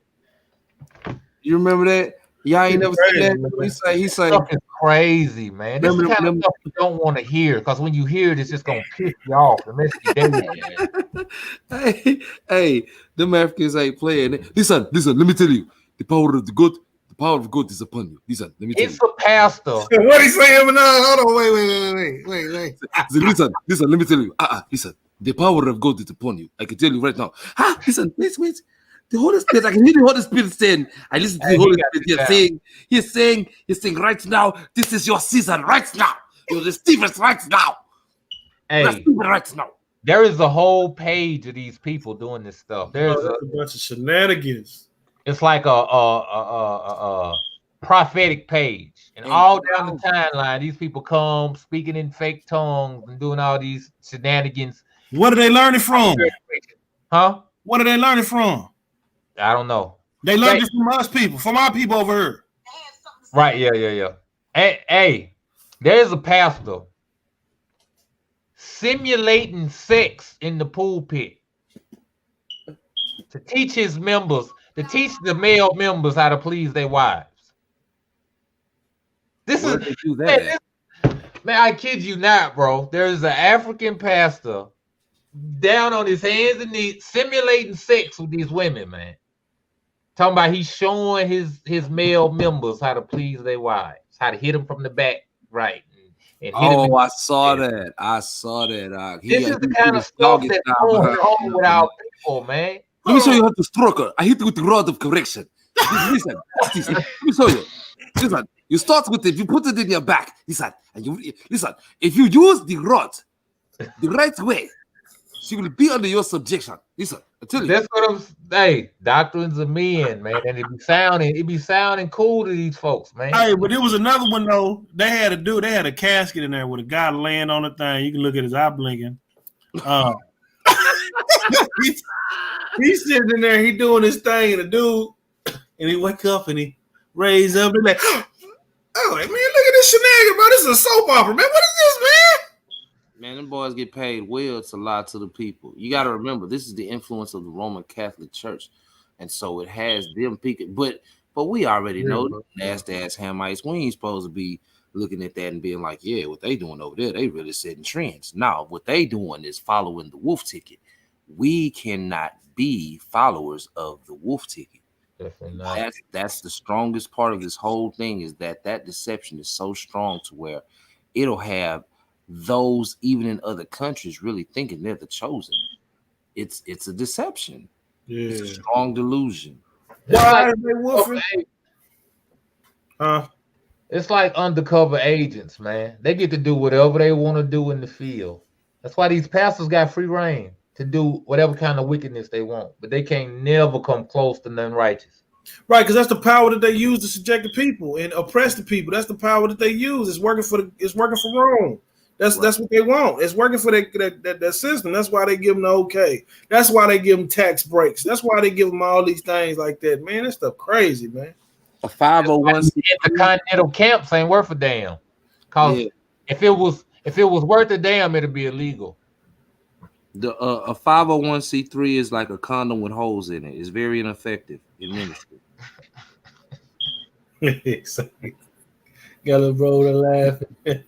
you remember that? Y'all ain't never seen that? He say stuff is crazy, man. This is the kind of stuff you don't want to hear, because when you hear it, it's just gonna piss you off and mess your day. Hey, them Africans ain't playing. Listen, let me tell you, the power of God is upon you. Listen, let me tell you. It's a pastor. What he saying? No, hold on, wait. Listen, let me tell you. Listen, the power of God is upon you. I can tell you right now. Listen, wait. The Holy Spirit, I can hear the Holy Spirit saying, I listen to the Holy Spirit. He's saying right now, this is your season right now. You receive it right now. Hey, receive it right now. There is a whole page of these people doing this stuff. There's a bunch of shenanigans. It's like a prophetic page, and all down the timeline, these people come speaking in fake tongues and doing all these shenanigans. What are they learning from? Huh? What are they learning from? I don't know. They learned it from us people, from our people over here. Right, yeah. Hey, there's a pastor simulating sex in the pulpit to teach his members, to teach the male members how to please their wives. This is man, I kid you not, bro. There's an African pastor down on his hands and knees simulating sex with these women, man. Talking about he's showing his male members how to please their wives, how to hit them from the back, right? And hit them I saw that. This is the kind of stuff that's going on with our people, man. Let me show you how to stroke her. I hit you with the rod of correction. Listen. Let me show you. Listen, you start with it. You put it in your back. Listen, and listen. If you use the rod the right way, she will be under your subjection. Listen, I tell you. That's what I'm. Hey, doctrines of men, man, and it be sounding cool to these folks, man. Hey, but there was another one though. They had a casket in there with a guy laying on the thing. You can look at his eye blinking. He's sitting in there, he doing his thing, and the dude, and he wake up and he raise up and like, oh man, look at this shenanigan, bro. This is a soap opera, man. What is this, man? Man, them boys get paid well to lie to the people. You got to remember, this is the influence of the Roman Catholic Church, and so it has them peaking. But we already know nasty ass Hamites. We ain't supposed to be looking at that and being like, yeah, what they doing over there, they really setting trends. Now, what they doing is following the wolf ticket. We cannot be followers of the wolf ticket. That's the strongest part of this whole thing, is that deception is so strong to where it'll have those even in other countries really thinking they're the chosen. It's a deception. It's a strong delusion. Why are they wolfing? It's like undercover agents, man. They get to do whatever they want to do in the field. That's why these pastors got free reign to do whatever kind of wickedness they want, but they can't never come close to none righteous. Right, because that's the power that they use to subject the people and oppress the people. That's the power that they use. It's working for Rome. That's what they want. It's working for that system. That's why they give them the okay. That's why they give them tax breaks. That's why they give them all these things like that. Man, that stuff crazy, man. A 501. The continental camps ain't worth a damn. Cause if it was worth a damn, it'd be illegal. A 501c3 is like a condom with holes in it. It's very ineffective in ministry. Got a brother laughing.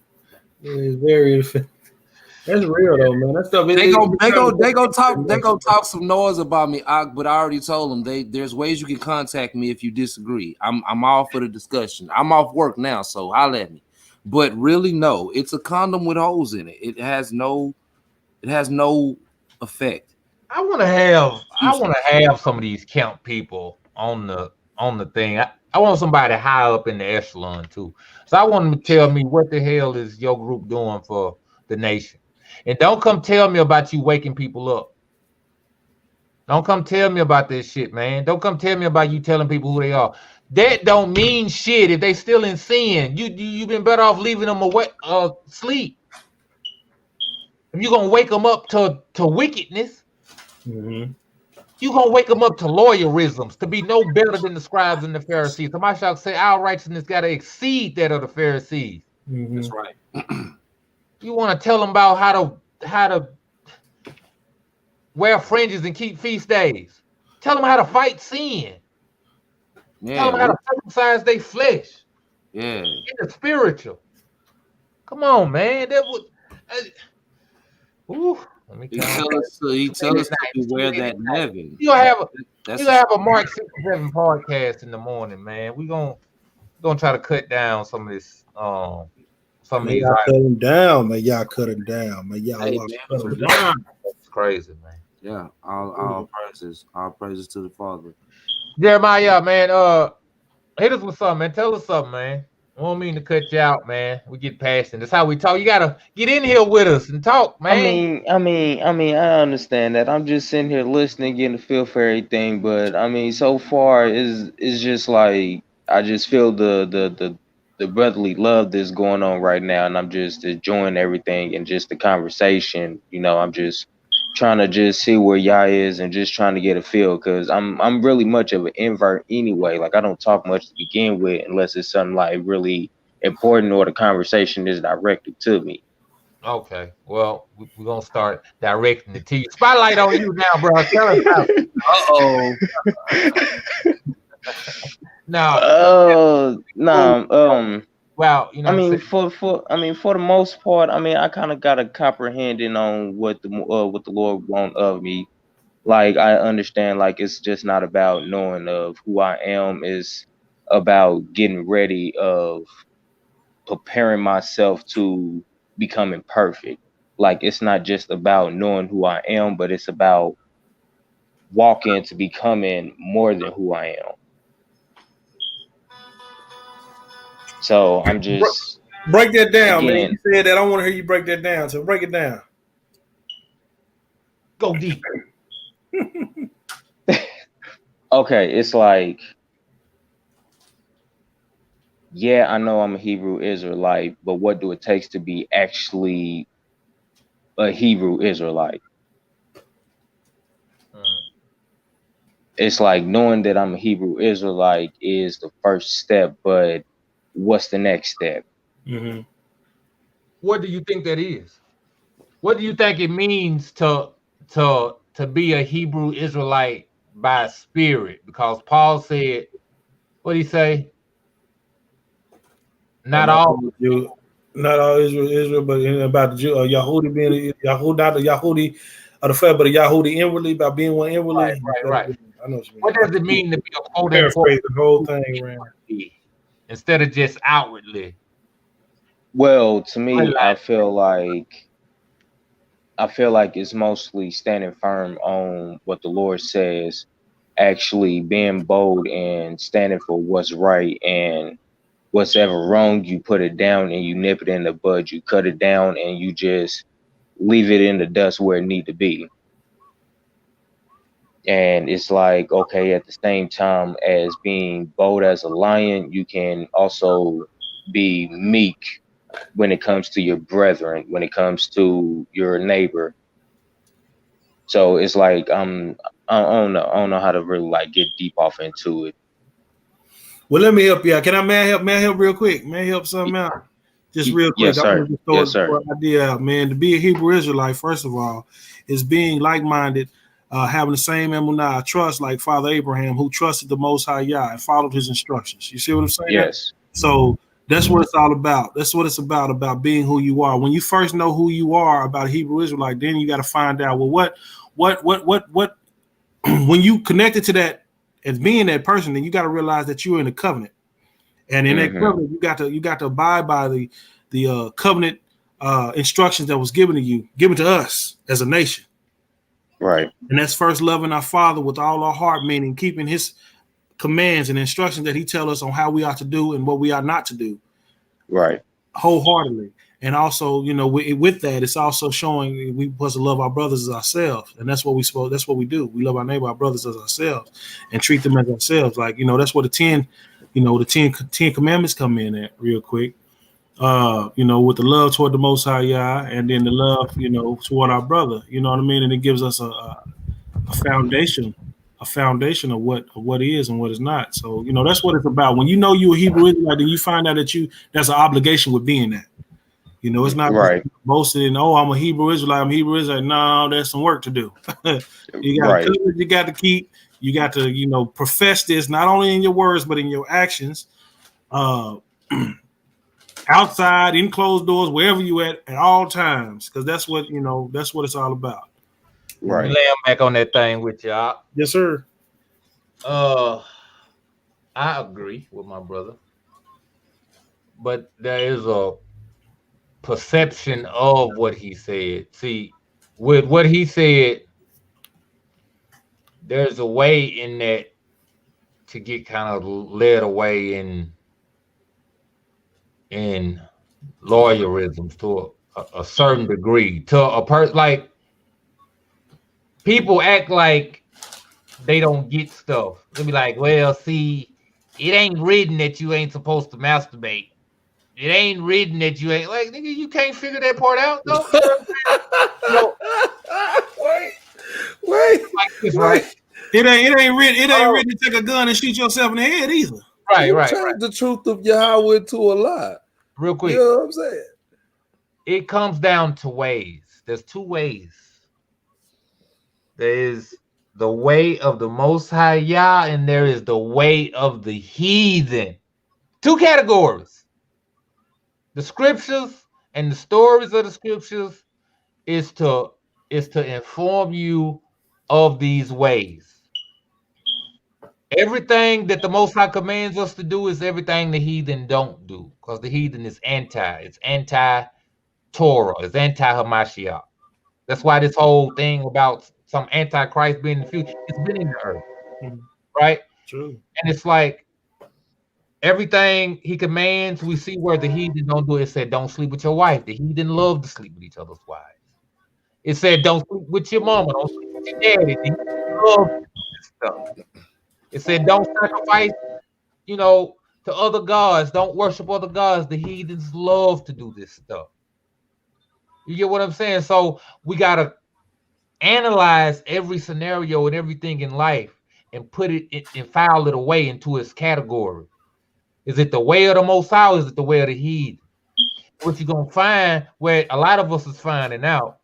It's very. That's real though, man. That stuff. They go talk some noise about me, but I already told them there's ways you can contact me if you disagree. I'm all for the discussion. I'm off work now, so holler at me. But really, no, it's a condom with holes in it. It has no effect. I want to have some of these camp people on the thing. I want somebody high up in the echelon too. So I want them to tell me what the hell is your group doing for the nation. And don't come tell me about you waking people up. Don't come tell me about this shit, man. Don't come tell me about you telling people who they are. That don't mean shit if they still in sin. You've been better off leaving them away, sleep. If you're gonna wake them up to wickedness, you're gonna wake them up to lawyerisms, to be no better than the scribes and the Pharisees. Somebody shall say our righteousness got to exceed that of the Pharisees. That's right. You want to tell them about how to wear fringes and keep feast days. Tell them how to fight sin. Yeah, tell them how to circumcise their flesh. Yeah. In the spiritual. Come on, man. That would. He tell us to beware that leaven. You'll have a Mark 67 podcast in the morning, man. We're gonna try to cut down some of this. Some of these y'all cut him down, man. Y'all cut him down, man. Y'all cut him down. That's crazy, man. Yeah, all praises to the Father. Jeremiah, man, hit us with something, man. Tell us something, man. I don't mean to cut you out, man. We get passionate. That's how we talk. You gotta get in here with us and talk, man. I mean, I understand that. I'm just sitting here listening, getting a feel for everything. But I mean, so far is just like I just feel the brotherly love that's going on right now, and I'm just enjoying everything and just the conversation. You know, I'm just trying to just see where y'all is and just trying to get a feel, because I'm really much of an invert anyway. Like I don't talk much to begin with unless it's something like really important or the conversation is directed to me. Okay, well, we're gonna start directing it to you. Spotlight on you now, bro. Tell us how. Well, you know, I mean, for the most part, I mean, I kind of got a comprehending on what the Lord want of me. Like I understand, like it's just not about knowing of who I am. It's about getting ready of preparing myself to becoming perfect. Like it's not just about knowing who I am, but it's about walking to becoming more than who I am. So I'm just break that down, man. You said that. I want to hear you break that down. So break it down. Go deep. Okay, it's like, yeah, I know I'm a Hebrew Israelite, but what do it take to be actually a Hebrew Israelite? It's like knowing that I'm a Hebrew Israelite is the first step, but what's the next step? Mm-hmm. What do you think that is? What do you think it means to be a Hebrew Israelite by spirit? Because Paul said, what did he say? Not all Israel, but about the Jew, Yahudi being Yahudi, not the Yahudi of the flesh, but a Yahudi inwardly, by being one inwardly. Right. I know what you mean. What does it mean to be a quote unquote the whole thing around instead of just outwardly? Well, to me, I feel like it's mostly standing firm on what the Lord says, actually being bold and standing for what's right, and what's ever wrong, you put it down and you nip it in the bud. You cut it down and you just leave it in the dust where it need to be. And it's like, okay, at the same time as being bold as a lion, you can also be meek when it comes to your brethren, when it comes to your neighbor. So it's like I don't know how to really like get deep off into it. Well, let me help you out. May I help real quick? May I help something out? Just real quick. Yes, sir. Yes, sir. Idea out, man. To be a Hebrew Israelite, first of all, is being like-minded, having the same emunah, trust like Father Abraham, who trusted the Most High Yah and followed his instructions. You see what I'm saying? Yes. So That's what it's all about. That's what it's about being who you are. When you first know who you are about a Hebrew Israelite, then you got to find out, well, what when you connected to that as being that person, then you got to realize that you're in a covenant. And in that covenant, you got to abide by the covenant instructions that was given to us as a nation. Right. And that's first loving our Father with all our heart, meaning keeping his commands and instructions that he tells us on how we are to do and what we are not to do. Right. Wholeheartedly. And also, with that, it's also showing we supposed to love our brothers as ourselves. And that's what we do. We love our neighbor, our brothers as ourselves, and treat them as ourselves. Like, that's where the 10 commandments come in at real quick. With the love toward the Most High Yah, and then the love, toward our brother. You know what I mean? And it gives us a foundation of what is and what is not. So, that's what it's about. When you're a Hebrew Israelite, then you find out that that's an obligation with being that. It's not right. boasting, I'm a Hebrew Israelite, No, there's some work to do. You got to keep, you got to, profess this, not only in your words, but in your actions, outside, in closed doors, wherever you at all times. Cause that's what it's all about. Right. Lay back on that thing with y'all. Yes, sir. I agree with my brother, but there is a perception of what he said. See, with what he said, there's a way in that to get kind of led away in lawyerisms to a certain degree. To a person, like, people act like they don't get stuff. They'll be like, well, see, it ain't written that you ain't supposed to masturbate. It ain't written that you ain't, like, nigga, you can't figure that part out, though. Wait. Like this, right? It ain't written to take a gun and shoot yourself in the head either. Right. The truth of Yahweh to a lie. Real quick. You know what I'm saying? It comes down to ways. There's two ways. There is the way of the Most High Yah, and there is the way of the heathen. Two categories. The scriptures and the stories of the scriptures is to inform you of these ways. Everything that the Most High commands us to do is everything the heathen don't do, because the heathen is it's anti-Torah, it's anti-Hamashiach. That's why this whole thing about some antichrist being in the future, it's been in the earth, right? True. And it's like everything he commands, we see where the heathen don't do it. It said, don't sleep with your wife. The heathen love to sleep with each other's wives. It said, don't sleep with your mama. Don't sleep with your daddy. The heathen love this stuff. It said, don't sacrifice, to other gods. Don't worship other gods. The heathens love to do this stuff. You get what I'm saying? So we got to analyze every scenario and everything in life and put it and file it away into its category. Is it the way of the Most High, or is it the way of the heathen? What you're going to find, where a lot of us is finding out,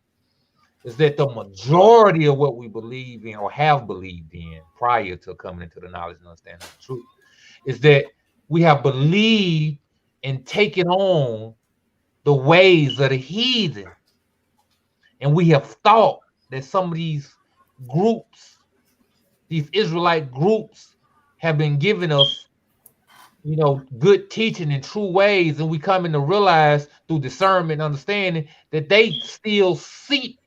is that the majority of what we believe in or have believed in prior to coming into the knowledge and understanding of the truth is that we have believed and taken on the ways of the heathen. And we have thought that some of these groups, these Israelite groups, have been giving us, good teaching and true ways. And we coming to realize through discernment and understanding that they still seep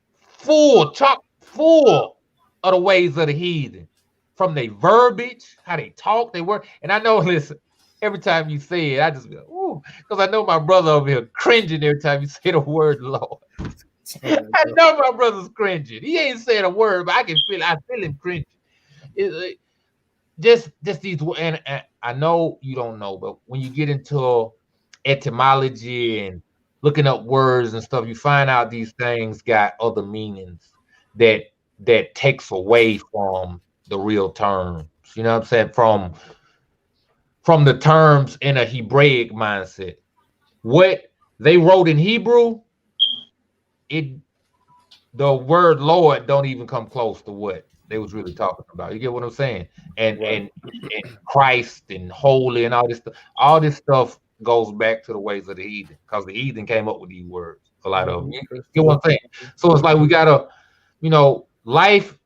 chock full of the ways of the heathen, from their verbiage, how they talk, they work. And I know, listen, every time you say it, I just go, ooh, because I know my brother over here cringing every time you say the word Lord. I know my brother's cringing. He ain't saying a word, but I feel him cringing. Just these, and I know you don't know, but when you get into etymology and looking up words and stuff, you find out these things got other meanings that takes away from the real terms. You know what I'm saying? From the terms in a Hebraic mindset. What they wrote in Hebrew, the word Lord don't even come close to what they was really talking about. You get what I'm saying? And Christ and holy and all this stuff goes back to the ways of the heathen, because the heathen came up with these words. A lot of them. You get what I'm saying? So it's like we gotta, life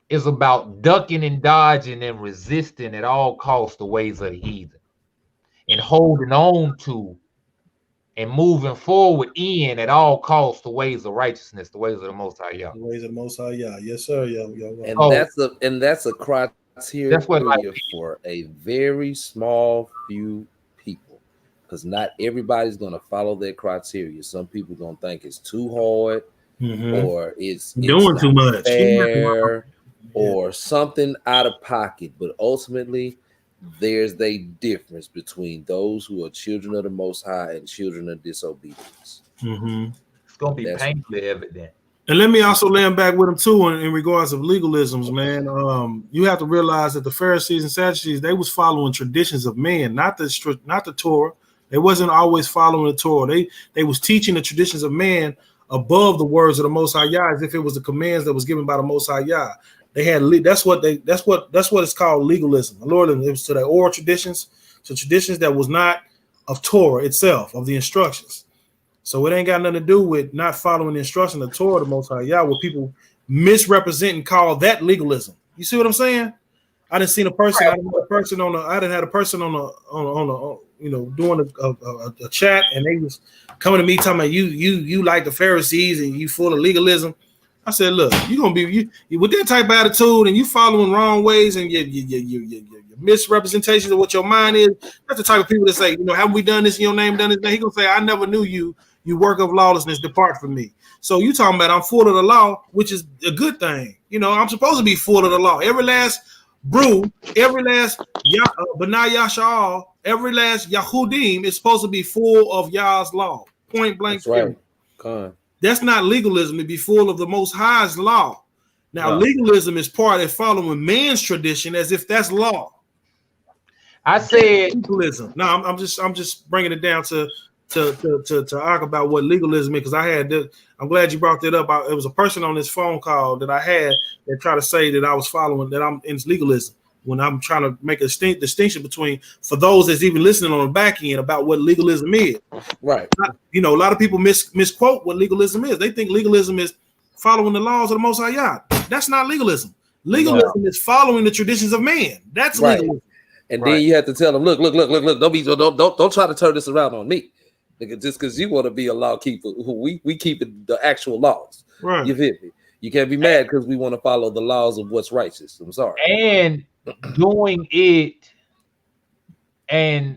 is about ducking and dodging and resisting at all costs the ways of the heathen, and holding on to and moving forward in at all costs the ways of righteousness, the ways of the Most High Yah. The ways of the Most High Yah. Yes, sir. And that's a criteria That's what for a very small few people, because not everybody's going to follow that criteria. Some people going to think it's too hard, or it's doing too much, fair, or something out of pocket. But ultimately, there's a difference between those who are children of the Most High and children of disobedience. It's going to be painfully evident. And let me also lay them back with them too in regards of legalisms, man. You have to realize that the Pharisees and Sadducees, they was following traditions of men, not the Torah. They wasn't always following the Torah. They was teaching the traditions of man above the words of the Most High Yah, as if it was the commands that was given by the Most High Yah. They had that's what it's called, legalism. The Lord, it was to their oral traditions, to traditions that was not of Torah itself, of the instructions. So it ain't got nothing to do with not following the instruction of Torah, the Most High Yah, where people misrepresent and call that legalism. You see what I'm saying? I didn't see a person. I didn't had a person doing a chat, and they was coming to me talking about you like the Pharisees and you full of legalism. I said, look, you're gonna be you with that type of attitude and you following wrong ways and your misrepresentations of what your mind is. That's the type of people that say, haven't we done this in your name, done this? He gonna say, I never knew you. You work of lawlessness, depart from me. So you talking about I'm full of the law, which is a good thing. I'm supposed to be full of the law. Every last brew, every last B'nai Yasha'al, every last Yahudim is supposed to be full of Yah's law. Point blank. That's right. That's not legalism to be full of the Most High's law. Now, legalism is part of following man's tradition as if that's law. I said legalism. No, I'm just bringing it down to talk about what legalism is, because I had this. I'm glad you brought that up. It was a person on this phone call that I had that tried to say that I was following, that I'm in legalism, when I'm trying to make a distinction between, for those that's even listening on the back end, about what legalism is. Right. A lot of people misquote what legalism is. They think legalism is following the laws of the Most High Yah. That's not legalism. Legalism is following the traditions of man. That's legalism. And then you have to tell them, look, don't try to turn this around on me. Just because you want to be a law keeper, we keep the actual laws. Right. You feel me? You can't be mad because we want to follow the laws of what's righteous. I'm sorry. And doing it and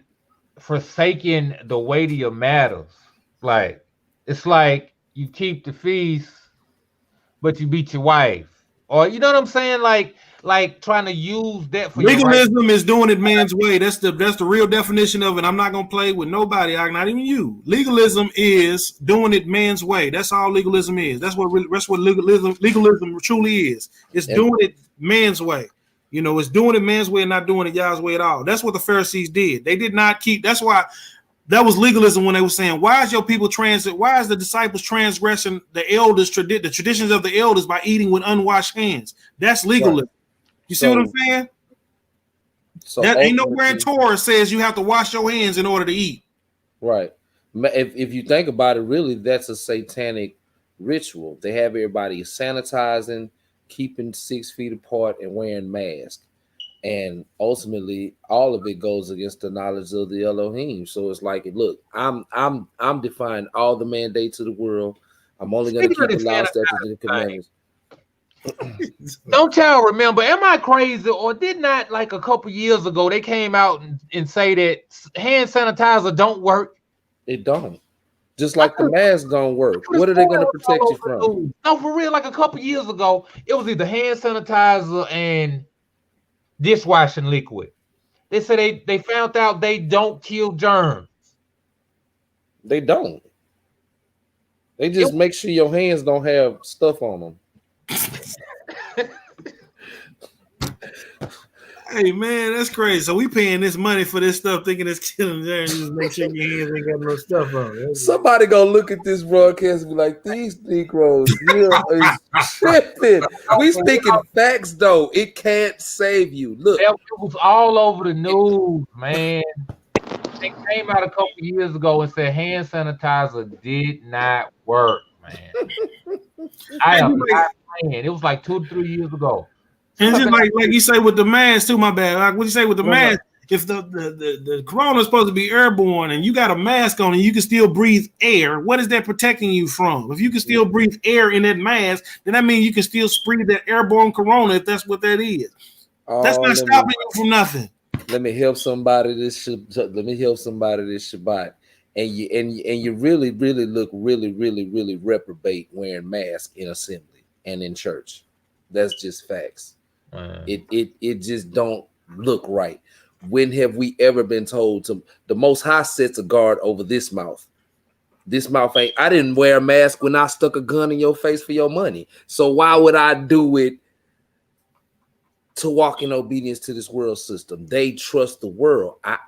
forsaking the weightier matters. Like, it's like you keep the feast, but you beat your wife. Or you know what I'm saying? Like trying to use that for legalism is doing it man's way. That's the real definition of it. I'm not gonna play with nobody, not even you. Legalism is doing it man's way. That's all legalism is. That's what legalism truly is. It's doing it man's way. It's doing it man's way and not doing it Yah's way at all. That's what the Pharisees did. They did not keep. That's why that was legalism when they were saying, why is your people why is the disciples transgressing the elders, the traditions of the elders by eating with unwashed hands? That's legalism. Right. You see what I'm saying? So that ain't nowhere in Torah says you have to wash your hands in order to eat. Right. If you think about it, really, that's a satanic ritual. They have everybody sanitizing, keeping 6 feet apart, and wearing masks. And ultimately, all of it goes against the knowledge of the Elohim. So it's like, look, I'm defying all the mandates of the world. I'm only going to keep the law, statutes, and commandments. Don't y'all remember? Am I crazy? Or did not, like a couple years ago, they came out and say that hand sanitizer don't work? It don't. Just like the mask don't work. What are they going to protect you from? No, for real. Like a couple years ago, it was either hand sanitizer and dishwashing liquid. They said they found out they don't kill germs. They don't. They just make sure your hands don't have stuff on them. Hey man, that's crazy. So we paying this money for this stuff, thinking it's killing germs. Just make sure your hands ain't got no stuff on it. Somebody gonna look at this broadcast and be like, "These Negroes here is tripping." We speaking facts though. It can't save you. Look, it was all over the news, man. They came out a couple years ago and said hand sanitizer did not work, man. I am not playing. It was like 2 to 3 years ago. And just like you say with the mask too, my bad. Like what you say with the mask, if the corona is supposed to be airborne and you got a mask on and you can still breathe air, what is that protecting you from? If you can still breathe air in that mask, then that means you can still spread that airborne corona if that's what that is. That's not stopping you from nothing. Let me help somebody this Shabbat. And you really look really reprobate wearing masks in assembly and in church. That's just facts. It just don't look right. When have we ever been told to the Most High sets a guard over this mouth? This mouth ain't. I didn't wear a mask when I stuck a gun in your face for your money. So why would I do it to walk in obedience to this world system? They trust the world. I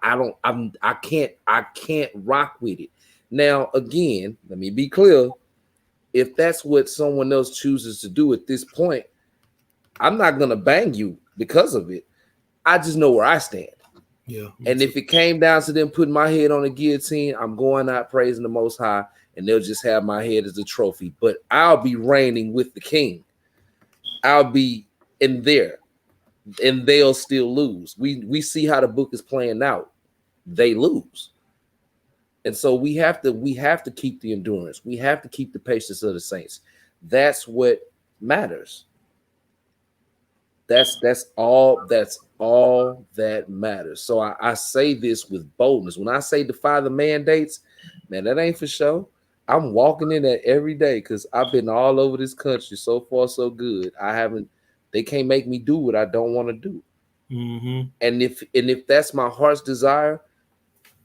can't rock with it. Now, again, let me be clear. If that's what someone else chooses to do at this point, I'm not gonna bang you because of it. I just know where I stand. Yeah. And if it came down to them putting my head on a guillotine, I'm going out praising the Most High, and they'll just have my head as a trophy. But I'll be reigning with the King. I'll be in there, and they'll still lose. We see how the book is playing out. They lose. And so we have to keep the endurance. We have to keep the patience of the saints. That's what matters. That's all that matters. So I say this with boldness. When I say defy the mandates, man, that ain't for show. I'm walking in that every day because I've been all over this country. So far, so good. They can't make me do what I don't want to do. Mm-hmm. And if that's my heart's desire,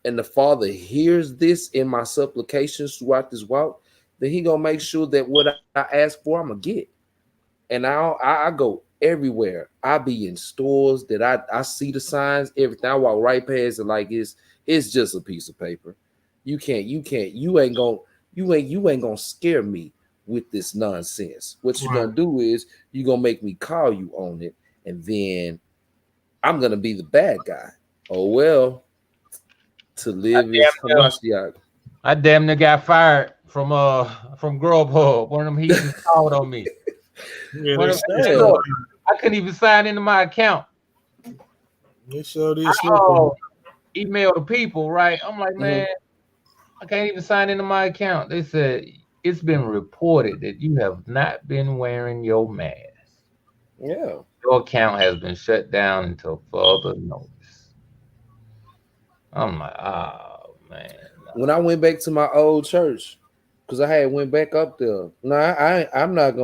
and the Father hears this in my supplications throughout this walk, then He gonna make sure that what I ask for, I'm gonna get. And I go everywhere. I be in stores that I see the signs, everything. I walk right past it like it's just a piece of paper. You ain't gonna scare me with this nonsense. What you're gonna do is you're gonna make me call you on it, and then I'm gonna be the bad guy. Oh well, to live is Hamashiach. I damn near got fired from Grubhub. One of them heathens called on me. Yeah, I couldn't even sign into my account. They showed this. Email the people, right? I'm like, man, I can't even sign into my account. They said it's been reported that you have not been wearing your mask. Yeah. Your account has been shut down until further notice. I'm like, oh man. When I went back to my old church, because I had went back up there. No, I'm not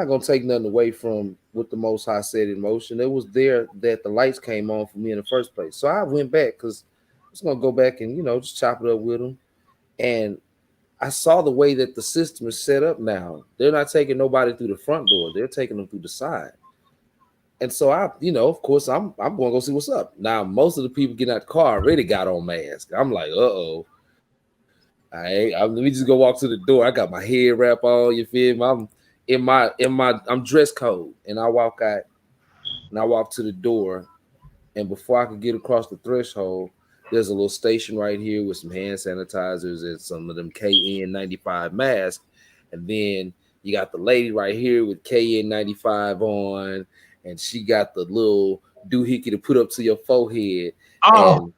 gonna take nothing away from what the Most High set in motion. It was there that the lights came on for me in the first place. So I went back because I was gonna go back and just chop it up with them. And I saw the way that the system is set up now. They're not taking nobody through the front door. They're taking them through the side. And so of course, I'm going to go see what's up. Now, most of the people getting out the car already got on masks. I'm like, uh-oh. Let me just go walk to the door. I got my head wrap on, you feel me? I'm dress code. And I walk out and I walk to the door. And before I could get across the threshold, there's a little station right here with some hand sanitizers and some of them KN95 masks. And then you got the lady right here with KN95 on, and she got the little doohickey to put up to your forehead. Oh,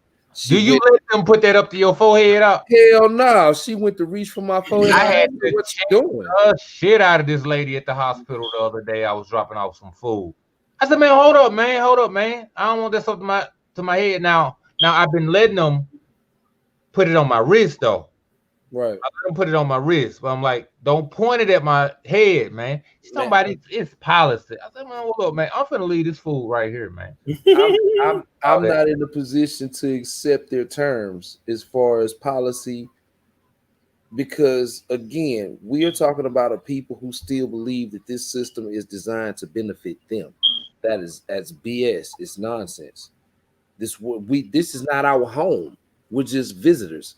do you let them put that up to your forehead up? Hell no. She went to reach for my forehead. I had to what you doing? Shit out of this lady at the hospital the other day. I was dropping off some food. I said, man, hold up, man. I don't want that stuff to my head now. Now I've been letting them put it on my wrist though. Right. I let them put it on my wrist, but I'm like, don't point it at my head, man. She's talking about it's policy. I said, man, look, man, I'm finna leave this fool right here, man. I'm not in a position to accept their terms as far as policy, because again, we are talking about a people who still believe that this system is designed to benefit them. That's BS. It's nonsense. This is not our home. We're just visitors.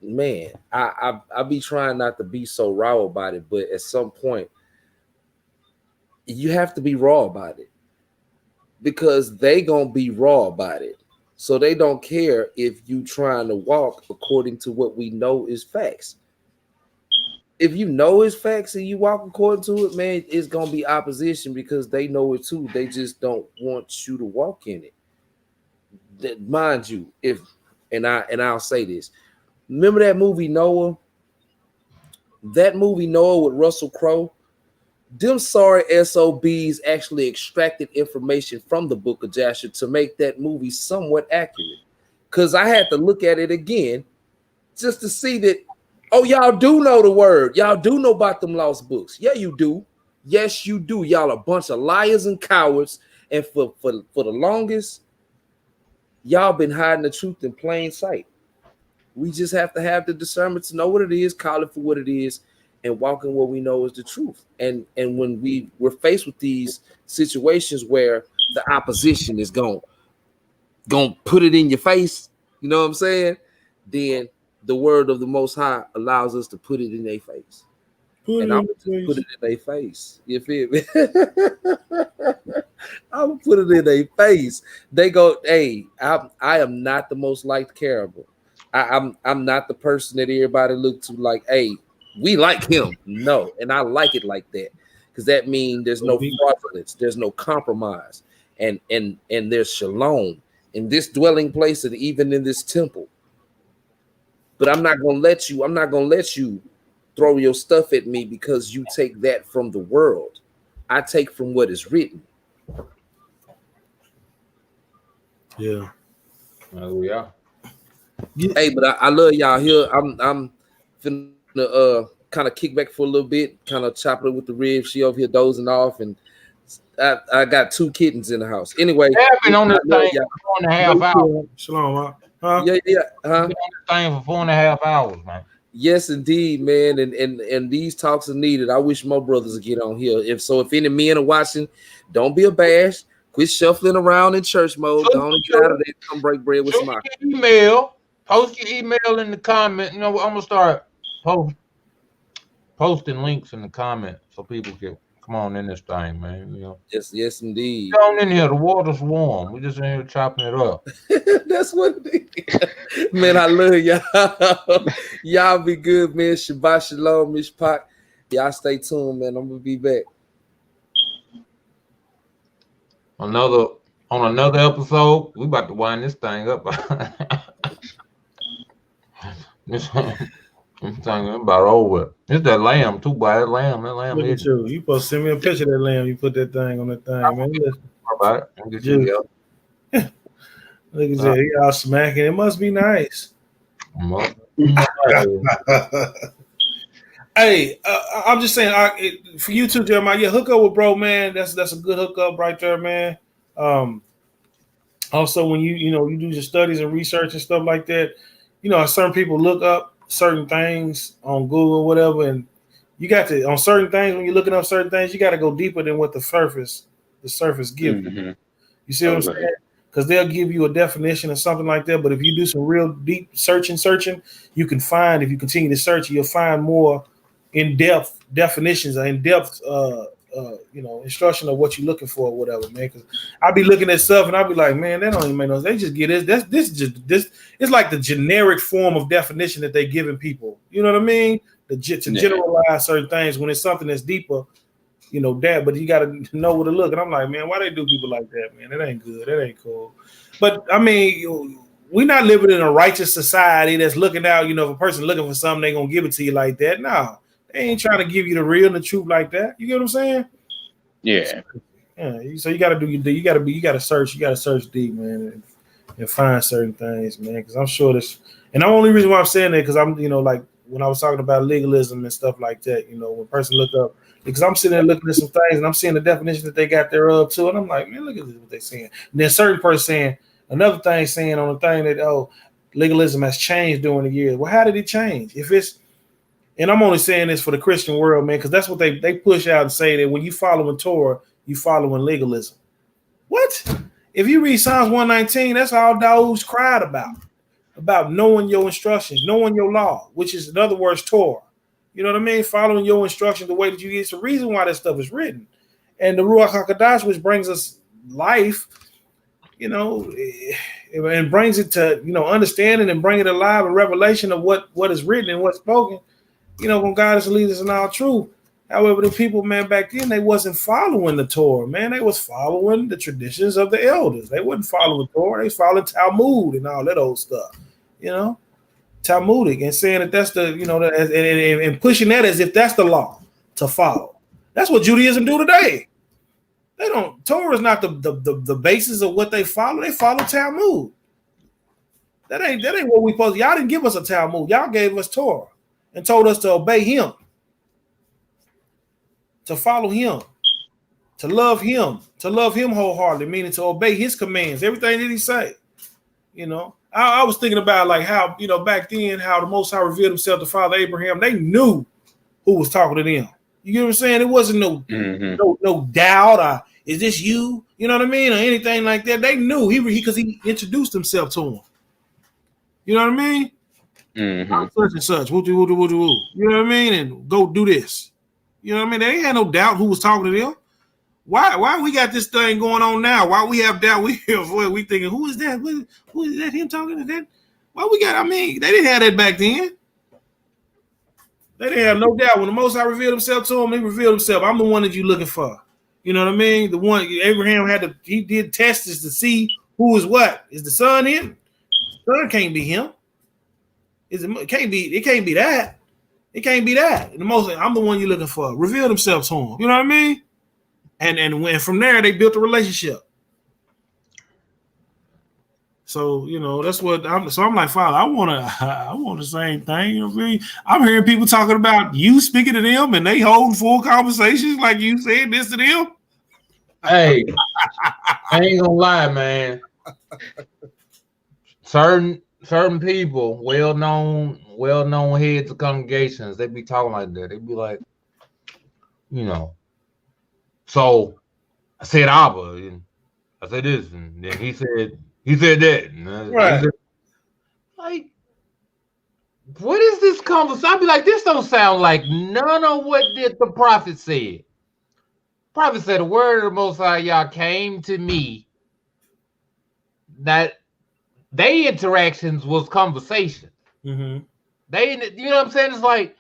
Man, I be trying not to be so raw about it, but at some point you have to be raw about it, because they gonna be raw about it. So they don't care if you trying to walk according to what we know is facts. If you know it's facts and you walk according to it, man, it's gonna be opposition because they know it too. They just don't want you to walk in it. That, mind you, I'll say this. Remember that movie Noah? That movie Noah with Russell Crowe? Them sorry SOBs actually extracted information from the book of Joshua to make that movie somewhat accurate. Because I had to look at it again just to see that, oh, y'all do know the word. Y'all do know about them lost books. Yeah, you do. Yes, you do. Y'all a bunch of liars and cowards. And for the longest, y'all been hiding the truth in plain sight. We just have to have the discernment to know what it is, call it for what it is, and walk in what we know is the truth. And when we're faced with these situations where the opposition is gonna put it in your face, you know what I'm saying? Then the word of the Most High allows us to put it in their face. And I'm gonna put it in their face. You feel me? I'm gonna put it in their face. They go, hey, I am not the most liked caribou. I'm not the person that everybody look to like, hey, we like him. No, and I like it like that because that means there's no fraudulence, there's no compromise, and there's shalom in this dwelling place and even in this temple. But I'm not gonna let you throw your stuff at me because you take that from the world. I take from what is written. Yeah. Oh yeah. Hey, but I love y'all here. I'm finna kind of kick back for a little bit, kind of chop it with the ribs. She over here dozing off, and I got 2 kittens in the house. Anyway, I've been on this thing for 4.5 hours. Shalom, huh? Yeah. Huh? Been on this thing for 4.5 hours, man. Yes, indeed, man. And these talks are needed. I wish my brothers would get on here. If any men are watching, don't be abashed. Quit shuffling around in church mode. Don't get out of there. Come break bread with some email. Post your email in the comment. You know, I'm gonna start posting links in the comment so people can come on in this thing, man. You know. Yes, indeed. Get on in here. The water's warm. We just in here chopping it up. That's what it is. Man, I love y'all. Y'all be good, man. Shabbat shalom, Mishpat. Y'all stay tuned, man. I'm gonna be back. On another episode, we about to wind this thing up. This thing about over. It's that lamb too, boy. That lamb Look at you. You supposed to send me a picture of that lamb. You put that thing on that thing, man. About it. Get you Look at that. Y'all smacking. It must be nice. Hey, I'm just saying, for you too, Jeremiah. Yeah, hook up with bro, man. That's a good hookup right there, man. Also, when you do your studies and research and stuff like that, certain people look up certain things on Google or whatever, and you got to on certain things when you're looking up certain things, you got to go deeper than what the surface gives you. You see what I'm saying? Because they'll give you a definition or something like that. But if you do some real deep searching, you can find, if you continue to search, you'll find more in-depth definitions or in-depth, instruction of what you're looking for or whatever, man. Because I'll be looking at stuff and I'll be like, man, that don't even make no sense. They just get it. This. It's like the generic form of definition that they're giving people. You know what I mean? To generalize certain things when it's something that's deeper, but you got to know where to look. And I'm like, man, why they do people like that, man? That ain't good. That ain't cool. But I mean, we're not living in a righteous society that's looking out, if a person looking for something, they're going to give it to you like that. No, they ain't trying to give you the real and the truth like that. You get what I'm saying? Yeah. So you got to you got to search deep, man, and find certain things, man. Because I'm sure this, and the only reason why I'm saying that because I'm, like when I was talking about legalism and stuff like that, when a person look up, because I'm sitting there looking at some things and I'm seeing the definition that they got thereof too, and I'm like, man, look at this, what they're saying. And then certain person saying another thing, saying on the thing that legalism has changed during the years. Well, how did it change? And I'm only saying this for the Christian world, man, because that's what they push out and say that when you following Torah, you following legalism. What? If you read Psalms 119, that's all those cried about knowing your instructions, knowing your law, which is in other words Torah. You know what I mean? Following your instructions the way that you get. It's the reason why that stuff is written. And the Ruach HaKodesh, which brings us life, and brings it to, understanding and bring it alive, a revelation of what is written and what's spoken, when God is lead us in all truth. However, the people, man, back then, they wasn't following the Torah, man. They was following the traditions of the elders. They wouldn't follow the Torah. They was following Talmud and all that old stuff, Talmudic, and saying that that's the, and pushing that as if that's the law to follow. That's what Judaism do today. They don't. Torah is not the basis of what they follow. They follow Talmud. That ain't what we supposed. Y'all didn't give us a Talmud. Y'all gave us Torah and told us to obey Him, to follow Him, to love Him wholeheartedly, meaning to obey His commands, everything that He say. I was thinking about like how back then how the Most High revealed Himself to Father Abraham. They knew who was talking to them. You get what I'm saying? It wasn't no doubt. Or, is this you? You know what I mean? Or anything like that. They knew because he introduced himself to them. You know what I mean? Such and such. Woo. You know what I mean? And go do this. You know what I mean? They ain't had no doubt who was talking to them. Why we got this thing going on now? Why we have doubt? We thinking, who is that? Who is that? Him talking to that? Why we got? I mean, they didn't have that back then. They didn't have no doubt. When the Most High revealed Himself to him, He revealed Himself. I'm the one that you're looking for. You know what I mean? The one Abraham he did tests to see who is what. Is the son him? The son can't be him. It can't be that. It can't be that. And I'm the one you're looking for. Revealed Himself to him. You know what I mean? And from there they built a relationship. So that's what I'm. So I'm like, Father, I want the same thing. You know what I mean? I'm hearing people talking about you speaking to them, and they holding full conversations like you said this to them. Hey, I ain't gonna lie, man. Certain people, well known heads of congregations, they be talking like that. They be like, So I said Abba, and I said this, and then he said that. Right. Like, what is this conversation? I'd be like, this don't sound like none of what did the prophet said. Prophet said, the word of the Most High Yah came to me. That they interactions was conversation. Mm-hmm. They, you know what I'm saying? It's like,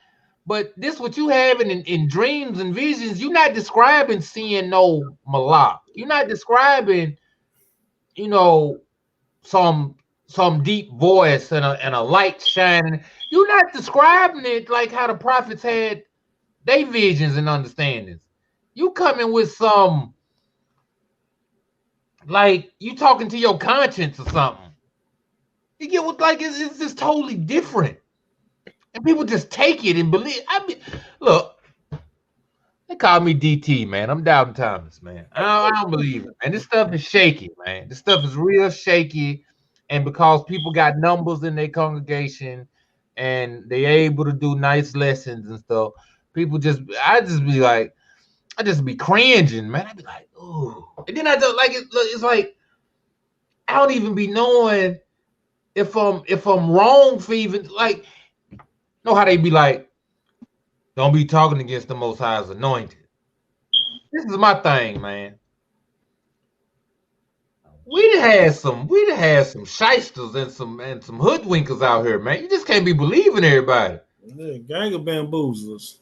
but this what you having in dreams and visions. You're not describing seeing no malak. You're not describing, some deep voice and a light shining. You're not describing it like how the prophets had their visions and understandings. You coming with some, like you talking to your conscience or something. You get what, like it's just totally different. And people just take it and believe. I mean, look, they call me DT, man. I'm Doubting Thomas, man. I don't believe it, man. This stuff is shaky, man. This stuff is real shaky. And because people got numbers in their congregation and they able to do nice lessons and stuff, I just be cringing, man. I'd be like, ooh. And then I don't like it. It's like, I don't even be knowing if I'm wrong for even, like, know how they be like, don't be talking against the Most High's anointed. This is my thing, man. We'd have had some shysters and some hoodwinkers out here, man. You just can't be believing everybody. Yeah, gang of bamboozlers.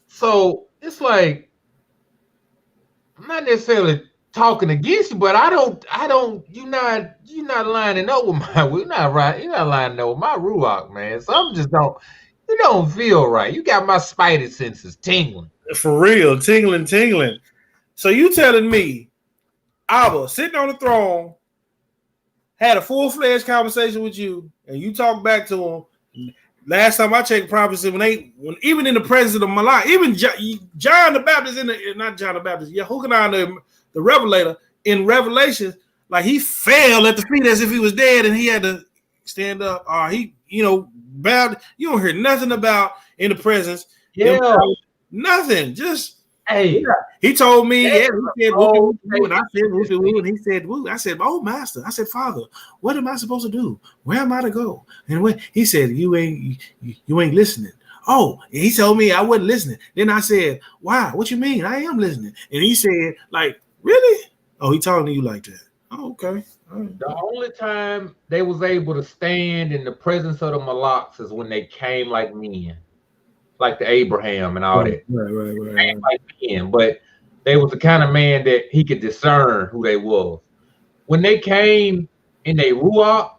So it's like, I'm not necessarily talking against you, but you're not lining up with you're not lining up with my ruach, man. Something just don't feel right. You got my spidey senses tingling. For real, tingling. So you telling me Abba sitting on the throne had a full-fledged conversation with you, and you talk back to him. Last time I checked prophecy, when even in the presence of the Malak, even John the Baptist Yahuchanan the Revelator in Revelation, like he fell at the feet as if he was dead, and he had to stand up. He bowed. You don't hear nothing about in the presence. Yeah, nothing. Just hey. Yeah. He told me, he said, woo, and I said, woo, and he said, woo. I said, oh, master. I said, Father, what am I supposed to do? Where am I to go? And when he said, you ain't listening. Oh, and he told me I wasn't listening. Then I said, why? What you mean? I am listening. And he said, like, really? Oh, he talking to you like that. Oh, okay. The only time they was able to stand in the presence of the Malaks is when they came like men, like the Abraham and all that. Right. Came like men, but they was the kind of man that he could discern who they was. When they came in they ruach,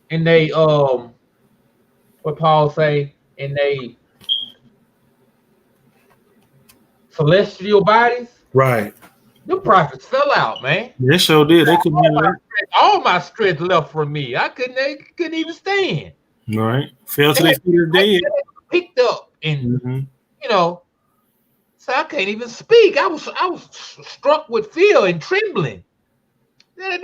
and they what Paul say, in they celestial bodies, right. The prophets fell out, man. They sure did. They couldn't all my strength left from me. I couldn't even stand. Right. Fell to their feet of dead. Picked up and you know, so I can't even speak. I was struck with fear and trembling. Then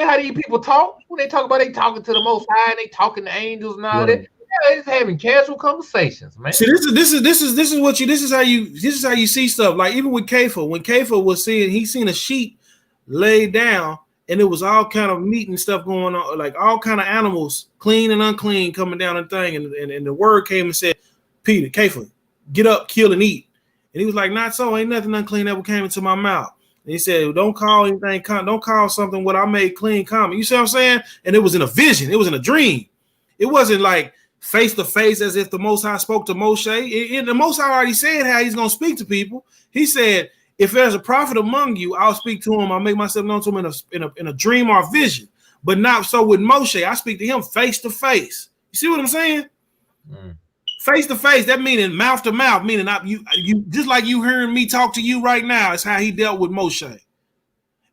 how these people talk when they talk about they talking to the Most High and they talking to angels and all that. Yeah, they're just having casual conversations, man. See, this is how you see stuff. Like even with Kepha, when Kepha was seeing, he seen a sheep laid down, and it was all kind of meat and stuff going on, like all kind of animals, clean and unclean, coming down and thing. And the word came and said, Peter, Kepha, get up, kill and eat. And he was like, not so, ain't nothing unclean ever came into my mouth. And he said, don't call anything, don't call something what I made clean common. You see what I'm saying? And it was in a vision, it was in a dream. It wasn't like face to face as if the Most High spoke to Moshe. The Most High already said how he's going to speak to people. He said, if there's a prophet among you, I'll speak to him. I'll make myself known to him in a dream or vision. But not so with Moshe. I speak to him face to face. You see what I'm saying? Face to face, that meaning mouth to mouth, meaning you just like you hearing me talk to you right now is how he dealt with Moshe.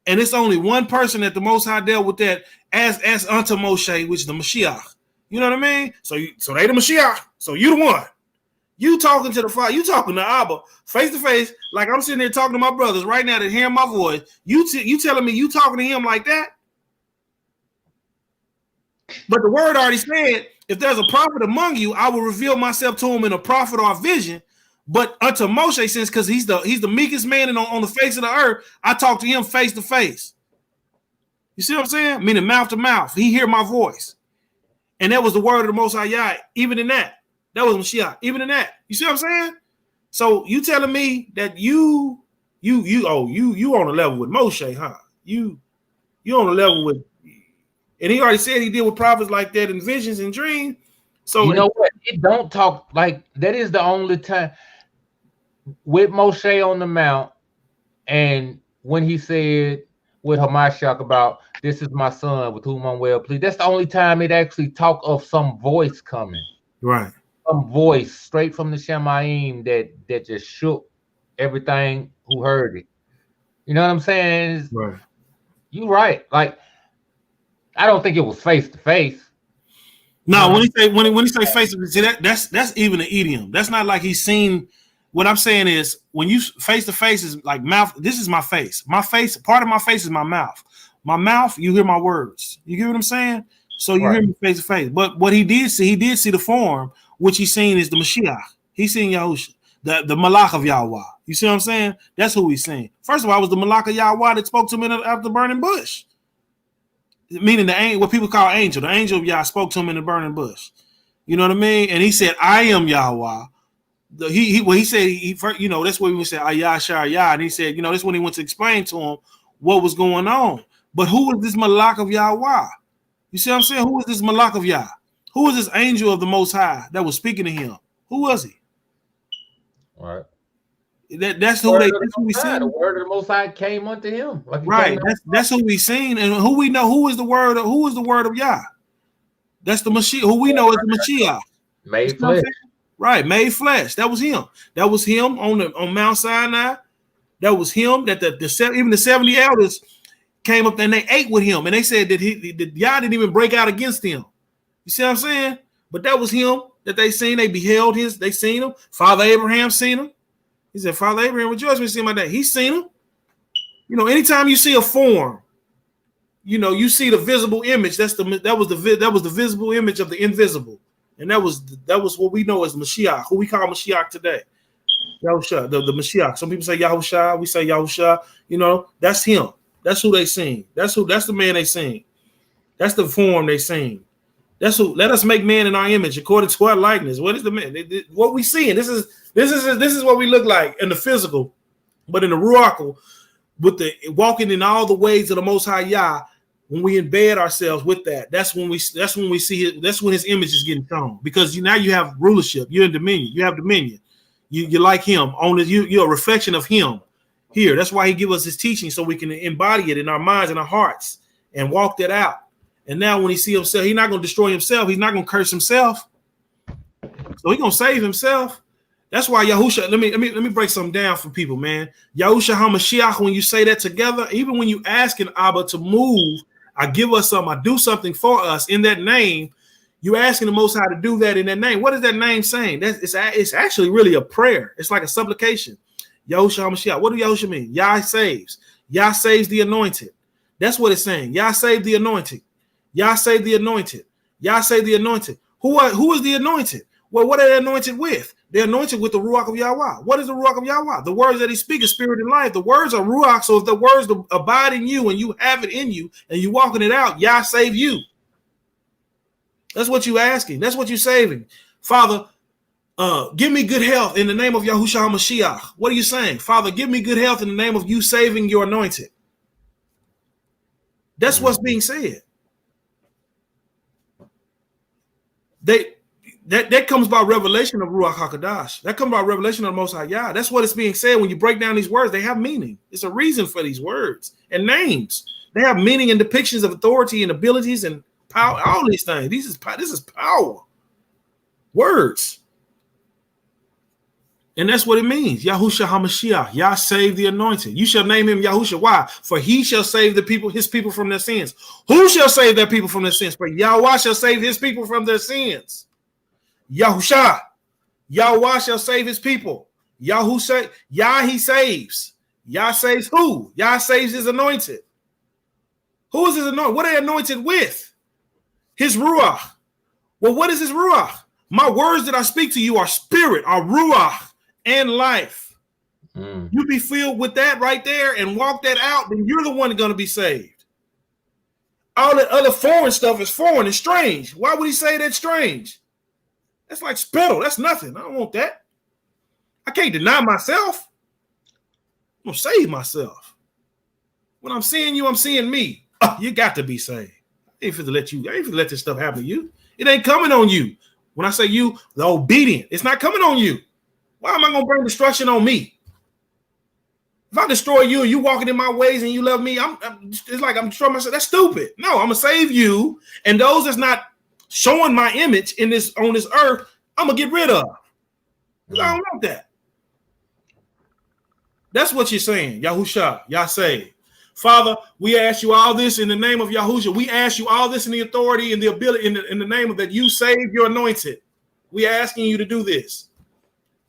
And it's only one person that the Most High dealt with that as unto Moshe, which is the Mashiach. You know what I mean? So they the Mashiach. So you the one. You talking to the Father. You talking to Abba face to face, like I'm sitting there talking to my brothers right now that hear my voice. You telling me you talking to him like that? But the word already said, if there's a prophet among you, I will reveal myself to him in a prophet or a vision. But unto Moshe, since because he's the meekest man on the face of the earth, I talk to him face to face. You see what I'm saying? Meaning mouth to mouth. He hear my voice. And that was the word of the Most High Yah. Even in that was Mashiach. Even in that, you see what I'm saying? So you telling me that you on a level with Moshe, huh? You on a level with, and he already said he deal with prophets like that in visions and dreams. So you know what? It don't talk like that. Is the only time with Moshe on the mount, and when he said with Hamashiach about this is my son with whom I'm well pleased. That's the only time it actually talk of some voice coming. Right. Some voice straight from the Shemaim that just shook everything who heard it. You know what I'm saying? Right. You right. Like I don't think it was face to face. No, when he say face to face, that's even an idiom. That's not like he's seen. What I'm saying is when you face to face is like mouth. This is my face. My face, part of my face is my mouth. My mouth, you hear my words. You get what I'm saying? So you hear me face to face. But what he did see the form, which he's seen is the Mashiach. He's seen Yahusha, the Malach of Yahweh. You see what I'm saying? That's who he's seen. First of all, it was the Malach of Yahweh that spoke to him after the burning bush. Meaning what people call angel. The angel of Yah spoke to him in the burning bush. You know what I mean? And he said, I am Yahweh. He said, that's what we would say, Ayah Shah Yah. And he said, that's when he went to explain to him what was going on. But who is this Malach of Yahweh? You see what I'm saying? Who is this Malach of Yah? Who is this angel of the Most High that was speaking to him? Who was he? All right. That's who we seen. The word of the Most High came unto him. Like right. That's who we seen, and who we know. Who is the word of Yah? That's the Mashiach. Who we know is the Mashiach. Made flesh. Right, made flesh. That was him. That was him on Mount Sinai. That was him. That even the 70 elders came up and they ate with him, and they said that Yah didn't even break out against him. You see what I'm saying? But that was him that they seen. They beheld they seen him. Father Abraham seen him. He said, Father Abraham rejoiced when he seen my day. He's seen him. Anytime you see a form, you see the visible image. That was the visible image of the invisible. And that was what we know as Mashiach, who we call Mashiach today. Yahusha, the Mashiach. Some people say Yahusha, we say Yahusha. That's him. That's who they seen. That's the man they seen. That's the form they seen. That's who. Let us make man in our image, according to our likeness. What is the man? What we seeing? This is what we look like in the physical, but in the ruach, with the walking in all the ways of the Most High Yah, that's what we see. You see what I'm saying? That's who we seen. That's who they seen. That's the form they seen. That's the man they seen. That's the man they seen. That's the form they seen. That's the likeness. What is the man? What we seeing? This is what we look like in the physical, but in the ruach, with the walking in all the ways of the Most High Yah, when we embed ourselves with that, that's when we see it. That's when his image is getting shown, because now you have rulership, you're in dominion, you have dominion, you like him on this, you're a reflection of him here. That's why he give us his teaching, so we can embody it in our minds and our hearts and walk that out. And now when he see himself, he's not going to destroy himself, he's not going to curse himself, so he's going to save himself. That's why Yahusha, let me break something down for people, man. Yahusha HaMashiach, when you say that together, even when you asking Abba to move, I give us something, I do something for us in that name, you asking the Most High to do that in that name. What is that name saying? It's actually really a prayer. It's like a supplication. Yahusha HaMashiach. What do Yahusha mean? Yah saves. Yah saves the anointed. That's what it's saying. Yah saved the anointed. Yah saved the anointed. Yah saved the anointed. Who is the anointed? Well, what are they anointed with? They're anointed with the Ruach of Yahweh. What is the Ruach of Yahweh? The words that he speaks is spirit and life. The words are Ruach, so if the words abide in you and you have it in you and you walking it out, Yah save you. That's what you asking. That's what you saving. Father, give me good health in the name of Yahushua HaMashiach. What are you saying? Father, give me good health in the name of you saving your anointed. That's what's being said. That comes by revelation of Ruach HaKodesh. That comes by revelation of the Most High Yah. That's what is being said. When you break down these words, they have meaning. It's a reason for these words and names. They have meaning and depictions of authority and abilities and power. All these things. This is power. Words. And that's what it means. Yahusha HaMashiach. Yah save the anointed. You shall name him Yahusha. Why? For he shall save the people, his people, from their sins. Who shall save their people from their sins? For Yahweh shall save his people from their sins. Yahusha, Yahweh shall save his people. Yahusha, Yah he saves. Yah saves who? Yah saves his anointed. Who is his anointed? What are they anointed with? His Ruach. Well, what is his Ruach? My words that I speak to you are spirit, are Ruach and life. You be filled with that right there and walk that out, then you're the one going to be saved. All that other foreign stuff is foreign and strange. Why would he say that's strange? That's like spittle. That's nothing. I don't want that. I can't deny myself. I'm going to save myself. When I'm seeing you, I'm seeing me. Oh, you got to be saved. I ain't finna let this stuff happen to you. It ain't coming on you. When I say you, the obedient, it's not coming on you. Why am I going to bring destruction on me? If I destroy you and you walking in my ways and you love me, it's like I'm destroying myself. That's stupid. No, I'm going to save you. And those that's not showing my image on this earth, I'm gonna get rid of. I don't want that. That's what you're saying. Yahusha, Yah say, Father, we ask you all this in the name of Yahusha. We ask you all this in the authority and the ability in the name of that you save your anointed. We asking you to do this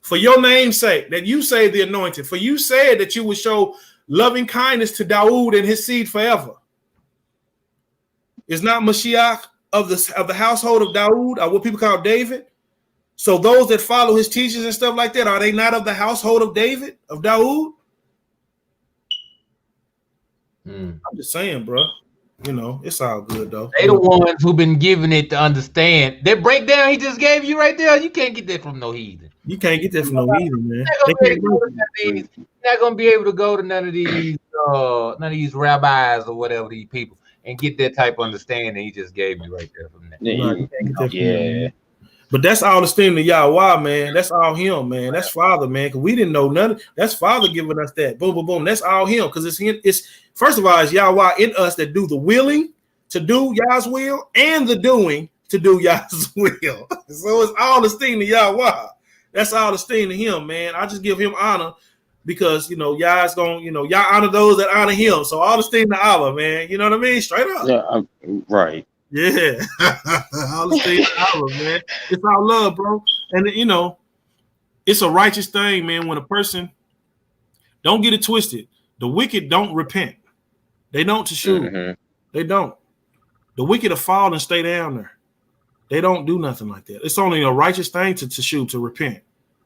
for your name's sake, that you save the anointed. For you said that you would show loving kindness to Dawood and his seed forever. Is not Mashiach of the household of Dawood, or what people call David? So those that follow his teachings and stuff like that, are they not of the household of David, of Dawood? I'm just saying, bro. You know, it's all good though. They the ones who've been giving it to understand. That breakdown he just gave you right there, you can't get that from no heathen. You can't get that from no heathen, man. You're not gonna be able to go to none of these rabbis or whatever, these people, and get that type of understanding he just gave me right there from that. Yeah. But that's all esteem to Yahweh, man. That's all him, man. That's Father, man. Because we didn't know nothing. That's Father giving us that. Boom, boom, boom. That's all him. Because it's him. It's first of all, it's Yahweh in us that do the willing to do Yah's will and the doing to do Yah's will. So it's all esteem to Yahweh. That's all esteem to him, man. I just give him honor because Yah's going, Yah honor those that honor him. So all esteem to Allah, man. You know what I mean? Straight up. Yeah, right. Yeah, all the things man. It's all love, bro. And it's a righteous thing, man. When a person, don't get it twisted, the wicked don't repent. They don't to shoot. They don't. The wicked will fall and stay down there. They don't do nothing like that. It's only a righteous thing to shoot, to repent.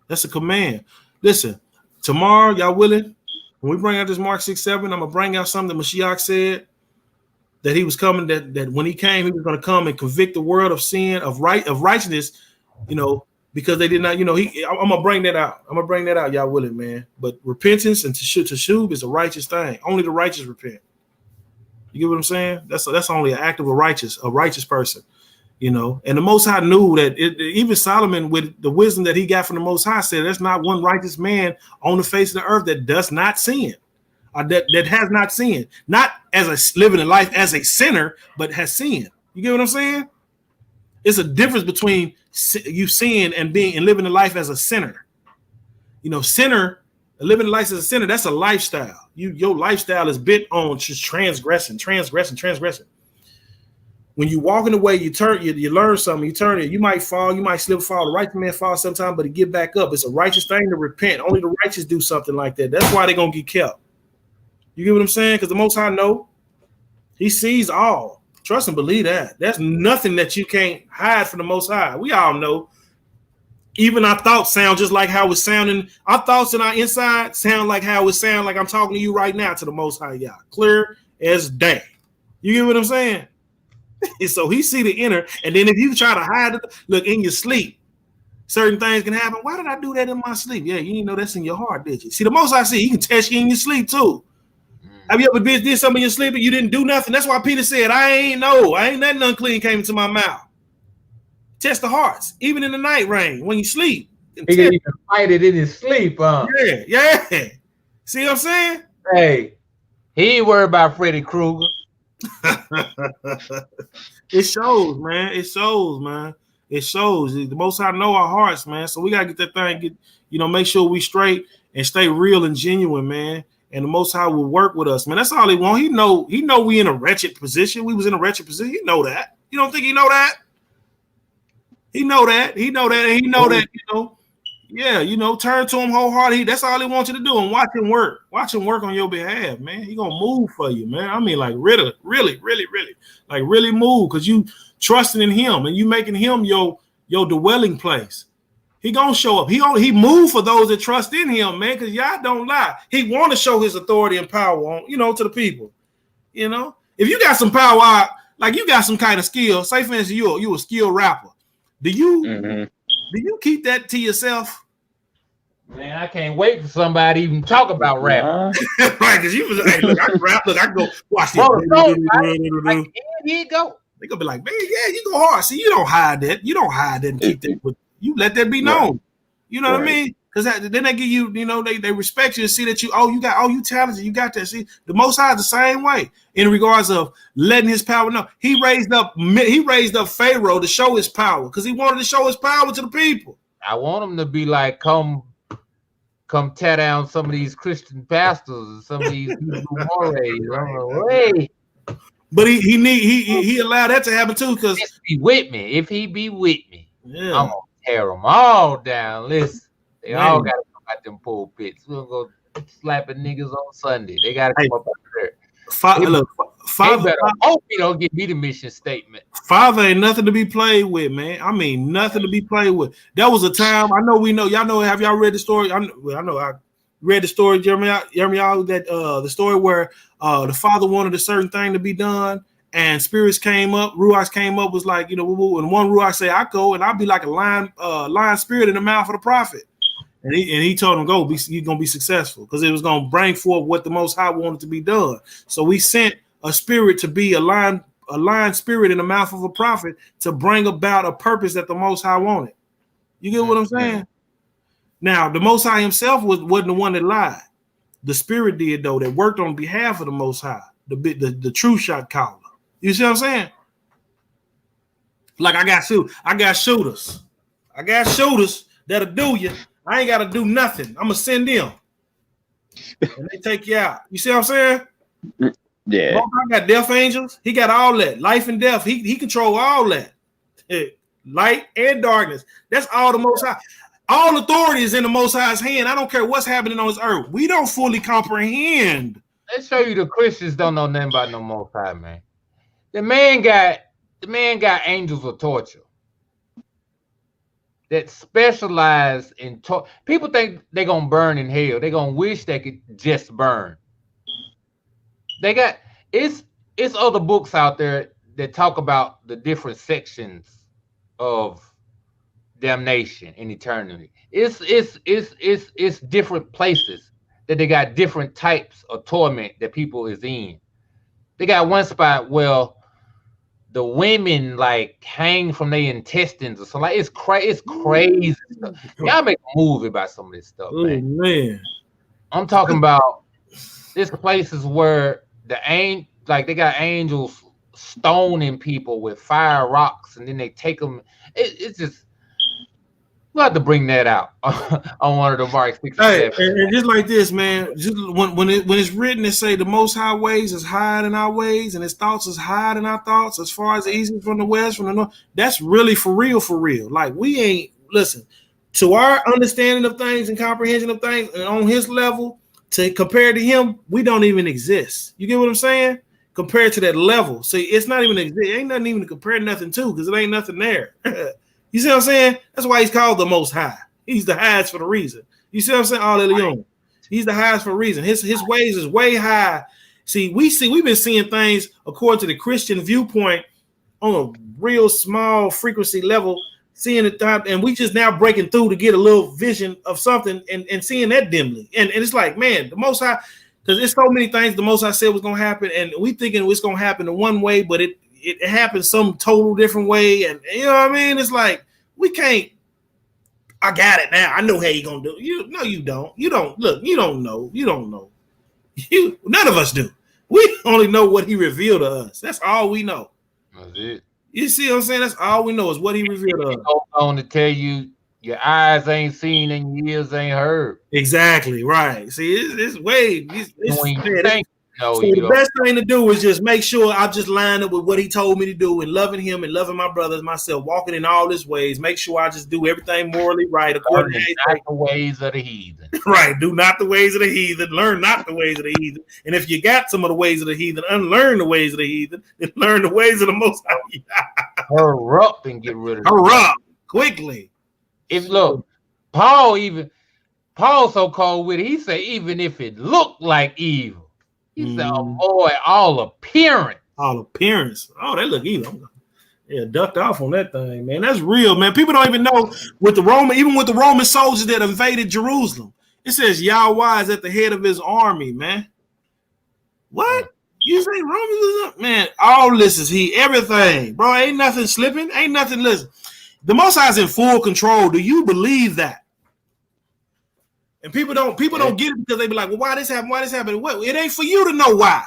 That's a command. Listen, tomorrow, y'all willing? When we bring out this Mark 6:7, I'm gonna bring out something that Mashiach said. That he was coming, that when he came, he was going to come and convict the world of sin, of righteousness, because they did not, I'm gonna bring that out. I'm gonna bring that out, y'all willing, man. But repentance and teshub is a righteous thing. Only the righteous repent. You get what I'm saying? That's only an act of a righteous person. You know, and the Most High knew that even Solomon, with the wisdom that he got from the Most High, said there's not one righteous man on the face of the earth that does not sin, or that has not sinned, not as a living a life as a sinner, but has sinned. You get what I'm saying? It's a difference between you sin and living a life as a sinner. You know, living a life as a sinner, that's a lifestyle. Your lifestyle is bent on just transgressing. When you walk in the way, you learn something, you turn it, you might fall, you might slip, fall. The righteous man falls sometimes, but he get back up. It's a righteous thing to repent. Only the righteous do something like that. That's why they're going to get kept. You get what I'm saying? Because the Most High know. He sees all. Trust and believe that. There's nothing that you can't hide from the Most High. We all know. Even our thoughts sound just like how it's sounding. Our thoughts and our inside sound like how it sound like I'm talking to you right now to the Most High, y'all. Clear as day. You get what I'm saying? So he see the inner, and then if you try to hide it, look, in your sleep, certain things can happen. Why did I do that in my sleep? Yeah, you didn't know that's in your heart, did you? See, the Most I see, he can test you in your sleep too. Have you ever did something in your sleep and you didn't do nothing? That's why Peter said, I ain't nothing unclean came into my mouth. Test the hearts, even in the night rain, when you sleep. He can even fight it in his sleep, huh? Yeah. See what I'm saying? Hey, he ain't worried about Freddy Krueger. It shows, man. It shows. The Most High know our hearts, man. So we gotta get that thing, make sure we straight and stay real and genuine, man. And the Most High will work with us, man. That's all he want. He know we in a wretched position. We was in a wretched position. He know that. You don't think he know that? He know that. And he know that, turn to him wholeheartedly. That's all he wants you to do. And watch him work. Watch him work on your behalf, man. He gonna move for you, man. I mean, like really, like really move, because you trusting in him and you making him your dwelling place. He gonna show up. He move for those that trust in him, man, because y'all don't lie. He want to show his authority and power on, to the people. If you got some power, like you got some kind of skill, say for instance, you a skilled rapper. Do you keep that to yourself? Man, I can't wait for somebody to even talk about rap. Right, because you was like, look, I can rap. Look, I can go watch this. Like, here you go. They gonna be like, man, yeah, you go hard. See, you don't hide that. You don't hide that and keep that. With you. Let that be known. You know what I mean? Because then they give you, they respect you and see that you talented. You got that. See, the Most High is the same way in regards of letting his power know. He raised up Pharaoh to show his power because he wanted to show his power to the people. I want him to be like, come tear down some of these Christian pastors and some of these mores. But he allowed that to happen too, because if he be with me, I'm gonna tear them all down. Listen, they all gotta come out them pulpits. We're gonna go slapping niggas on Sunday. They gotta come up out there. Father, hope he don't give me the mission statement. Father ain't nothing to be played with, man. I mean, nothing to be played with. That was a time. I know we know. Y'all know. Have y'all read the story? I know. I read the story, Jeremiah. That the story where the father wanted a certain thing to be done, and spirits came up. Ruach came up, was like, and one Ruach say, "I go and I'll be like a lion spirit in the mouth of the prophet." And he told him, "Go, you're gonna be successful," because it was gonna bring forth what the Most High wanted to be done. So we sent a spirit to be a lion spirit in the mouth of a prophet to bring about a purpose that the Most High wanted. You get what I'm saying? Now, the Most High himself wasn't the one that lied. The spirit did, though, that worked on behalf of the Most High, the true shot caller. You see what I'm saying? Like I got shooters. I got shooters that'll do you. I ain't got to do nothing. I'm going to send them. And they take you out. You see what I'm saying? Yeah. I got death angels. He got all that. Life and death. He control all that. Light and darkness. That's all the Most High. All authority is in the Most High's hand. I don't care what's happening on this earth. We don't fully comprehend. Let's show you the Christians don't know nothing about no Most High, man. The man got angels of torture that specialize in people think they're gonna burn in hell. They're gonna wish they could just burn. They got it's other books out there that talk about the different sections of damnation in eternity. It's different places that they got different types of torment that people is in. They got one spot where the women like hang from their intestines or something. Like it's crazy stuff. Y'all make a movie about some of this stuff, man. Man. I'm talking about this places where they got angels stoning people with fire rocks, and then they take them. It's just we'll have to bring that out on one of the Mark 6 Hey, and just like this, man. Just when it's written, it say the Most High ways is higher than our ways, and His thoughts is higher than our thoughts. As far as the east from the west, from the north, that's really for real, for real. Like we ain't listen to our understanding of things and comprehension of things, and on His level to compare to Him, we don't even exist. You get what I'm saying? Compared to that level, see, it's not even ain't nothing even to compare nothing to because it ain't nothing there. You see what I'm saying? That's why He's called the Most High. He's the highest for the reason. You see what I'm saying? All Leon. He's the highest for a reason. His ways is way high. We've been seeing things according to the Christian viewpoint on a real small frequency level, seeing it, and we just now breaking through to get a little vision of something and seeing that dimly. And it's like, man, the Most High, because there's so many things the Most High said was gonna happen, and we thinking it's gonna happen in one way, but it happens some total different way, and you know what I mean? It's like we can't. I got it now. I know how you gonna do it. You don't. You don't look. You don't know. You don't know. None of us do. We only know what He revealed to us. That's all we know. That's it. You see what I'm saying? That's all we know is what He revealed to us. I want to tell you, your eyes ain't seen and your ears ain't heard. Exactly right. See, it's way. So the best thing to do is just make sure I just line up with what He told me to do and loving Him and loving my brothers, myself, walking in all His ways. Make sure I just do everything morally right according to not the ways of the heathen. Right. Do not the ways of the heathen. Learn not the ways of the heathen. And if you got some of the ways of the heathen, unlearn the ways of the heathen and learn the ways of the Most High. Hurry up and get rid of it. Hurry up quickly. Paul so cold with it. He said, even if it looked like evil. He said, avoid all appearance. All appearance. Oh, they look evil. Yeah, ducked off on that thing, man. That's real, man. People don't even know with the Roman soldiers that invaded Jerusalem. It says Yahweh is at the head of His army, man. What? You say Romans is up? Man, all this is everything. Bro, ain't nothing slipping. Ain't nothing, listen. The Most High is in full control. Do you believe that? And people don't get it because they be like, well, why this happened? Why this happened? Well, it ain't for you to know why.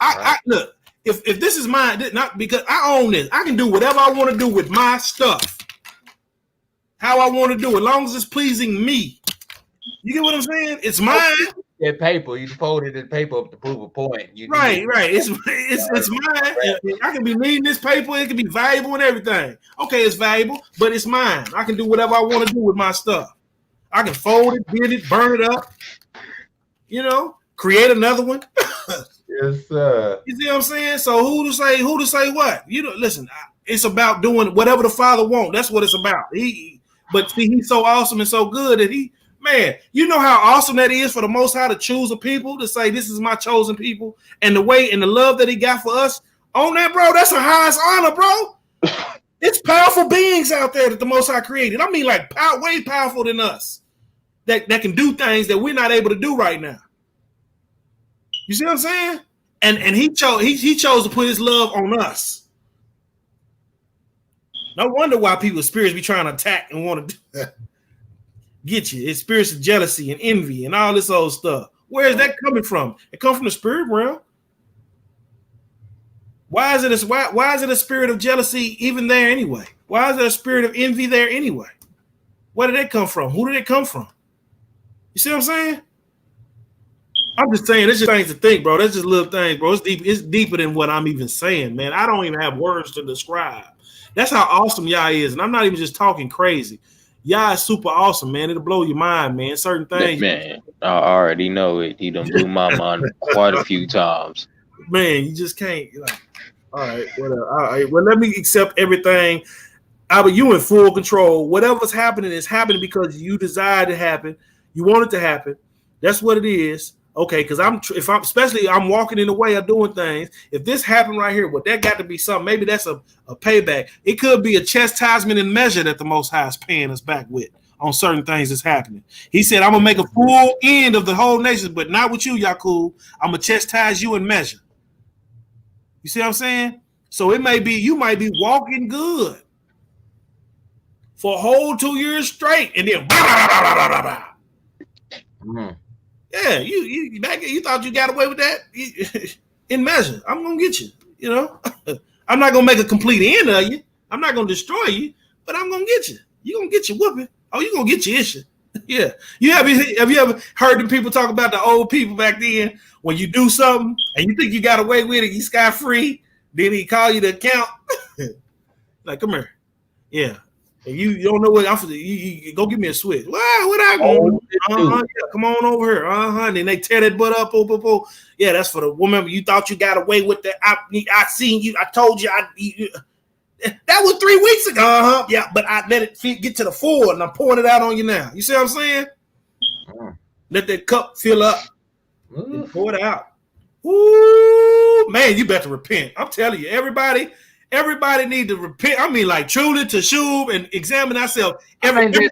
I look, if this is mine, not because I own this, I can do whatever I want to do with my stuff. How I want to do it, as long as it's pleasing me. You get what I'm saying? It's mine. That paper, you folded the paper up to prove a point. Right. It's mine. I can be reading this paper. It can be valuable and everything. Okay, it's valuable, but it's mine. I can do whatever I want to do with my stuff. I can fold it, bend it, burn it up, create another one. Yes, sir. You see what I'm saying? So who to say what? Listen, it's about doing whatever the Father wants. That's what it's about. But He's so awesome and so good that man, you know how awesome that is for the Most High to choose a people, to say, this is my chosen people, and the way and the love that He got for us on that, bro, that's the highest honor, bro. It's powerful beings out there that the Most High created. I mean, like way powerful than us. That can do things that we're not able to do right now. You see what I'm saying? And he chose to put His love on us. No wonder why people's spirits be trying to attack and want to get you. It's spirits of jealousy and envy and all this old stuff. Where is that coming from? It comes from the spirit realm. Why is it a spirit of jealousy even there anyway? Why is there a spirit of envy there anyway? Where did it come from? Who did it come from? You see what I'm saying? I'm just saying, it's just things to think, bro. That's just little things, bro. It's deep. It's deeper than what I'm even saying, man. I don't even have words to describe. That's how awesome Yah is, and I'm not even just talking crazy. Yah is super awesome, man. It'll blow your mind, man. Certain things, man. I already know it. He done blew my mind quite a few times. Man, you just can't. All right, whatever. All right, well, let me accept everything. But you in full control. Whatever's happening is happening because you desire to happen. You want it to happen. That's what it is. Okay, because I'm walking in the way of doing things. If this happened right here, well, that got to be something. Maybe that's a payback. It could be a chastisement in measure that the Most High is paying us back with on certain things that's happening. He said, I'm gonna make a full end of the whole nation, but not with you, Yakub. I'm gonna chastise you in measure. You see what I'm saying? So it may be you might be walking good for a whole 2 years straight, and then yeah, you thought you got away with that in measure. I'm gonna get you. You know, I'm not gonna make a complete end of you. I'm not gonna destroy you, but I'm gonna get you. You gonna get your whooping. Oh, you gonna get your issue. Yeah. Have you ever heard the people talk about the old people back then when you do something and you think you got away with it, you scot free, then he call you the account. Like, come here. Yeah. And you don't know what you go give me a switch. Wow, what I going? Yeah, come on over here. And then they tear that butt up. Yeah, that's for the woman. You thought you got away with that. I seen you. I told you. That was 3 weeks ago. Yeah, but I let it get to the 4 and I'm pouring it out on you now. You see what I'm saying? Let that cup fill up and pour it out. Ooh, man, you better repent. I'm telling you, everybody need to repent. I mean, like truly to shub and examine ourselves. Every day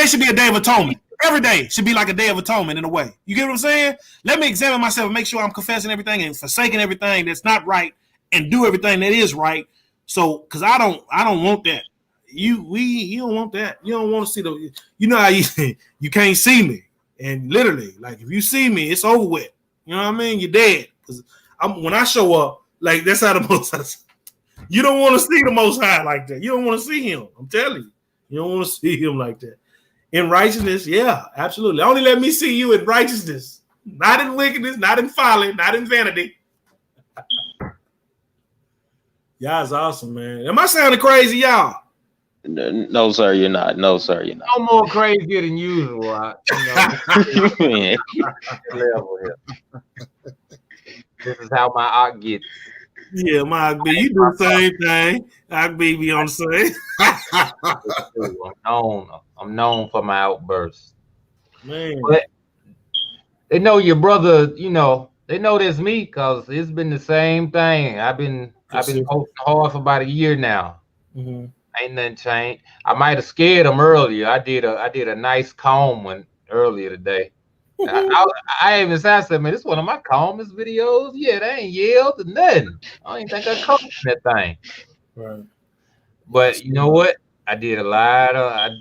should be a day of atonement. Every day should be like a day of atonement in a way. You get what I'm saying? Let me examine myself and make sure I'm confessing everything and forsaking everything that's not right and do everything that is right. So, because I don't want that. You don't want that. You don't want to see you know how you can't see me. And literally, like if you see me, it's over with. You know what I mean? You're dead. Because when I show up, like that's how the Most High. You don't want to see the Most High like that. You don't want to see him. I'm telling you. You don't want to see him like that. In righteousness, yeah, absolutely. Only let me see you in righteousness. Not in wickedness, not in folly, not in vanity. Y'all's awesome, man. Am I sounding crazy, y'all? No, sir, you're not. No, sir, you're not. No more crazier than usual. This is how my art gets. Yeah, my Akb, you do the same thing. Akb be on the same. I'm known for my outbursts. Man. But they know your brother, you know, they know that's me because it's been the same thing. I've been posting hard for about a year now. Mm-hmm. Ain't nothing changed. I might have scared them earlier. I did a nice calm one earlier today. I even said, man, this is one of my calmest videos. Yeah, they ain't yelled or nothing. I don't even think I coached that thing. Right. But you know what? I did a lot of,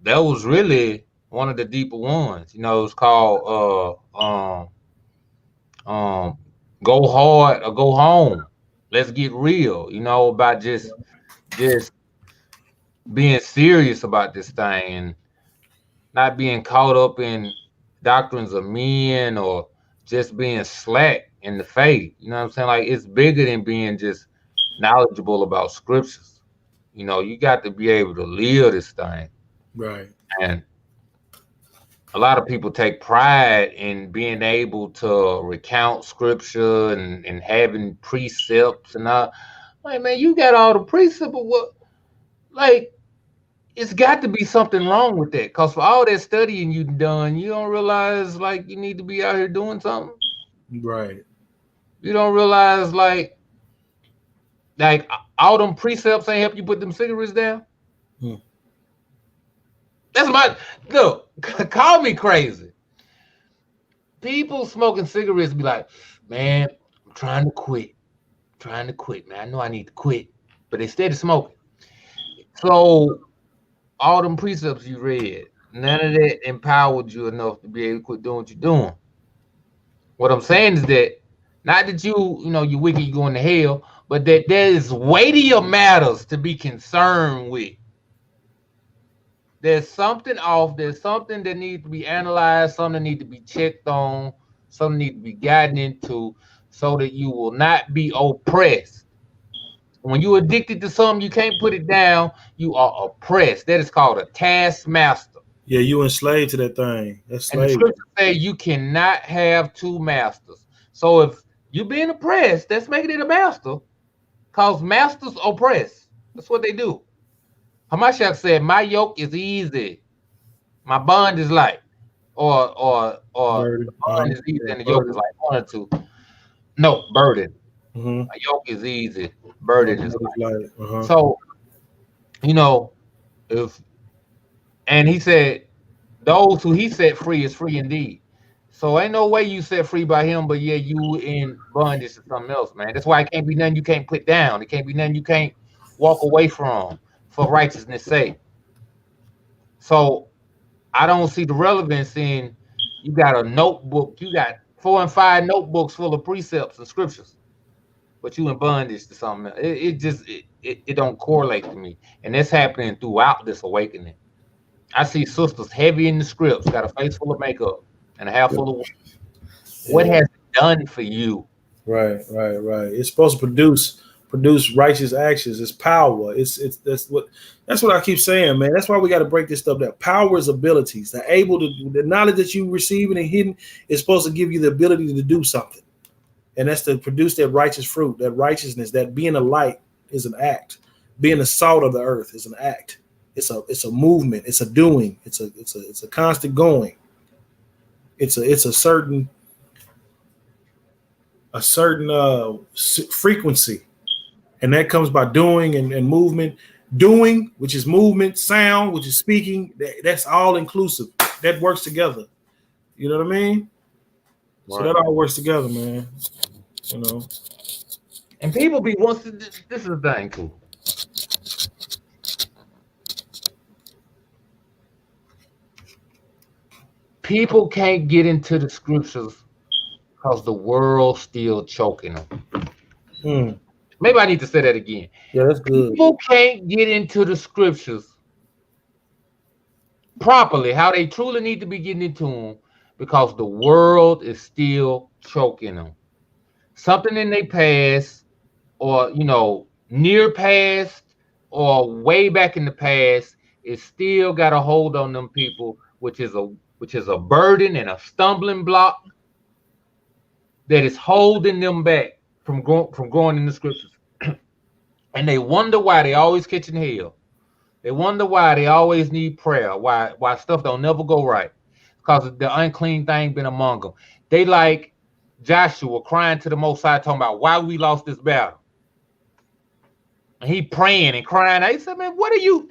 that was really one of the deeper ones. You know, it's called Go Hard or Go Home. Let's get real, you know, about just being serious about this thing and not being caught up in doctrines of men or just being slack in the faith. You know what I'm saying? Like, it's bigger than being just knowledgeable about scriptures. You know, you got to be able to live this thing. Right. And a lot of people take pride in being able to recount scripture and having precepts and all. Like, man, you got all the precepts, but what? Like, it's got to be something wrong with that. Because for all that studying you've done, you don't realize, like, you need to be out here doing something. Right. You don't realize, like all them precepts ain't help you put them cigarettes down. That's look, call me crazy. People smoking cigarettes be like, man, I'm trying to quit, man. I know I need to quit, but they steady smoking. So all them precepts you read, none of that empowered you enough to be able to quit doing what you're doing. What I'm saying is that not that you're wicked, you going to hell, but that there is weightier matters to be concerned with. There's something off. There's something that needs to be analyzed, something that needs to be checked on, something needs to be gotten into so that you will not be oppressed. When you're addicted to something, you can't put it down. You are oppressed. That is called a taskmaster. Yeah, you enslaved to that thing. That's slavery. And the scripture say you cannot have two masters. So if you're being oppressed, that's making it a master, because masters oppress. That's what they do. Hamashiach said, "My yoke is easy, my bond is light," or the bond is easy and the yoke is like one or two. No, burden. Mm-hmm. My yoke is easy, burden is light. So, and he said, those who he set free is free indeed. So ain't no way you set free by him, but yeah, you in bondage to something else, man. That's why it can't be nothing you can't put down. It can't be nothing you can't walk away from for righteousness' sake. So I don't see the relevance in you got a notebook, you got 4 and 5 notebooks full of precepts and scriptures, but you in bondage to something else. It don't correlate to me. And that's happening throughout this awakening. I see sisters heavy in the scripts, got a face full of makeup and a half full of water. What has it done for you? Right. It's supposed to produce righteous actions. It's power. That's what I keep saying, man. That's why we got to break this stuff down. Power is abilities. The knowledge that you receiving and hidden is supposed to give you the ability to do something, and that's to produce that righteous fruit, that righteousness. That being a light is an act. Being the salt of the earth is an act. It's a movement. It's a doing. It's a constant going. It's a certain frequency, and that comes by doing and movement. Doing, which is movement, sound, which is speaking. That's all inclusive. That works together. You know what I mean? Right. So that all works together, man. You know. And people be once this is the thing, cool. People can't get into the scriptures because the world's still choking them. Maybe I need to say that again. Yeah, that's good. People can't get into the scriptures properly, how they truly need to be getting into them, because the world is still choking them. Something in their past, or near past, or way back in the past, is still got a hold on them people, which is a burden and a stumbling block that is holding them back from growing in the scriptures. And they wonder why they always catching hell. They wonder why they always need prayer, why stuff don't never go right, because the unclean thing been among them. They like Joshua crying to the Most High, talking about why we lost this battle. And he praying and crying. He said, man, what are you,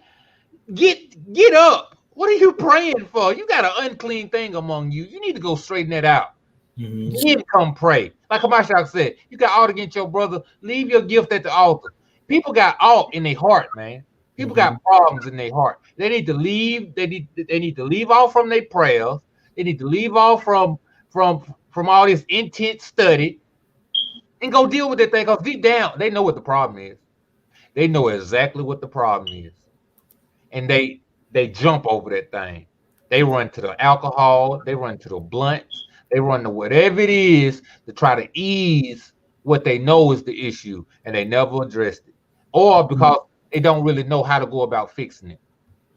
get up. What are you praying for? You got an unclean thing among you. You need to go straighten that out. Then come pray. Like Kamashak said, you got ought against your brother. Leave your gift at the altar. People got ought in their heart, man. People got problems in their heart. They need to leave. They need to leave off from their prayers. They need to leave off from all this intense study and go deal with that thing. Because deep down, they know what the problem is. They know exactly what the problem is, and they jump over that thing. They run to the alcohol. They run to the blunts. They run to whatever it is to try to ease what they know is the issue, and they never addressed it, or because they don't really know how to go about fixing it.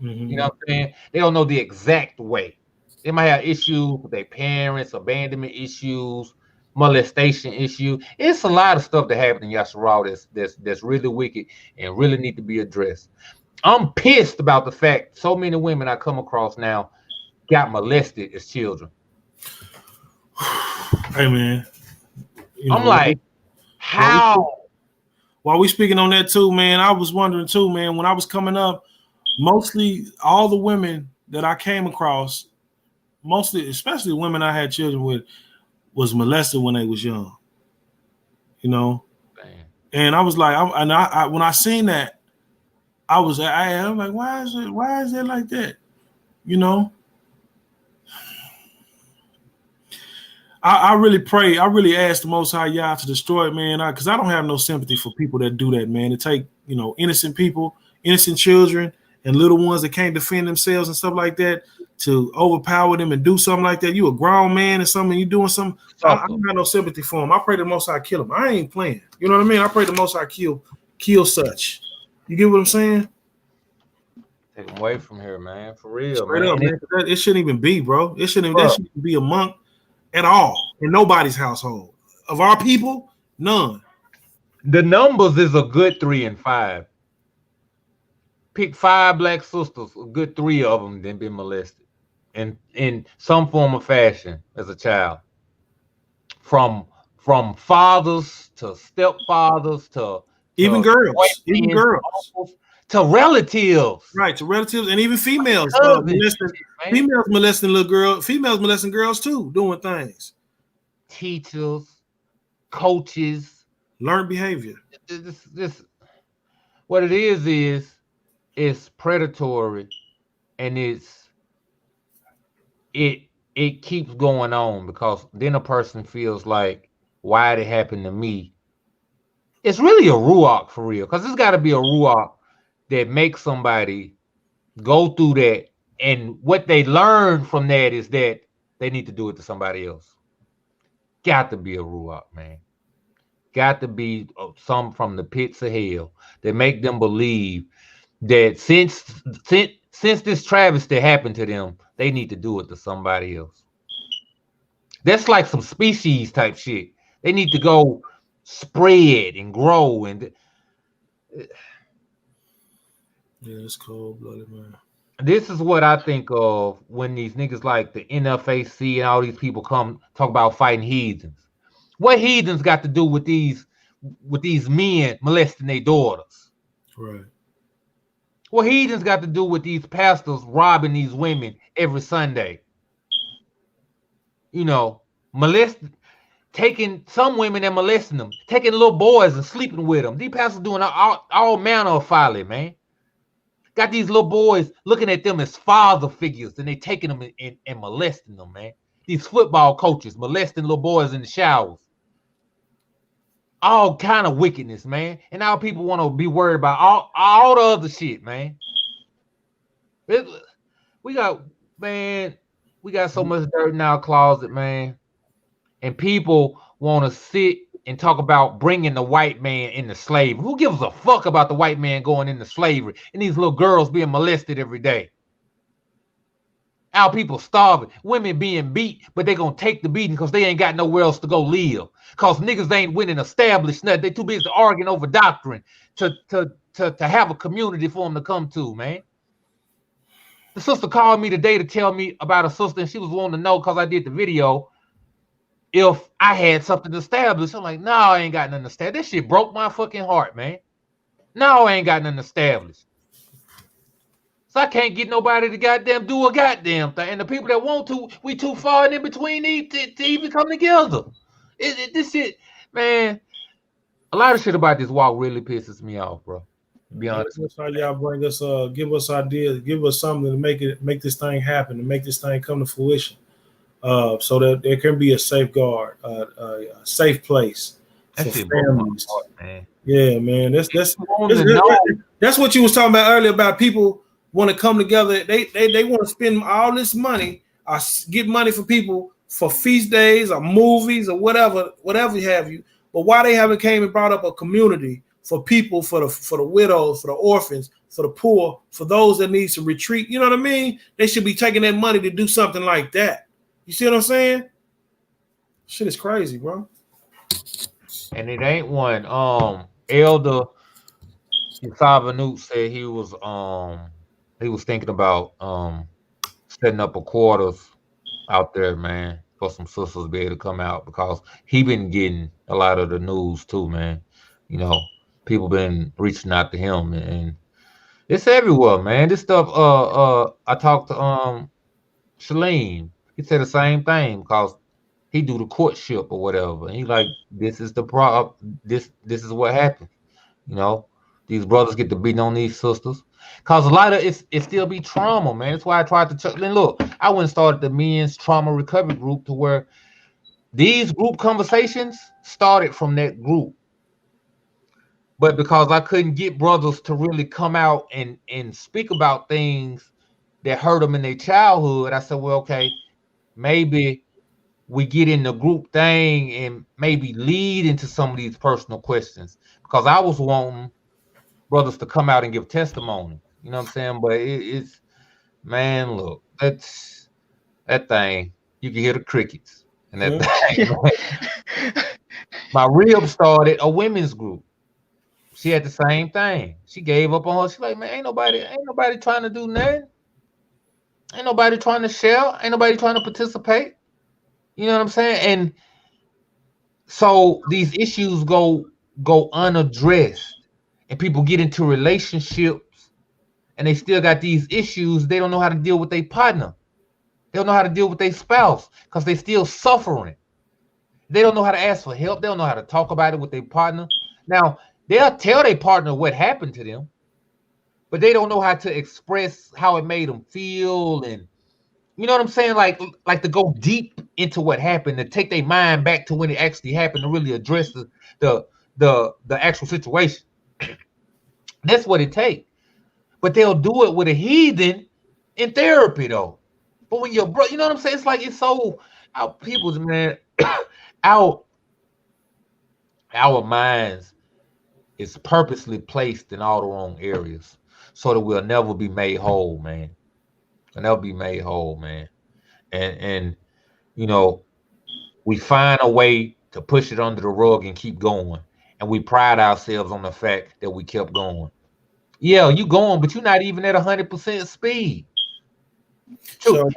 You know what I'm saying? They don't know the exact way. They might have issues with their parents, abandonment issues, molestation issue. It's a lot of stuff that happened in Yasharal that's really wicked and really need to be addressed. I'm pissed about the fact so many women I come across now got molested as children. Hey, man. I'm like, how? While we speaking on that too, man, I was wondering too, man, when I was coming up, mostly all the women that I came across, especially women I had children with, was molested when they was young. Damn. And I was like, when I seen that, I'm like, why is it like that? I really pray. I really ask the Most High Yah to destroy it, man. Because I don't have no sympathy for people that do that, man. To take, innocent people, innocent children, and little ones that can't defend themselves and stuff like that, to overpower them and do something like that. You a grown man or something, you doing something. I don't have no sympathy for them. I pray the Most High kill them. I ain't playing. You know what I mean? I pray the Most High kill such. You get what I'm saying? Take them away from here, man. For real, straight man. Up, man. It shouldn't even be, bro. That shouldn't be a monk at all in nobody's household. Of our people, none. The numbers is a good 3 and 5. Pick 5 black sisters, a good 3 of them then been molested in some form of fashion as a child. From fathers to stepfathers to even girls, uncles, to relatives. Right, to relatives and even females. Females molesting little girls. Females molesting girls too, doing things. Teachers, coaches. Learned behavior. This what it is it's predatory, and it keeps going on, because then a person feels like, why did it happen to me? It's really a ruach for real, because it's got to be a ruach that makes somebody go through that, and what they learn from that is that they need to do it to somebody else. Got to be a ruach, man. Got to be some from the pits of hell that make them believe that since this travesty happened to them, they need to do it to somebody else. That's like some species type shit. They need to go spread and grow. And yeah, it's cold-blooded, man. This is what I think of when these niggas like the NFAC and all these people come talk about fighting heathens. What heathens got to do with these men molesting their daughters? Right. What heathens got to do with these pastors robbing these women every Sunday? You know, taking some women and molesting them, taking little boys and sleeping with them. These pastors doing all manner of folly, man. Got these little boys looking at them as father figures, and they taking them and molesting them, man. These football coaches molesting little boys in the showers. All kind of wickedness, man. And now people want to be worried about all the other shit, man. We got so much dirt in our closet, man. And people want to sit and talk about bringing the white man into slavery. Who gives a fuck about the white man going into slavery and these little girls being molested every day? Our people starving, women being beat, but they gonna take the beating because they ain't got nowhere else to go live. Cause niggas ain't winning established nothing. They too busy arguing over doctrine to have a community for them to come to, man. The sister called me today to tell me about a sister, and she was wanting to know, because I did the video, if I had something established. I'm like, no, I ain't got nothing established. That shit broke my fucking heart, man. No, I ain't got nothing established. So I can't get nobody to goddamn do a goddamn thing. And the people that want to, we too far in between to even come together. This shit, man, a lot of shit about this walk really pisses me off, bro. To be honest. That's how y'all bring us, give us ideas, give us something to make this thing happen, to make this thing come to fruition. So that there can be a safeguard, a safe place for families. Man. Yeah, man. That's what you was talking about earlier about people want to come together. They want to spend all this money or get money for people for feast days or movies or whatever have you. But why they haven't came and brought up a community for people, for the widows, for the orphans, for the poor, for those that need to retreat? You know what I mean? They should be taking that money to do something like that. You see what I'm saying? Shit is crazy, bro. And it ain't one. Elder Savanut said he was thinking about setting up a quarters out there, man, for some sisters to be able to come out, because he been getting a lot of the news too, man. You know, people been reaching out to him, and it's everywhere, man. This stuff. I talked to Shalene. He said the same thing, because he do the courtship or whatever. And he like, this is the problem. This is what happened. You know, these brothers get to beating on these sisters. Because a lot of it still be trauma, man. That's why I tried to then look, I went and started the men's trauma recovery group, to where these group conversations started from that group. But because I couldn't get brothers to really come out and speak about things that hurt them in their childhood, I said, well, okay, maybe we get in the group thing and maybe lead into some of these personal questions, because I was wanting brothers to come out and give testimony. You know what I'm saying? But it's, man, look, that thing, you can hear the crickets. And that thing, my rib started a women's group. She had the same thing. She gave up on her. She's like, man, ain't nobody trying to do nothing. Ain't nobody trying to share. Ain't nobody trying to participate. You know what I'm saying? And so these issues go unaddressed, and people get into relationships and they still got these issues. They don't know how to deal with their partner. They don't know how to deal with their spouse because they still suffering. They don't know how to ask for help. They don't know how to talk about it with their partner. Now, they'll tell their partner what happened to them, but they don't know how to express how it made them feel. And you know what I'm saying? Like to go deep into what happened, to take their mind back to when it actually happened, to really address the actual situation. That's what it takes. But they'll do it with a heathen in therapy, though. But when you're you know what I'm saying? It's like it's so our people's, man, our minds is purposely placed in all the wrong areas so that we'll never be made whole, man. We'll never be made whole, man. And you know, we find a way to push it under the rug and keep going. And we pride ourselves on the fact that we kept going. Yeah, you going, but you're not even at 100% speed. So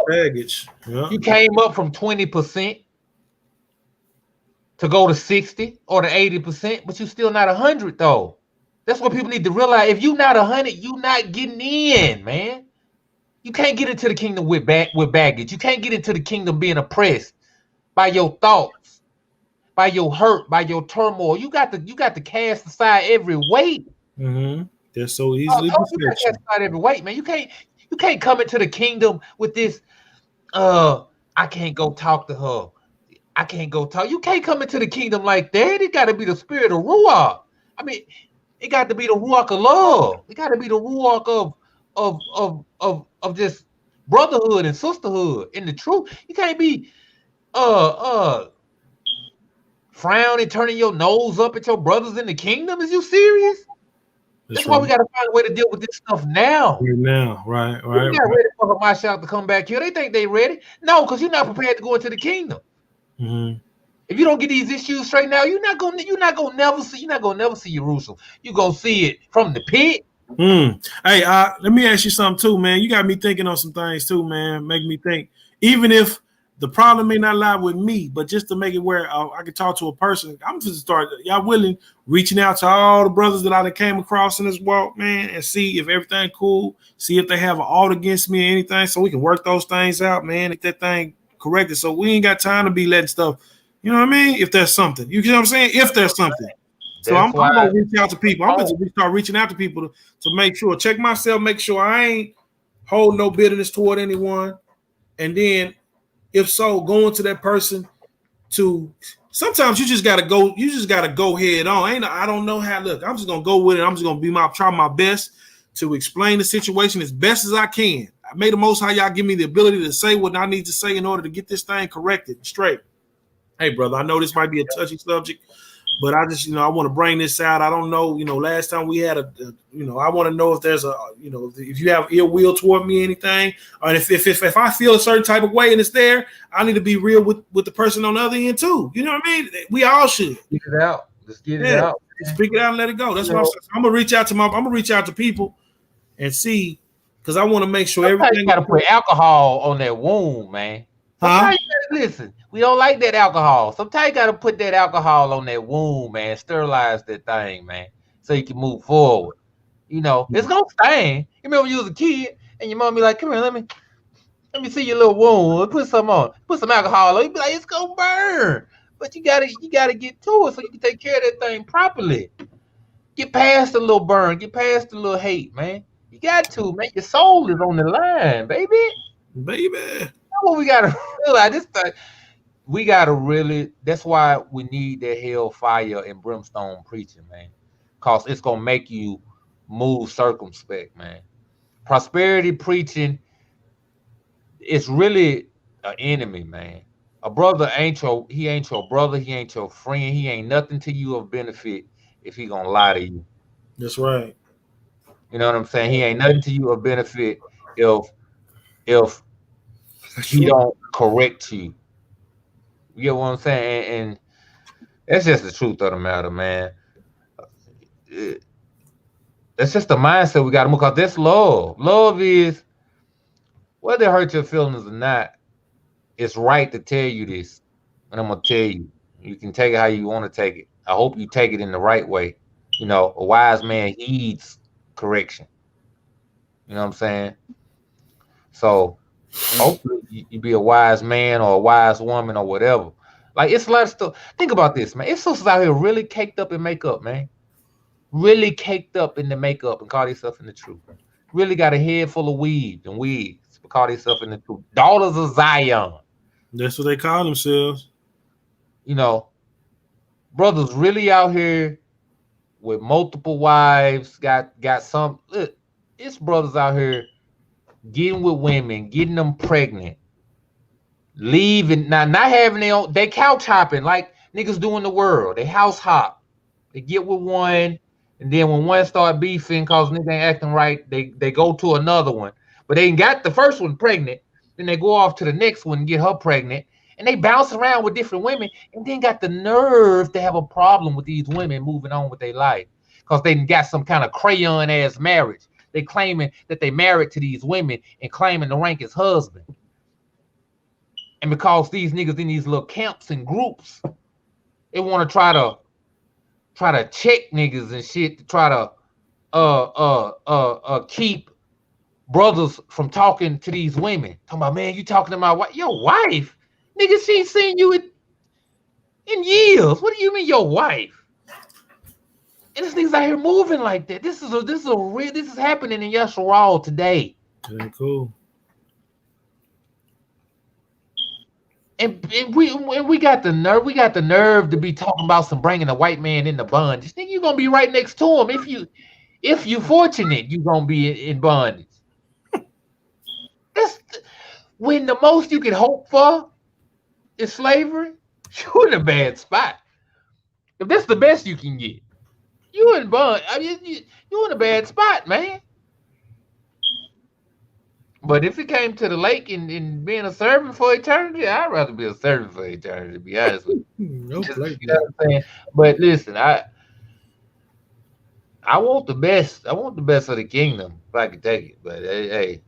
baggage. Yeah. You came up from 20% to go to 60 or to 80%, but you're still not 100 though. That's what people need to realize. If you're not 100, you're not getting in, man. You can't get into the kingdom with baggage. You can't get into the kingdom being oppressed by your thoughts, by your hurt, by your turmoil. You got to cast aside every weight. Mm-hmm. That's so easily. You got to cast aside every weight, man. You can't come into the kingdom with this. I can't go talk to her. I can't go talk. You can't come into the kingdom like that. It got to be the spirit of ruach. I mean, it got to be the ruach of love. It got to be the ruach of just brotherhood and sisterhood and the truth. You can't be frowning, turning your nose up at your brothers in the kingdom. Is you serious? That's why we got to find a way to deal with this stuff now. Now, right. We're not ready for my shout to come back here. They think they ready. No, because you're not prepared to go into the kingdom. Mm-hmm. If you don't get these issues straight now, you're not gonna never see Jerusalem. You're gonna see it from the pit. Hey, let me ask you something too, man. You got me thinking on some things too, man. Make me think. Even if the problem may not lie with me, but just to make it where I can talk to a person, I'm just start. Y'all willing reaching out to all the brothers that I came across in this walk, man, and see if everything cool. See if they have an alt against me or anything, so we can work those things out, man. Get that thing corrected. So we ain't got time to be letting stuff. You know what I mean? If there's something, you know what I'm saying? If there's something. So I'm gonna reach out to people. I'm gonna start reaching out to people to make sure, check myself, make sure I ain't hold no bitterness toward anyone. And then, if so, going to that person to sometimes you just gotta go head on. I don't know how. Look, I'm just gonna go with it. I'm just gonna try my best to explain the situation as best as I can. I made the most high y'all give me the ability to say what I need to say in order to get this thing corrected straight. Hey, brother, I know this might be a touchy subject, but I just, I want to bring this out. I don't know, last time we had I want to know if there's if you have ill will toward me, anything, and if I feel a certain type of way and it's there, I need to be real with the person on the other end too. You know what I mean? We all should get it out. Just get it out. Speak it out and let it go. That's what I'm saying. I'm gonna reach out to people and see, because I want to make sure everything. You gotta put alcohol on that wound, man. Sometimes you gotta listen. We don't like that alcohol. Sometimes you gotta put that alcohol on that wound, man. Sterilize that thing, man, so you can move forward. It's gonna stain. You remember when you was a kid and your mom be like, "Come here, let me see your little wound. Put some on. Put some alcohol on." You be like, "It's gonna burn," but you gotta get to it so you can take care of that thing properly. Get past the little burn. Get past the little hate, man. You got to, man. Your soul is on the line, baby. That's what we gotta realize. This thing. We gotta really. That's why we need that hellfire and brimstone preaching, man. Cause it's gonna make you move circumspect, man. Prosperity preaching, it's really an enemy, man. A brother ain't your brother. He ain't your friend. He ain't nothing to you of benefit if he gonna lie to you. That's right. You know what I'm saying? He ain't nothing to you of benefit if he don't correct you. You get what I'm saying? And that's just the truth of the matter, man. That's just the mindset we got to move, because that's love. Love is, whether it hurt your feelings or not, it's right to tell you this. And I'm going to tell you. You can take it how you want to take it. I hope you take it in the right way. A wise man heeds correction. You know what I'm saying? So hopefully you be a wise man or a wise woman or whatever. Like it's a lot of stuff. Think about this, man. It's sisters out here really caked up in makeup, man. Really caked up in the makeup and call themselves in the truth. Really got a head full of weeds and wigs, but call themselves in the truth. Daughters of Zion. That's what they call themselves. You know, brothers really out here with multiple wives, got some. Look, it's brothers out here getting with women, getting them pregnant, leaving, not having their own, they couch hopping like niggas do in the world. They house hop. They get with one, and then when one start beefing cause nigga ain't acting right, they go to another one. But they ain't got the first one pregnant, then they go off to the next one and get her pregnant, and they bounce around with different women, and then got the nerve to have a problem with these women moving on with their life because they got some kind of crayon ass marriage. They claiming that they married to these women and claiming the rank as husband. And because these niggas in these little camps and groups, they want to try to check niggas and shit to try to keep brothers from talking to these women. Talking about, man, you talking to my wife? Your wife? Nigga, she ain't seen you in years. What do you mean your wife? And this niggas out here moving like that. This is happening in Yasharal today. Very cool. And we got the nerve to be talking about some bringing a white man in the bondage. Nigga, you gonna be right next to him if you fortunate, you gonna be in bondage. That's when the most you can hope for is slavery. You're in a bad spot. If that's the best you can get, you in bond. I mean, you're in a bad spot, man. But if it came to the lake and being a servant for eternity, I'd rather be a servant for eternity, to be honest with you. No play. You know what I'm saying? But listen, I want the best. I want the best of the kingdom if I could take it. But hey,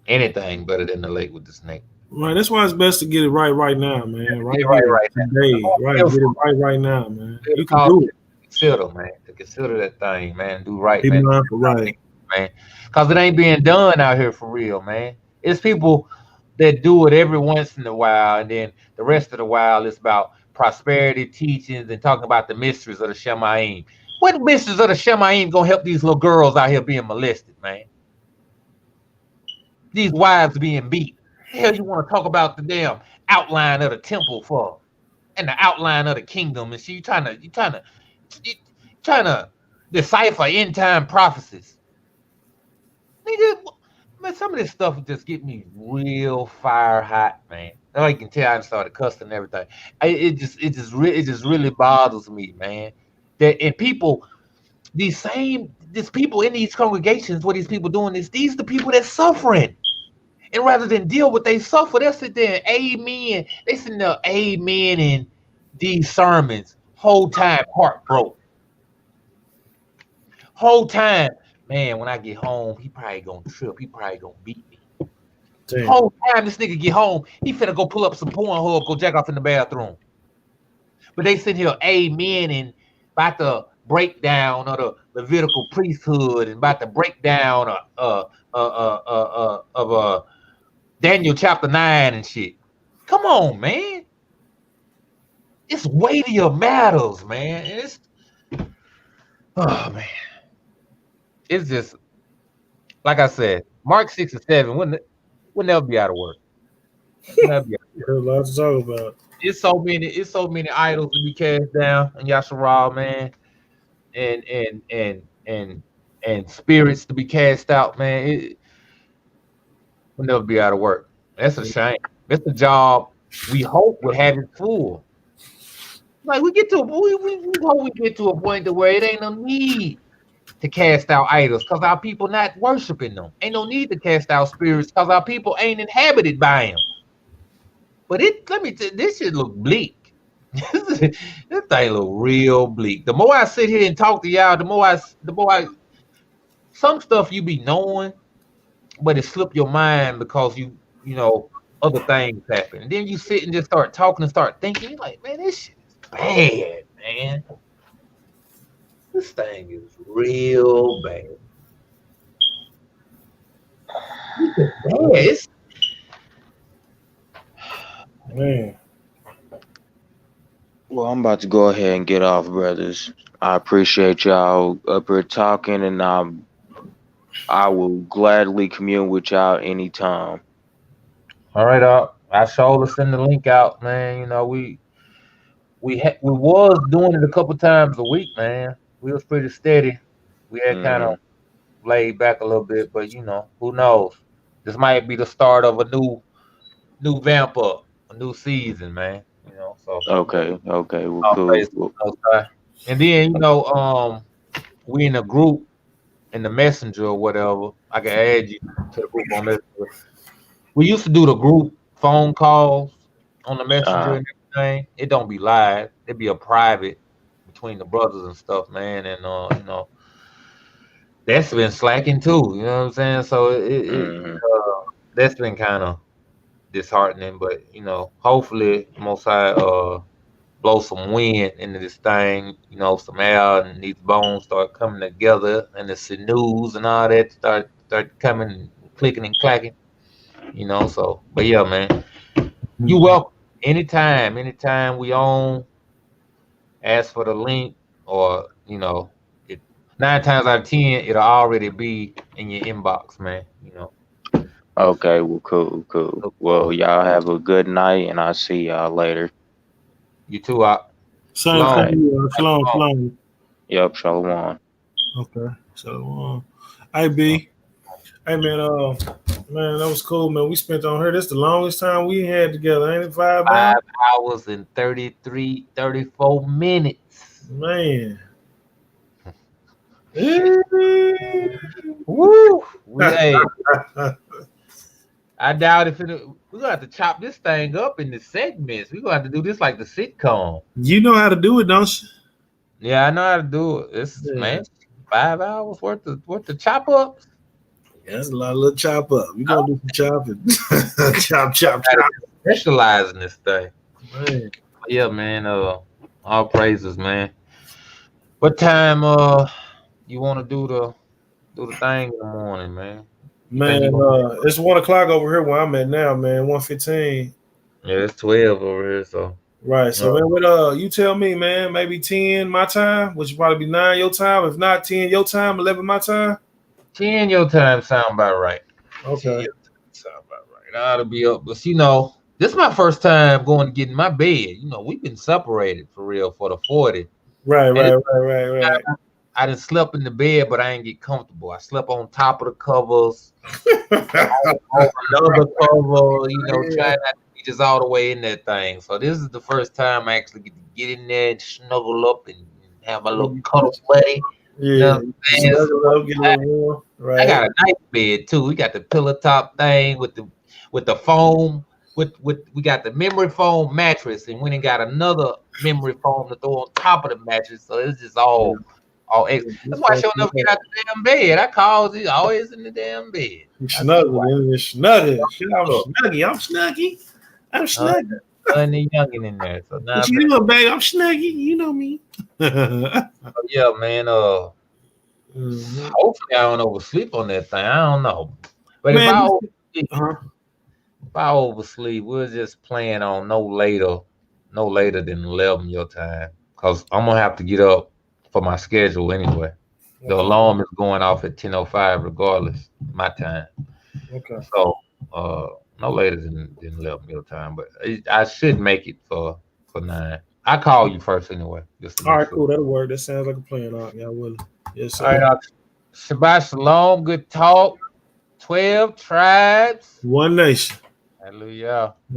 anything better than the lake with the snake. Right, that's why it's best to get it right now, man. Right today. Right, get it right now, man. You can do it. Consider, man. Consider that thing, man. Do right, Be man. mindful, right. Man. Because it ain't being done out here for real, man. It's people that do it every once in a while, and then the rest of the while it's about prosperity teachings and talking about the mysteries of the Shemayim. What mysteries of the Shemayim gonna help these little girls out here being molested, man? These wives being beat. The hell you want to talk about the damn outline of the temple for, and the outline of the kingdom, and you trying to decipher end time prophecies. Nigga, man, some of this stuff just get me real fire hot, man. Now you can tell I started cussing and everything. It just really bothers me, man. That and people, these people in these congregations, what these people doing is these the people that's suffering. And rather than deal with they suffer, they'll sit there and amen. They sit there amen in these sermons. Whole time heart broke. Whole time, man, when I get home, he probably gonna trip. He probably gonna beat me. Damn. Whole time this nigga get home, he finna go pull up some Pornhub, go jack off in the bathroom. But they sit here amen and about the breakdown of the Levitical priesthood and about the breakdown of Daniel chapter 9 and shit. Come on, man. It's weightier matters, man. Oh man. It's just like I said, Mark 6 and 7 would never be out of work. There's a lot to talk about. It's so many idols to be cast down in Yasharal, man. And spirits to be cast out, man. It will never be out of work. That's a shame. That's a job we hope would have it full. Like we hope we get to a point to where it ain't no need to cast out idols because our people not worshiping them. Ain't no need to cast out spirits because our people ain't inhabited by them. But this shit look bleak. This thing look real bleak. The more I sit here and talk to y'all, the more I some stuff you be knowing, but it slip your mind because you know other things happen. And then you sit and just start talking and start thinking, you're like, man, this shit is bad, man. This thing is real bad. It's Man. Well, I'm about to go ahead and get off, brothers. I appreciate y'all up here talking, and I will gladly commune with y'all anytime. all right. I sure send the link out, man. You know, we was doing it a couple times a week, man. We was pretty steady. We had kind of laid back a little bit, but you know, who knows? This might be the start of a new vamp up, a new season, man. You know, so Okay, well, all cool. praise to the Most High. And then you know, we in a group in the messenger or whatever. I can add you to the group on Messenger. We used to do the group phone calls on the messenger and everything. It don't be live. It be a private between the brothers and stuff, man. And you know, that's been slacking too. You know what I'm saying? So that's been kind of disheartening. But you know, hopefully, Most High blow some wind into this thing. You know, some air, and these bones start coming together, and the sinews and all that start coming, clicking and clacking. You know, so but yeah, man, you welcome anytime we on. Ask for the link, or you know, 9 times out of 10 it'll already be in your inbox, man. You know. Okay, well, cool. Well, y'all have a good night, and I'll see y'all later. You too, Op. Shalom. Yep, shalom. Okay, shalom. Hey, B. Hey, man, that was cool, man. We spent on her. This the longest time we had together, ain't it? 5 hours and 34 minutes. Man. Woo! I doubt if we're gonna have to chop this thing up in the segments. We're gonna have to do this like the sitcom. You know how to do it, don't you? Yeah, I know how to do it. It's man, 5 hours worth of chop ups. Yeah, that's a lot of little chop up. We gonna do some chopping. chop. Specialize in this thing. Man. Yeah, man. All praises, man. What time you want to do the thing in the morning, man? Man, it's 1 o'clock over here where I'm at now, man. 1:15. Yeah, it's 12 over here, so. Right. So man, what you tell me, man, maybe 10 my time, which would probably be 9 your time. If not 10 your time, 11 my time. 10 your time sound about right. Okay. Sound about right. I ought to be up. But you know, this is my first time going to get in my bed. You know, we've been separated for real for the 40. Right. I done slept in the bed, but I ain't get comfortable. I slept on top of the covers, on another cover, you know, trying not to be just all the way in that thing. So this is the first time I actually get in there and snuggle up and have my little cuddle buddy. Yeah, you know I got a nice bed too. We got the pillow top thing with the foam. We got the memory foam mattress, and went and got another memory foam to throw on top of the mattress. So it's just all extra. That's why I showed up get out the damn bed. I called you always in the damn bed. Snuggie. I'm snuggy. And the youngin in there. So now what you doing, babe? I'm snuggy. You know me. Yeah, man. Hopefully I don't oversleep on that thing. I don't know. But man, if I oversleep, we'll just plan on no later than 11 your time. Because I'm gonna have to get up for my schedule anyway. The alarm is going off at 10:05 regardless my time. Okay. So no later than 11 your time, but I should make it for 9. I call you first anyway. All right, cool. That'll work. That sounds like a plan. All right, yeah, will. Yes, sir. All right, Shabbat Shalom. Good talk. 12 tribes. One nation. Hallelujah.